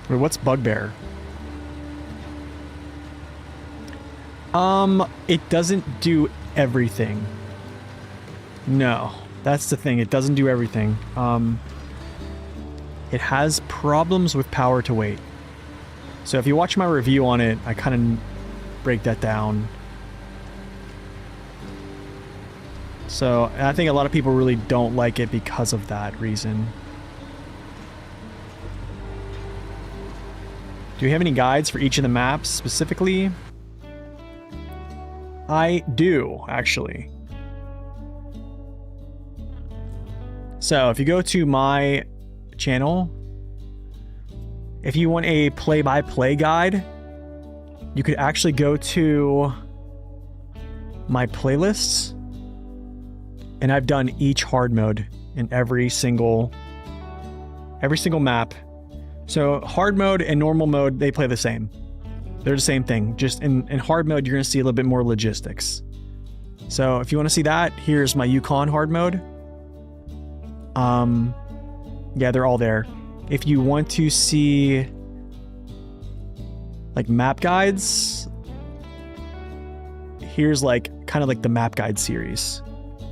Wait, what's Bugbear? It doesn't do everything. No, that's the thing. It doesn't do everything. It has problems with power to weight. So if you watch my review on it, I kind of break that down. So I think a lot of people really don't like it because of that reason. Do you have any guides for each of the maps specifically? I do, actually. So if you go to my channel, if you want a play-by-play guide, you could actually go to my playlists, and I've done each hard mode in every single map. So hard mode and normal mode, they play the same. They're the same thing. Just in hard mode, you're going to see a little bit more logistics. So if you want to see that, here's my Yukon hard mode. Yeah, they're all there. If you want to see like map guides, here's like kind of like the map guide series.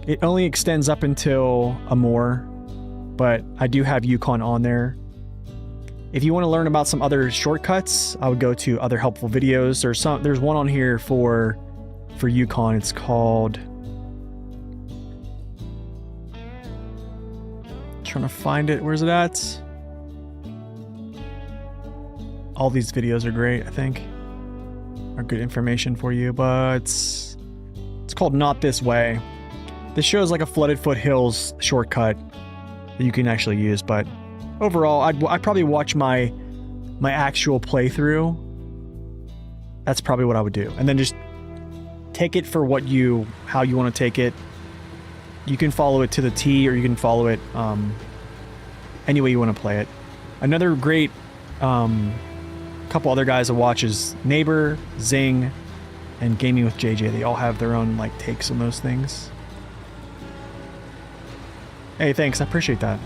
It only extends up until Amur, but I do have Yukon on there. If you want to learn about some other shortcuts, I would go to other helpful videos. There's one on here for Yukon. It's called, trying to find it. Where's it at? All these videos are great, I think. Are good information for you, but it's called Not This Way. This shows like a flooded foothills shortcut that you can actually use, but overall, I'd probably watch my actual playthrough. That's probably what I would do. And then just take it for how you want to take it. You can follow it to the T, or you can follow it any way you want to play it. Another great couple other guys to watch is Neighbor, Zing, and Gaming with JJ. They all have their own like takes on those things. Hey, thanks. I appreciate that.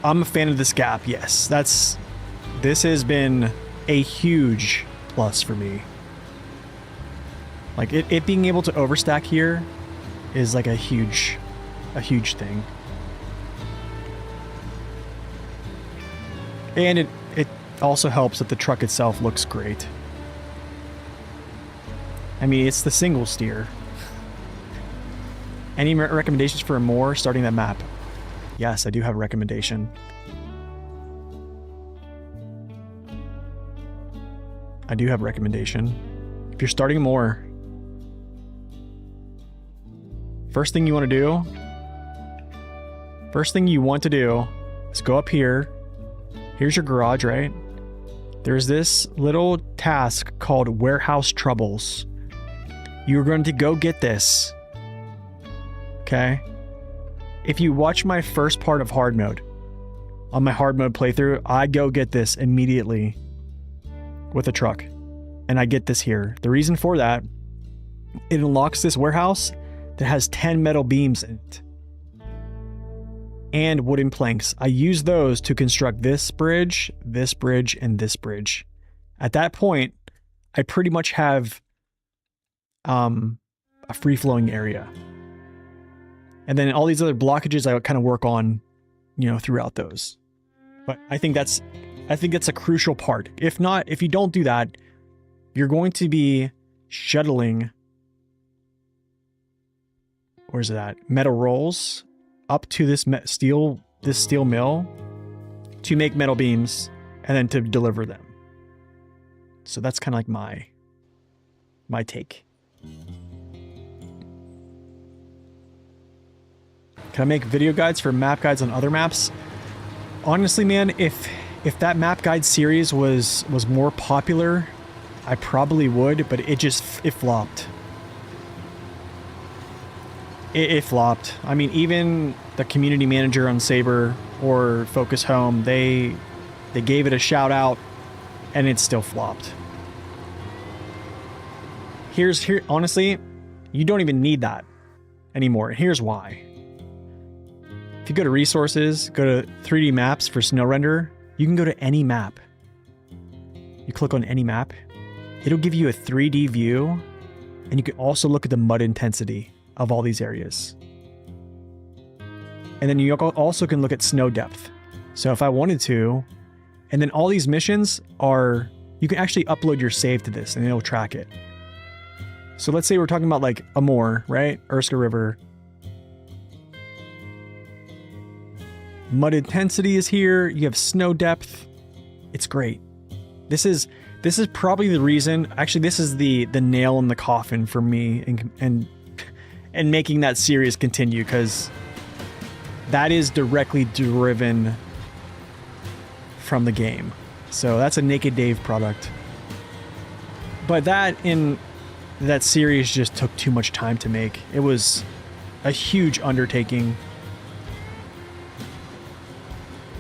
I'm a fan of this gap, yes. This has been a huge plus for me. Like it being able to overstack here is like a huge thing. And it also helps that the truck itself looks great. I mean, it's the single steer. Any recommendations for more starting that map? Yes, I do have a recommendation. I do have a recommendation. If you're starting more, first thing you want to do is go up here. Here's your garage, right? There's this little task called Warehouse Troubles. You're going to go get this. Okay? If you watch my first part of hard mode, on my hard mode playthrough, I go get this immediately with a truck. And I get this here. The reason for that, it unlocks this warehouse that has 10 metal beams in it. And wooden planks. I use those to construct this bridge, and this bridge. At that point, I pretty much have a free-flowing area. And then all these other blockages I kind of work on, you know, throughout those. But I think that's a crucial part. If not, if you don't do that, you're going to be shuttling, where's it at? Metal rolls up to this steel mill to make metal beams and then to deliver them. So that's kind of like my take. Can I make video guides for map guides on other maps? Honestly, man, if that map guide series was more popular, I probably would, but it flopped. It flopped. I mean, even the community manager on Saber or Focus Home, they gave it a shout out, and it still flopped. Here, honestly, you don't even need that anymore. Here's why. If you go to resources, go to 3D maps for snow render, you can go to any map. You click on any map, it'll give you a 3D view, and you can also look at the mud intensity of all these areas. And then you also can look at snow depth. So if I wanted to, and then all these missions are, you can actually upload your save to this and it'll track it. So let's say we're talking about like Amur, right? Urska River. Mud intensity is here. You have snow depth. It's great. This is probably the reason, actually this is the nail in the coffin for me and making that series continue, because that is directly driven from the game. So that's a Naked Dave product. But that series just took too much time to make. It was a huge undertaking.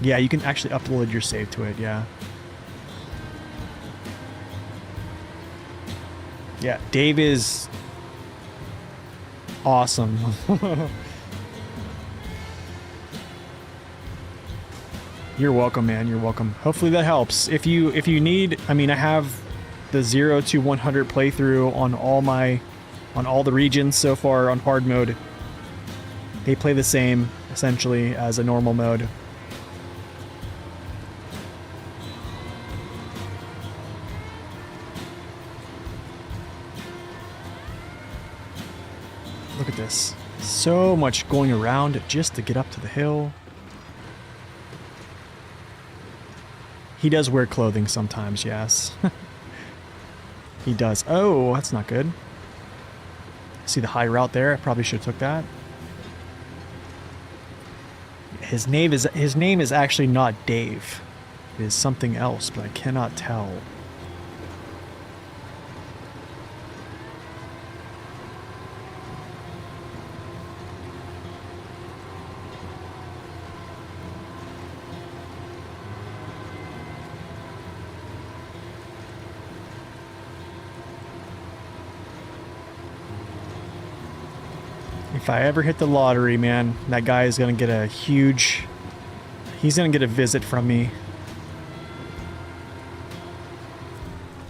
Yeah, you can actually upload your save to it, yeah. Yeah, Dave is awesome. You're welcome, man. You're welcome. Hopefully that helps. If you need, I mean, I have the 0 to 100 playthrough on all the regions so far on hard mode. They play the same essentially as a normal mode. Look at this. So much going around just to get up to the hill. He does wear clothing sometimes, yes. He does. Oh, that's not good. See the high route there? I probably should have took that. His name is actually not Dave. It is something else, but I cannot tell. If I ever hit the lottery, man, that guy is going to get he's going to get a visit from me.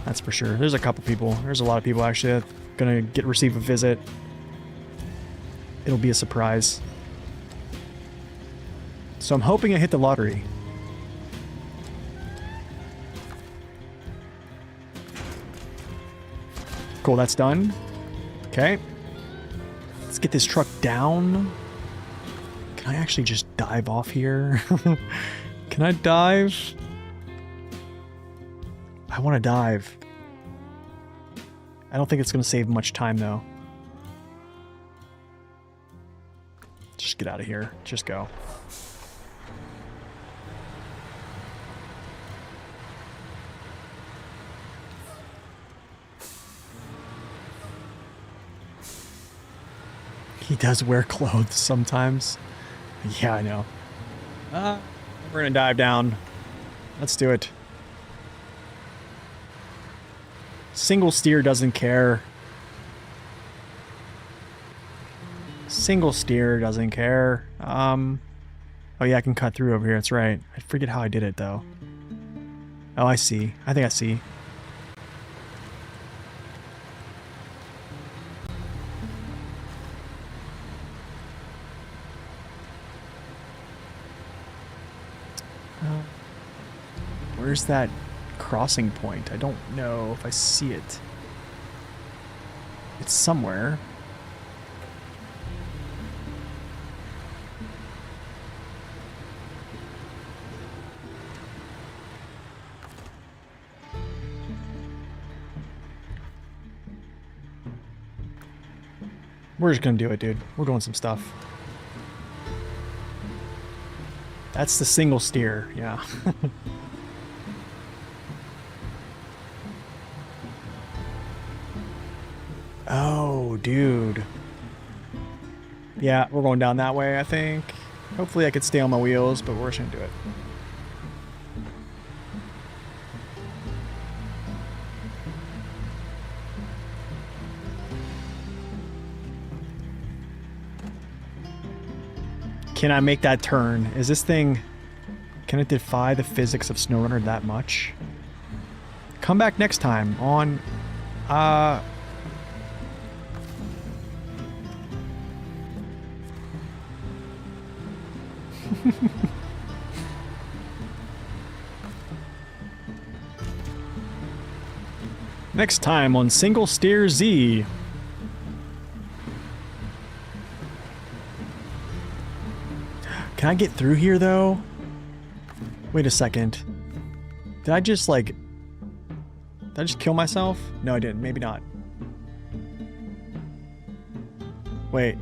That's for sure. There's a couple people. There's a lot of people actually going to receive a visit. It'll be a surprise. So I'm hoping I hit the lottery. Cool, that's done. Okay. Let's get this truck down. Can Can I actually just dive off here? Can I dive? I want to dive. I don't think it's going to save much time, though. Just get out of here. Just go. He does wear clothes sometimes. Yeah, I know. We're gonna dive down. Let's do it. Single steer doesn't care. Single steer doesn't care. Oh yeah, I can cut through over here. That's right. I forget how I did it though. Oh, I see. I think I see. Where's that crossing point? I don't know if I see it. It's somewhere. We're just gonna do it, dude. We're doing some stuff. That's the single steer, yeah. Oh, dude. Yeah, we're going down that way, I think. Hopefully I could stay on my wheels, but we're just gonna do it. Can I make that turn? Is this thing... Can it defy the physics of SnowRunner that much? Come back next time on... Next time on Single Steer Z. Can I get through here though? Wait a second. Did I just like... Did I just kill myself? No, I didn't. Maybe not. Wait.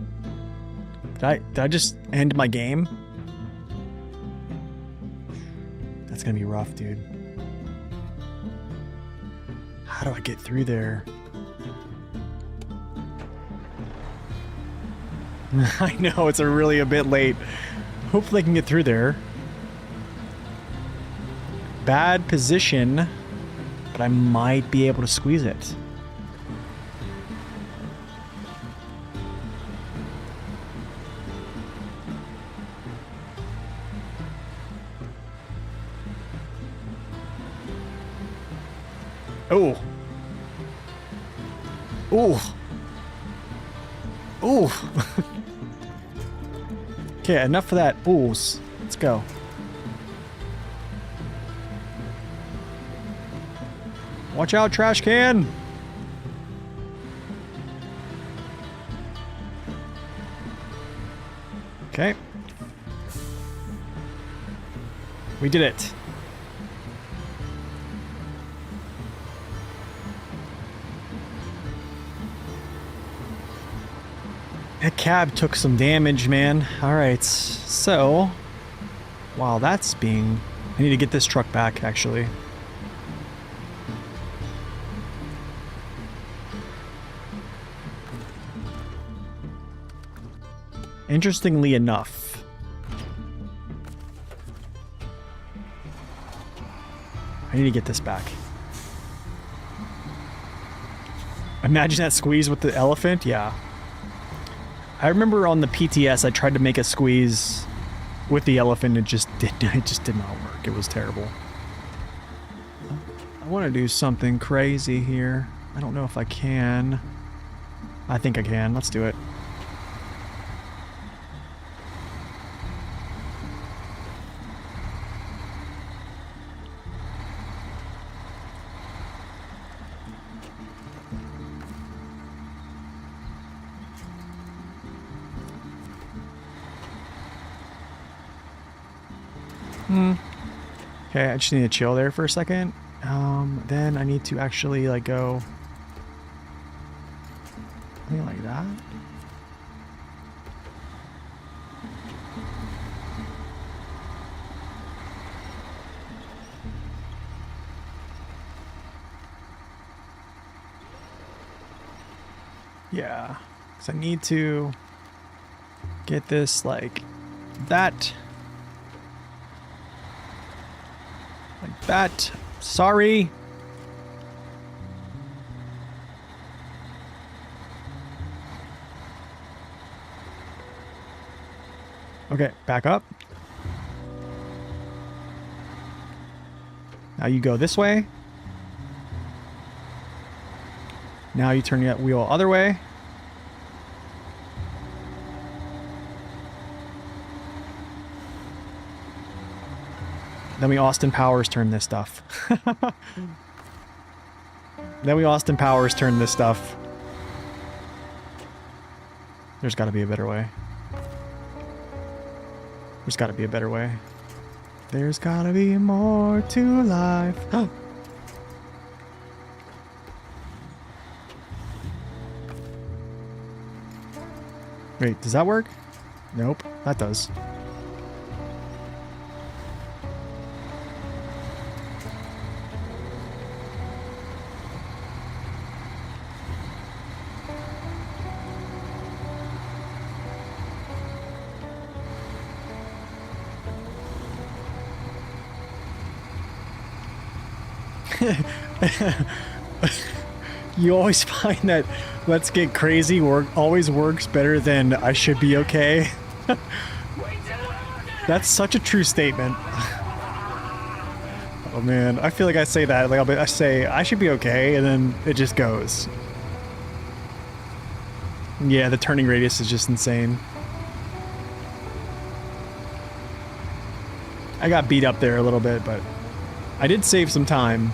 Did I just end my game? That's gonna be rough, dude. How do I get through there? I know, it's really a bit late. Hopefully I can get through there. Bad position, but I might be able to squeeze it. Oh. Oh. Oh. Okay, enough of that. Oohs. Let's go. Watch out, trash can. Okay. We did it. That cab took some damage, man. Alright, so... While that's being... I need to get this truck back, actually. Interestingly enough... I need to get this back. Imagine that squeeze with the elephant? Yeah. I remember on the PTS I tried to make a squeeze with the elephant. It just did not work. It was terrible. I want to do something crazy here. I don't know if I can. I think I can. Let's do it. Okay, I just need to chill there for a second. Then I need to actually like go something like that. Yeah, because I need to get this like that. Like that. Sorry. Okay, back up. Now you go this way. Now you turn that wheel other way. Then we Austin Powers turn this stuff. Then we Austin Powers turn this stuff. There's got to be a better way. There's got to be a better way. There's got to be more to life. Wait, does that work? Nope, that does. You always find that let's get crazy always works better than I should be okay. That's such a true statement. Oh man, I feel like I say that, like I say I should be okay, and then it just goes. Yeah, the turning radius is just insane. I got beat up there a little bit, but I did save some time.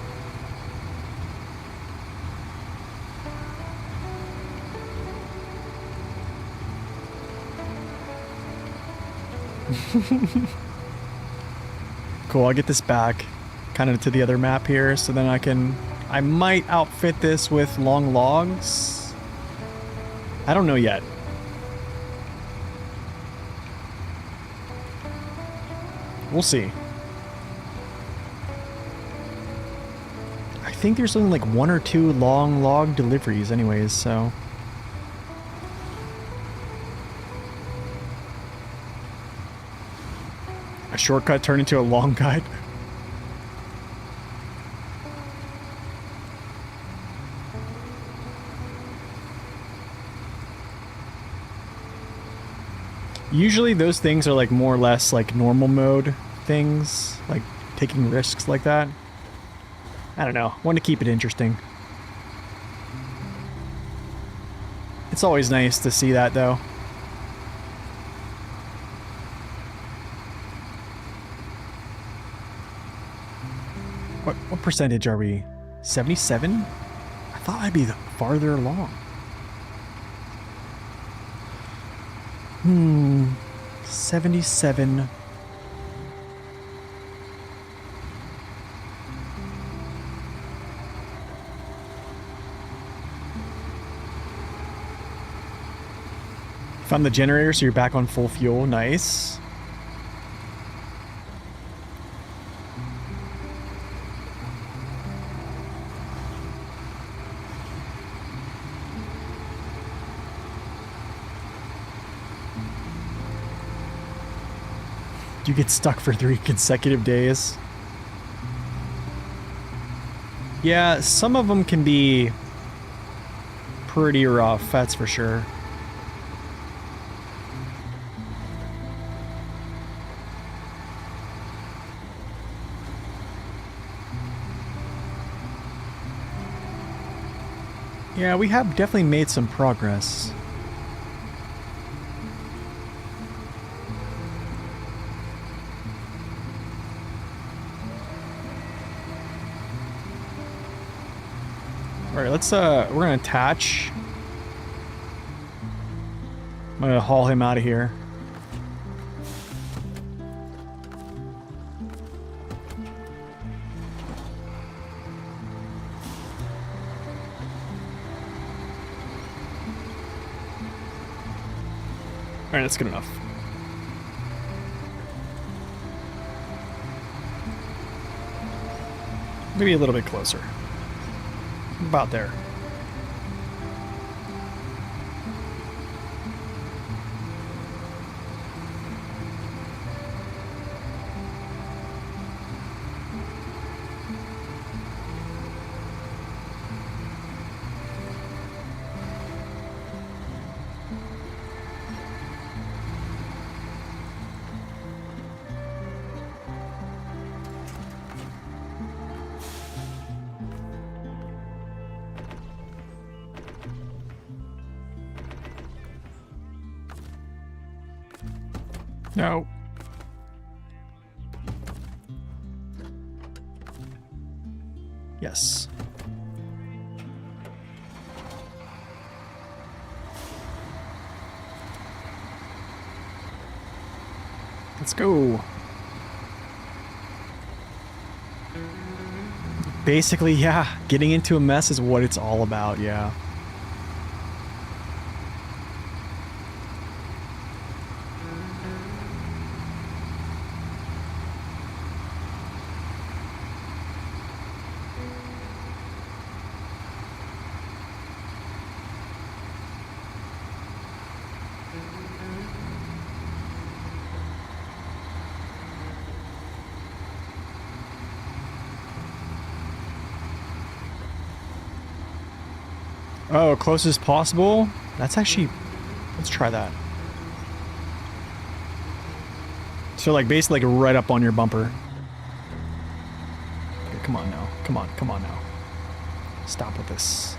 Cool, I'll get this back kind of to the other map here, so then I might outfit this with long logs. I don't know yet. We'll see. I think there's only like 1 or 2 long log deliveries anyways, so... A shortcut turned into a long guide. Usually those things are like more or less like normal mode things, like taking risks like that. I don't know, want to keep it interesting. It's always nice to see that though. What percentage are we? 77? I thought I'd be farther along. 77. Found the generator, so you're back on full fuel. Nice. You get stuck for 3 consecutive days. Yeah, some of them can be pretty rough, that's for sure. Yeah, we have definitely made some progress. Alright, let's we're gonna attach. I'm gonna haul him out of here. Alright, that's good enough. Maybe a little bit closer. About there. No. Yes. Let's go. Basically, yeah, getting into a mess is what it's all about, yeah. Oh, close as possible? That's actually... Let's try that. So, like, basically, like, right up on your bumper. Okay, come on now. Come on now. Stop with this.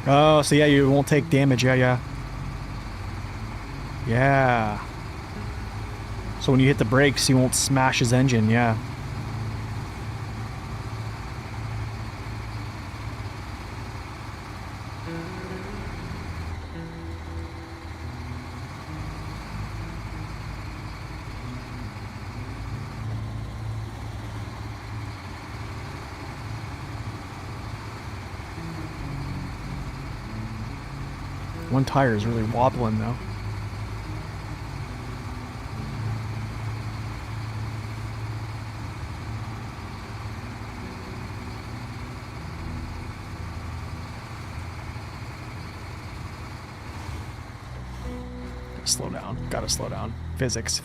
Oh, so yeah, you won't take damage. Yeah. Yeah. So when you hit the brakes, you won't smash his engine, yeah. One tire is really wobbling though. Slow down. Gotta slow down. Physics.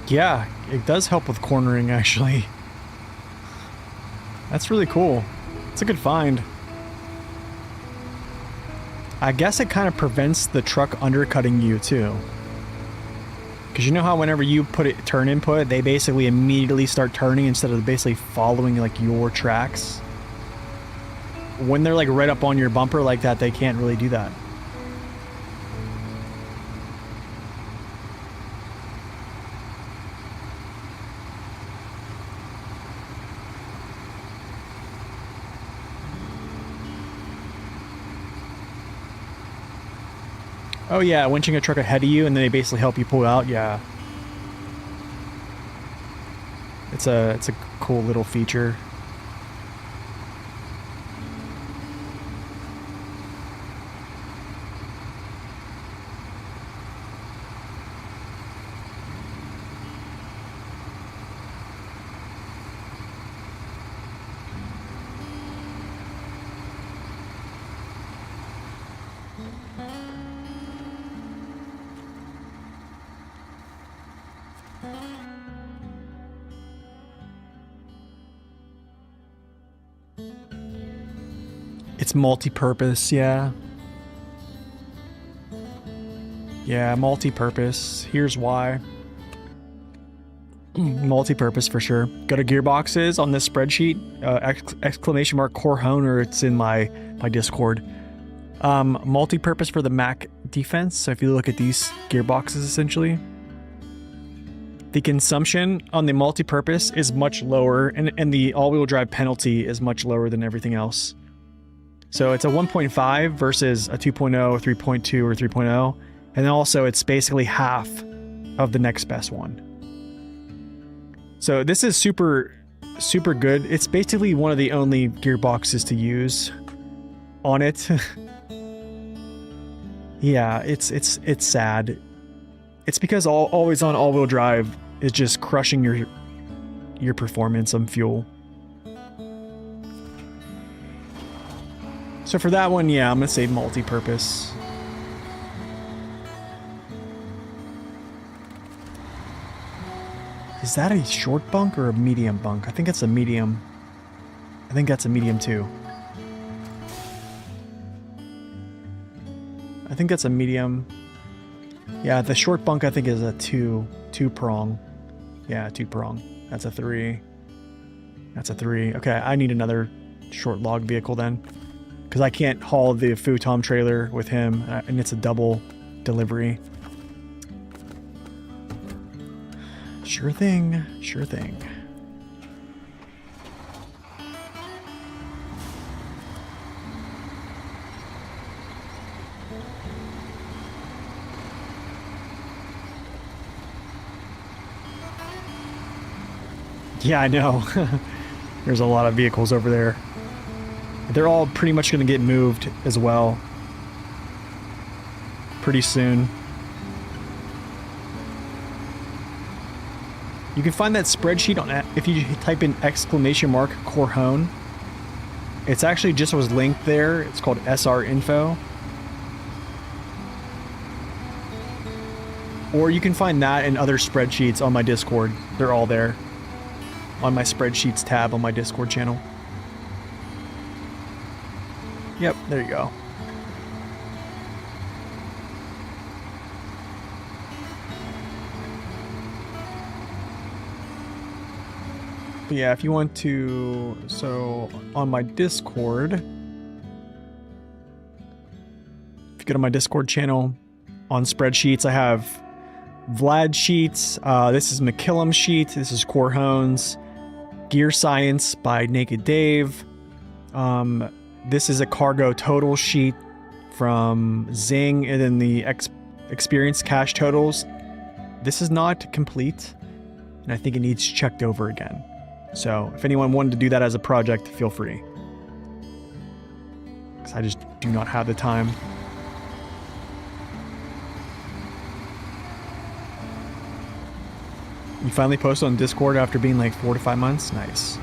Yeah, it does help with cornering, actually. That's really cool. It's a good find. I guess it kind of prevents the truck undercutting you, too. Because you know how whenever you put it turn input, they basically immediately start turning instead of basically following, like, your tracks? When they're, like, right up on your bumper like that, they can't really do that. Oh yeah, winching a truck ahead of you and then they basically help you pull out, yeah. It's a cool little feature. It's multi-purpose, yeah. Yeah, multi-purpose. Here's why. Multi-purpose for sure. Go to gearboxes on this spreadsheet. Exclamation mark core hone, or it's in my Discord. Multi-purpose for the Mac defense. So if you look at these gearboxes, essentially, the consumption on the multi-purpose is much lower, and the all-wheel drive penalty is much lower than everything else. So it's a 1.5 versus a 2.0, 3.2, or 3.0, and then also it's basically half of the next best one. So this is super good. It's basically one of the only gearboxes to use on it. Yeah, it's sad. It's because always on all-wheel drive is just crushing your performance on fuel. So for that one, yeah, I'm gonna say multi-purpose. Is that a short bunk or a medium bunk? I think it's a medium. I think that's a medium too. I think that's a medium. Yeah, the short bunk I think is a two prong. Yeah, 2-prong. That's a 3. That's a 3. Okay, I need another short log vehicle then, because I can't haul the futon trailer with him, and it's a double delivery. Sure thing, sure thing. Yeah, I know. There's a lot of vehicles over there. They're all pretty much going to get moved as well pretty soon. You can find that spreadsheet on if you type in exclamation mark core hone. It's actually just was linked there. It's called SR info. Or you can find that and other spreadsheets on my Discord. They're all there on my spreadsheets tab on my Discord channel. Yep, there you go. But yeah, if you want to, so on my Discord, if you go to my Discord channel, on spreadsheets, I have Vlad sheets. This is McKillum sheet. This is Core Hones. Gear Science by Naked Dave. This is a cargo total sheet from Zing, and then the experience cache totals. This is not complete, and I think it needs checked over again. So if anyone wanted to do that as a project, feel free, because I just do not have the time. You finally posted on Discord after being like 4 to 5 months? Nice.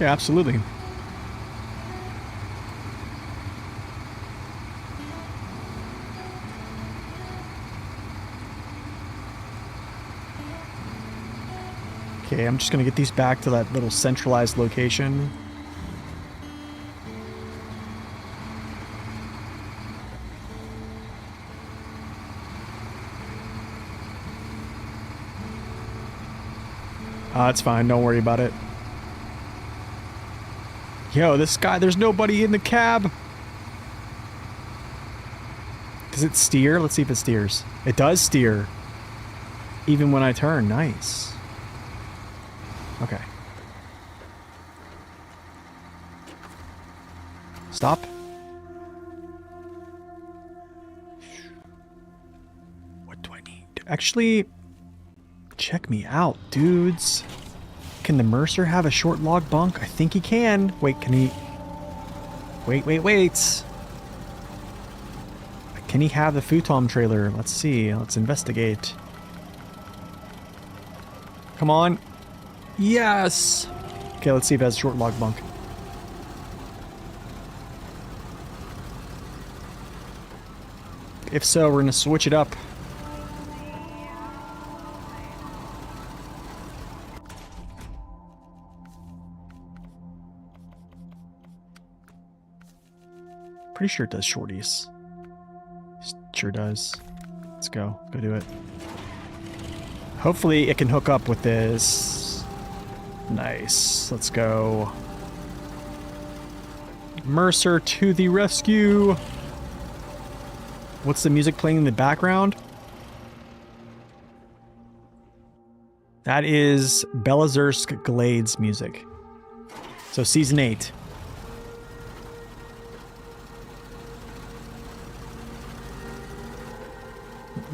Yeah, absolutely. Okay, I'm just gonna get these back to that little centralized location. It's fine, don't worry about it. Yo, this guy, there's nobody in the cab. Does it steer? Let's see if it steers. It does steer. Even when I turn, nice. Okay. Stop. What do I need? Actually, check me out, dudes. Can the Mercer have a short log bunk? I think he can. Wait, can he... Wait. Can he have the futon trailer? Let's see. Let's investigate. Come on. Yes! Okay, let's see if it has a short log bunk. If so, we're gonna switch it up. Pretty sure it does shorties. Sure does. Let's go. Go do it. Hopefully it can hook up with this. Nice. Let's go. Mercer to the rescue. What's the music playing in the background? That is Belazursk Glades music. So season 8.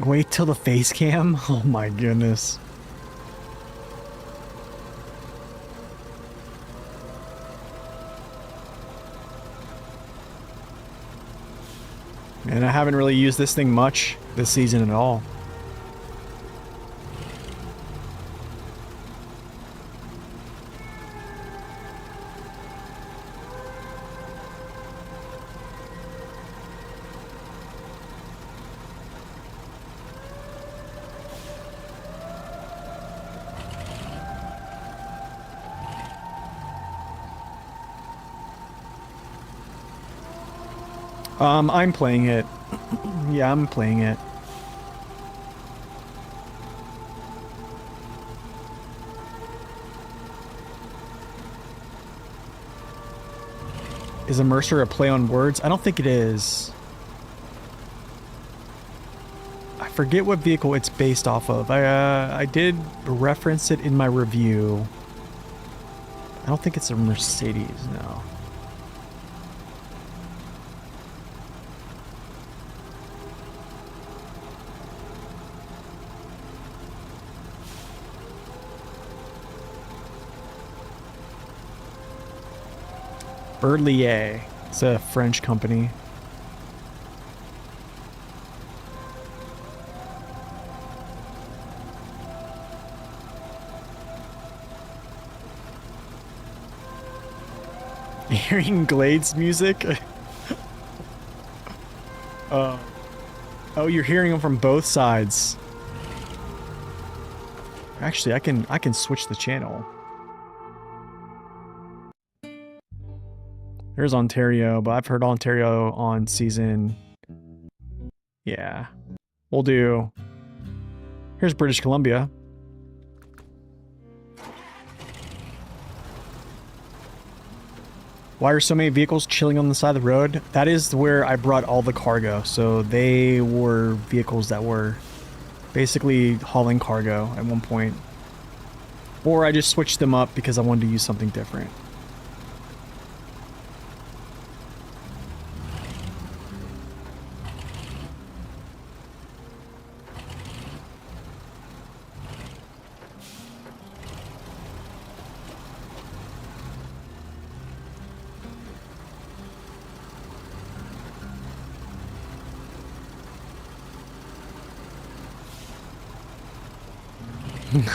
Wait till the face cam? Oh my goodness. And I haven't really used this thing much this season at all. I'm playing it. Yeah, I'm playing it. Is a Mercer a play on words? I don't think it is. I forget what vehicle it's based off of. I did reference it in my review. I don't think it's a Mercedes, no. Berlier. It's a French company. Hearing Glades music? Oh, you're hearing them from both sides. Actually, I can switch the channel. There's Ontario, but I've heard Ontario on season... Yeah. We'll do... Here's British Columbia. Why are so many vehicles chilling on the side of the road? That is where I brought all the cargo. So they were vehicles that were basically hauling cargo at one point. Or I just switched them up because I wanted to use something different.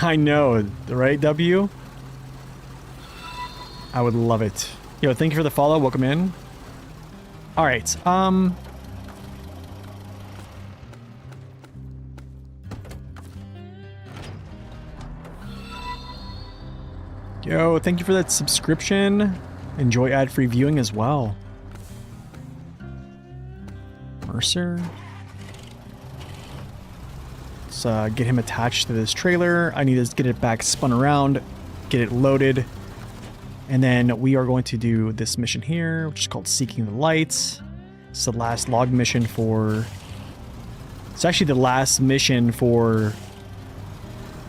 I know, right, W? I would love it. Yo, thank you for the follow. Welcome in. Alright, Yo, thank you for that subscription. Enjoy ad-free viewing as well. Mercer. Let's get him attached to this trailer. I need to get it back spun around, get it loaded. And then we are going to do this mission here, which is called Seeking the Lights. It's the last log mission for... It's actually the last mission for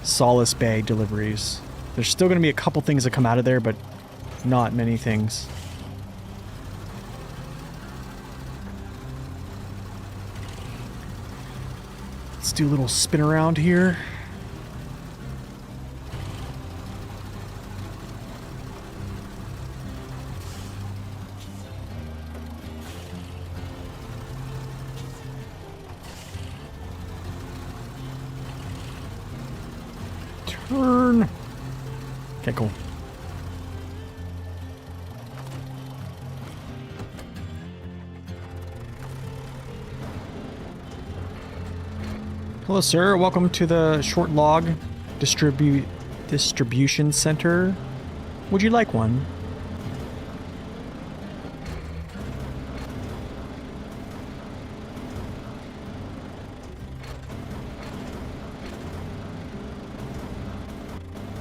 Solace Bay deliveries. There's still going to be a couple things that come out of there, but not many things. Let's do a little spin around here. Turn. Okay, cool. Hello, sir. Welcome to the short log distribution center. Would you like one?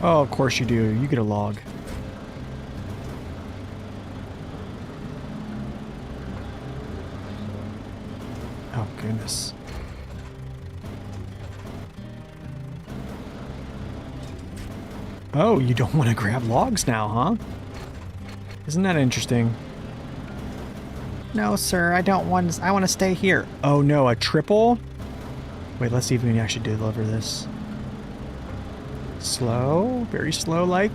Oh, of course you do. You get a log. Oh, goodness. Oh, you don't want to grab logs now, huh? Isn't that interesting? No, sir, I don't want... I want to stay here. Oh, no, a triple? Wait, let's see if we can actually deliver this. Slow? Very slow-like?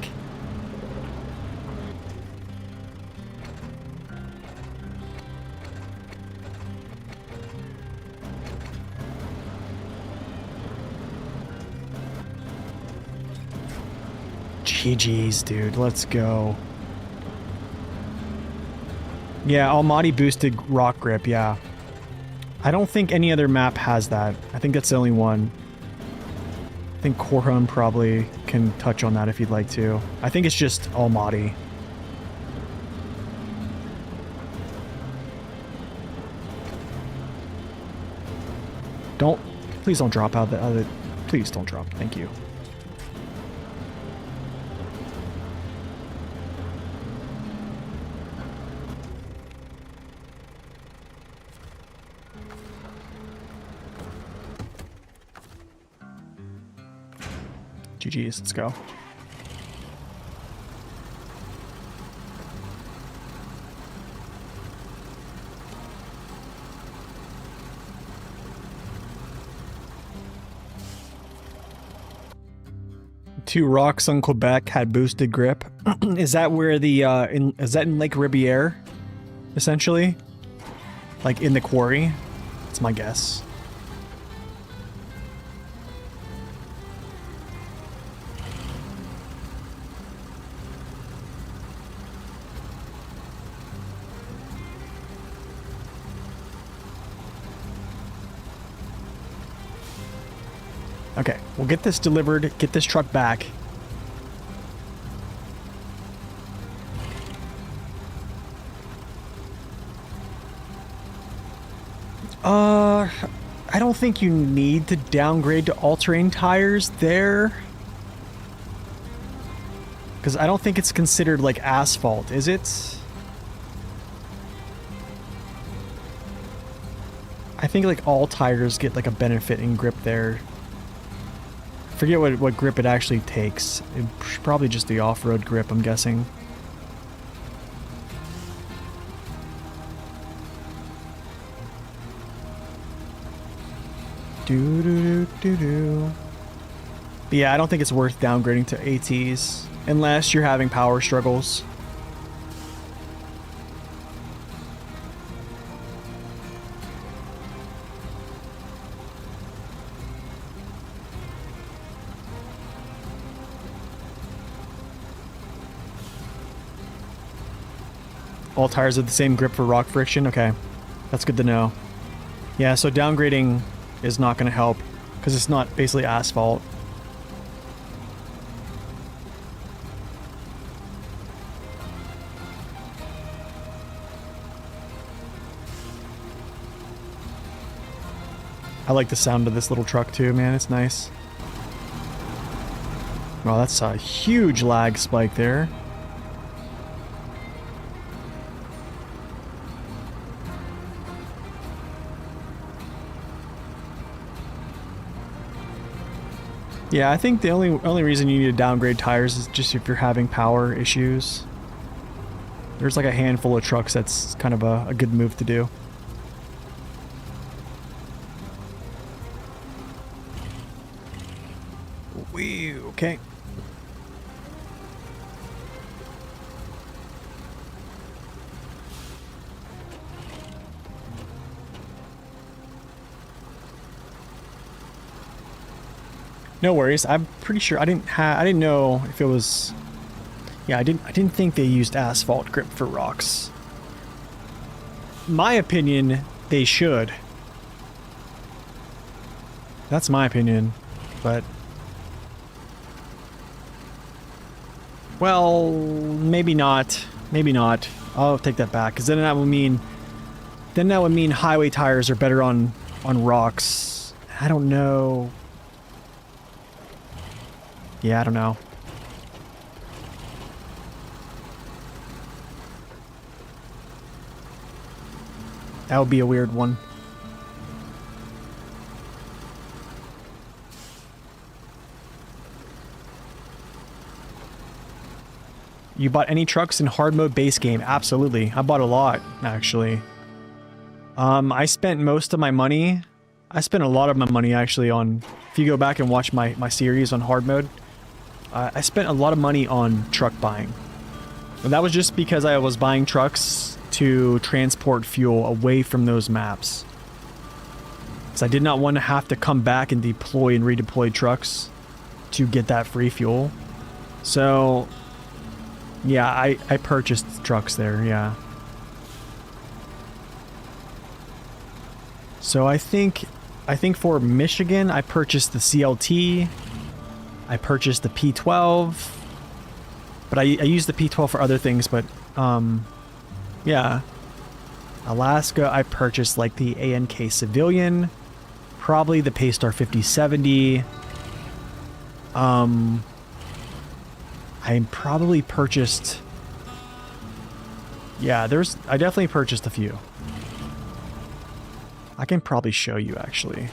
GG's, dude. Let's go. Yeah, Almaty boosted rock grip, yeah. I don't think any other map has that. I think that's the only one. I think Korhun probably can touch on that if you'd like to. I think it's just Almaty. Don't... Please don't drop out the other... Please don't drop. Thank you. GG's, let's go. Two rocks on Quebec had boosted grip. Is that where the is that in Lake Ribiere? Essentially? Like in the quarry? That's my guess. Okay, we'll get this delivered, get this truck back. I don't think you need to downgrade to all-terrain tires there. Because I don't think it's considered like asphalt, is it? I think like all tires get like a benefit in grip there. Forget what grip it actually takes. It's probably just the off-road grip, I'm guessing. Do. But yeah, I don't think it's worth downgrading to ATs unless you're having power struggles. All tires have the same grip for rock friction? Okay. That's good to know. Yeah, so downgrading is not going to help because it's not basically asphalt. I like the sound of this little truck too, man. It's nice. Wow, that's a huge lag spike there. Yeah, I think the only reason you need to downgrade tires is just if you're having power issues. There's like a handful of trucks that's kind of a good move to do. Wee, okay. No worries. I'm pretty sure I didn't know if it was. Yeah, I didn't think they used asphalt grip for rocks. My opinion, they should. That's my opinion, but well, maybe not. Maybe not. I'll take that back, because then that would mean highway tires are better on rocks. I don't know. Yeah, I don't know. That would be a weird one. You bought any trucks in hard mode base game? Absolutely. I bought a lot, actually. I spent most of my money. I spent a lot of my money, actually, on... If you go back and watch my series on hard mode, I spent a lot of money on truck buying. And that was just because I was buying trucks to transport fuel away from those maps. So I did not want to have to come back and deploy and redeploy trucks to get that free fuel. So... yeah, I purchased trucks there, yeah. So I think for Michigan, I purchased the CLT. I purchased the P12. But I used the P12 for other things, but, yeah. Alaska, I purchased, like, the ANK Civilian. Probably the Paystar 5070. I probably purchased... yeah, I definitely purchased a few. I can probably show you, actually.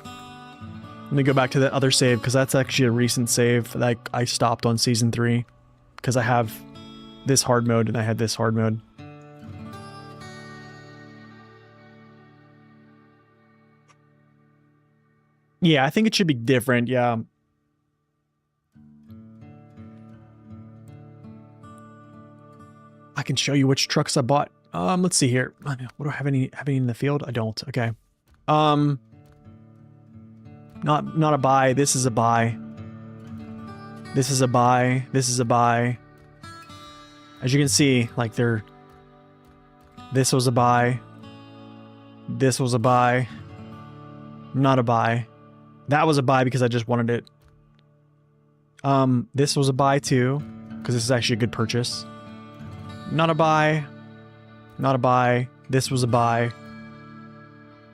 Let me go back to that other save, because that's actually a recent save that I stopped on Season 3. Because I have this hard mode, and I had this hard mode. Yeah, I think it should be different, yeah. I can show you which trucks I bought. Let's see here. What do I have any in the field? I don't. Okay. Not a buy. This is a buy. This is a buy. This is a buy. As you can see, like this was a buy. This was a buy. Not a buy. That was a buy because I just wanted it. This was a buy too, because this is actually a good purchase. Not a buy. Not a buy. This was a buy.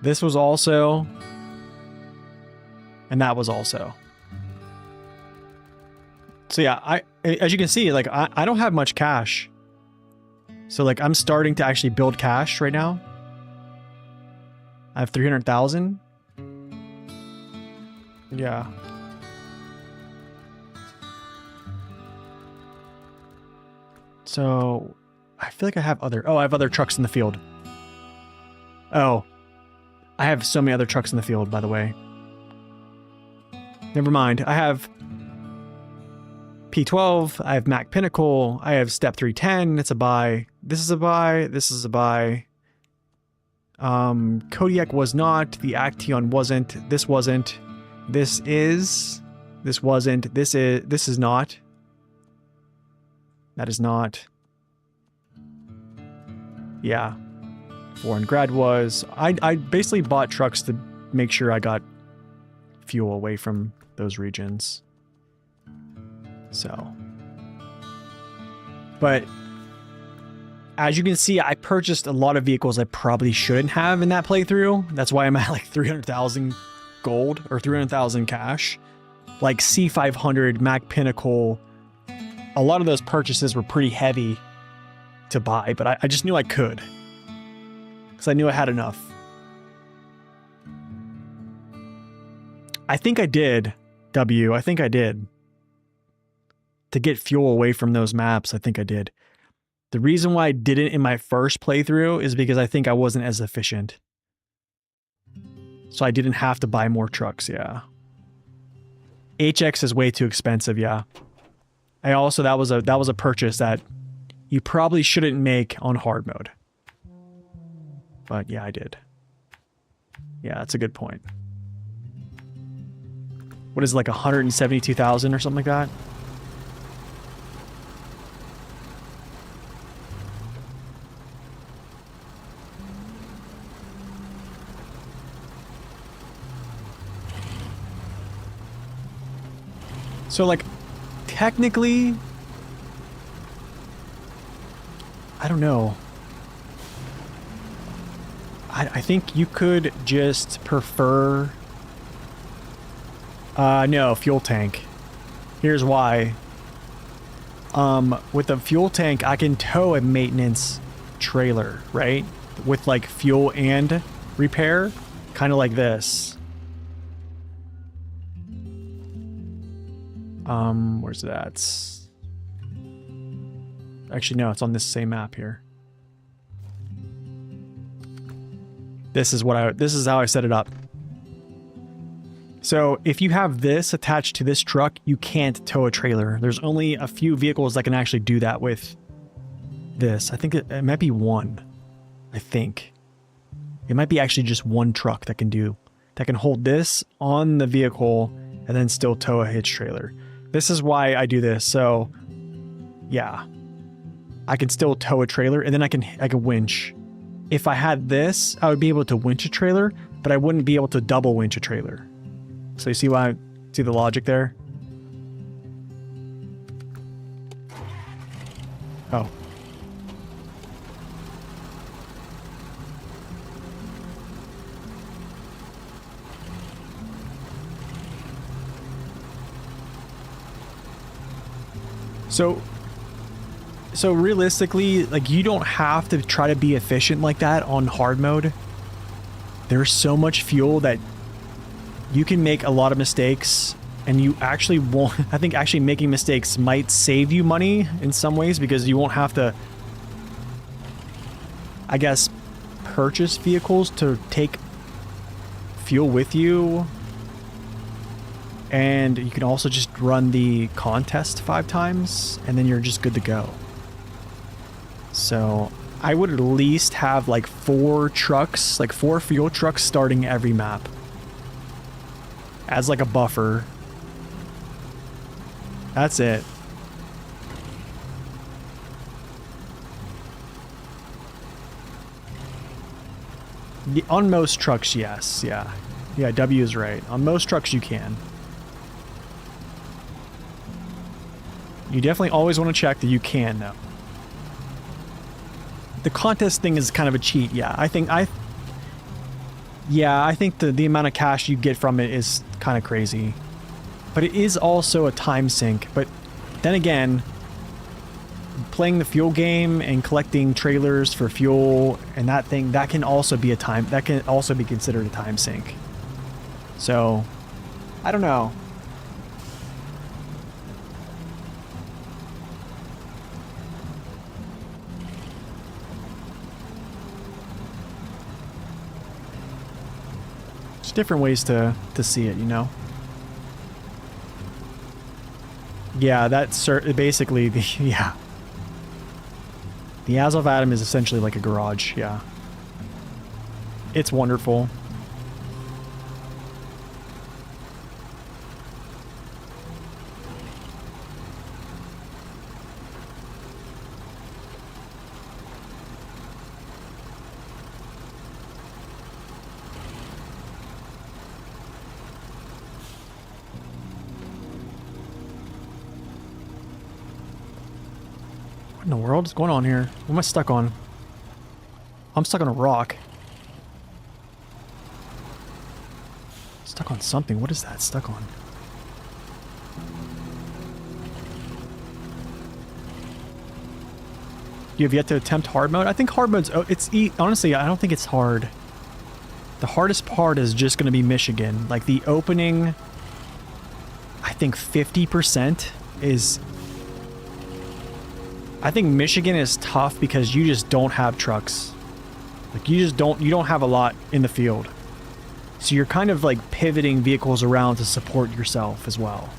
This was also. And that was also. So yeah, as you can see, like I don't have much cash. So like I'm starting to actually build cash right now. I have 300,000. Yeah. So I feel like I have other... oh, I have other trucks in the field. Oh. I have so many other trucks in the field, by the way. Never mind. I have P12. I have Mac Pinnacle. I have Step 310. It's a buy. This is a buy. This is a buy. Kodiak was not. The Action wasn't. This wasn't. This is. This wasn't. This is. This is not. That is not. Yeah. Warren Grad was. I basically bought trucks to make sure I got fuel away from those regions. So. But as you can see, I purchased a lot of vehicles I probably shouldn't have in that playthrough. That's why I'm at like 300,000 gold or 300,000 cash. Like C500, Mac Pinnacle. A lot of those purchases were pretty heavy to buy, but I just knew I could. Because I knew I had enough. I think I did, W. I think I did. To get fuel away from those maps, I think I did. The reason why I didn't in my first playthrough is because I think I wasn't as efficient. So I didn't have to buy more trucks, yeah. HX is way too expensive, yeah. I also, that was a purchase that you probably shouldn't make on hard mode. But yeah, I did. Yeah, that's a good point. What is it, like 172,000 or something like that? So like, technically, I don't know. I think you could just prefer... no, fuel tank. Here's why. With the fuel tank, I can tow a maintenance trailer, right? With like fuel and repair, kind of like this. Where's that? Actually, no, it's on this same map here. This is how I set it up. So if you have this attached to this truck, you can't tow a trailer. There's only a few vehicles that can actually do that with this. I think it might be one. I think. It might be actually just one truck that can hold this on the vehicle and then still tow a hitch trailer. This is why I do this. So yeah, I can still tow a trailer and then I can winch. If I had this, I would be able to winch a trailer, but I wouldn't be able to double winch a trailer. So you see see the logic there? Oh. So realistically, like, you don't have to try to be efficient like that on hard mode. There's so much fuel that you can make a lot of mistakes, and you actually won't. I think actually making mistakes might save you money in some ways, because you won't have to, I guess, purchase vehicles to take fuel with you. And you can also just run the contest 5 times, and then you're just good to go. So I would at least have like 4 trucks, like 4 fuel trucks starting every map as like a buffer. That's it. On most trucks, yes. Yeah. Yeah, W is right. On most trucks, you can. You definitely always want to check that you can, though. The contest thing is kind of a cheat, yeah. I think the amount of cash you get from it is kind of crazy. But it is also a time sink. But then again, playing the fuel game and collecting trailers for fuel and that can also be considered a time sink. So, I don't know. There's different ways to see it, you know? Yeah, that's basically the, yeah. The Azov Atom is essentially like a garage, yeah. It's wonderful. What in the world is going on here? What am I stuck on? I'm stuck on a rock. Stuck on something. What is that stuck on? You have yet to attempt hard mode? I think hard mode's... Oh, honestly, I don't think it's hard. The hardest part is just going to be Michigan. Like, the opening... I think 50% is... I think Michigan is tough because you just don't have trucks. Like, you don't have a lot in the field. So you're kind of like pivoting vehicles around to support yourself as well.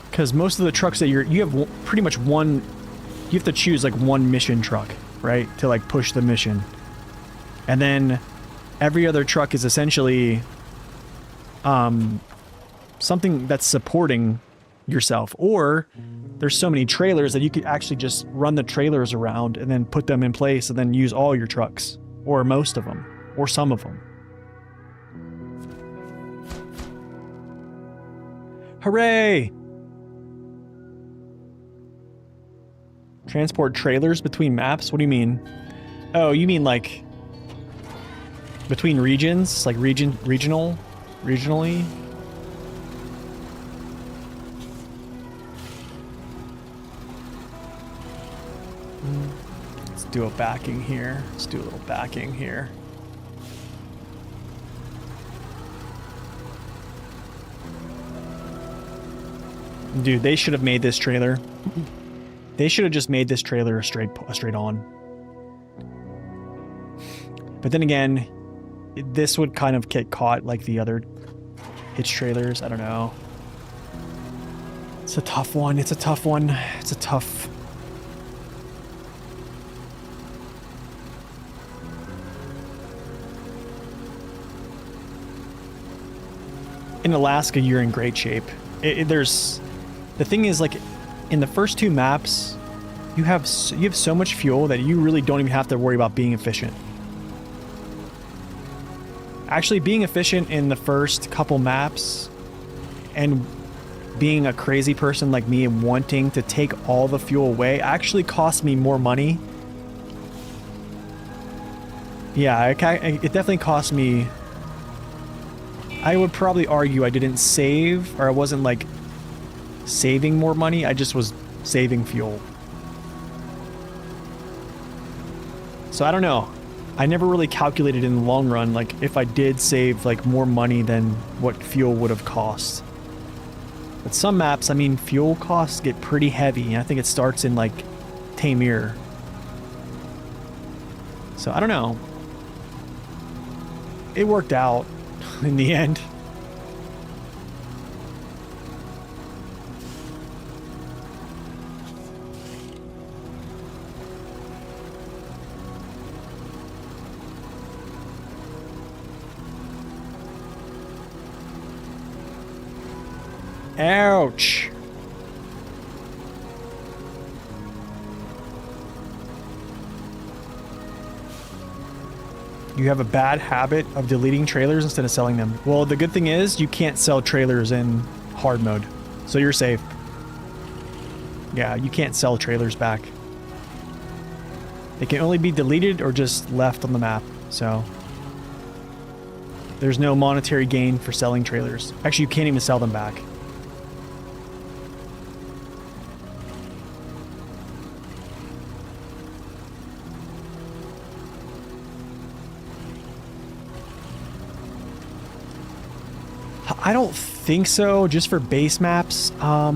Because most of the trucks that you have pretty much one, you have to choose like one mission truck, right? To like push the mission. And then every other truck is essentially something that's supporting yourself. Or there's so many trailers that you could actually just run the trailers around and then put them in place and then use all your trucks. Or most of them. Or some of them. Hooray! Transport trailers between maps? What do you mean? Oh, you mean like between regions? Like regionally? Let's do a backing here. Let's do a little backing here. Dude, they should have made this trailer. They should have just made this trailer a straight on. But then again, this would kind of get caught like the other Hitch trailers. I don't know. It's a tough one. It's a tough one. It's a tough... In Alaska, you're in great shape. There's... The thing is, like, in the first two maps, you have so much fuel that you really don't even have to worry about being efficient. Actually, being efficient in the first couple maps and being a crazy person like me and wanting to take all the fuel away actually cost me more money. Yeah, it definitely cost me... I would probably argue I didn't save, or I wasn't, like, saving more money. I just was saving fuel. So I don't know. I never really calculated in the long run, like, if I did save, like, more money than what fuel would have cost. But some maps, I mean, fuel costs get pretty heavy. I think it starts in, like, Tamir. So I don't know. It worked out in the end. Ouch. You have a bad habit of deleting trailers instead of selling them. Well, the good thing is you can't sell trailers in hard mode, so you're safe. Yeah, you can't sell trailers back. They can only be deleted or just left on the map, so there's no monetary gain for selling trailers. Actually, you can't even sell them back. I don't think so, just for base maps. I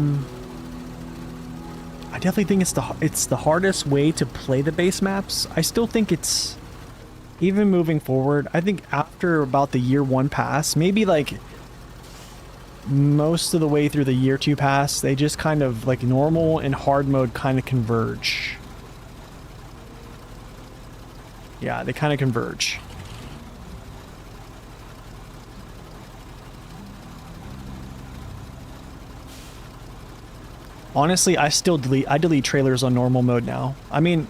definitely think it's the hardest way to play the base maps. I still think it's, even moving forward, I think after about the year 1 pass, maybe like most of the way through the year 2 pass, they just kind of, like, normal and hard mode kind of converge. Yeah, they kind of converge. Honestly, I delete trailers on normal mode now. I mean,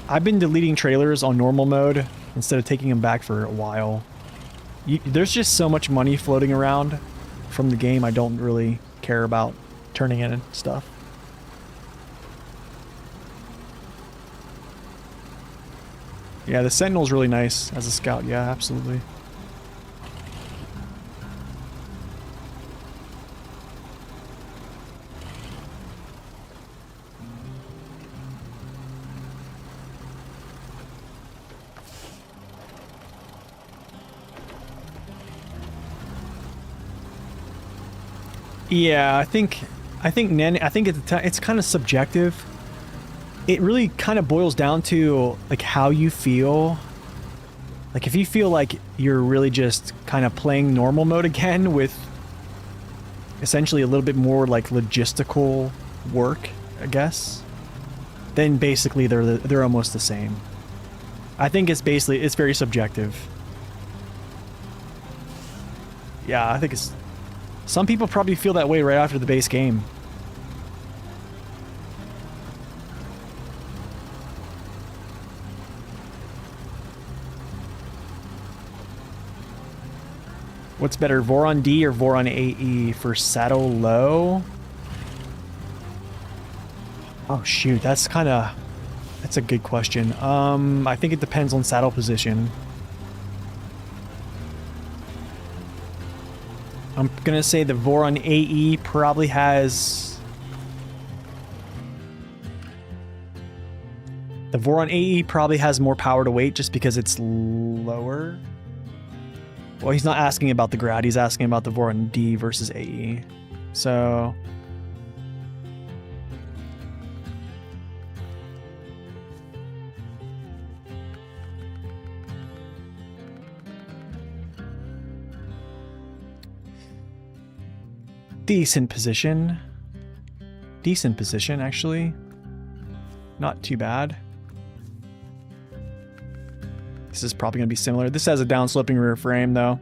I've been deleting trailers on normal mode instead of taking them back for a while. There's just so much money floating around from the game, I don't really care about turning in and stuff. Yeah, the Sentinel's really nice as a scout. Yeah, absolutely. Yeah, I think it's kind of subjective. It really kind of boils down to, like, how you feel. Like, if you feel like you're really just kind of playing normal mode again with essentially a little bit more, like, logistical work, I guess, then basically they're almost the same. I think it's very subjective. Yeah, I think it's... Some people probably feel that way right after the base game. What's better, Voron D or Voron AE for saddle low? Oh shoot, that's a good question. I think it depends on saddle position. I'm gonna say the Voron AE probably has... The Voron AE probably has more power to weight just because it's lower. Well, he's not asking about the grad, he's asking about the Voron D versus AE. So... decent position. Decent position, actually. Not too bad. This is probably going to be similar. This has a downsloping rear frame, though.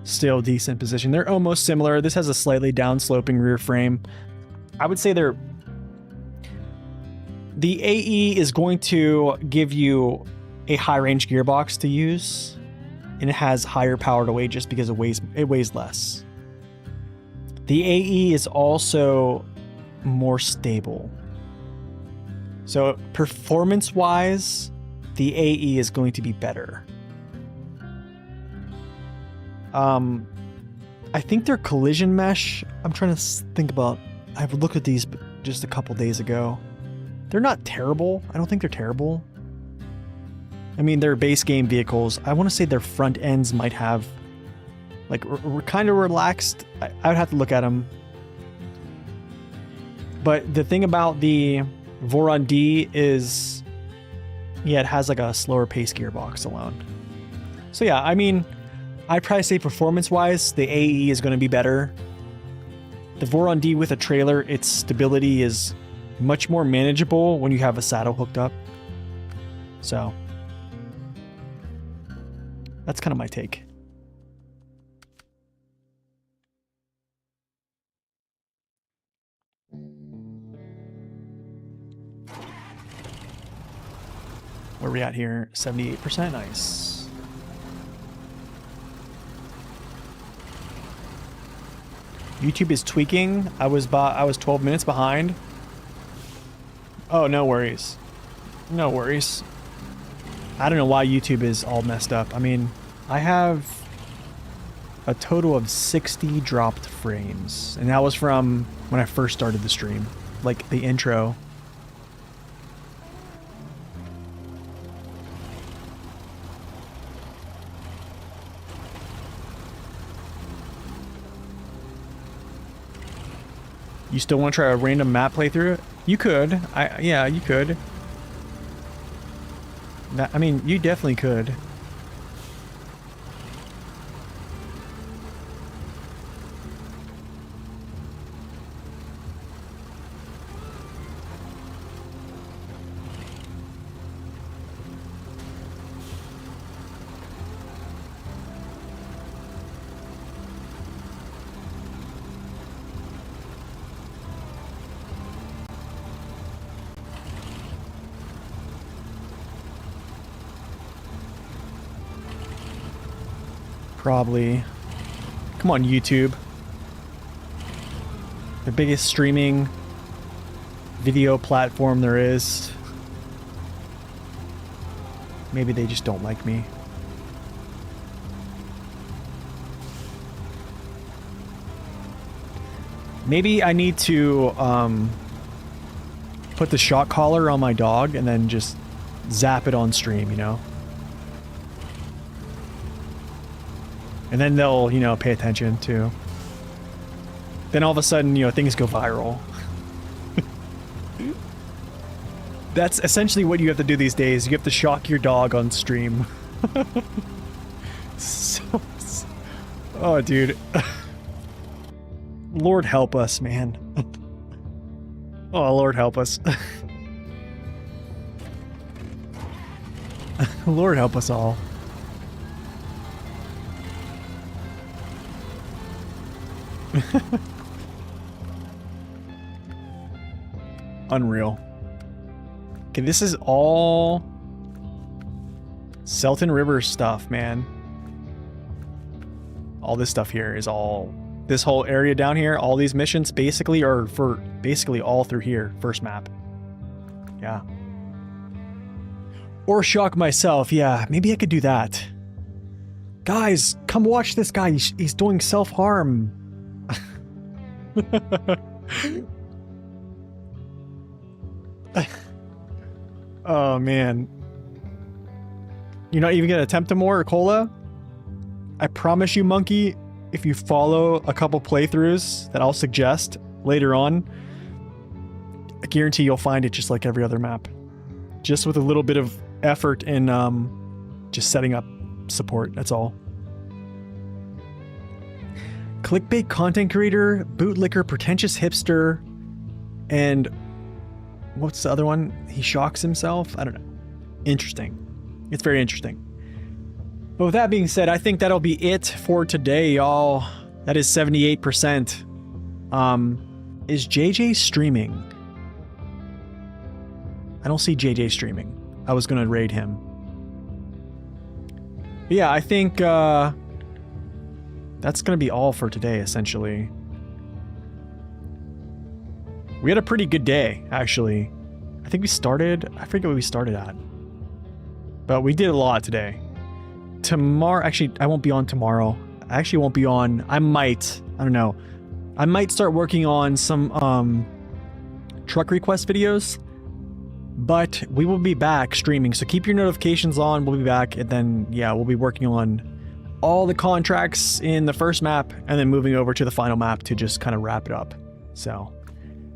Still decent position. They're almost similar. This has a slightly downsloping rear frame. I would say they're... The AE is going to give you a high-range gearbox to use, and it has higher power to weight just because it weighs less. The AE is also more stable. So performance-wise, the AE is going to be better. I think their collision mesh, I'm trying to think about, I've looked at these just a couple days ago. They're not terrible. I don't think they're terrible. I mean, they're base game vehicles. I want to say their front ends might have, like, we're kind of relaxed. I would have to look at them. But the thing about the Voron D is, yeah, it has like a slower pace gearbox alone. So yeah, I mean, I'd probably say performance-wise, the AE is going to be better. The Voron D with a trailer, its stability is much more manageable when you have a saddle hooked up. So, that's kind of my take. Where are we at here? 78%, nice. YouTube is tweaking. I was 12 minutes behind. Oh, no worries. No worries. I don't know why YouTube is all messed up. I mean, I have a total of 60 dropped frames. And that was from when I first started the stream. Like the intro. You still want to try a random map playthrough? You could. Yeah, you could. I mean, you definitely could. Probably. Come on, YouTube. The biggest streaming video platform there is. Maybe they just don't like me. Maybe I need to put the shock collar on my dog and then just zap it on stream, you know? And then they'll, you know, pay attention too. Then all of a sudden, you know, things go viral. That's essentially what you have to do these days. You have to shock your dog on stream. Oh, dude. Lord help us, man. Oh, Lord help us. Lord help us all. Unreal. Okay, this is all Selton River stuff, man. All this stuff here is all... This whole area down here, all these missions basically are for basically all through here. First map. Yeah. Or shock myself. Yeah, maybe I could do that. Guys, come watch this guy. He's doing self-harm. Oh, man. You're not even going to attempt a more, Cola? I promise you, Monkey, if you follow a couple playthroughs that I'll suggest later on, I guarantee you'll find it just like every other map. Just with a little bit of effort in just setting up support, that's all. Clickbait content creator, bootlicker, pretentious hipster, and what's the other one? He shocks himself? I don't know. Interesting. It's very interesting. But with that being said, I think that'll be it for today, y'all. That is 78%. Is JJ streaming? I don't see JJ streaming. I was gonna raid him. But yeah, I think that's gonna be all for today, essentially. We had a pretty good day, actually. I think we started, I forget what we started at. But we did a lot today. Tomorrow, actually, I won't be on tomorrow. I actually won't be on, I don't know. I might start working on some truck request videos. But we will be back streaming, so keep your notifications on. We'll be back, and then, yeah, we'll be working on all the contracts in the first map, and then moving over to the final map to just kind of wrap it up. So,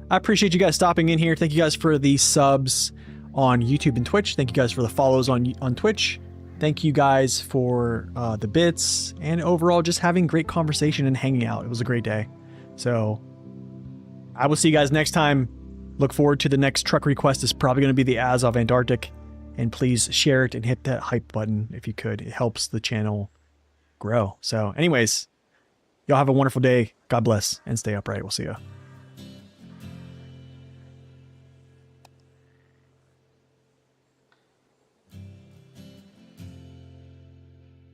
I appreciate you guys stopping in here. Thank you guys for the subs on YouTube and Twitch. Thank you guys for the follows on Twitch. Thank you guys for the bits, and overall just having great conversation and hanging out. It was a great day. So, I will see you guys next time. Look forward to the next truck request. Is probably going to be the Azov Antarctic. And please share it and hit that hype button if you could. It helps the channel grow. So anyways, y'all have a wonderful day. God bless and stay upright. We'll see you.